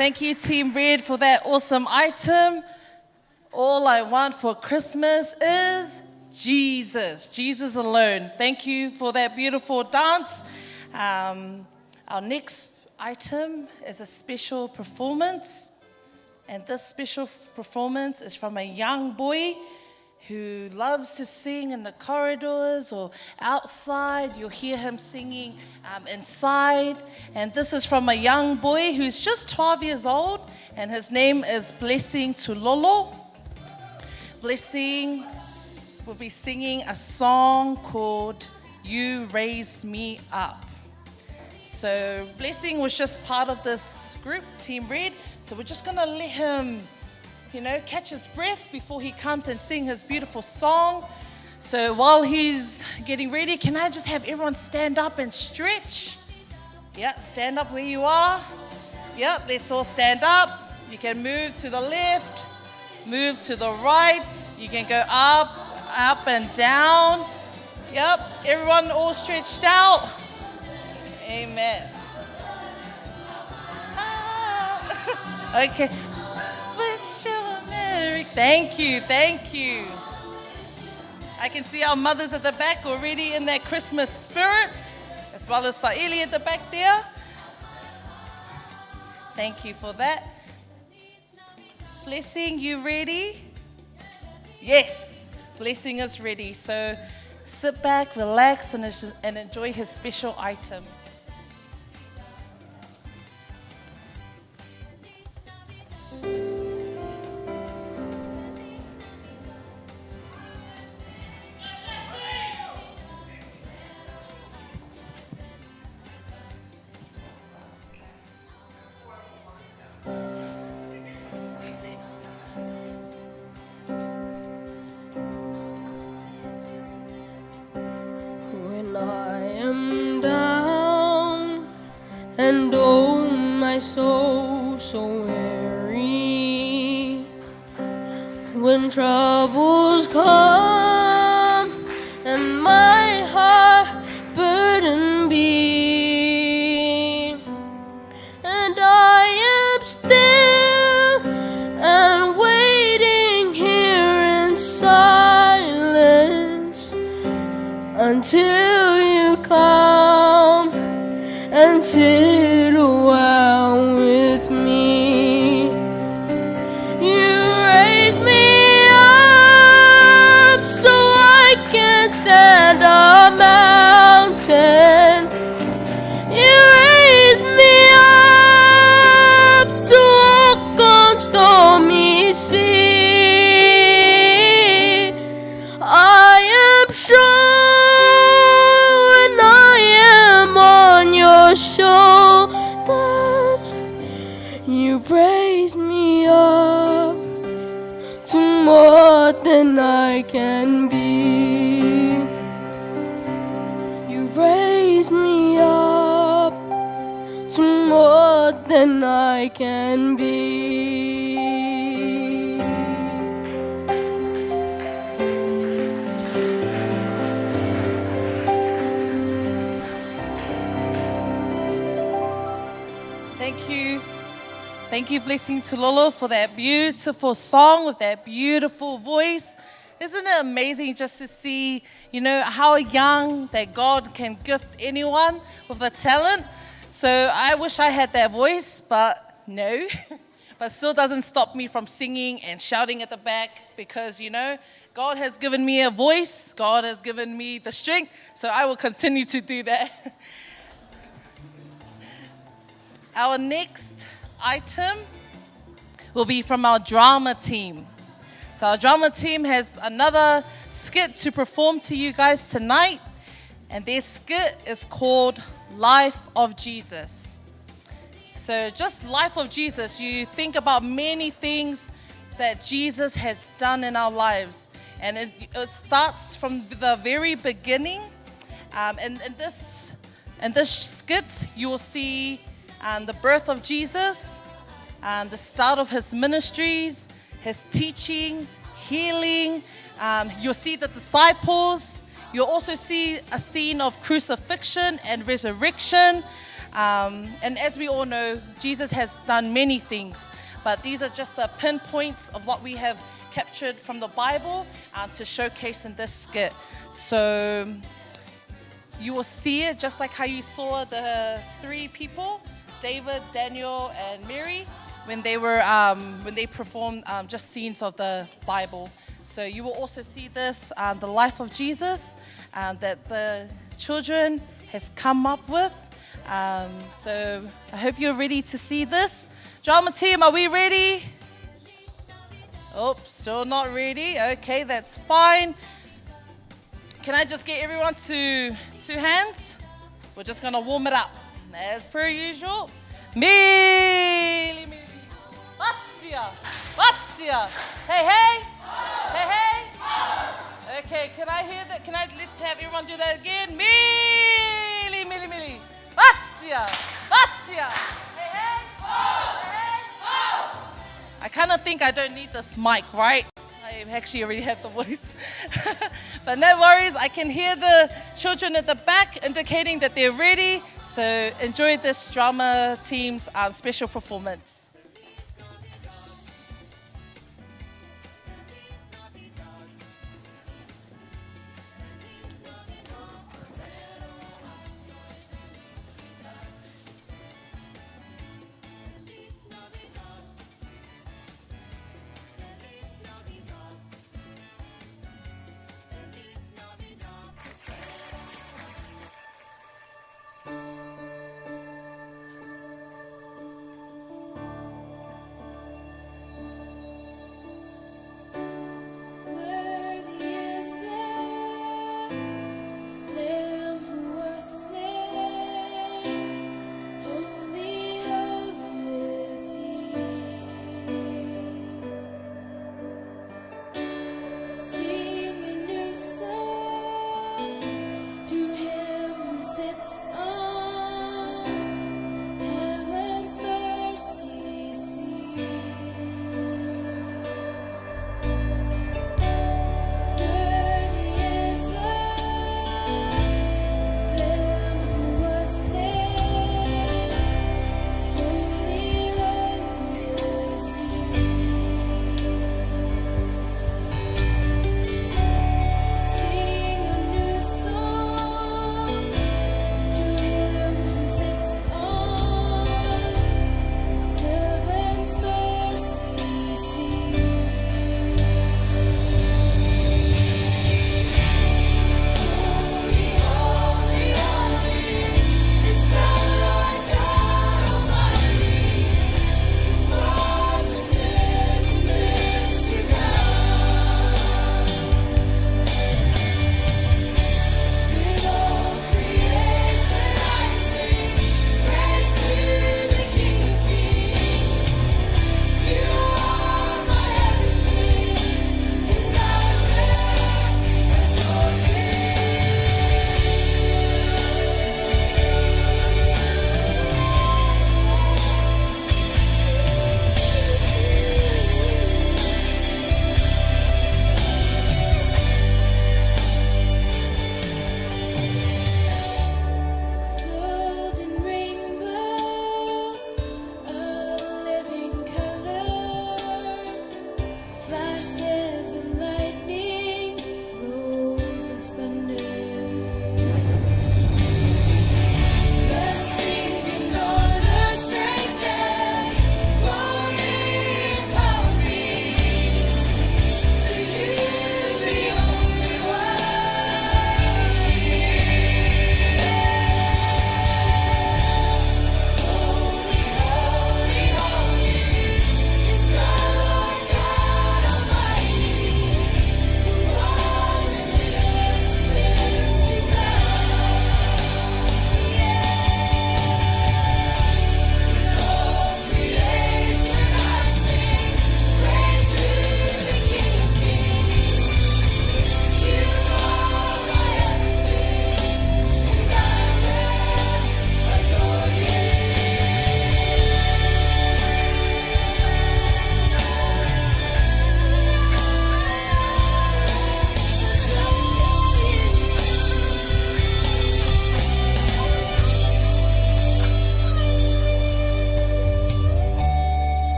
Thank you, Team Red, for that awesome item. All I want for Christmas is Jesus. Jesus alone. Thank you for that beautiful dance. Our next item is a special performance. And this special performance is from a young boy who loves to sing in the corridors or outside. You'll hear him singing inside. And this is from a young boy who's just 12 years old, and his name is Blessing Tulolo. Blessing will be singing a song called You Raised Me Up. So Blessing was just part of this group, Team Red. So we're just gonna let him, catch his breath before he comes and sing his beautiful song. So while he's getting ready, can I just have everyone stand up and stretch? Yeah, stand up where you are. Yep, let's all stand up. You can move to the left, move to the right. You can go up and down. Yep, everyone all stretched out. Amen. Okay. Wish you a Merry. Thank you. I can see our mothers at the back already in that Christmas spirit, as well as Saili at the back there. Thank you for that. Blessing, you ready? Yes, Blessing is ready. So sit back, relax, and enjoy his special item. When I am down and oh my soul so weary, when troubles come and my heart burden be, and I am still and waiting here in silence until you come and sit a while with me. You raise me up so I can stand a mountain. You raise me up to walk on stormy sea. I am strong when I am on your shoulders. You raise me up to more than I can be. You raise me up to more than I can be. Thank you, Blessing Tulolo, for that beautiful song with that beautiful voice. Isn't it amazing just to see, how young that God can gift anyone with a talent? So I wish I had that voice, but no. But still doesn't stop me from singing and shouting at the back because, God has given me a voice. God has given me the strength. So I will continue to do that. Our next item will be from our drama team. So our drama team has another skit to perform to you guys tonight, and their skit is called Life of Jesus. So just Life of Jesus, you think about many things that Jesus has done in our lives, and it starts from the very beginning. In this skit, you will see the birth of Jesus, the start of his ministries, his teaching, healing. You'll see the disciples. You'll also see a scene of crucifixion and resurrection. And as we all know, Jesus has done many things, but these are just the pinpoints of what we have captured from the Bible to showcase in this skit. So you will see it just like how you saw the three people, David, Daniel, and Mary, when they performed just scenes of the Bible. So you will also see this, the life of Jesus that the children has come up with. So I hope you're ready to see this. Drama team, are we ready? Oops, still not ready. Okay, that's fine. Can I just get everyone to 2 hands? We're just gonna warm it up. As per usual. Mili, mili. Batia, batia. Hey, hey. Hey, hey. Okay, can I hear that? Let's have everyone do that again. Mili, mili, mili. Batia, batia. Hey, hey. Hey, hey. I kind of think I don't need this mic, right? I actually already have the voice. But no worries, I can hear the children at the back indicating that they're ready. So enjoy this drama team's special performance.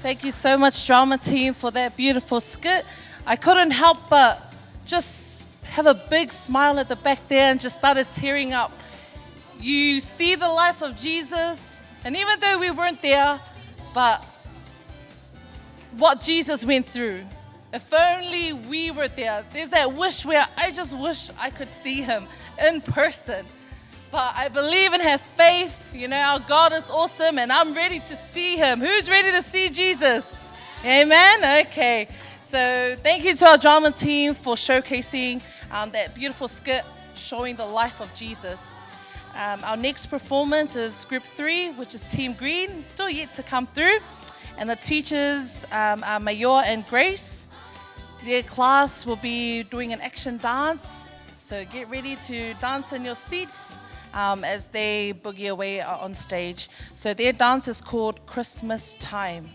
Thank you so much, drama team, for that beautiful skit. I couldn't help but just have a big smile at the back there and just started tearing up. You see the life of Jesus, and even though we weren't there, but what Jesus went through, if only we were there. There's that wish where I just wish I could see him in person. But I believe and have faith. You know, our God is awesome, and I'm ready to see him. Who's ready to see Jesus? Amen? Okay. So thank you to our drama team for showcasing that beautiful skit showing the life of Jesus. Our next performance is Group 3, which is Team Green, still yet to come through. And the teachers are Mayor and Grace. Their class will be doing an action dance. So get ready to dance in your seats as they boogie away on stage. So their dance is called Christmas Time.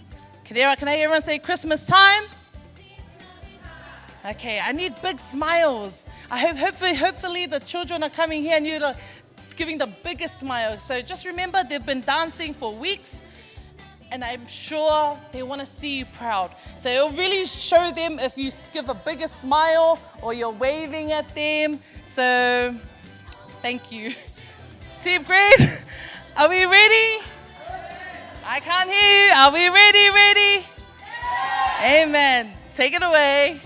Can I hear everyone say Christmas Time? Okay, I need big smiles. I hope hopefully the children are coming here and you're giving the biggest smile. So just remember, they've been dancing for weeks, and I'm sure they want to see you proud. So it'll really show them if you give a bigger smile or you're waving at them. So thank you. Team Green, are we ready? I can't hear you. Are we ready? Amen. Take it away.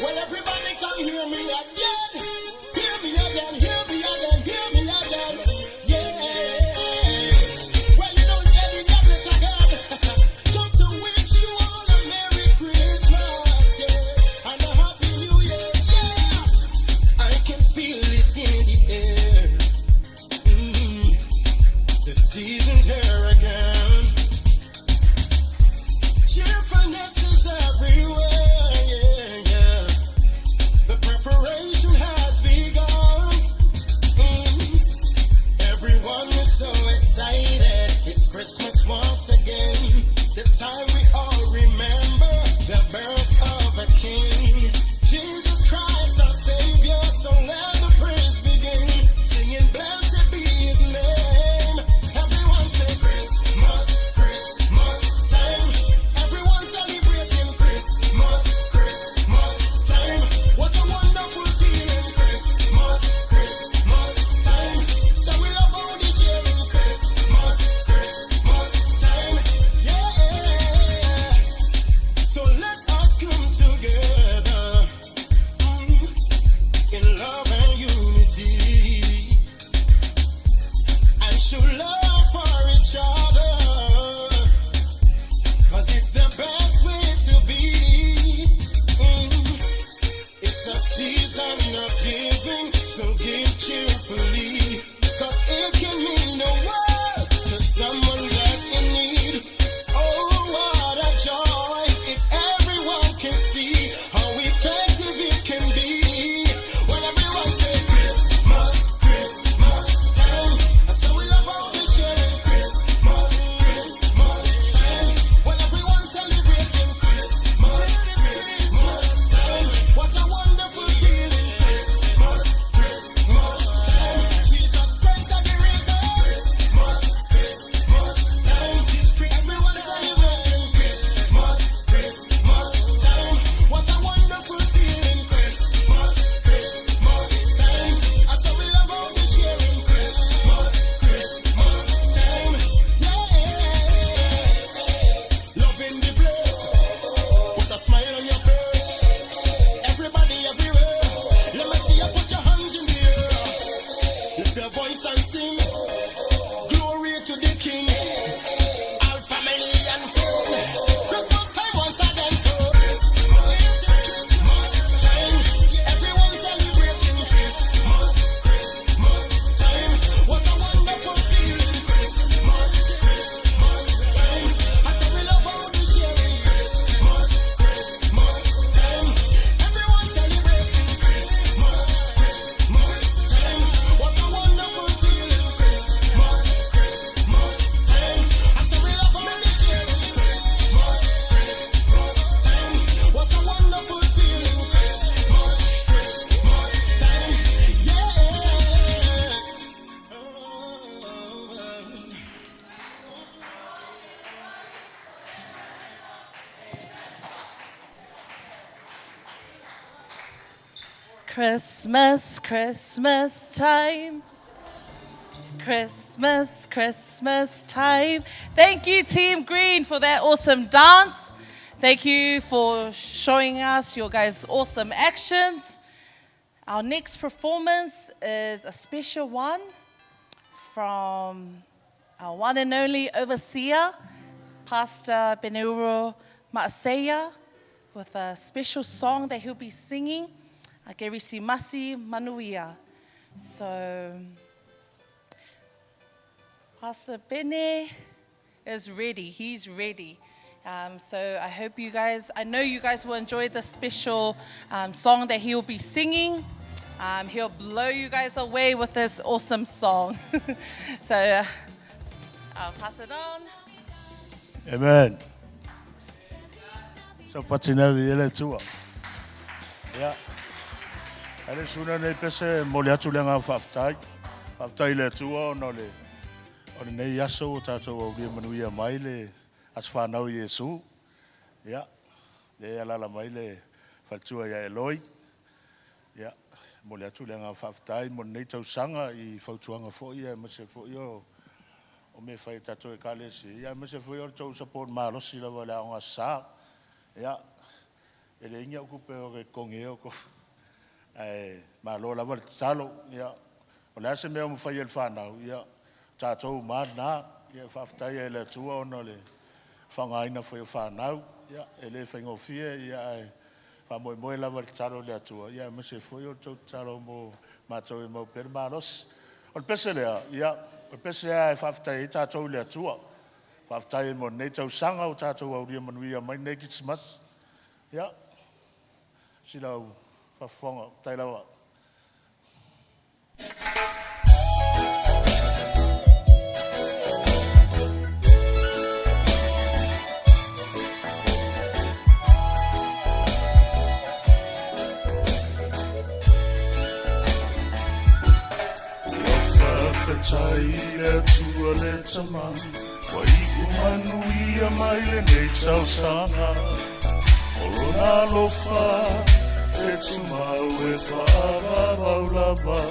Well, everybody come hear me again. Hear me again, hear me again, hear me again. Yeah. Well, you know it's every double again. Come to wish you all a Merry Christmas, yeah, and a Happy New Year, yeah. I can feel it in the air. The season's here again. Cheerfulness is everywhere. Preparation has begun. Everyone is so excited. It's Christmas once again. The time we all remember the birth of a king, Jesus Christ our Savior. So let the praise begin. Singing blessed be his name. Everyone say Christmas, Christmas time. Everyone celebrating Christmas, Christmas time. What a wonderful feeling, Christmas, Christmas time. So we love all this sharing, Christmas, Christmas time. Yeah. Christmas, Christmas time. Christmas, Christmas time. Thank you, Team Green, for that awesome dance. Thank you for showing us your guys' awesome actions. Our next performance is a special one from our one and only overseer, Pastor Benuro Maaseia, with a special song that he'll be singing, Gerisi Masi Manuia. So, Pastor Bene is ready. He's ready. So I hope you guys, I know you guys will enjoy the special song that he'll be singing. He'll blow you guys away with this awesome song. So I'll pass it on. Amen. So patina viele tua. Ya. Ale suna ne pese molia tulenga faftai. Faftai le tua no le. O ne yaso tato o bi manuia maile asfanau Yesu. Ya. Le ala la maile fatua ya Eloi. Ya. Molia tulenga faftai mon nei tau sanga I fautuanga fo ia ma se fo yo. O me fai tato e kale si. Ya ma se fo yo tau support malosi la wala nga sa. Ya. Ele inga okupe o ke kongeo ko. Malo la wala talo. Ya. O le ase mea mo fai el whanau. Ya. Tato mana. Ya faftai e le tua ono le. Whangaina fai o whanau. Ya. Ele whaingo fie. Ya. Whamoe moe la wala talo le atua. Ya. Ma se fo yo tau talo mo matou e mau per malos. O le pese lea. Ya. O pese e whaftai e tato le atua. Whaftai mo nei tau sanga o tato au ria manuia mai nei kitsmas. Ya. Silau whawhonga tailawa. Whawhawhetai e tua le tamami. Wa iku manuia mai le nei tau sanga. Orona lofa e tumau e whaavavau lava.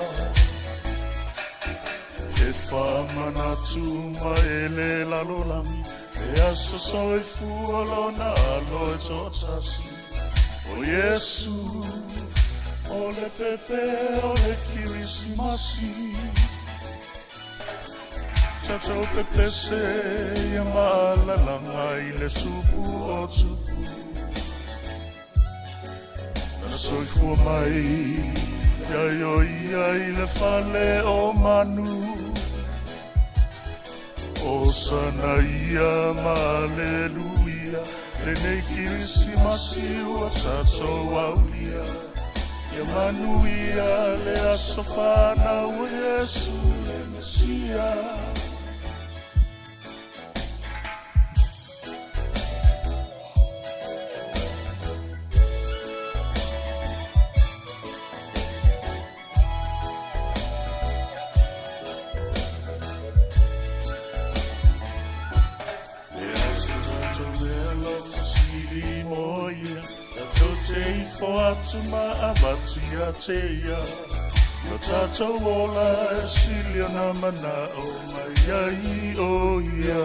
E whamana tuma e le lalolangi. E aso so e fualona alo e totasi. O Yesu, o le pepe, o le kirisimasi. Tato pepe se ia malalanga I le supu o tupu. Soi fua mai, ia I le fale o manu. O sana ia ma aleluia, le nei kirisimasi ua tato aulia. Ia manuia le asofana o Yesu le Mesia. Tuma abatia teia no tato ola e silio na mana o mai ai o ia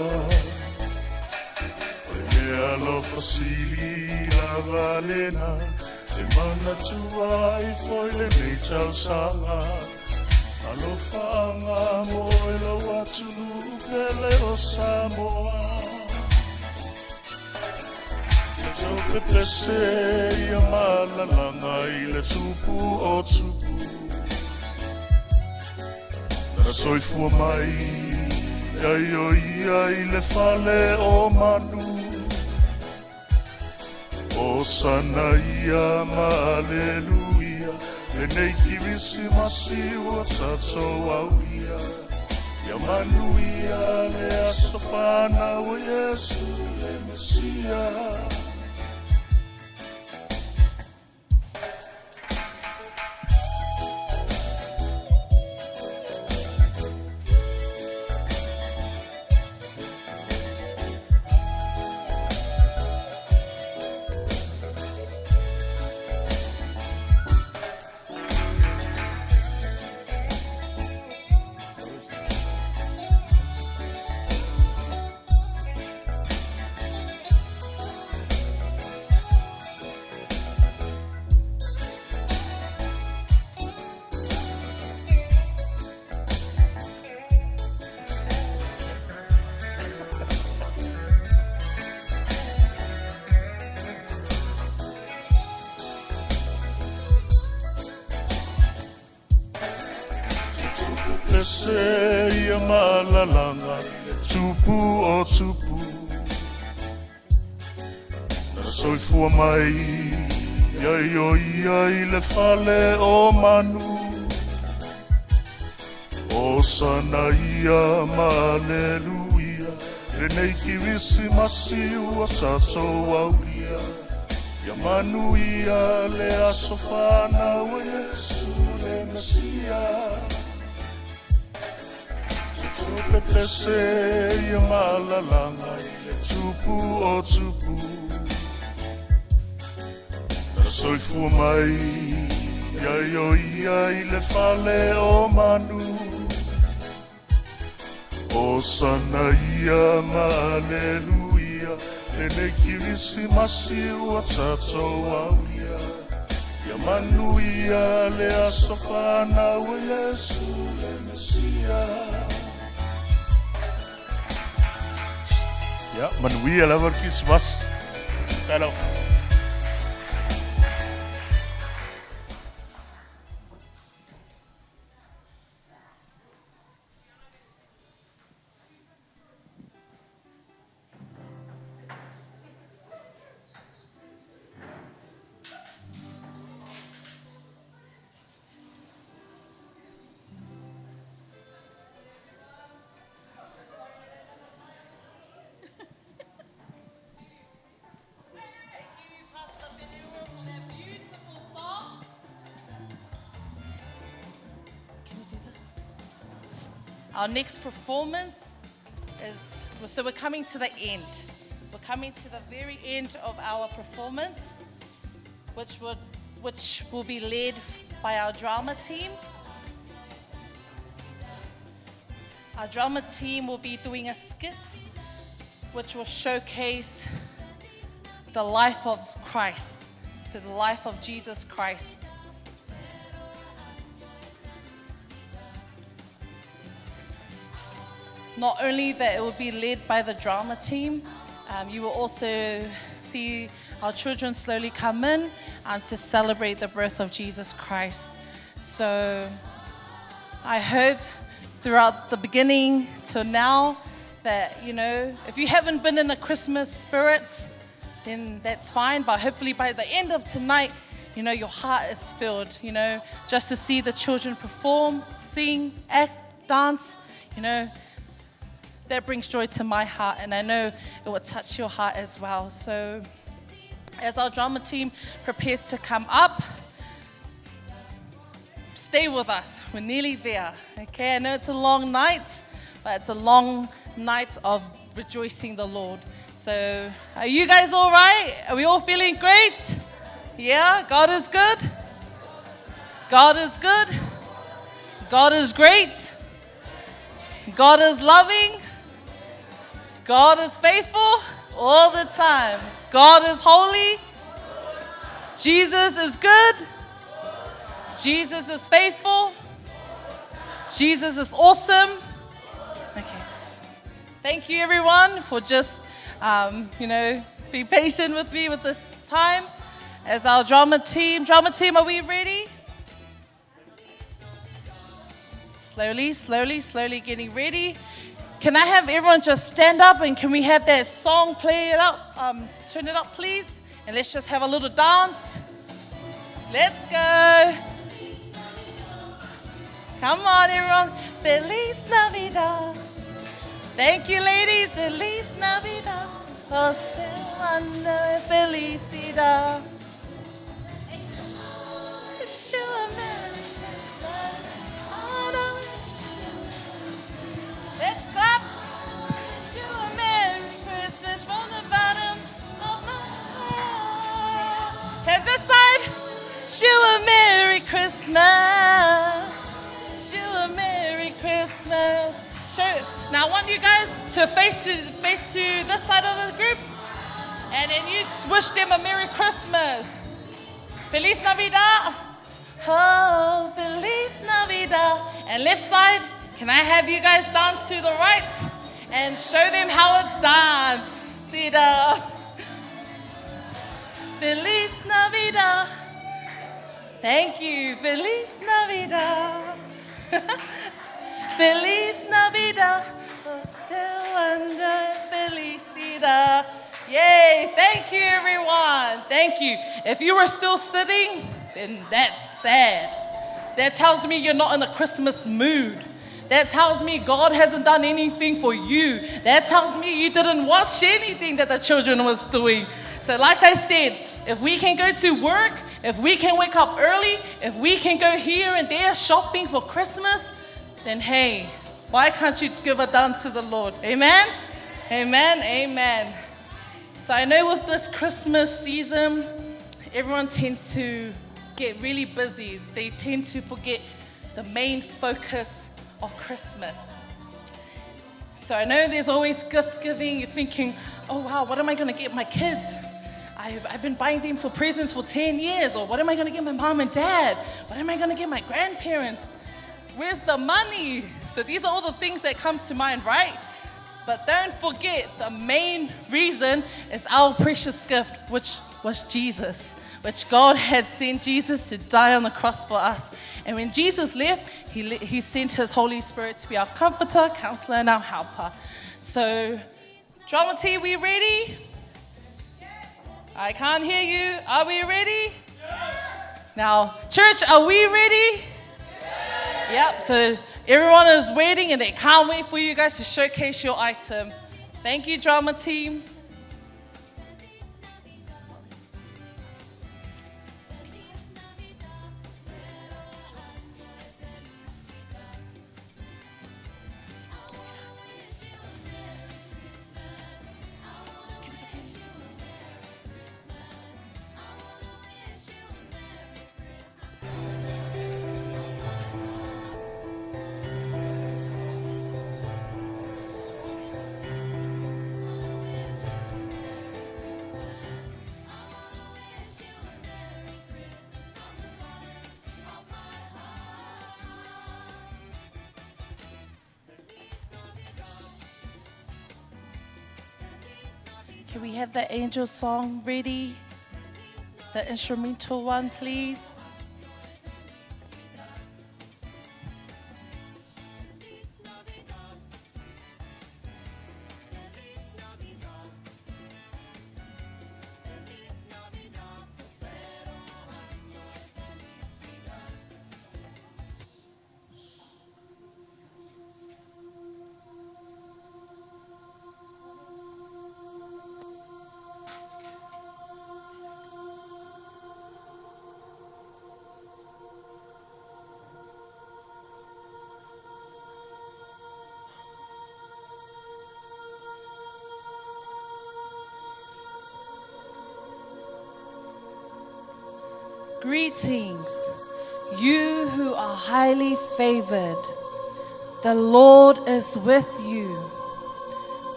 o le alo fasili la valena e mana tua I foi le me tau sanga alo fanga mo e lo watu pele o Samoa. So pepe se ia malalanga I le tupu o tupu. Na soi fua mai, ai o ia I le fale o manu. O sana ia ma aleluia, le nei kirisimasi o tato au ia. Ia manuia le asofana o Yesu le Mesia. pese ia malalanga tupu o tupu na soifua mai iai o iai le fale o manu o sana ia maleluia le nei kirisi masiu a tatou au ia ia manu ia le asofana o Yesu le Mesia tupe pese ia malalanga tupu o tupu na soifua mai iai o iai le fale o manu o sana ia maleluia le nei kirisi masiu a tatou au ia ia manu ia le asofana o Yesu le Mesia. Ja, manuia lava Christmas. Hello. Our next performance is, so we're coming to the end. We're coming to the very end of our performance, which will be led by our drama team. Our drama team will be doing a skit which will showcase the life of Christ, so the life of Jesus Christ. Not only that it will be led by the drama team, you will also see our children slowly come in to celebrate the birth of Jesus Christ. So I hope throughout the beginning till now that, you know, if you haven't been in a Christmas spirit, then that's fine. But hopefully by the end of tonight, you know, your heart is filled, you know, just to see the children perform, sing, act, dance, you know, that brings joy to my heart, and I know it will touch your heart as well. So as our drama team prepares to come up, stay with us. We're nearly there, okay? I know it's a long night, but it's a long night of rejoicing the Lord. So are you guys all right? Are we all feeling great? Yeah, God is good. God is good. God is great. God is loving. God is faithful all the time. God is holy. Jesus is good. Jesus is faithful. Jesus is awesome. Okay. Thank you, everyone, for just, be patient with me with this time. As our drama team, are we ready? Slowly getting ready. Can I have everyone just stand up, and can we have that song play it up? Turn it up, please. And let's just have a little dance. Let's go. Come on, everyone. Feliz Navidad. Thank you, ladies. Feliz Navidad. Hostia, felicidad. Let's clap. Wish you a Merry Christmas from the bottom of my heart. And this side. Wish you a Merry Christmas. Wish you a Merry Christmas. Now I want you guys to face to this side of the group, and then you wish them a Merry Christmas. Feliz Navidad. Oh, Feliz Navidad. And left side. Can I have you guys dance to the right and show them how it's done? See the Feliz Navidad. Thank you. Feliz Navidad. Feliz Navidad. Still under Felicidad. Yay, thank you everyone. Thank you. If you are still sitting, then that's sad. That tells me you're not in a Christmas mood. That tells me God hasn't done anything for you. That tells me you didn't watch anything that the children was doing. So like I said, if we can go to work, if we can wake up early, if we can go here and there shopping for Christmas, then hey, why can't you give a dance to the Lord? Amen? Amen, amen. So I know with this Christmas season, everyone tends to get really busy. They tend to forget the main focus of Christmas. So I know there's always gift giving. You're thinking, oh wow, what am I going to get my kids? I've been buying them for presents for 10 years. Or what am I going to get my mom and dad? What am I going to get my grandparents? Where's the money? So these are all the things that comes to mind, right? But don't forget, the main reason is our precious gift, which was Jesus, which God had sent Jesus to die on the cross for us. And when Jesus left, he sent his Holy Spirit to be our comforter, counselor, and our helper. So, drama team, we ready? I can't hear you. Are we ready? Now, church, are we ready? Yep, so everyone is waiting and they can't wait for you guys to showcase your item. Thank you, drama team. Can we have the angel song ready? The instrumental one, please. Greetings, you who are highly favored. The Lord is with you.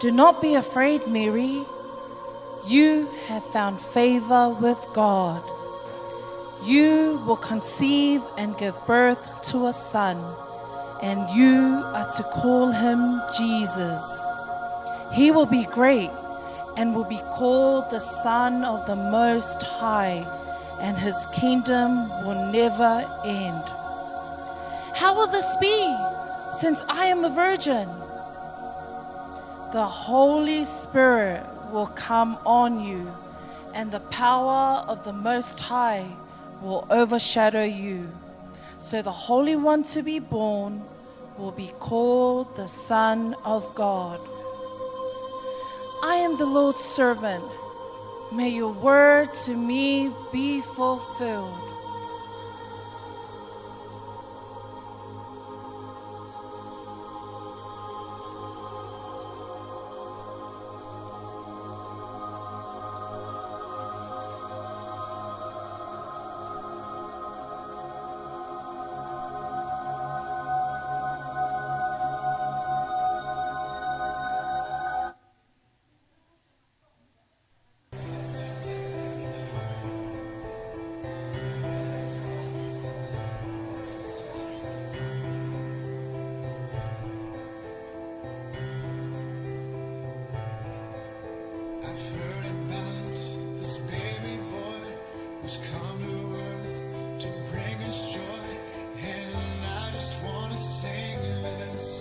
Do not be afraid, Mary. You have found favor with God. You will conceive and give birth to a son, and you are to call him Jesus. He will be great and will be called the Son of the Most High, and his kingdom will never end. How will this be, since I am a virgin? The Holy Spirit will come on you, and the power of the Most High will overshadow you. So the Holy One to be born will be called the Son of God. I am the Lord's servant. May your word to me be fulfilled. I've heard about this baby boy who's come to earth to bring us joy, and I just wanna sing this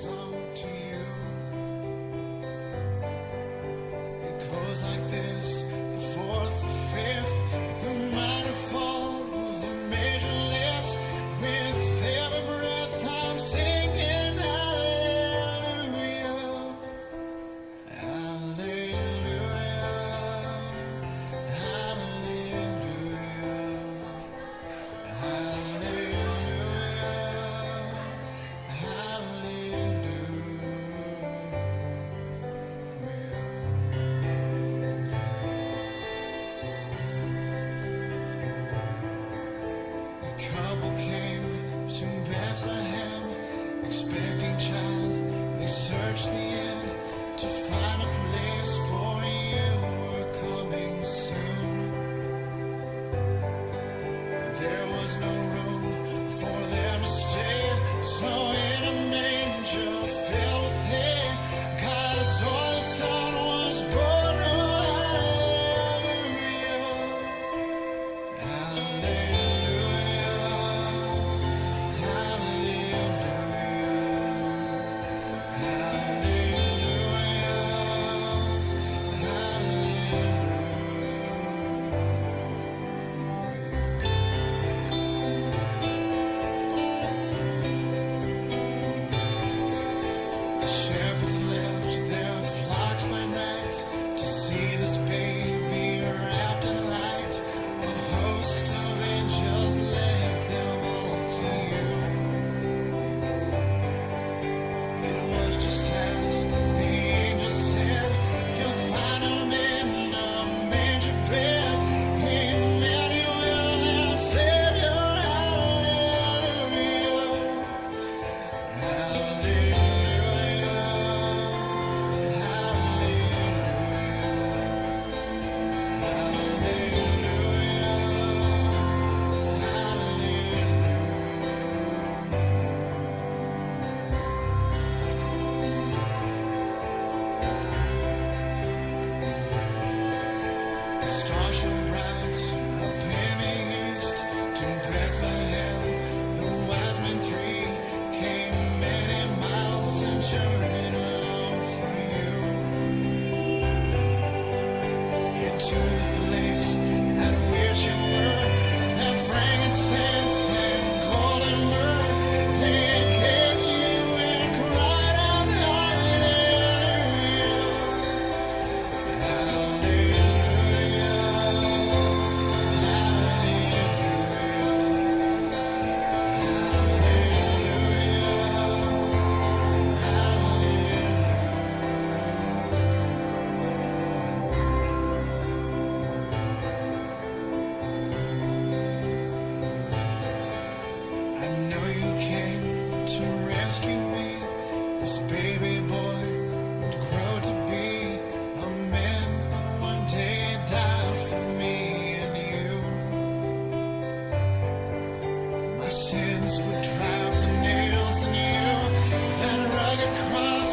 The stars shone bright up in the east to Bethlehem. The wise men three came many miles and journeyed along for you into the place at which you were. That frankincense and golden myrrh, they came to you and cried out, Hallelujah, I know you came to rescue me. This baby boy would grow to be a man. One day die for me and you. My sins would drive the nails in you. That rugged cross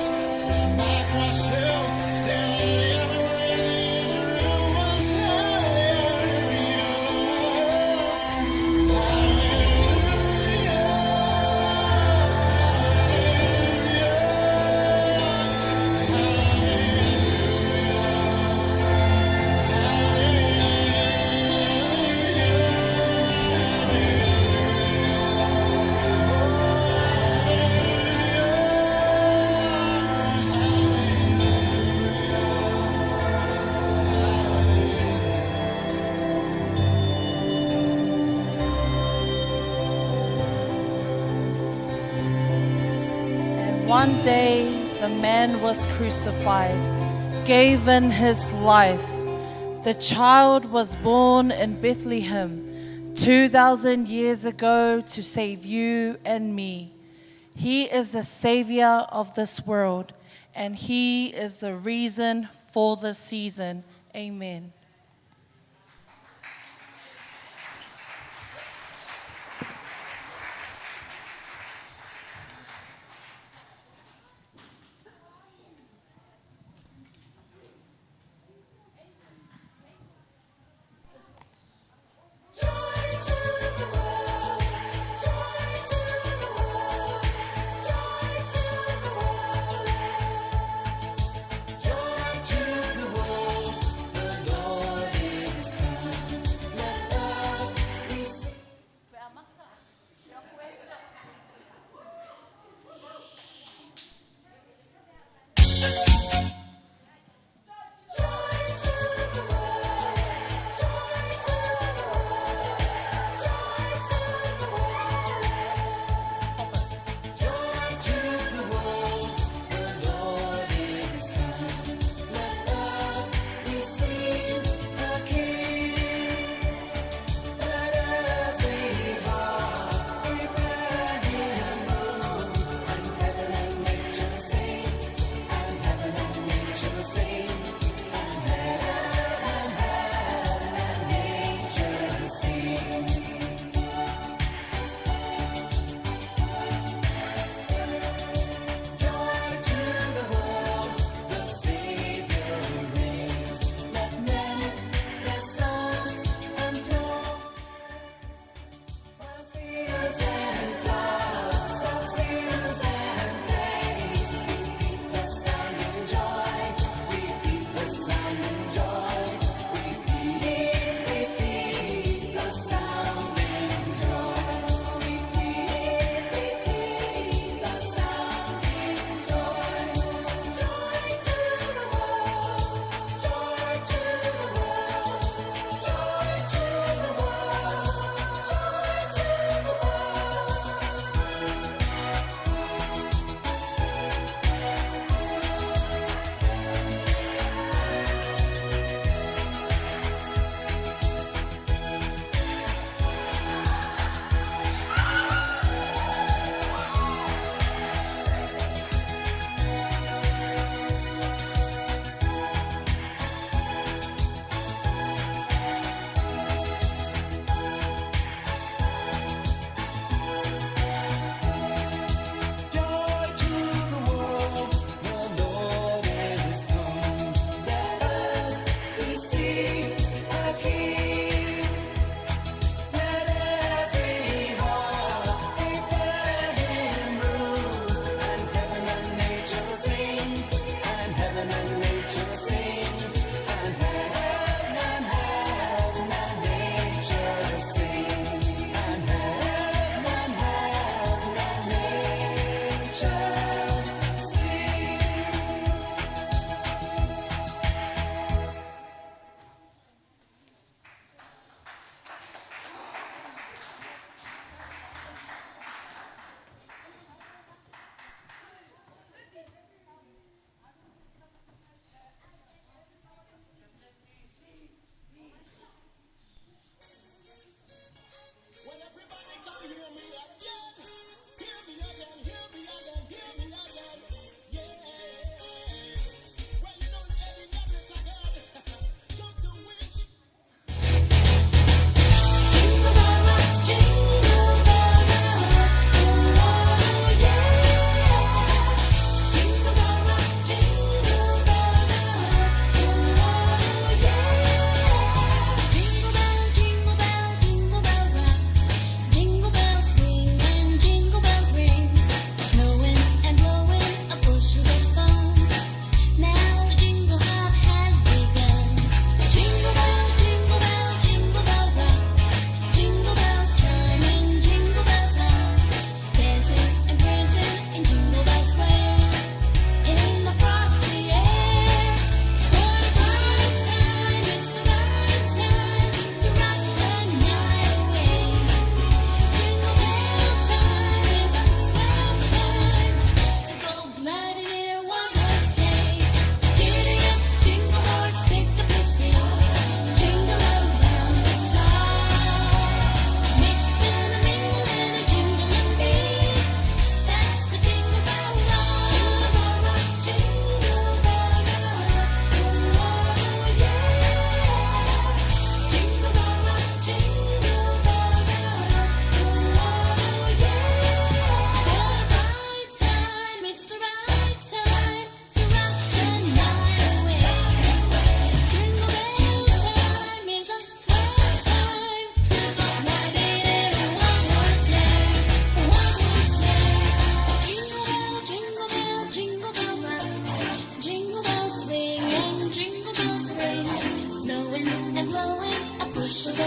was my cross too. Still living within your room was And one day the man was crucified, gave in his life. The child was born in Bethlehem 2,000 years ago to save you and me. He is the Savior of this world, and He is the reason for the season. Amen. Joy to the world, the Lord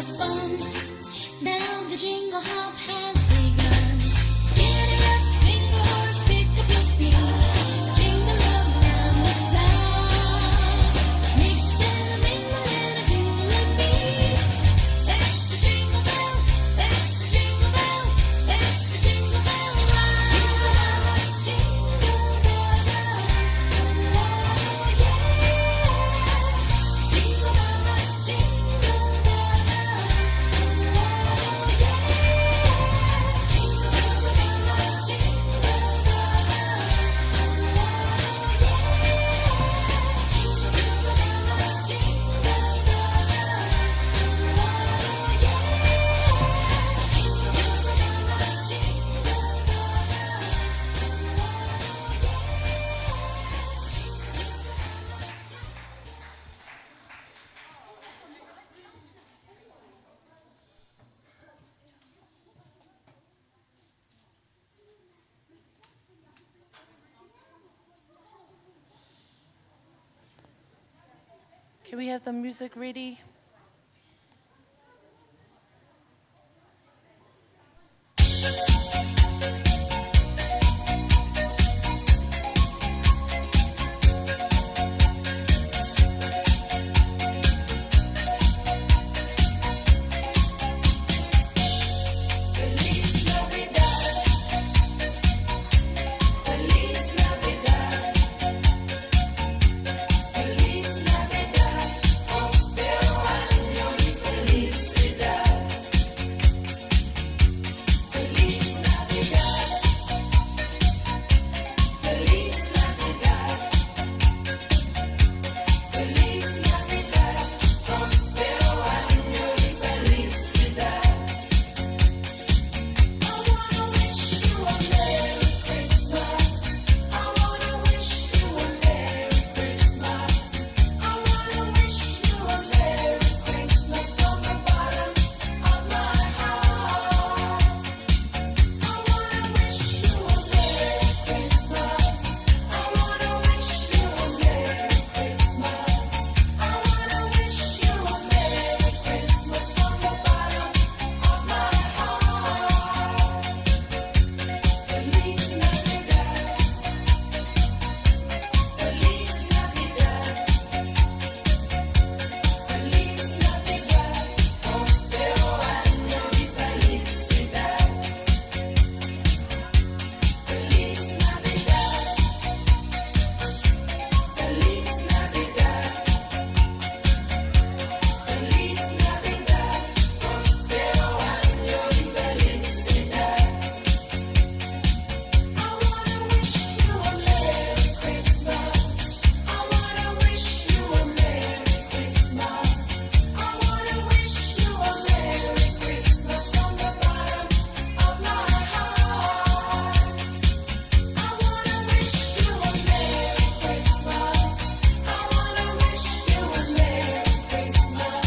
have fun. Now the jingle hop has begun. Giddy up, jingle horse, pick up your feet. Jingle around the clock. Mix and mingle in a jingling beat. That's the jingle bell, that's the jingle bell, that's the jingle bell ride. Jingle bell time, oh yeah. Jingle bell rock, jingle bell time, oh yeah. Jingle bells, jingle bells rock, Can we have the music ready? Feliz Navidad, Feliz Navidad, Feliz Navidad, próspero año y felicidad. Feliz Navidad, Feliz Navidad, Feliz Navidad, próspero año y felicidad. I wanna wish you a Merry Christmas. I wanna wish you a Merry Christmas. I wanna wish you a Merry Christmas from the bottom of my heart. I wanna wish you a Merry Christmas. I wanna wish you a Merry Christmas. I wanna wish you a Merry Christmas from the bottom of my heart. Feliz Navidad, Feliz Navidad, Feliz Navidad, próspero año y felicidad. Feliz Navidad, Feliz Navidad, Feliz Navidad, próspero año y felicidad. I wanna wish you a Merry Christmas. I wanna wish you a Merry Christmas. I wanna wish you a Merry Christmas from the bottom of my heart. I wanna wish you a Merry Christmas. I wanna wish you a Merry Christmas.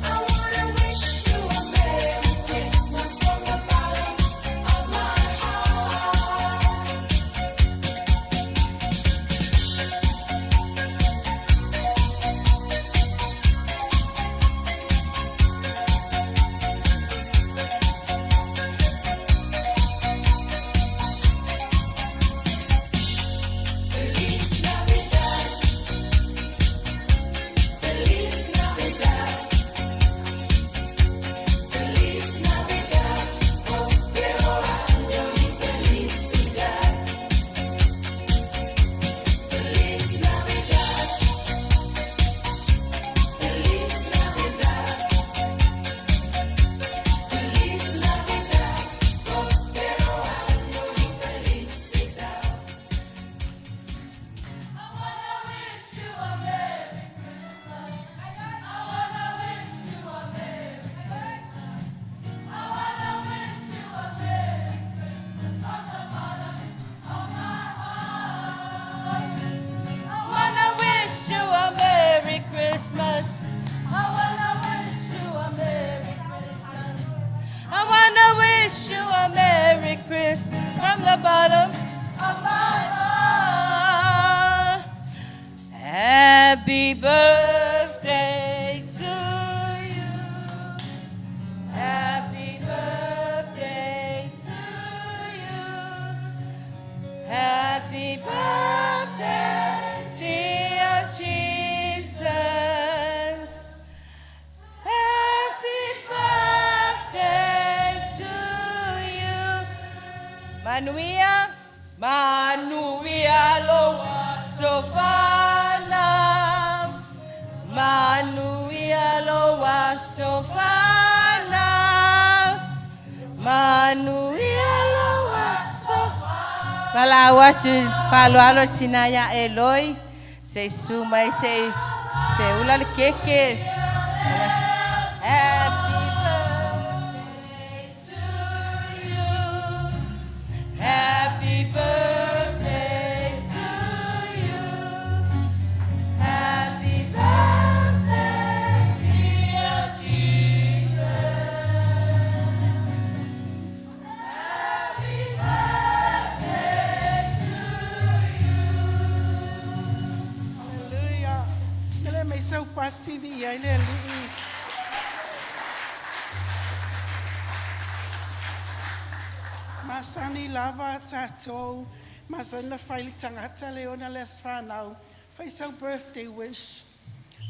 I wanna wish you a Merry Christmas from the bottom of my heart. Feliz Navidad, Feliz Navidad, Feliz Navidad, próspero año y felicidad. Feliz Navidad, Feliz Navidad, Feliz Navidad, próspero año y felicidad. I wanna wish you a Merry Christmas. I wanna wish you a Merry Christmas. I wanna wish you a Merry Christmas from the bottom of my heart. I wanna wish you a Merry Christmas. I wanna wish you a Merry Christmas. I wanna wish you a Merry Christmas from the bottom Of my heart. Happy birthday to you. Manuia, Manuia loa sofana. Manuia loa sofana. Manuia loa sofana. Malawa tu falualo tinaya Eloi. Se suma e se feula le keke. Happy birthday to you. Happy birthday, dear Jesus. Happy birthday to Hallelujah. Ele me sau pati vi ai le li. Masani lava tatou. Masana faili tangata leona les whanau. Fai sau birthday wish.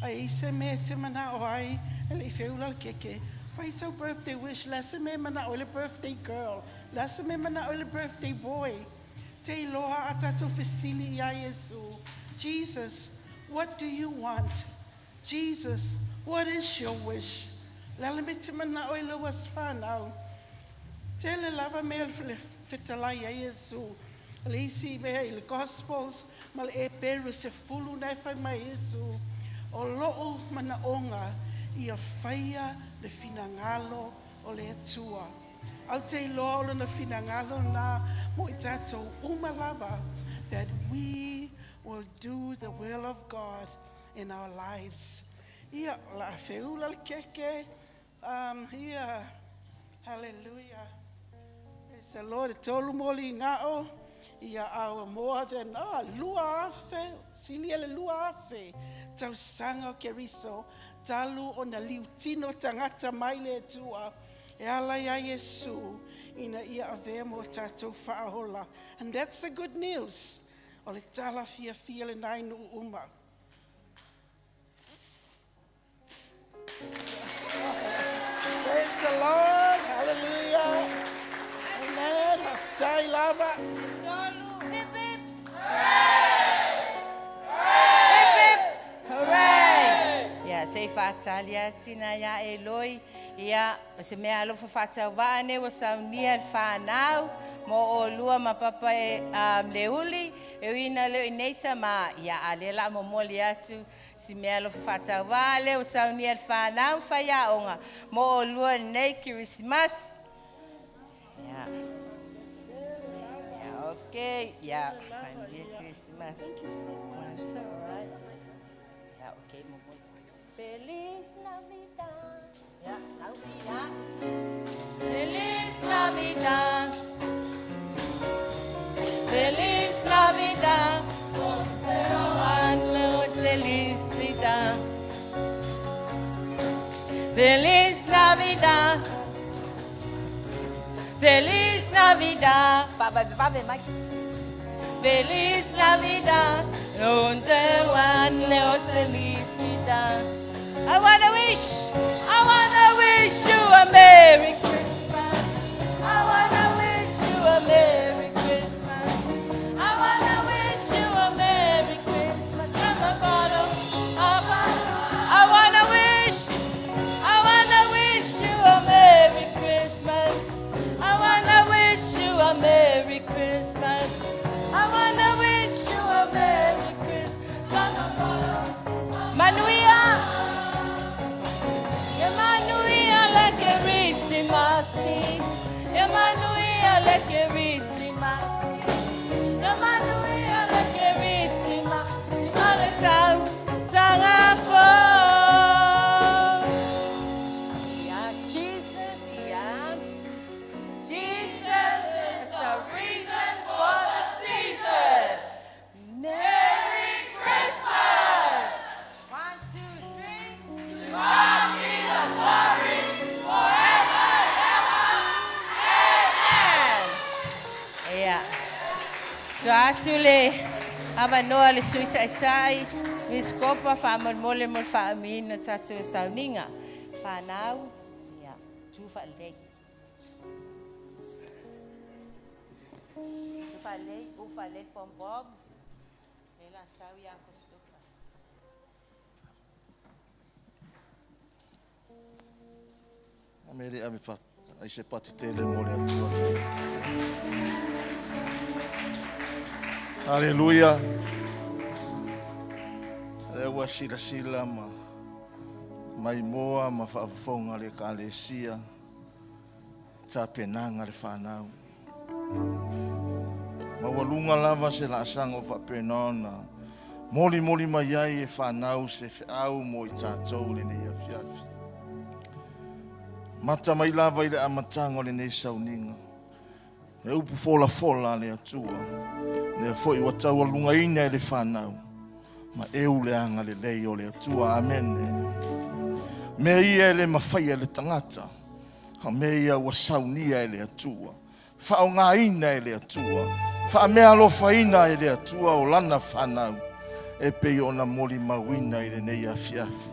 Ai se me te mana o ai. Ele feula keke. Fai sau birthday wish. Lasa me mana o le birthday girl. Lasa me mana o le birthday boy. Te loa atato fesili ia Yesu. Jesus, what do you want? Jesus, what is your wish? Lala me te mana o le waswhanau. Tele lava me le fitala ia Yesu. Le isi me i le Gospels, ma le e peru se fulu nei fai mai Yesu. O loo mana onga ia faia le finangalo o le atua. Au te loa o le na finangalo na mo i tatou umalava that we will do the will of God in our lives. Ia la feula le keke, ia, hallelujah. Praise the Lord, tolu moli ngao, ia awa more than, lua afe, sili ele lua afe, tau sanga o keriso, talu o na liutino tangata maile tua, e ala ia Yesu, ina ia ave mo tatou whaahola. And that's the good news. O le tala fia fia le nai nu uma. Praise the Lord, hallelujah. Amen. Tai lava. Hip hip. Hip hip. Hooray. Ya sei fatalia tina ya Eloi. Ya se me alo fata vane wa saunia fanau mo o lua mapapa e leuli e ina le ineta ma ya alela mo moli atu si me alo fata vale o saunia fanau fa ya onga mo o lua nei Christmas. Ya. Yeah, okay. Yeah. Merry Christmas. That's all right. Yeah, okay. Feliz Navidad. Yeah, Navidad. Feliz Navidad. Feliz Navidad. Feliz Navidad. Feliz Navidad. Feliz Navidad. Bye, Mike. Feliz Navidad. Donde van los felicidad. I wanna wish you a Merry Christmas. I wanna wish you a Merry Christmas. I wanna wish you a Merry Christmas. From the bottom of my heart. I wanna wish you a Merry Christmas. I wanna wish you a Merry Christmas. I wanna wish you a Merry Christmas. Manuia, Emanuia la Kerissimasi, Emanuia la Kerissimasi, Emanuia la Kerissimasi, Aletau Sangafo. Yeah, Jesus, yeah. Jesus is the reason for the season. Merry Christmas! 1, 2, 3. To God be the glory forever and ever. Amen. Yeah. Tuatule abanoa le suita itai miskopa fa mole mol fa amina tatu sauninga. Panau. Yeah. Tu fa le. Ufalei Pombob. Ela sabe a costuca. Ameri ame pat ai se pati tele mole atua. Haleluya. Lewa sila mai moa ma whaafonga le kalesia. Ta penanga le whanau. Ma walunga lava se la asanga o whapenona. Moli mai ai e whanau se whiau mo i tātou le nei awhiawhi. Mata mai lava i le amatanga le nei sauninga. Le upu fola le atua. Le foi watau alunga ina e le whanau. Ma eu le anga le lei o le atua. Amen. Me ia le mawhaia le tangata. Ha me ia wa saunia e le atua. Whao ngā ina e le atua. Wha mea lofa ina e le atua o lana whanau. E pe ona moli mawina i le nei awhiawhi.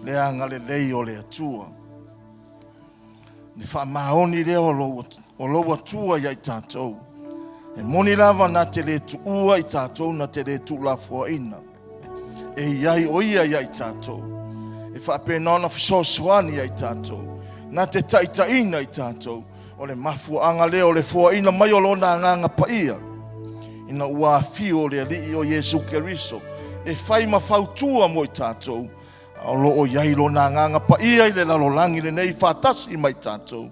Le anga le lei o le atua. Ni wha maoni leo o lo atua ia i tātou. E moni lava na te le tuua i tātou na te le tu la fua ina. E iai o ia i tātou. E wha penona whisoswani ia i tātou. Na te taitaina i tātou. O le mafua anga leo le fua ina mai o lona nganga paia. Ina ua fio le alii o Yesu Keriso. E whai mawhautua mo i tātou. O lo o iai lona nganga paia i le lalolangi le nei whatasi mai tātou.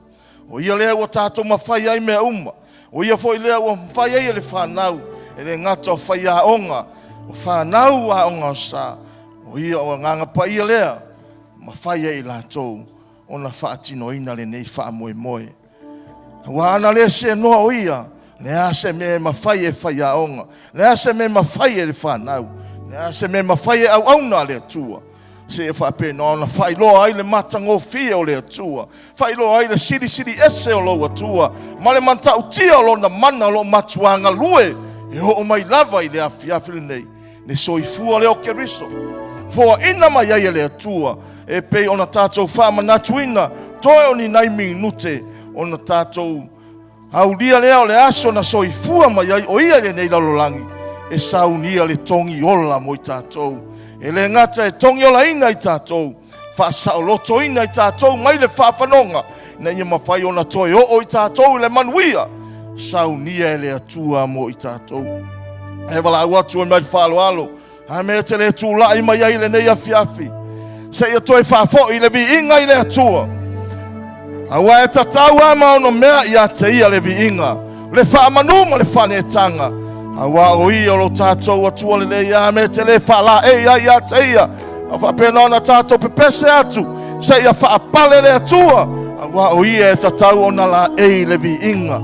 O ia lea ua tātou mawhai ai mea uma. O ia foi lea ua mawhai ai le whanau. E le ngata o whai a onga. O whanau a onga o sa. O ia o nganga paia lea. Mawhai ai lātou. Ona whaatino ina le nei wha moe. Wa ana le se noa o ia. Le ase me mawhai e whai a onga. Le ase me mawhai e le whanau. Le ase me mawhai e au auna le atua. Se e whapena ona whai loa ai le matango fia o le atua. Whai loa ai le siri ese o lo atua. Ma le mantau tia o lo na mana lo matuanga lue. E ho o mai lava i le awhiawhi nei. Ne soifua leo Keriso. Fua ina mai ai le atua. E pei ona tātou whamanatuina. Toe o ni nai minute. Ona tātou haulia leo le aso na soifua mai ai o ia le nei lalolangi. E saunia le tongi ola mo i tātou. E le ngata e tongi ola ina i tātou. Whaasao loto ina i tātou mai le whaafanonga. Na ia mawhai ona toe o i tātou le manuia. Saunia e le atua mo i tātou. E wala watu e mai whalo alo. Ha mea te le tūla i mai ai le nei awhiawhi. Se ia toe whaafo i le vi inga i le atua. Awa e tatau ama ono mea i a te ia le vi inga. Le whaamanuma le whanetanga. Awa o ia lo tātou atua le le ia me te le whala e ia i a te ia. A whapena ona tātou pepese atu. Se ia whaapale le atua. Awa o ia e tatau ona la e le vi inga.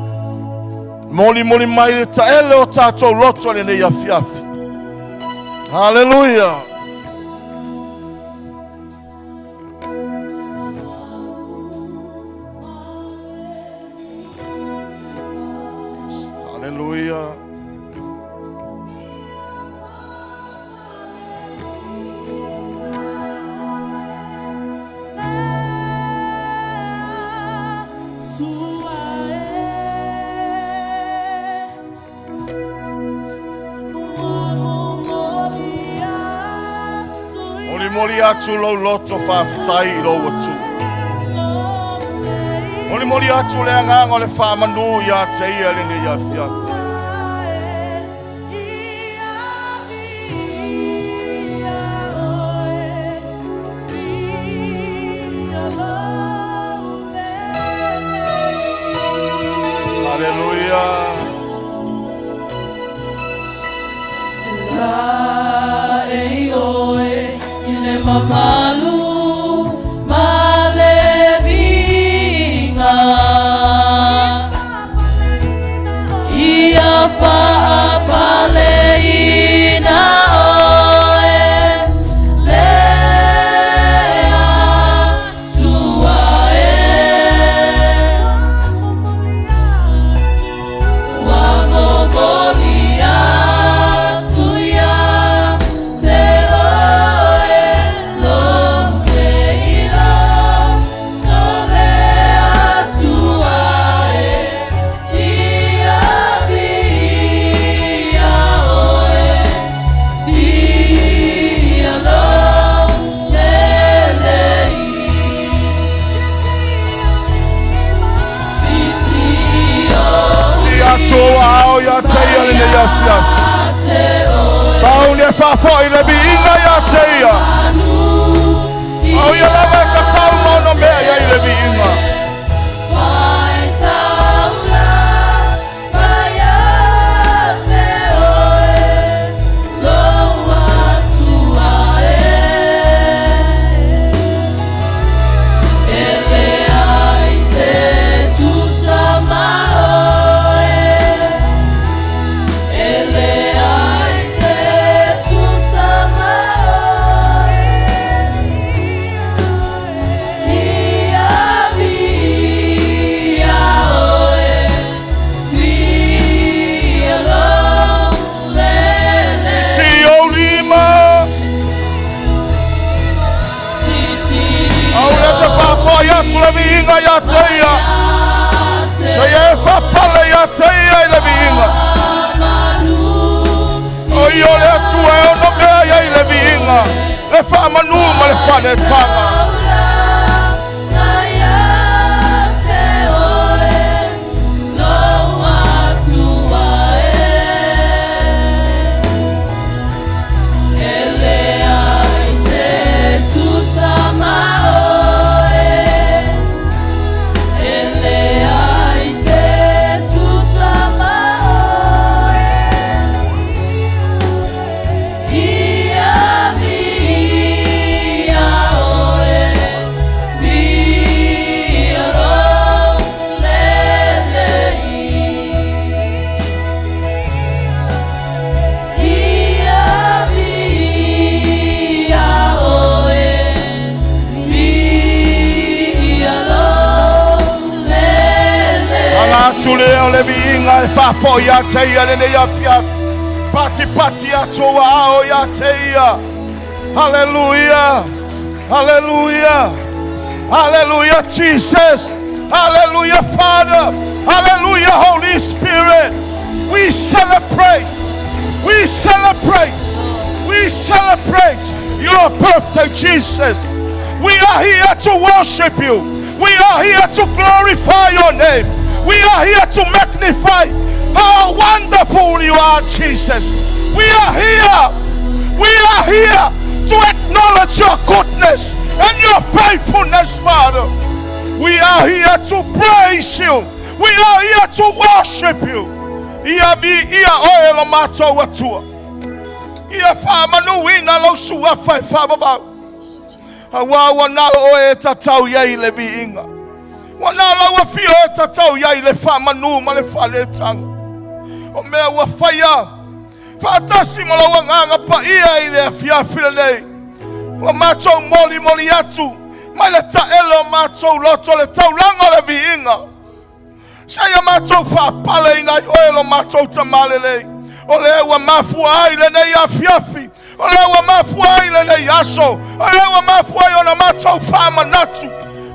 Moli mai le taele o tātou loto le nei awhiawhi. Hallelujah. Hallelujah. Moli atu lo loto whaafitai lo atu. Moli atu le anganga le whaamanu i a te ia le ne ia whiawhi. Hallelujah. La e oe le mamalu malevinga I ia fia. Sau le fafo i le bi inga ia te ia. Au ia lava e tatau mono mea ia i le bi inga. La vinga ya teia. Saya fa pala ya teia la vinga. O io le tua e no me ya la vinga. Le fa manu ma le fa le tanga. Tuleo le vinga e fafo ya teia le ne ya fia. Pati pati ya toa ao ya teia. Hallelujah. Hallelujah. Hallelujah Jesus. Hallelujah Father. Hallelujah Holy Spirit. We celebrate. We celebrate. We celebrate your birthday Jesus. We are here to worship you. We are here to glorify your name. We are here to magnify how wonderful you are, Jesus. We are here. We are here to acknowledge your goodness and your faithfulness, Father. We are here to praise you. We are here to worship you. Ia vi ia oelo mato watua. Ia fama nuina lo sua fai fama ba. Awa na oe tatau ye le vi inga. Wana la wa fio tatau ya ile fa manu ma le fa le tang. O me wa faya. Fa tasi mo la wanga pa ia ile fia file nei. Wa macho moli moli atu. Ma le ta elo macho loto le tau langa le viinga. Saya macho fa pale inga oelo macho tamale le. O le wa mafua ile nei ya fiafi. O le wa mafua ile nei yaso. O le wa mafua yo na macho fa manatu.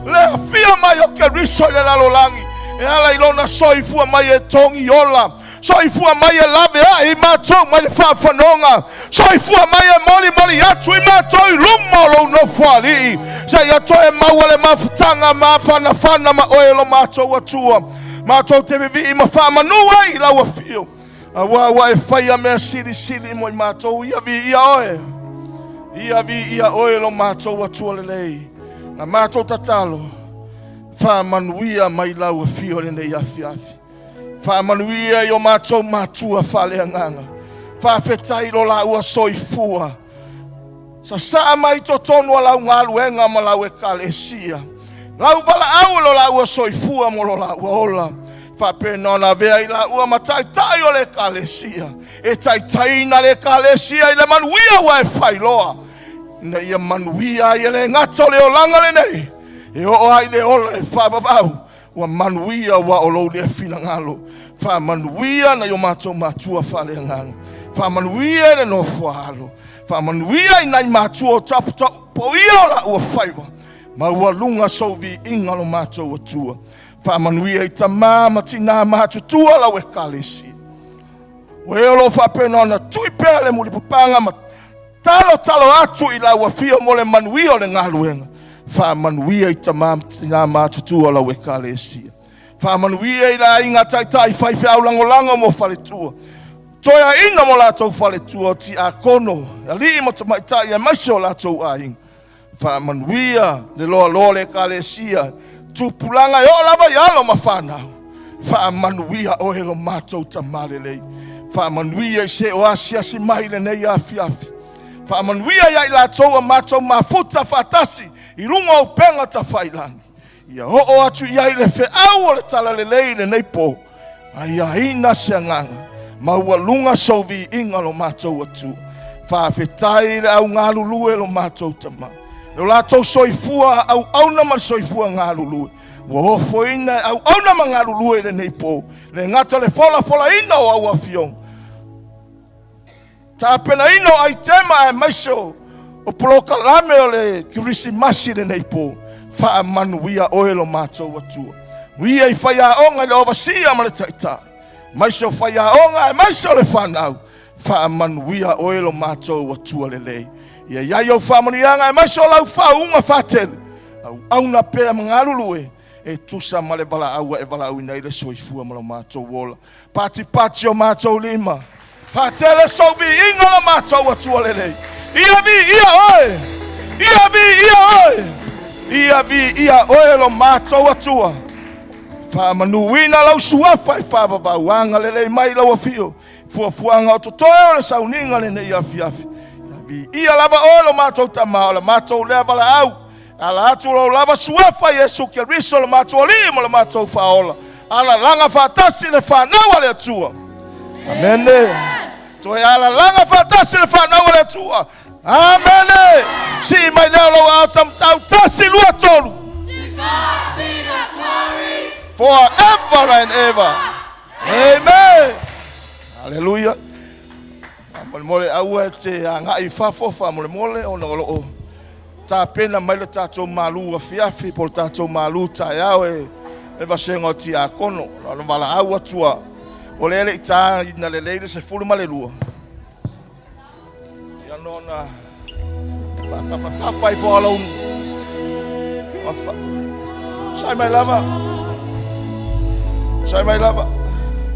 Le fia mai o ke riso le la lolangi. E ala ilona soifua mai e tongi yola. Soifua mai e lave a i matou mai le whaafanonga. Soifua mai e moli moli atu i matou i lumolo no fuali. Sa ia to e maua le mafutanga mafana fana ma oelo matou atua. Matou te vivi i mawhamanua i laua fio. Awa e whaia mea siri siri mo i matou ia vi ia oe. Ia vi ia oelo matou atua le lei. Na matou tatalo, whamanuia mai lau a fio le nei afi afi. Whamanuia i o matou matua whale anganga. Whawhetai lo lau a soifua. Sa mai to tonu a lau ngalu enga ma lau e kalesia. Lau wala au lo lau a soifua mo lo lau a ola. Whapenona vea i lau a mataitai o le kalesia. E taitaina le kalesia i le manuia wa e whailoa. Na ia manuia i le ngata o le olanga le nei. E o ai le ola e whavavau. Wa manuia wa o lo le fina ngalo. Wha manuia na yo matou matua whale ngalo. Wha manuia le no fualo. Wha manuia i nai matua o tapu po ia o la ua whaiwa. Ma ua lunga sovi inga lo matou atua. Wha manuia i tamama tina matou tua la we kalesi. Wa e lo whapenona tui pele muli pupanga ma talo atu i la ua fio mo le manuia o le ngaluenga. Wha manuia i tamama tina matou tua la we kalesi. Wha manuia i la inga taitai whaiwhi au langolango mo whale tua. Toia ina mo lātou whale tua ti a kono. A li mo tamaitai a maiso lātou a inga. Whaamanuia le loa loa le kalesia. Tupulanga o lava yalo mawhanau. Whaamanuia o he lo mātou tamale lei. Whaamanuia I se o asia si mai le nei afi afi. Whaamanuia ia I lātou a mātou mafuta whatasi. I runga o penga ta whailangi. Ia ho atu ia I le fe au o le tala le lei le nei po. Ai ina se nganga. Maua lunga sovi inga lo mātou atu. Whaafetai le au ngālulue lo mātou tama. Lo lātou soifua au auna ma soifua ngālulue. Wa hofo ina au auna ma ngālulue le nei po. Le ngata le fola ina o au afiong. Ta pena ino ai tema e maiso. O poloka lame o le kirisi masi le nei po. Wha manuia oe lo mātou atua. Wia I whaia onga le ovasia ma le taita. Maiso whaia onga e maiso le whanau. Wha manuia oe lo mātou atua le lei. Ia iai au whamanianga e maiso lau whaunga whatele. Au auna pēa mangarulue. E tusa ma le wala aua e wala au nei le soifua ma lo mātou wola. Pati o mātou lima. Whatele sobi inga lo mātou atua le lei. Ia vi, ia oe. Ia vi, ia oe. Ia vi, ia oe lo mātou atua. Whamanuina lau suafa I whavavauanga le lei mai lau afio. Fuafuanga o totoe o le sauninga le nei afi afi. Ia lava o lo mātou tamao, le mātou lea wala au. Ala atu lo lava suafa Yesu ke riso le mātou lima le mātou whaola. Ala langa whatasi le whanau le atua. Amene. Toi ala langa whatasi le whanau le atua. Amene. Si mai leo lo au tam tau tasi lua tolu. To God be the glory. Forever and ever. Amen. Hallelujah. Mole au e te ngai whafofa mole o o. Ta pena mai le tātou malu a fiafi po le tātou malu tai au e vasengo ti a kono. Lalo wala au atua. O le ele I tā ina le leile se fulu ma le lua. Ia nona whatawhai fo ala unu. Sai mai lava. Sai mai lava.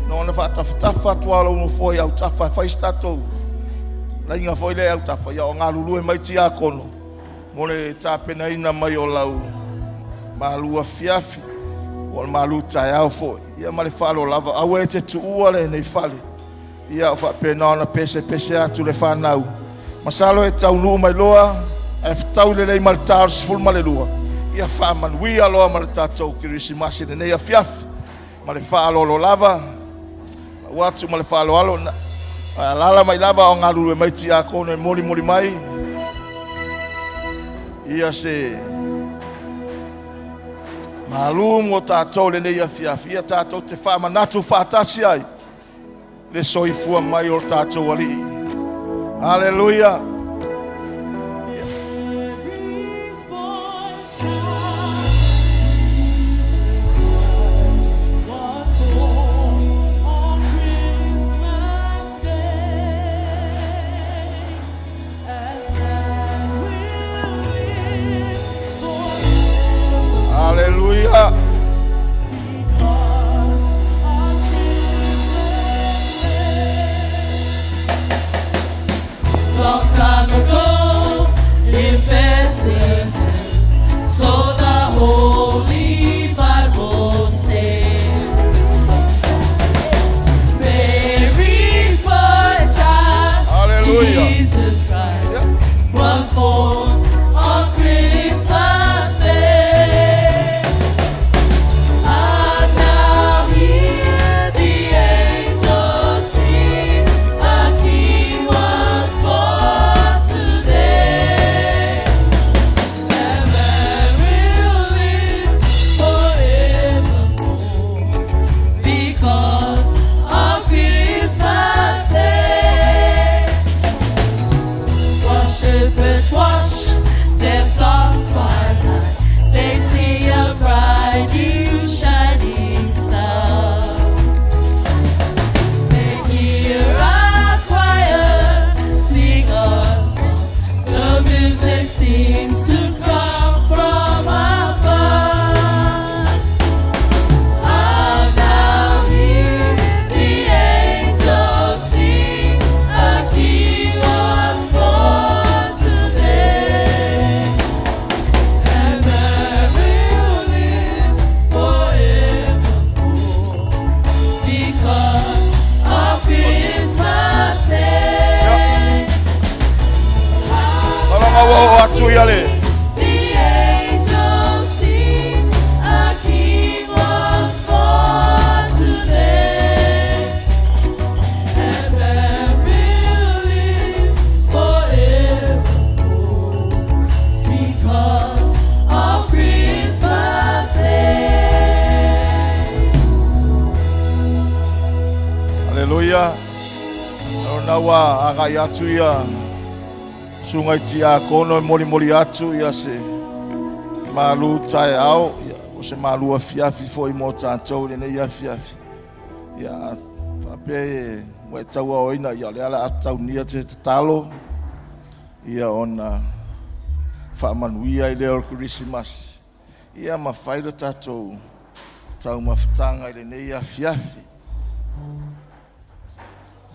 Nona whatawhatafa tu ala unu fo au tafa whai statou. La inga foi le au tafa ia o ngā lulu e mai ti a kono. Mole tāpena ina mai o lau malua fiafi. O malu tai au foi. Ia male whalo lava. Au e te tuua le nei whale. Ia o whapena ona pese atu le whanau. Masalo e tau nuu mai loa. E whtau le lei male tāru sifuru male lua. Ia whaman wia loa male tātou kirisi masi le nei a fiafi. Male whalo lo lava. Watu male whalo alo na. Lala mai lava o ngā lulu e mai ti a kono e mori mai. Ia se malu mo tātou le nei a fiafi. Ia tātou te whamanatu whatasi ai. Le soifua mai o tātou ali. Hallelujah. Hallelujah. Long time ago in Bethlehem, so the Holy Bible says, Mary's first child, Jesus Christ, was born on Christmas Day. Haleluia. Ona wa aga yatu ia. Sungai tia kono moli atu ia se. Malu tai au. O se malu afiafi fo i mo tātou ne ia afiafi. Ia pape we taua oina ia le ala atau nia te talo. Ia ona whaamanuia i leo Christmas. Ia mawhaira tātou tau mawhitanga i le nei afiafi.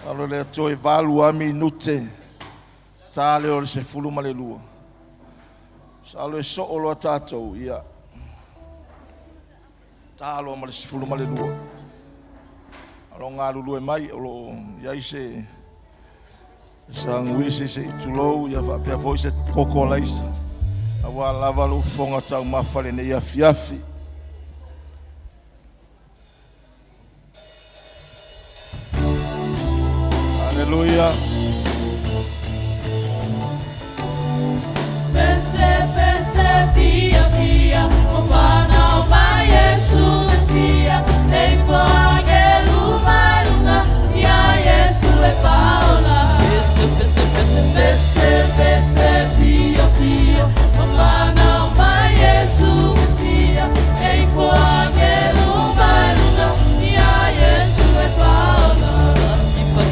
Alo le toi valu ami nute tā leo le se fulu ma le lua. Salo e so olo tātou ia. Tā alo ma le se fulu ma le lua. Alo ngā lulu e mai alo iai se sanguisi se itulou ia whapea foi se koko laisa. Awa lava lu fonga tau mawhale nei afiafi. Hallelujah. Pese, pia, pia, o Pana, o Pai, Jesus, Messia, nem angelo, marunga, e a Jesus é Paula. Pese, pia, pia, o Pana, o Pai, Jesus, Messia, nem angelo, marunga, e a Jesus é Paula.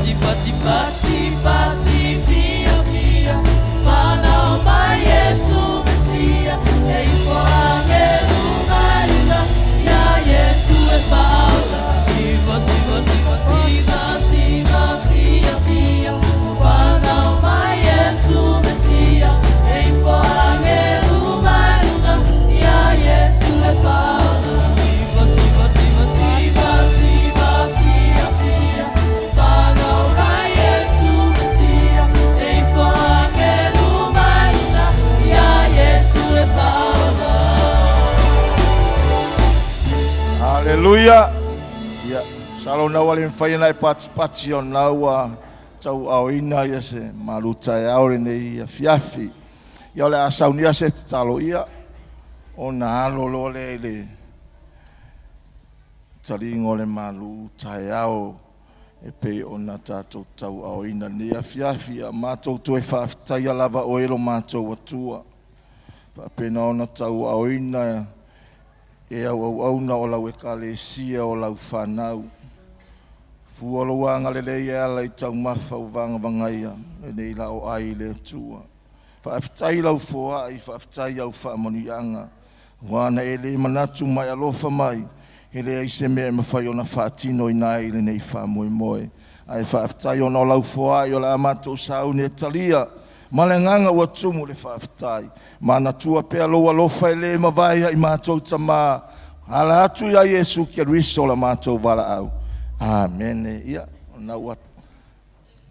Tipa, pia, pia, Pana, o Pai, Jesus, Messia, nem angelo, marunga, e a Jesus é Paula. Siva, pia, pia, Pana, o Pai, Jesus, Messia, nem angelo, marunga, e a Jesus é Paula. Siva, pia, pia, Pana, o Pai, Jesus, Messia, nem angelo, marunga, e a Jesus é Paula. Hallelujah. Ia salo na wale mfai na pati on na wa tau auina ia se maluta e aure nei afiafi. Ia le asaunia se talo ia ona alo lole le taringo le maluta e au e pe ona tatou tau auina nei afiafi a matou tu e whaftai lava o elo matou atua. Whapena ona tau auina e au na o lau e kalesia o lau whanau. Fuolo wanga le lei e ala I tau mawha o vanga vangaia e nei la o ai le tua. Whaaftai lau foa I whaaftai au whaamonianga. Wana e le manatu mai alofa mai e le aise mea mawhai o na whaatino I nai le nei whaamoe moe. Ai whaaftai o na o lau foa I o la amato sau ne talia. Malenganga ua tumu le whaaftai. Mana tua pea loa lofa le mawai I mātou tama. Ala atu ia Yesu kia riso la mātou wala au. Amen. Ia, na ua.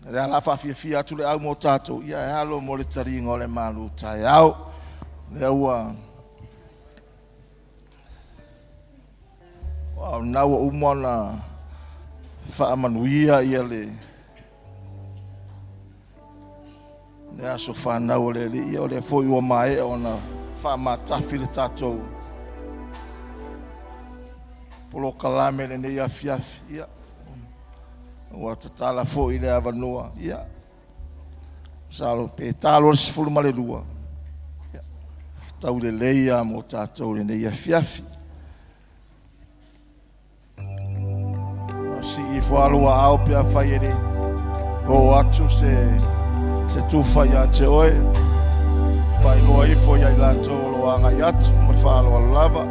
Le ala whawhiawhia atu le au mo tātou. Ia e halo mo le taringa o le malu tai au. Le ua. Wow, na ua umona whaamanuia ia le. Ne aso whanau le li ia o le foi ua mai o na whaamatafi le tātou. Polo kalame le nei afiafi, ia. Ua tatala foi le avanua, ia. Salo pe talo le sifuru ma le lua. Tau le leia mo tātou le nei afiafi. Si I whalua au pia whai ere. O atu se tufa ia te oe. Whai loa ifo ia I lanto loa anga iatu. Me whaloa lava.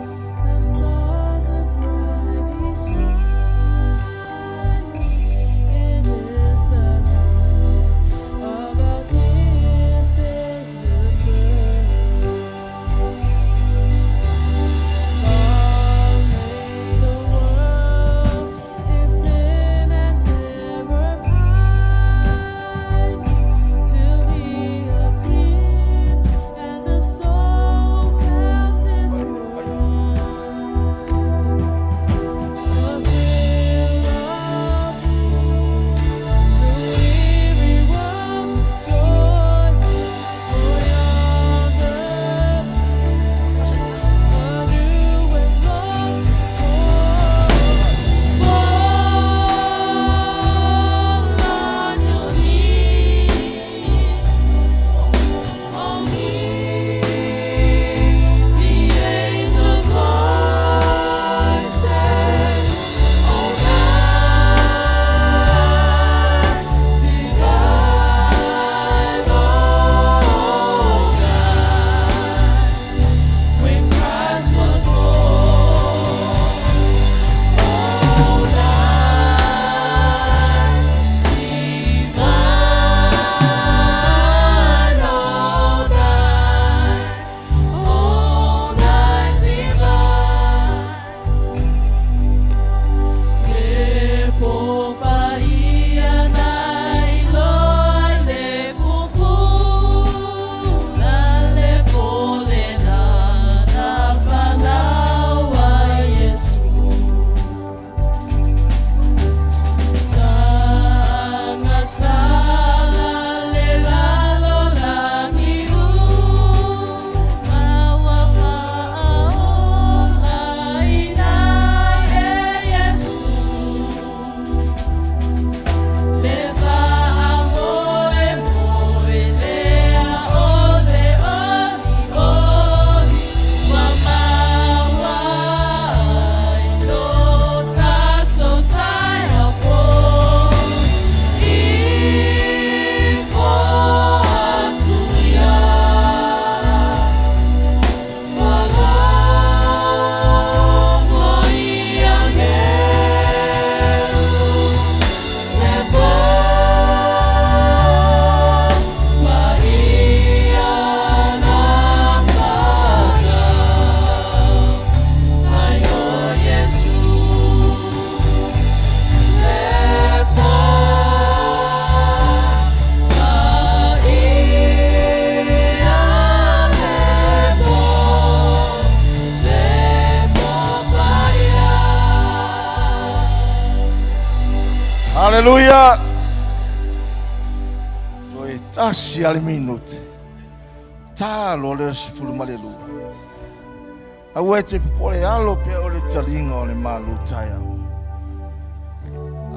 Haleluya. Toi tasi ale minute. Talo le sifulu malelu. Awe te pole alo pe o le talinga o le malu taya.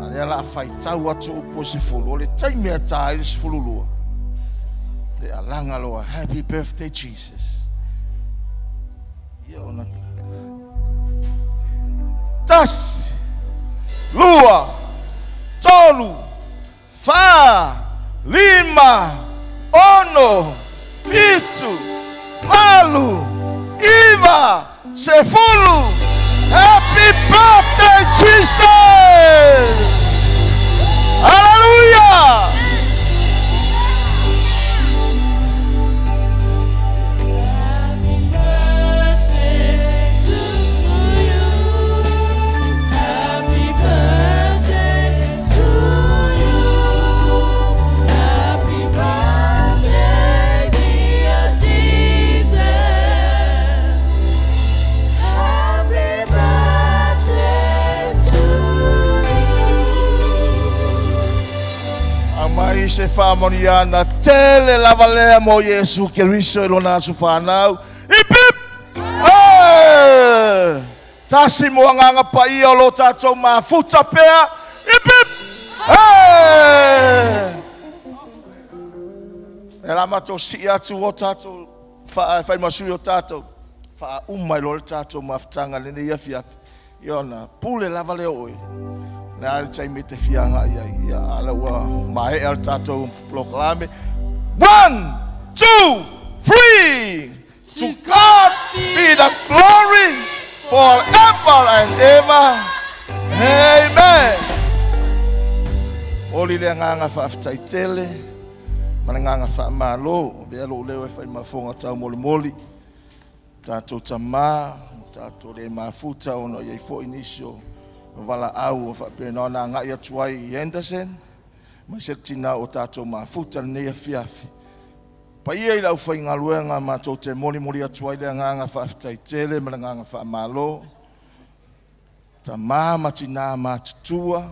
Ale ala fai tau atu upo sifulu. O le taimi a tai sifulu lua. Le alanga loa. Happy birthday Jesus. Ia ona. Tas. Lua. Tolu. Fa. Lima. Ono. Pitu. Malu. Iva. Sefulu. Happy birthday, Jesus! Hallelujah! Mai se whamoniana tele lava lea mo Yesu Keriso e lona asu whanau. Ipip! Tasi mo anganga pa ia o lo tatou mafuta pea. Ipip! E la mato si atu o tatou whai masui o tatou. Wha umai lo le tatou mafutanga lene iafiafi. Iona, pule lava lea oi. Na ale tai me te fianga ia ala wa mai el tato proclame 1 2 3 to God be the glory forever and ever. Amen. Oli le nganga fa aftaitele mananga fa malo be lo le fa mafonga ta moli tato tama tato le mafuta ono ye fo inisio wala au fa pena na nga ia tuai Henderson ma setina o tato mafuta ne fiafi pa ia ila u fainga luenga ma to te moli atuai le nga fa aftaitele ma nga fa malo ta mama tina ma tutua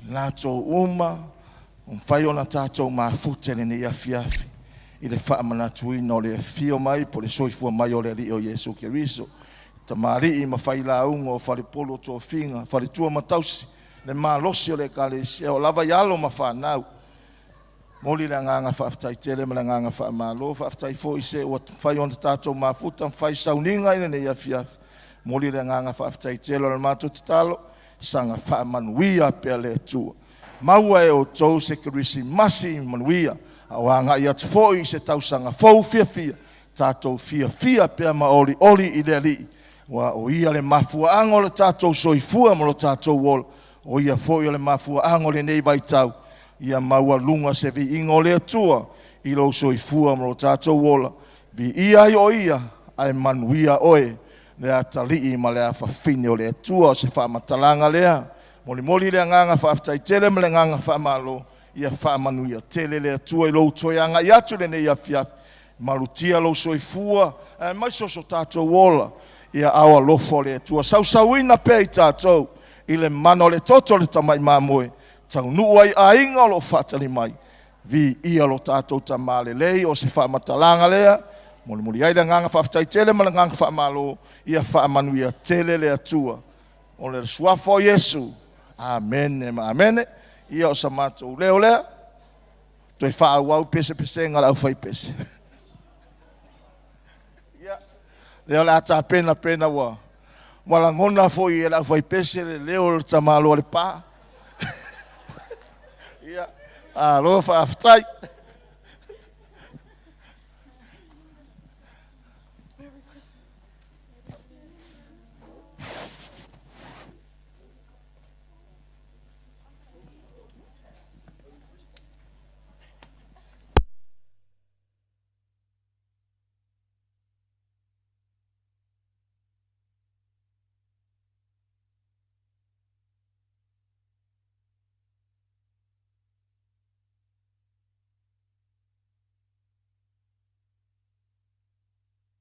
na to uma fai ona tato mafuta ne fiafi ile fa mana tui no le fio mai po le soifua mai o le ri o Yesu Keriso. Tamari ma fai la ungo fari polo to finga fari tua matausi le malosi o le kalesi o lava yalo ma fa nau moli la nganga fa aftai tele ma la nganga fa malo fa aftai fo ise o fai on tato ma futa fai sauninga ina ne ya fia moli la nganga fa aftai tele le mato talo sanga fa manuia pele tu maua e o to security masi manuia awanga ia fo ise tau sanga fo fia tato fia pe ma oli ideli wa o ia le mafua ango le tatou soifua mo le tatou wol o ia foi le mafua ango le nei vai tau ia maua lunga se vi ingo le tua i lo soifua mo le tatou wol vi ia o ia ai manuia oe le atali ma le afafine o le tua se fa matalanga lea moli le nganga fa aftai tele me le nganga fa malo ia fa manuia tele le tua i lo toyanga ia tu le nei afia malutia lo soifua mai so tatou wol ia awa lofo le tua sausauina pe i tātou i le mano le toto le tamai mamoe tau nuai a inga lo fatali mai vi ia lo tātou tamale lei o se wha matalanga lea moli ai le nganga whaftai tele ma le nganga wha malo ia wha manuia tele le atua o le suafo Yesu amen amen ia o sa matou leo lea toi wha au pese ngala au whai pese leo la ta pena wa wala ngona foi ela foi pese leo tamalo le pa ia a lo fa aftai